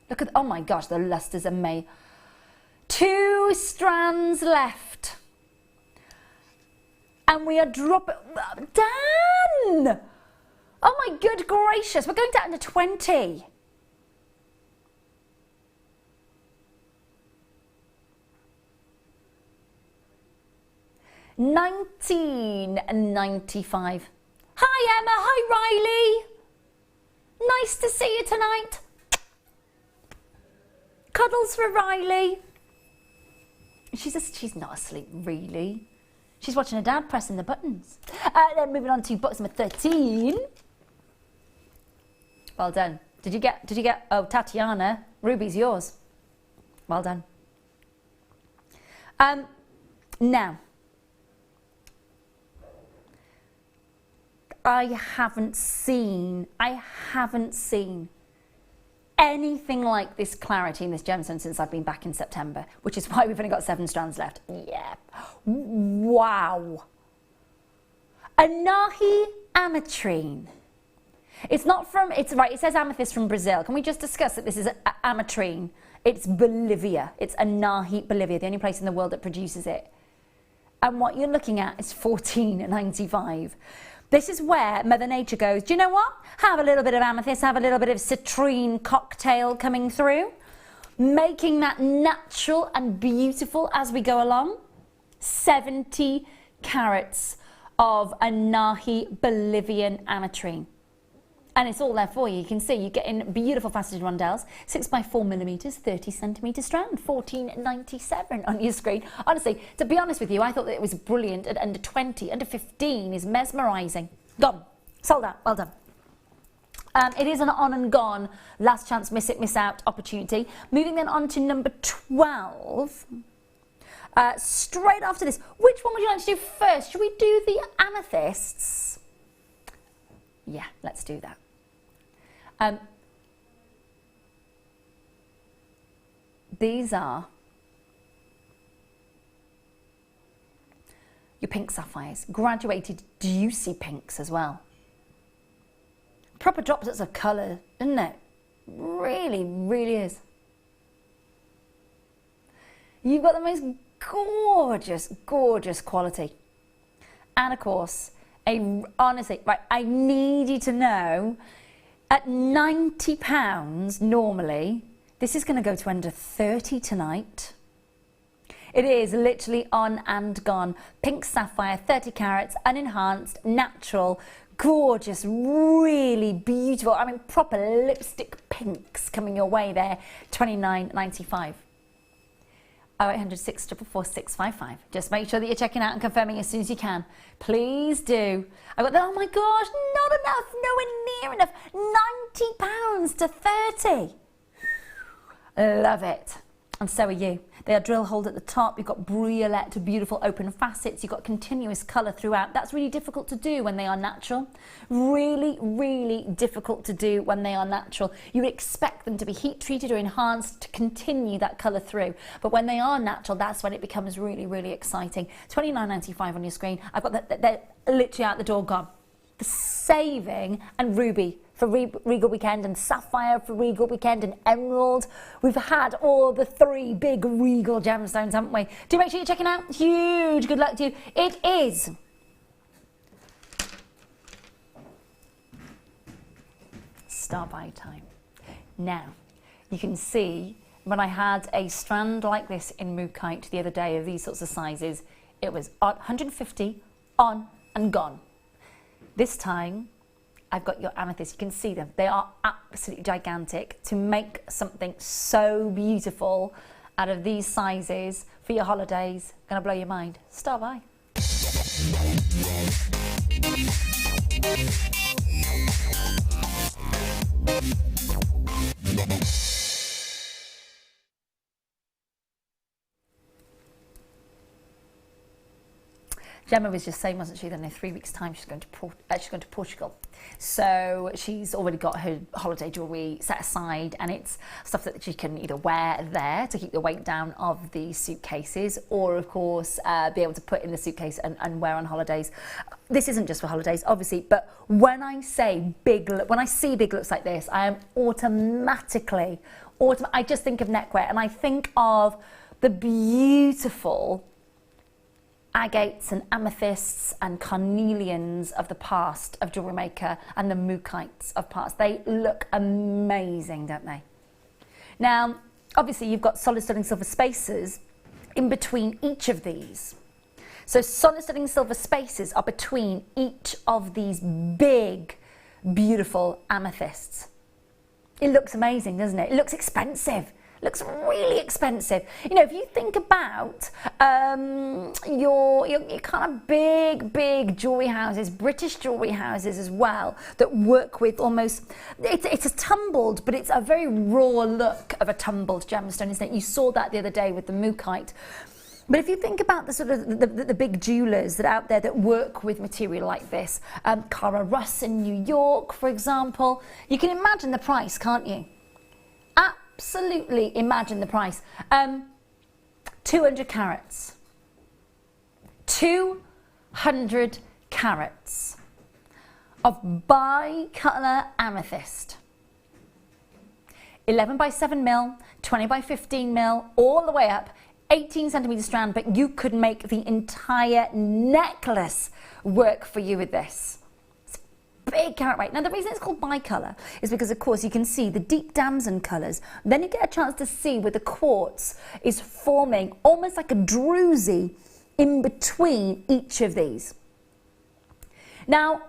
Look at, oh my gosh, the luster's amazing. 2 strands left. And we are dropping, Dan! Oh my good gracious, we're going down to 20. $19.95. Hi Emma, hi Riley. Nice to see you tonight. Cuddles for Riley. She's not asleep really. She's watching her dad pressing the buttons. Then moving on to box number 13. Well done. Did you get, oh, Tatiana, Ruby's yours. Well done. Now, I haven't seen anything like this clarity in this gemstone since I've been back in September, which is why we've only got 7 strands left. Yeah. Wow. Anahi ametrine. It's not from, it's right, it says amethyst from Brazil. Can we just discuss that this is ametrine? It's Bolivia. It's Anahi, Bolivia, the only place in the world that produces it. And what you're looking at is $14.95. This is where Mother Nature goes, do you know what? Have a little bit of amethyst, have a little bit of citrine cocktail coming through, making that natural and beautiful as we go along. 70 carats of a Nahi Bolivian ametrine. And it's all there for you. You can see you're getting beautiful faceted rondelles, 6x4mm, 30cm strand, $14.97 on your screen. Honestly, to be honest with you, I thought that it was brilliant at under 20, under 15 is mesmerising. Gone, sold out, well done. It is an on and gone, last chance, miss it, miss out opportunity. Moving then on to number 12. Straight after this, which one would you like to do first? Should we do the amethysts? Yeah, let's do that. These are your pink sapphires, graduated juicy pinks as well. Proper droplets of colour, isn't it? Really, really is. You've got the most gorgeous, gorgeous quality. And of course, honestly, right, I need you to know, at £90 normally, this is going to go to under 30 tonight. It is literally on and gone. Pink sapphire, 30 carats, unenhanced, natural, gorgeous, really beautiful. I mean, proper lipstick pinks coming your way there. £29.95. 0800 644 655. Just make sure that you're checking out and confirming as soon as you can. Please do. I got that. Oh my gosh, not enough, nowhere near enough. £90 to 30. Love it. And so are you. They are drill holed at the top. You've got briolette, beautiful open facets. You've got continuous colour throughout. That's really difficult to do when they are natural. Really, really difficult to do when they are natural. You would expect them to be heat treated or enhanced to continue that colour through. But when they are natural, that's when it becomes really, really exciting. £29.95 on your screen. I've got that. They're literally out the door gone. The saving and ruby for Regal Weekend and sapphire for Regal Weekend and emerald. We've had all the 3 big Regal gemstones, haven't we? Do make sure you're checking out. Huge good luck to you. It is star buy time. Now, you can see when I had a strand like this in Mookaite the other day of these sorts of sizes, it was 150 on and gone. This time, I've got your amethyst. You can see them. They are absolutely gigantic. To make something so beautiful out of these sizes for your holidays, gonna blow your mind. Star buy. Gemma was just saying, wasn't she, that in 3 weeks' time she's going to Portugal. So she's already got her holiday jewellery set aside, and it's stuff that she can either wear there to keep the weight down of the suitcases, or of course be able to put in the suitcase and wear on holidays. This isn't just for holidays, obviously, but when I say when I see big looks like this, I am automatically, I just think of neckwear, and I think of the beautiful agates and amethysts and carnelians of the past of Jewellery Maker and the Mookites of past. They look amazing, don't they? Now, obviously you've got solid sterling silver spaces in between each of these. So solid sterling silver spaces are between each of these big, beautiful amethysts. It looks amazing, doesn't it? It looks expensive. Looks really expensive. You know, if you think about your kind of big jewellery houses, British jewellery houses as well, that work with almost, it's a tumbled, but it's a very raw look of a tumbled gemstone, isn't it? You saw that the other day with the Mookaite. But if you think about the sort of the big jewellers that are out there that work with material like this, Cara Russ in New York, for example, you can imagine the price, can't you? Absolutely imagine the price. 200 carats. 200 carats of bicolour amethyst. 11 by 7 mil, 20 by 15 mil, all the way up, 18 centimetre strand, but you could make the entire necklace work for you with this. Big carat weight. Now the reason it's called bicolour is because of course you can see the deep damson colours. Then you get a chance to see where the quartz is forming almost like a druzy in between each of these. Now,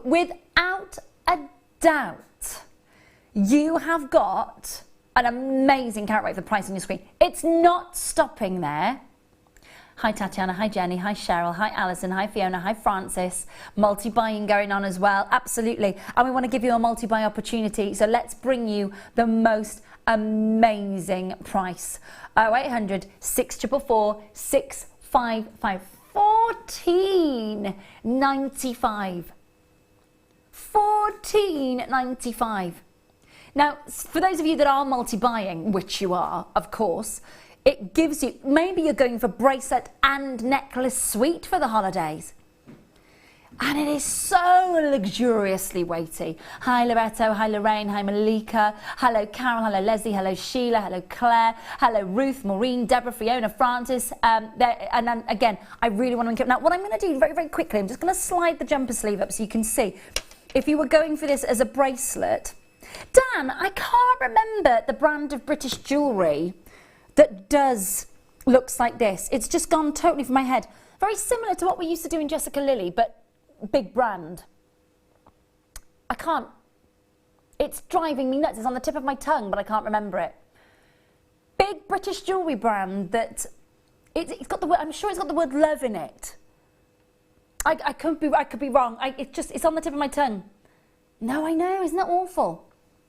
without a doubt, you have got an amazing carat rate for the price on your screen. It's not stopping there. Hi Tatiana, hi Jenny, hi Cheryl, hi Alison, hi Fiona, hi Francis. Multi-buying going on as well, absolutely. And we want to give you a multi-buy opportunity, so let's bring you the most amazing price. 0800 644 655 14.95. 14.95. Now, for those of you that are multi-buying, which you are, of course, it gives you, maybe you're going for bracelet and necklace suite for the holidays. And it is so luxuriously weighty. Hi Loretto, hi Lorraine, hi Malika, hello Carol, hello Leslie, hello Sheila, hello Claire, hello Ruth, Maureen, Deborah, Fiona, Francis. And then again, I really want to keep. Now, what I'm going to do very, very quickly, I'm just going to slide the jumper sleeve up so you can see. If you were going for this as a bracelet, Dan, I can't remember the brand of British jewellery that looks like this. It's just gone totally from my head. Very similar to what we used to do in Jessica Lily, but big brand. I can't. It's driving me nuts. It's on the tip of my tongue, but I can't remember it. Big British jewellery brand that it's got the word. I'm sure it's got the word love in it. I could be wrong. It's on the tip of my tongue. No, I know. Isn't that awful?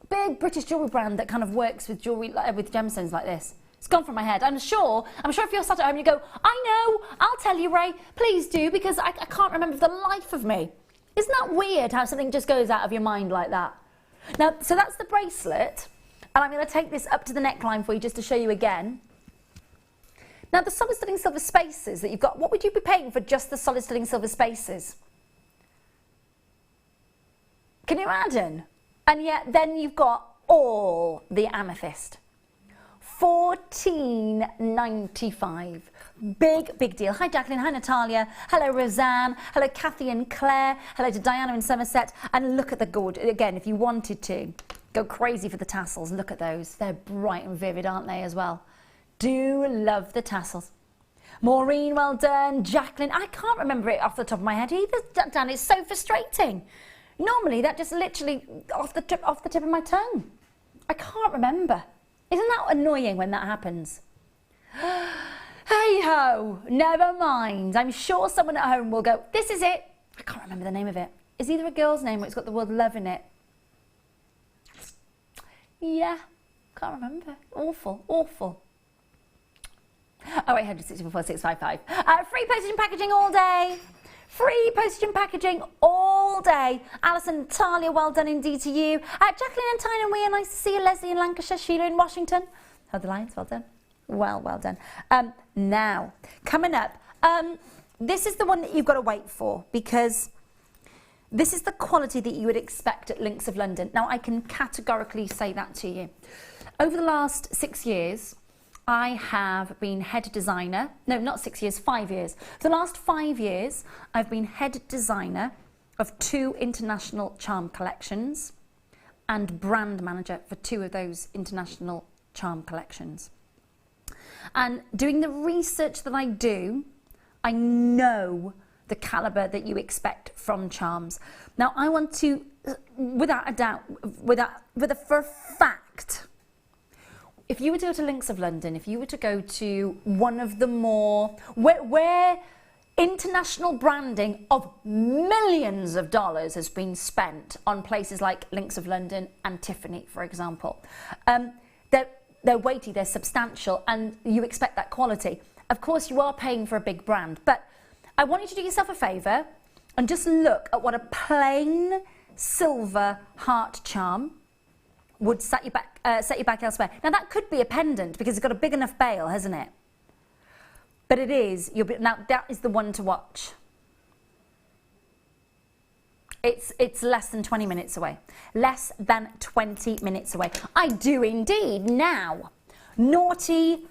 Big British jewellery brand that kind of works with jewellery with gemstones like this. It's gone from my head. I'm sure if you're sat at home and you go, I know, I'll tell you, Ray, please do, because I can't remember for the life of me. Isn't that weird how something just goes out of your mind like that? Now, so that's the bracelet, and I'm going to take this up to the neckline for you just to show you again. Now, the solid sterling silver spaces that you've got, what would you be paying for just the solid sterling silver spaces? Can you imagine? And yet then you've got all the amethyst. $14.95. Big deal. Hi Jacqueline, hi Natalia, hello Roseanne, hello Kathy and Claire, hello to Diana in Somerset, and look at the gold. Again, if you wanted to go crazy for the tassels, look at those. They're bright and vivid, aren't they, as well? Do love the tassels. Maureen, well done. Jacqueline, I can't remember it off the top of my head either, Dan. It's so frustrating. Normally that just literally off the tip of my tongue. I can't remember. Isn't that annoying when that happens? Hey ho, never mind. I'm sure someone at home will go, this is it. I can't remember the name of it. It's either a girl's name or it's got the word love in it. Yeah, can't remember. Awful. 0800 644 655. Free postage and packaging all day. Free postage and packaging all day. Alison and Talia, well done indeed to you. Jacqueline and Tyne and Wea, nice to see you. Leslie in Lancashire, Sheila in Washington. Hold the lines, well done. Well done. Now, coming up, this is the one that you've got to wait for, because this is the quality that you would expect at Links of London. Now, I can categorically say that to you. Over the last 6 years, I have been head designer. No, not 6 years, 5 years. For the last 5 years, I've been head designer of 2 international charm collections and brand manager for 2 of those international charm collections. And doing the research that I do, I know the calibre that you expect from charms. Now, I want to, without a doubt, for a fact, if you were to go to Links of London, if you were to go to one of the more, where international branding of millions of dollars has been spent on places like Links of London and Tiffany, for example, they're weighty, they're substantial, and you expect that quality. Of course, you are paying for a big brand, but I want you to do yourself a favour and just look at what a plain silver heart charm would set you back elsewhere. Now, that could be a pendant because it's got a big enough bail, hasn't it? But it is. Now, that is the one to watch. It's less than 20 minutes away. Less than 20 minutes away. I do indeed. Now, naughty,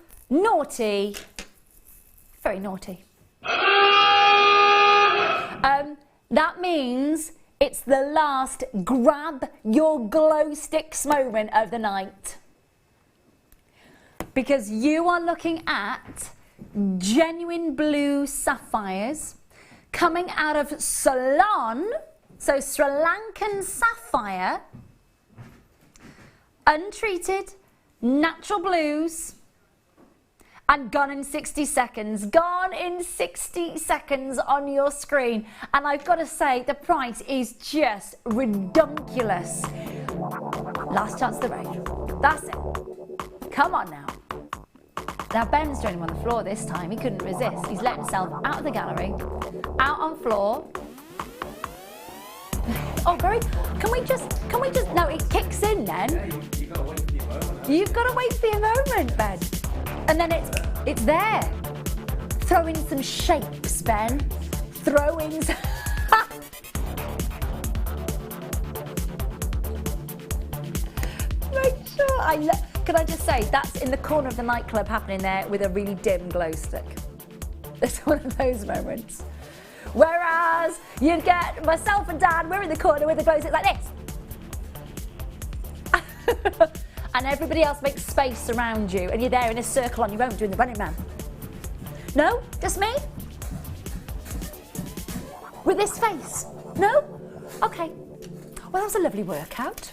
very naughty. That means it's the last grab your glow sticks moment of the night. Because you are looking at genuine blue sapphires coming out of Ceylon, so Sri Lankan sapphire, untreated, natural blues, and gone in 60 seconds. Gone in 60 seconds on your screen. And I've got to say, the price is just redonkulous. Last chance of the road. That's it. Come on now. Now Ben's joining him on the floor this time. He couldn't resist. He's let himself out of the gallery, out on floor. Oh, very. Can we just? No, it kicks in then. Yeah, you've got to wait for your moment, Ben. And then it's there. Throw in some shapes, Ben. Throw in some... Make sure can I just say, that's in the corner of the nightclub happening there with a really dim glow stick. It's one of those moments. Whereas you'd get myself and Dad, we're in the corner with a glow stick like this. And everybody else makes space around you, and you're there in a circle on your own doing the Running Man. No? Just me? With this face? No? Okay. Well, that was a lovely workout.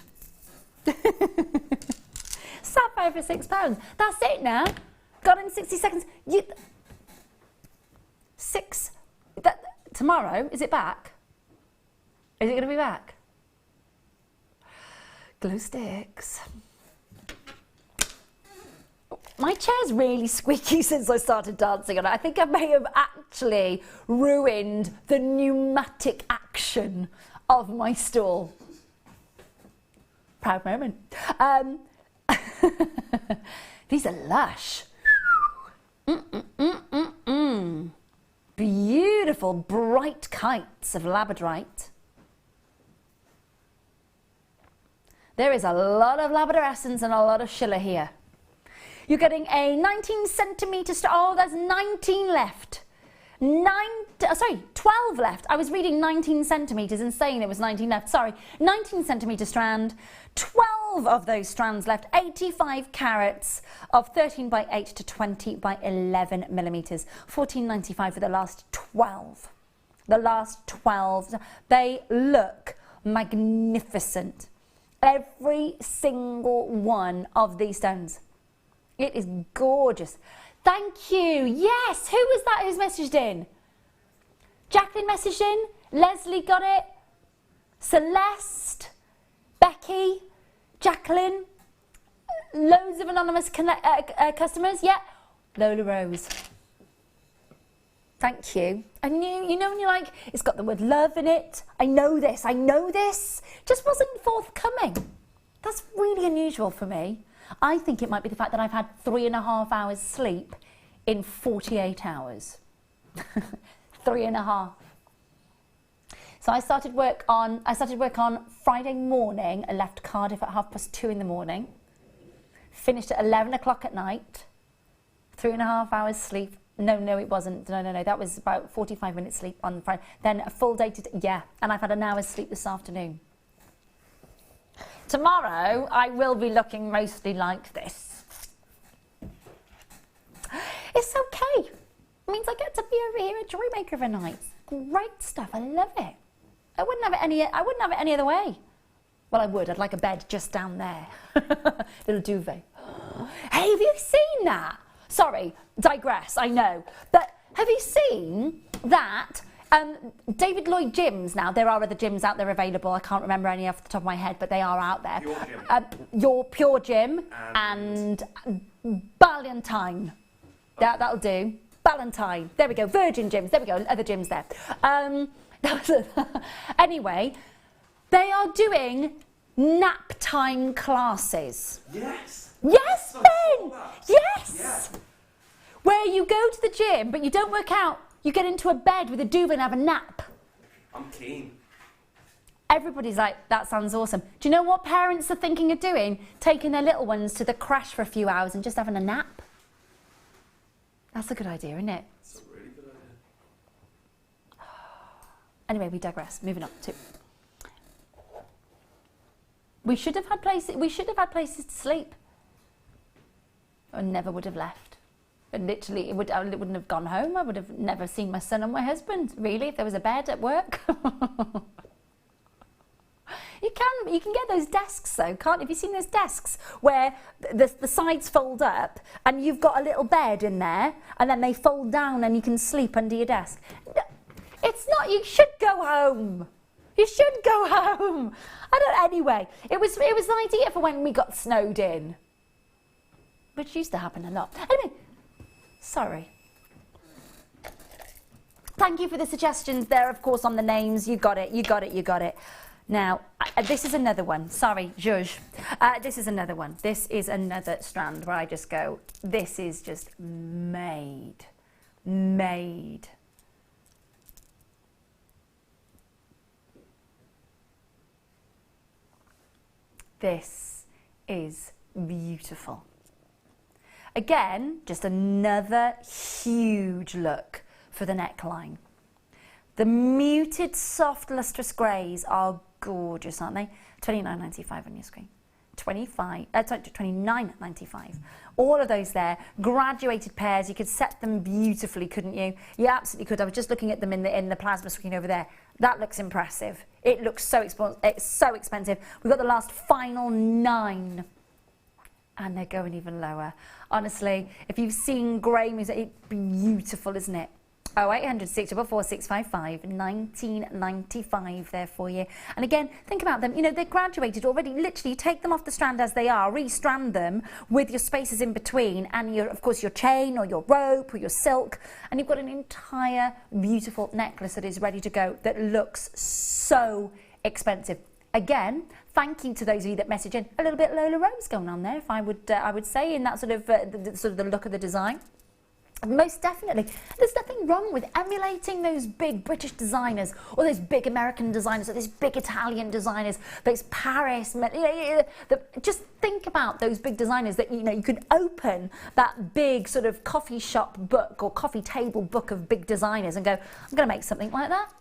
Sapphire for £6. That's it now. Got in 60 seconds. Tomorrow, is it back? Is it going to be back? Glow sticks. My chair's really squeaky since I started dancing on it. I think I may have actually ruined the pneumatic action of my stool. Proud moment. These are lush. Beautiful, bright kites of labradorite. There is a lot of labrador essence and a lot of schiller here. You're getting a 19 centimetre oh, there's 19 left. 12 left. I was reading 19 centimetres and saying there was 19 left. Sorry, 19 centimetre strand, 12 of those strands left, 85 carats of 13 by 8 to 20 by 11 millimetres. $14.95 for the last 12. The last 12. They look magnificent. Every single one of these stones. It is gorgeous. Thank you. Yes, who was that who's messaged in? Jacqueline messaged in. Leslie got it. Celeste. Becky. Jacqueline. Loads of anonymous customers. Yeah. Lola Rose. Thank you. And you know when you're like, it's got the word love in it. I know this. Just wasn't forthcoming. That's really unusual for me. I think it might be the fact that I've had 3.5 hours sleep in 48 hours. 3.5. So I started work on Friday morning. I left Cardiff at 2:30 in the morning. Finished at 11 o'clock at night. 3.5 hours sleep. No, it wasn't. No. That was about 45 minutes sleep on Friday. Then a full day and I've had an hour's sleep this afternoon. Tomorrow, I will be looking mostly like this. It's okay. It means I get to be over here at Jewellery Maker for nights. Great stuff. I love it. I wouldn't have it any other way. Well, I would. I'd like a bed just down there. Little duvet. Hey, have you seen that? Sorry, digress, I know. But have you seen that? David Lloyd gyms now, there are other gyms out there available. I can't remember any off the top of my head, but they are out there. Pure Gym. Your Pure Gym and Ballantine. That'll do. Ballantine. There we go. Virgin gyms. There we go. Other gyms there. Anyway, they are doing nap time classes. Yes. Yes, Ben. Yes. Yeah. Where you go to the gym, but you don't work out. You get into a bed with a duvet and have a nap. I'm keen. Everybody's like, that sounds awesome. Do you know what parents are thinking of doing? Taking their little ones to the crash for a few hours and just having a nap. That's a good idea, isn't it? It's a really good idea. Anyway, we digress. Moving on to. We should have had places to sleep. I never would have left. And literally, I wouldn't have gone home. I would have never seen my son or my husband, really, if there was a bed at work. You can get those desks though, can't you? Have you seen those desks where the sides fold up and you've got a little bed in there and then they fold down and you can sleep under your desk? It's not, you should go home. You should go home. Anyway, it was the idea for when we got snowed in, which used to happen a lot. Anyway, sorry. Thank you for the suggestions there, of course, on the names. You got it, you got it, you got it. Now, this is another one. Sorry, Zhuzh. This is another one. This is another strand where I just go, this is just made. This is beautiful. Again, just another huge look for the neckline. The muted, soft, lustrous greys are gorgeous, aren't they? $29.95 on your screen. $29.95. All of those there, graduated pairs. You could set them beautifully, couldn't you? You absolutely could. I was just looking at them in the plasma screen over there. That looks impressive. It looks so expensive. We've got the last final 9. And they're going even lower. Honestly, if you've seen grey music, it's beautiful, isn't it? 0800 644 655, $19.95 there for you. And again, think about them. You know, they're graduated already. Literally, take them off the strand as they are, restrand them with your spaces in between, and of course your chain or your rope or your silk, and you've got an entire beautiful necklace that is ready to go. That looks so expensive. Again, thank you to those of you that message in. A little bit Lola Rose going on there, if I would say, in that sort of the look of the design. Most definitely. There's nothing wrong with emulating those big British designers or those big American designers or those big Italian designers, those Paris, just think about those big designers that, you know, you could open that big sort of coffee shop book or coffee table book of big designers and go, I'm going to make something like that.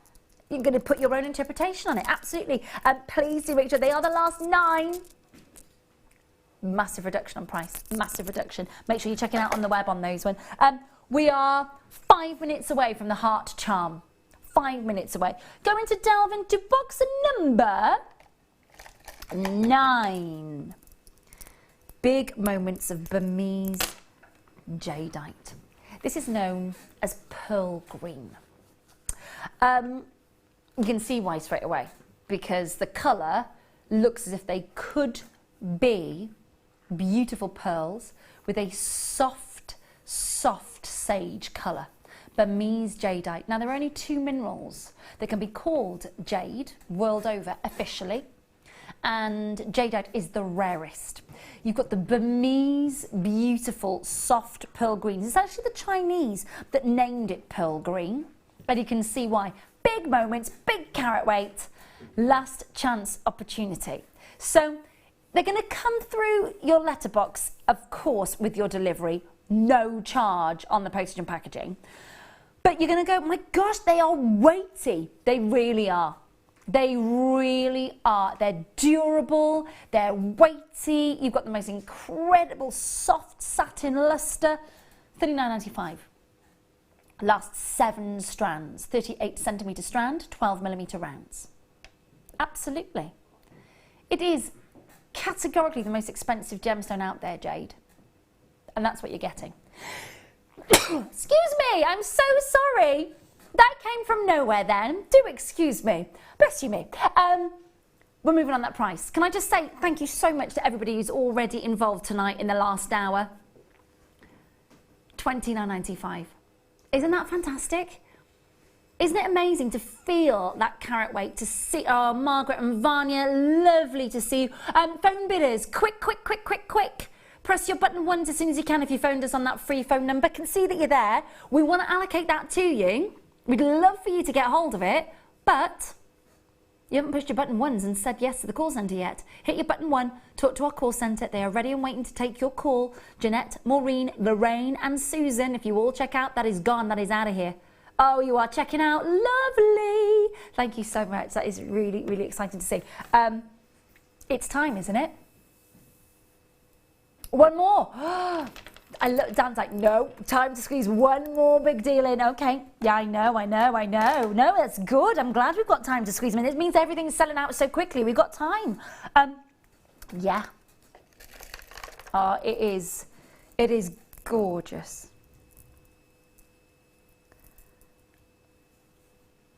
You're going to put your own interpretation on it, absolutely. And please do make sure they are the last 9. Massive reduction on price, massive reduction. Make sure you're checking out on the web on those ones. We are 5 minutes away from the heart charm. 5 minutes away. Going to delve into box number 9. Big moments of Burmese jadeite. This is known as pearl green. You can see why straight away, because the colour looks as if they could be beautiful pearls with a soft sage colour. Burmese jadeite. Now, there are only 2 minerals that can be called jade world over officially, and jadeite is the rarest. You've got the Burmese beautiful soft pearl greens. It's actually the Chinese that named it pearl green, but you can see why. Big moments, big carat weight, last chance opportunity. So they're going to come through your letterbox, of course, with your delivery, no charge on the postage and packaging. But you're going to go, my gosh, they are weighty. They really are. They really are. They're durable, they're weighty. You've got the most incredible soft satin luster. $39.95. Last 7 strands, 38 centimetre strand, 12 millimetre rounds. Absolutely. It is categorically the most expensive gemstone out there, jade. And that's what you're getting. Excuse me, I'm so sorry. That came from nowhere then. Do excuse me. Bless you me. We're moving on that price. Can I just say thank you so much to everybody who's already involved tonight in the last hour. $29.95. Isn't that fantastic? Isn't it amazing to feel that carat weight, to see, oh, Margaret and Vanya, lovely to see you. Phone bidders, quick. Press your button 1 as soon as you can if you phoned us on that free phone number. Can see that you're there. We want to allocate that to you. We'd love for you to get hold of it, but you haven't pushed your button 1s and said yes to the call centre yet. Hit your button 1, talk to our call centre. They are ready and waiting to take your call. Jeanette, Maureen, Lorraine and Susan, if you all check out, that is gone, that is out of here. Oh, you are checking out. Lovely. Thank you so much. That is really, really exciting to see. It's time, isn't it? One more. Dan's like, no, time to squeeze one more big deal in. Okay, yeah, I know. No, that's good. I'm glad we've got time to squeeze them in. It means everything's selling out so quickly. We've got time. Yeah. It is gorgeous.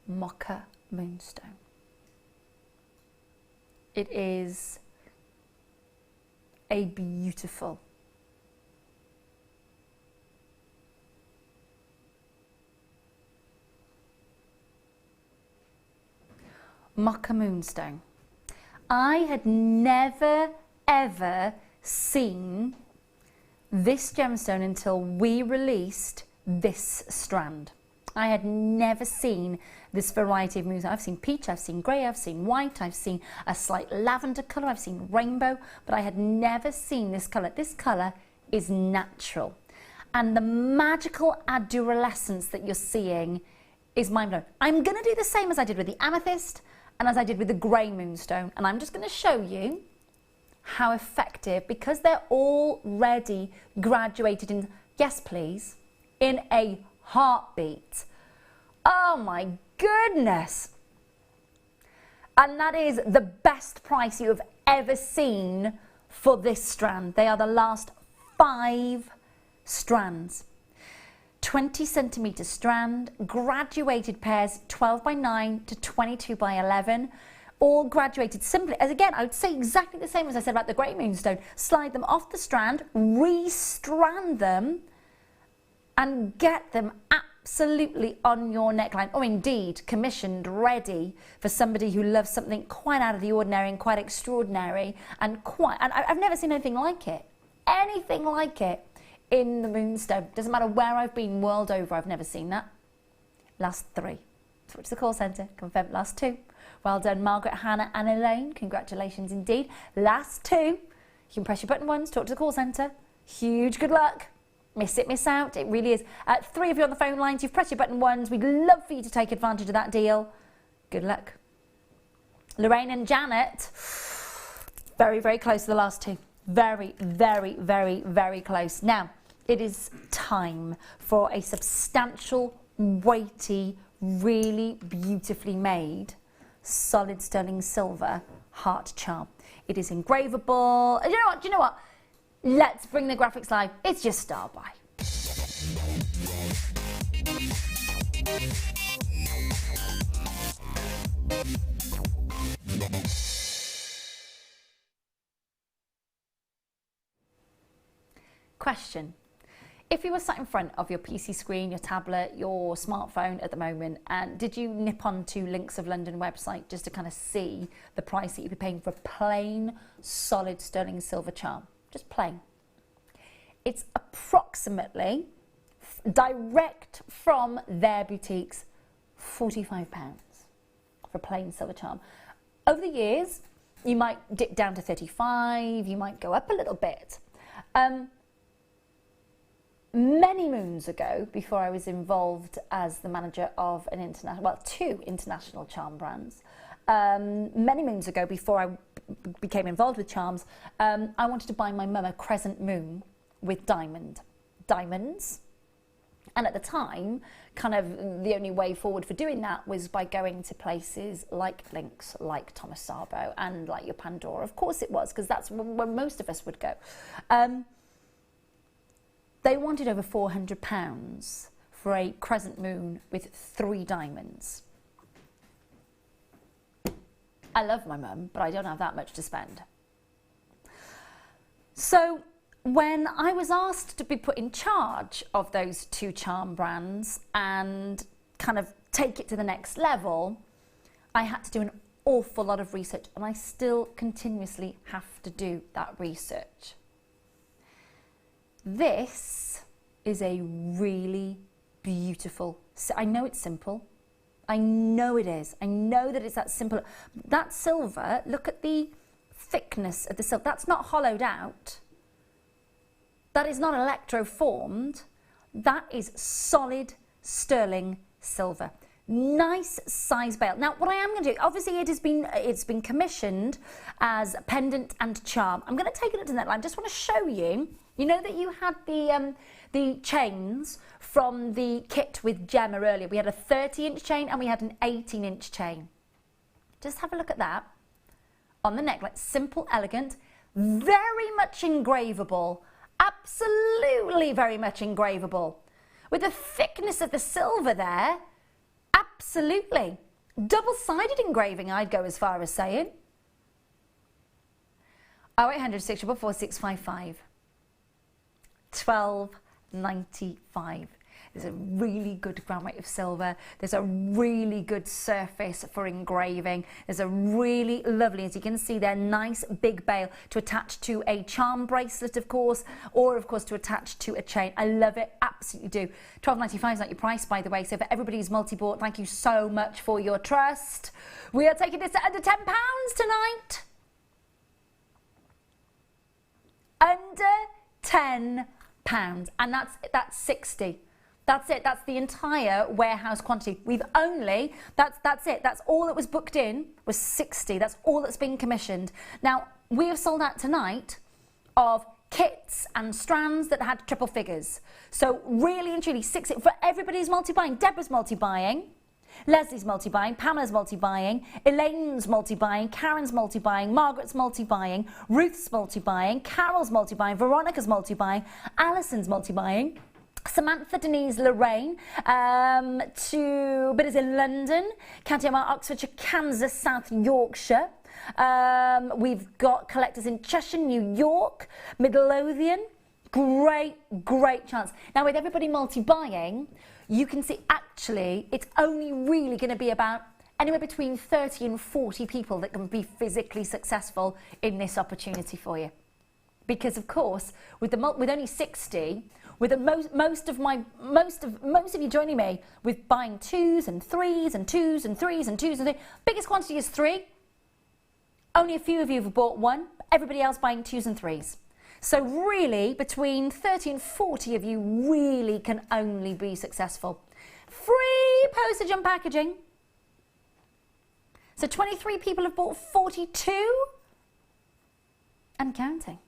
Mocha moonstone. It is a beautiful mocha moonstone. I had never ever seen this gemstone until we released this strand. I had never seen this variety of moonstone. I've seen peach, I've seen grey, I've seen white, I've seen a slight lavender colour, I've seen rainbow, but I had never seen this colour. This colour is natural. And the magical adolescence that you're seeing is mind-blowing. I'm going to do the same as I did with the amethyst and as I did with the grey moonstone. And I'm just going to show you how effective, because they're already graduated in, yes please, in a heartbeat. Oh my goodness. And that is the best price you have ever seen for this strand. They are the last 5 strands. 20 centimetre strand, graduated pairs 12 by 9 to 22 by 11, all graduated simply. As again, I would say exactly the same as I said about the grey moonstone. Slide them off the strand, re-strand them, and get them absolutely on your neckline, or indeed commissioned, ready for somebody who loves something quite out of the ordinary and quite extraordinary, and I've never seen anything like it. Anything like it. In the moonstone. Doesn't matter where I've been, world over, I've never seen that. Last 3. Switch to the call centre, confirm last 2. Well done, Margaret, Hannah and Elaine. Congratulations indeed. Last 2. You can press your button once, talk to the call centre. Huge good luck. Miss it, miss out. It really is. 3 of you on the phone lines, you've pressed your button once. We'd love for you to take advantage of that deal. Good luck. Lorraine and Janet, very, very close to the last 2. Very, very, very, very close. Now, it is time for a substantial, weighty, really beautifully made solid sterling silver heart charm. It is engravable. Do you know what? Let's bring the graphics live. It's just star by. Question. If you were sat in front of your PC screen, your tablet, your smartphone at the moment, and did you nip onto Links of London website just to kind of see the price that you'd be paying for a plain, solid sterling silver charm? Just plain. It's approximately, direct from their boutiques, £45 for a plain silver charm. Over the years, you might dip down to 35, you might go up a little bit. Many moons ago, before I was involved as the manager of an international, well, 2 international charm brands, many moons ago, before I became involved with charms, I wanted to buy my mum a crescent moon with diamonds. And at the time, kind of the only way forward for doing that was by going to places like Links, like Thomas Sabo, and like your Pandora. Of course it was, because that's where most of us would go. They wanted over £400 for a crescent moon with 3 diamonds. I love my mum, but I don't have that much to spend. So when I was asked to be put in charge of those 2 charm brands and kind of take it to the next level, I had to do an awful lot of research, and I still continuously have to do that research. This is a really beautiful, I know it's simple, I know it is, I know that it's that simple. That silver, look at the thickness of the silver, that's not hollowed out, that is not electroformed, that is solid sterling silver. Nice size bail. Now what I am going to do, obviously it's been commissioned as pendant and charm. I'm going to take it up to that line. I just want to show you, You know that you had the chains from the kit with Gemma earlier. We had a 30-inch chain and we had an 18-inch chain. Just have a look at that on the neck, like simple, elegant, very much engravable, absolutely very much engravable. With the thickness of the silver there, absolutely. Double-sided engraving, I'd go as far as saying. 0800 644 655. £12.95. There's a really good ground weight of silver. There's a really good surface for engraving. There's a really lovely, as you can see there, nice big bail to attach to a charm bracelet, of course, or of course to attach to a chain. I love it, absolutely do. £12.95 is not your price, by the way. So for everybody who's multi-bought, thank you so much for your trust. We are taking this at under £10 tonight. Under £10, and that's 60. That's it. That's the entire warehouse quantity. We've only, that's it. That's all that was booked in was 60. That's all that's been commissioned. Now, we have sold out tonight of kits and strands that had triple figures. So really and truly 60 for everybody who's multi-buying. Deborah's multi-buying. Leslie's multi-buying, Pamela's multi-buying, Elaine's multi-buying, Karen's multi-buying, Margaret's multi-buying, Ruth's multi-buying, Carol's multi-buying, Veronica's multi-buying, Alison's multi-buying, Samantha, Denise, Lorraine, but is in London, County Oxfordshire, Kansas, South Yorkshire. We've got collectors in Cheshire, New York, Midlothian. Great chance. Now with everybody multi-buying, you can see actually it's only really going to be about anywhere between 30 and 40 people that can be physically successful in this opportunity for you. Because of course, with only 60, with most of you joining me with buying 2s and 3s and 2s and 3s and 2s and 3s, biggest quantity is 3. Only a few of you have bought 1. Everybody else buying 2s and 3s. So really, between 30 and 40 of you really can only be successful. Free postage and packaging. So 23 people have bought 42 and counting.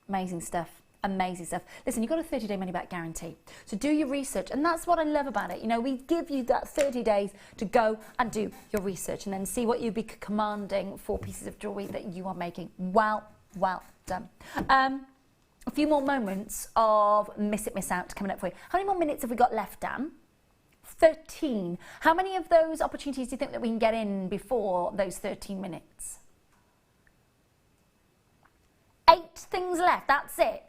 Amazing stuff. Amazing stuff. Listen, you've got a 30-day money-back guarantee. So do your research, and that's what I love about it. You know, we give you that 30 days to go and do your research and then see what you'd be commanding for pieces of jewellery that you are making. Well done. A few more moments of Miss It, Miss Out coming up for you. How many more minutes have we got left, Dan? 13. How many of those opportunities do you think that we can get in before those 13 minutes? 8 things left, that's it.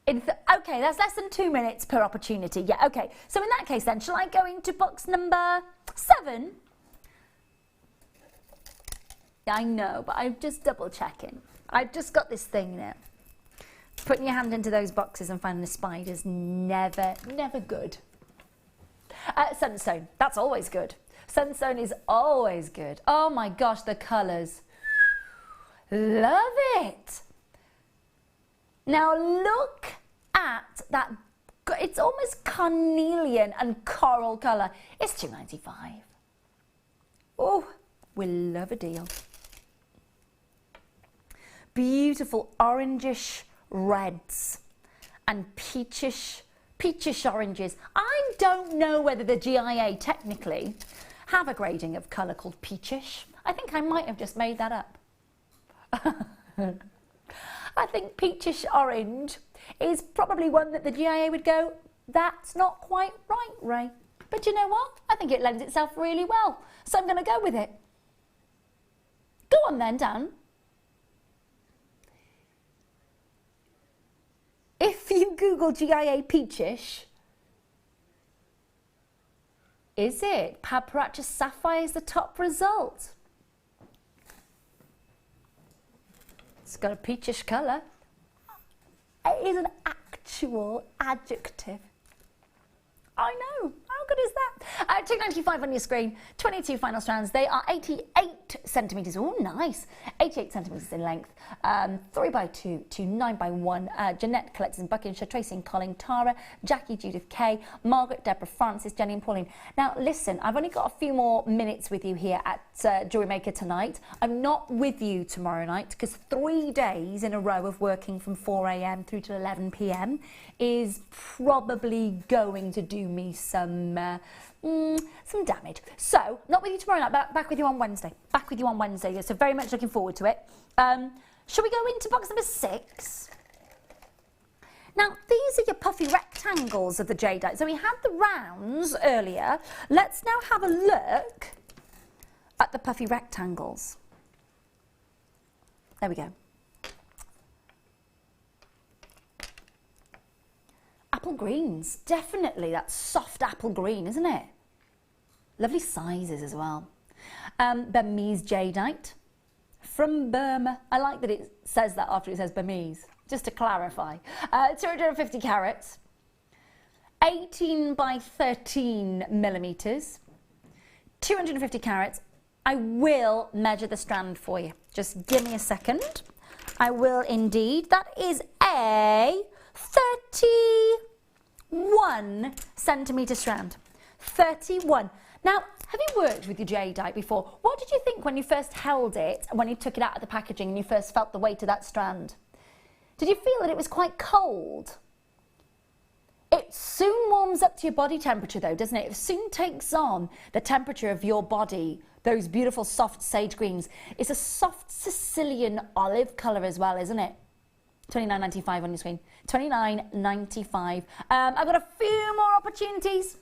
Okay, that's less than 2 minutes per opportunity. Yeah, okay. So in that case then, shall I go into box number 7? I know, but I'm just double checking. I've just got this thing now. Putting your hand into those boxes and finding a spider's never good. Sunstone, that's always good. Sunstone is always good. Oh my gosh, the colours. Love it. Now look at that. It's almost carnelian and coral colour. It's $2.95. Oh, we'll love a deal. Beautiful orangish reds and peachish oranges. I don't know whether the GIA technically have a grading of colour called peachish. I think I might have just made that up. I think peachish orange is probably one that the GIA would go, that's not quite right, Ray. But you know what? I think it lends itself really well. So I'm going to go with it. Go on then, Dan. If you Google GIA peachish, is it? Paparazzi Sapphire is the top result. It's got a peachish colour. It is an actual adjective. I know. How good is that? $2.95 on your screen, 22 final strands. They are 88 centimetres. Oh, nice. 88 centimetres in length. 3x2 to 9x1. Jeanette collects in Buckinghamshire, Tracy and Colin, Tara, Jackie, Judith Kay, Margaret, Deborah, Francis, Jenny and Pauline. Now, listen, I've only got a few more minutes with you here at Jewellery Maker tonight. I'm not with you tomorrow night because 3 days in a row of working from 4 a.m. through to 11 p.m. is probably going to do me some damage. So, not with you tomorrow night, but back with you on Wednesday. Back with you on Wednesday, so very much looking forward to it. Shall we go into box number 6? Now, these are your puffy rectangles of the jadeite. So we had the rounds earlier. Let's now have a look at the puffy rectangles. There we go. Apple greens, definitely that soft apple green, isn't it? Lovely sizes as well. Burmese jadeite from Burma. I like that it says that after it says Burmese, just to clarify. 250 carats, 18 by 13 millimetres, 250 carats. I will measure the strand for you. Just give me a second. I will indeed. That is a 31 centimetre strand. 31. Now, have you worked with your jadeite before? What did you think when you first held it, when you took it out of the packaging and you first felt the weight of that strand? Did you feel that it was quite cold? It soon warms up to your body temperature though, doesn't it? It soon takes on the temperature of your body, those beautiful soft sage greens. It's a soft Sicilian olive colour as well, isn't it? $29.95 on your screen. $29.95. I've got a few more opportunities.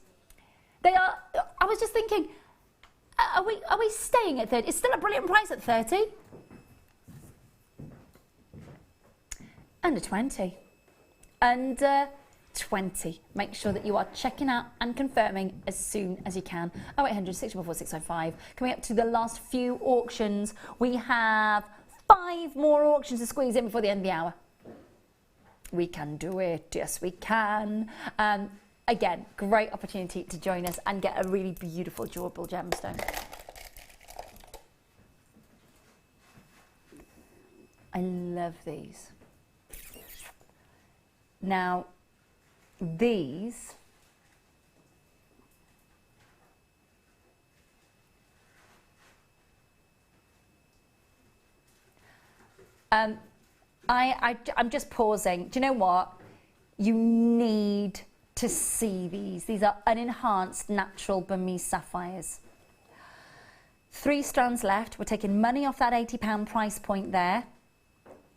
They are. I was just thinking, are we staying at 30? It's still a brilliant price at 30. Under 20. Under 20. Make sure that you are checking out and confirming as soon as you can. 0800 644 605. Coming up to the last few auctions. We have 5 more auctions to squeeze in before the end of the hour. We can do it. Yes, we can. Again, great opportunity to join us and get a really beautiful durable gemstone. I love these. Now, these I'm just pausing. Do you know what? You need to see these. These are unenhanced natural Burmese sapphires. 3 strands left. We're taking money off that £80 price point there.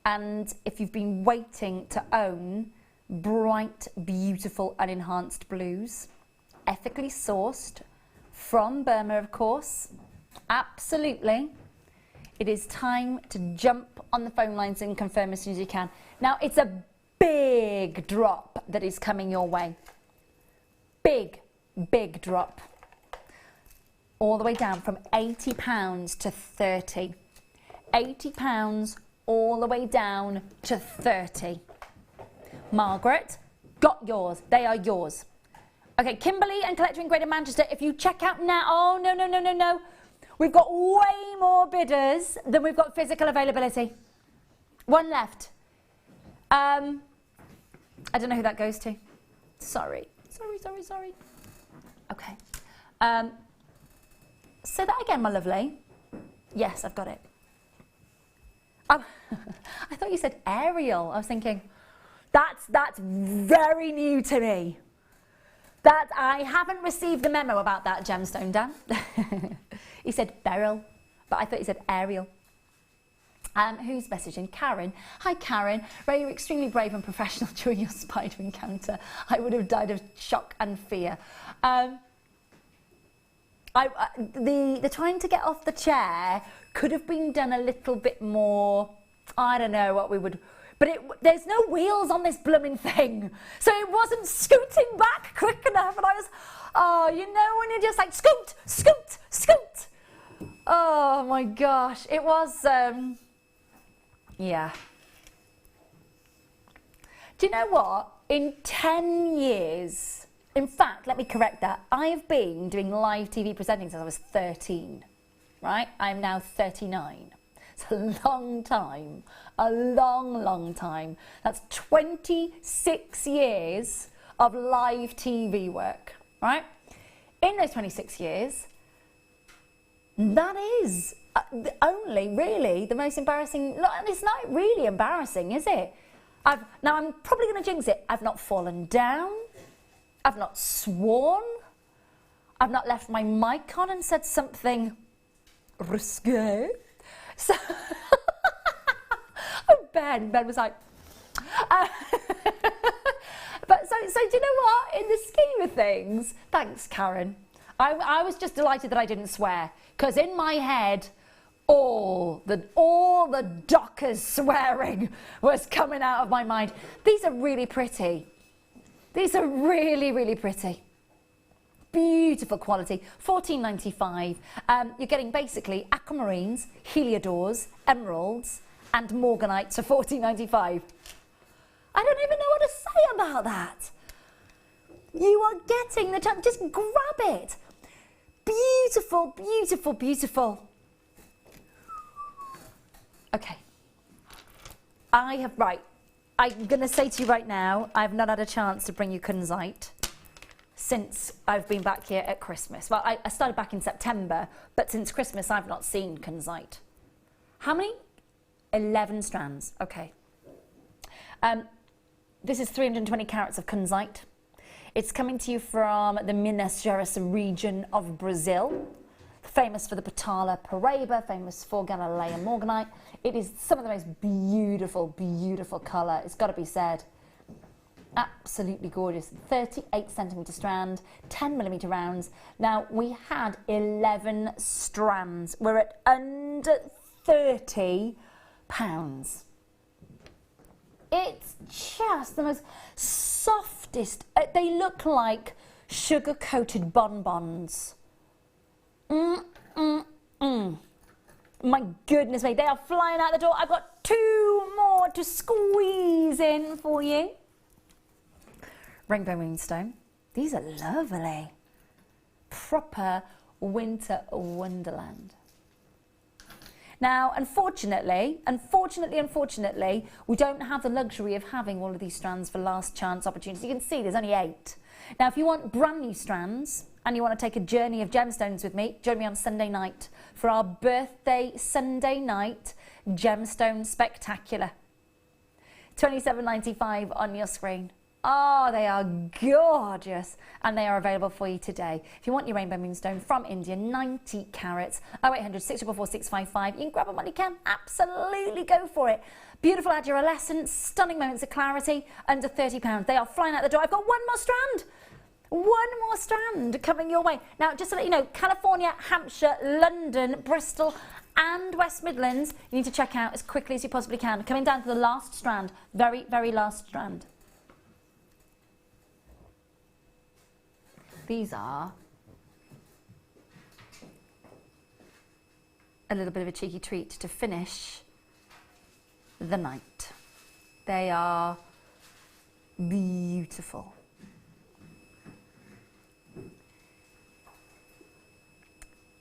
And if you've been waiting to own bright, beautiful, unenhanced blues, ethically sourced from Burma, of course, absolutely, it is time to jump on the phone lines and confirm as soon as you can. Now, it's a big drop that is coming your way. Big, big drop. All the way down from £80 to 30. £80 all the way down to 30. Margaret, got yours. They are yours. Okay, Kimberly and Collector in Greater Manchester, if you check out now, oh, no. We've got way more bidders than we've got physical availability. 1 left. I don't know who that goes to. Sorry. Okay. Say that again, my lovely. Yes, I've got it. I thought you said Ariel. I was thinking, that's very new to me. That I haven't received the memo about that gemstone, Dan. He said Beryl, but I thought he said Ariel. Who's messaging? Karen. Hi, Karen. Ray, you're extremely brave and professional during your spider encounter. I would have died of shock and fear. The trying to get off the chair could have been done a little bit more. I don't know what we would. But there's no wheels on this blooming thing. So it wasn't scooting back quick enough. And I was, when you're just like, scoot. Oh my gosh. It was, yeah. Do you know what? In 10 years In fact, let me correct that. I've been doing live TV presenting since I was 13, right? I'm now 39. It's a long time, a long, long time. That's 26 years of live TV work, right? In those 26 years, that is only really the most embarrassing. It's not really embarrassing, is it? Now I'm probably going to jinx it. I've not fallen down. I've not sworn. I've not left my mic on and said something risque. So, oh, Ben was like, but so do you know what? In the scheme of things, thanks, Karen. I was just delighted that I didn't swear, because in my head, all the dockers swearing was coming out of my mind. These are really pretty. These are really, really pretty. Beautiful quality, $14.95. You're getting basically aquamarines, heliodors, emeralds, and morganites for $14.95. I don't even know what to say about that. You are getting the chance. Just grab it. Beautiful, beautiful, beautiful. Okay. I'm going to say to you right now, I've not had a chance to bring you Quartzite since I've been back here at Christmas. Well, I started back in September, but since Christmas I've not seen Quartzite. How many? 11 strands. Okay. This is 320 carats of Quartzite. It's coming to you from the Minas Gerais region of Brazil, famous for the Patala Paraiba, famous for Galilea Morganite. It is some of the most beautiful, beautiful colour. It's got to be said. Absolutely gorgeous. 38 centimetre strand, 10 millimetre rounds. Now, we had 11 strands. We're at under £30. It's just the most softest. They look like sugar-coated bonbons. My goodness me, they are flying out the door. I've got 2 more to squeeze in for you. Rainbow moonstone. These are lovely. Proper winter wonderland. Now, unfortunately, we don't have the luxury of having all of these strands for last chance opportunities. You can see there's only 8. Now, if you want brand new strands and you want to take a journey of gemstones with me, join me on Sunday night for our birthday Sunday night gemstone spectacular. $27.95 on your screen. Oh, they are gorgeous, and they are available for you today. If you want your rainbow moonstone from India, 90 carats, 0800 644 655. You can grab them when you can. Absolutely go for it. Beautiful adolescence, stunning moments of clarity, under £30. They are flying out the door. I've got 1 more strand. 1 more strand coming your way. Now, just to let you know, California, Hampshire, London, Bristol, and West Midlands, you need to check out as quickly as you possibly can. Coming down to the last strand, very, very last strand. These are a little bit of a cheeky treat to finish the night. They are beautiful.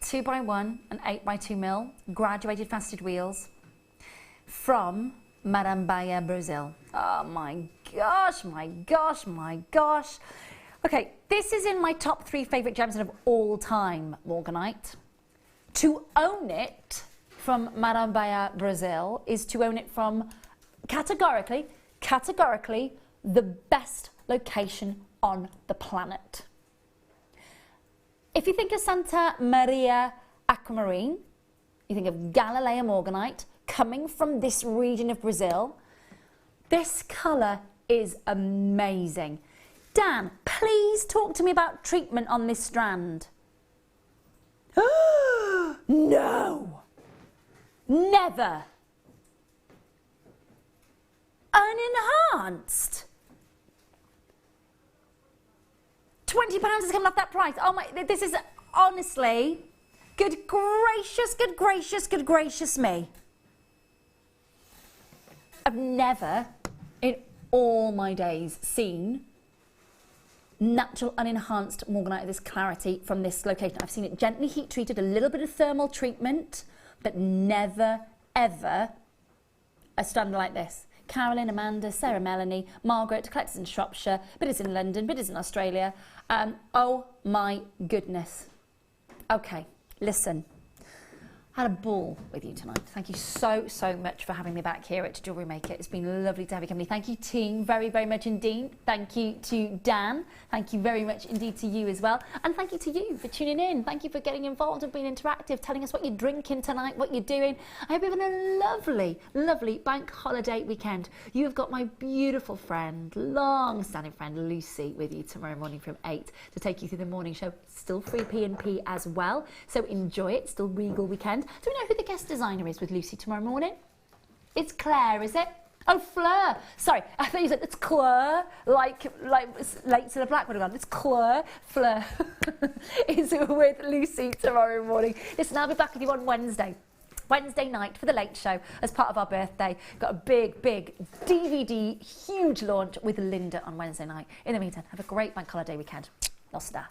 Two by 1 and 8 by 2 mil graduated faceted wheels from Marambaia, Brazil. Oh my gosh, my gosh, my gosh. Okay, this is in my top 3 favourite gemstones of all time, Morganite. To own it from Marambaia, Brazil, is to own it from categorically, the best location on the planet. If you think of Santa Maria Aquamarine, you think of Galilea Morganite coming from this region of Brazil. This colour is amazing. Dan, please talk to me about treatment on this strand. No! Never! Unenhanced! £20 is coming off that price. Oh my, this is honestly, good gracious, good gracious, good gracious me. I've never in all my days seen natural unenhanced morganite, this clarity from this location. I've seen it gently heat treated, a little bit of thermal treatment, but never, ever a stone like this. Carolyn, Amanda, Sarah, Melanie, Margaret, collectors in Shropshire, bidders in London, bidders in Australia. Oh my goodness. Okay, listen. I had a ball with you tonight. Thank you so much for having me back here at Jewellery Maker. It's been lovely to have you company. Thank you, team, very much indeed. Thank you to Dan. Thank you very much indeed to you as well. And thank you to you for tuning in. Thank you for getting involved and being interactive, telling us what you're drinking tonight, what you're doing. I hope you're having a lovely bank holiday weekend. You have got my beautiful friend, long-standing friend Lucy with you tomorrow morning from 8 to take you through the morning show. Still free P&P as well. So enjoy it. Still regal weekend. Do we know who the guest designer is with Lucy tomorrow morning? It's Claire, is it? Oh, Fleur. Sorry, I thought you said it's Claire, like late to the Black would have gone. It's Claire. Fleur is with Lucy tomorrow morning. Listen, I'll be back with you on Wednesday night for the late show as part of our birthday. Got a big DVD, huge launch with Linda on Wednesday night. In the meantime, have a great bank holiday weekend. Nostra.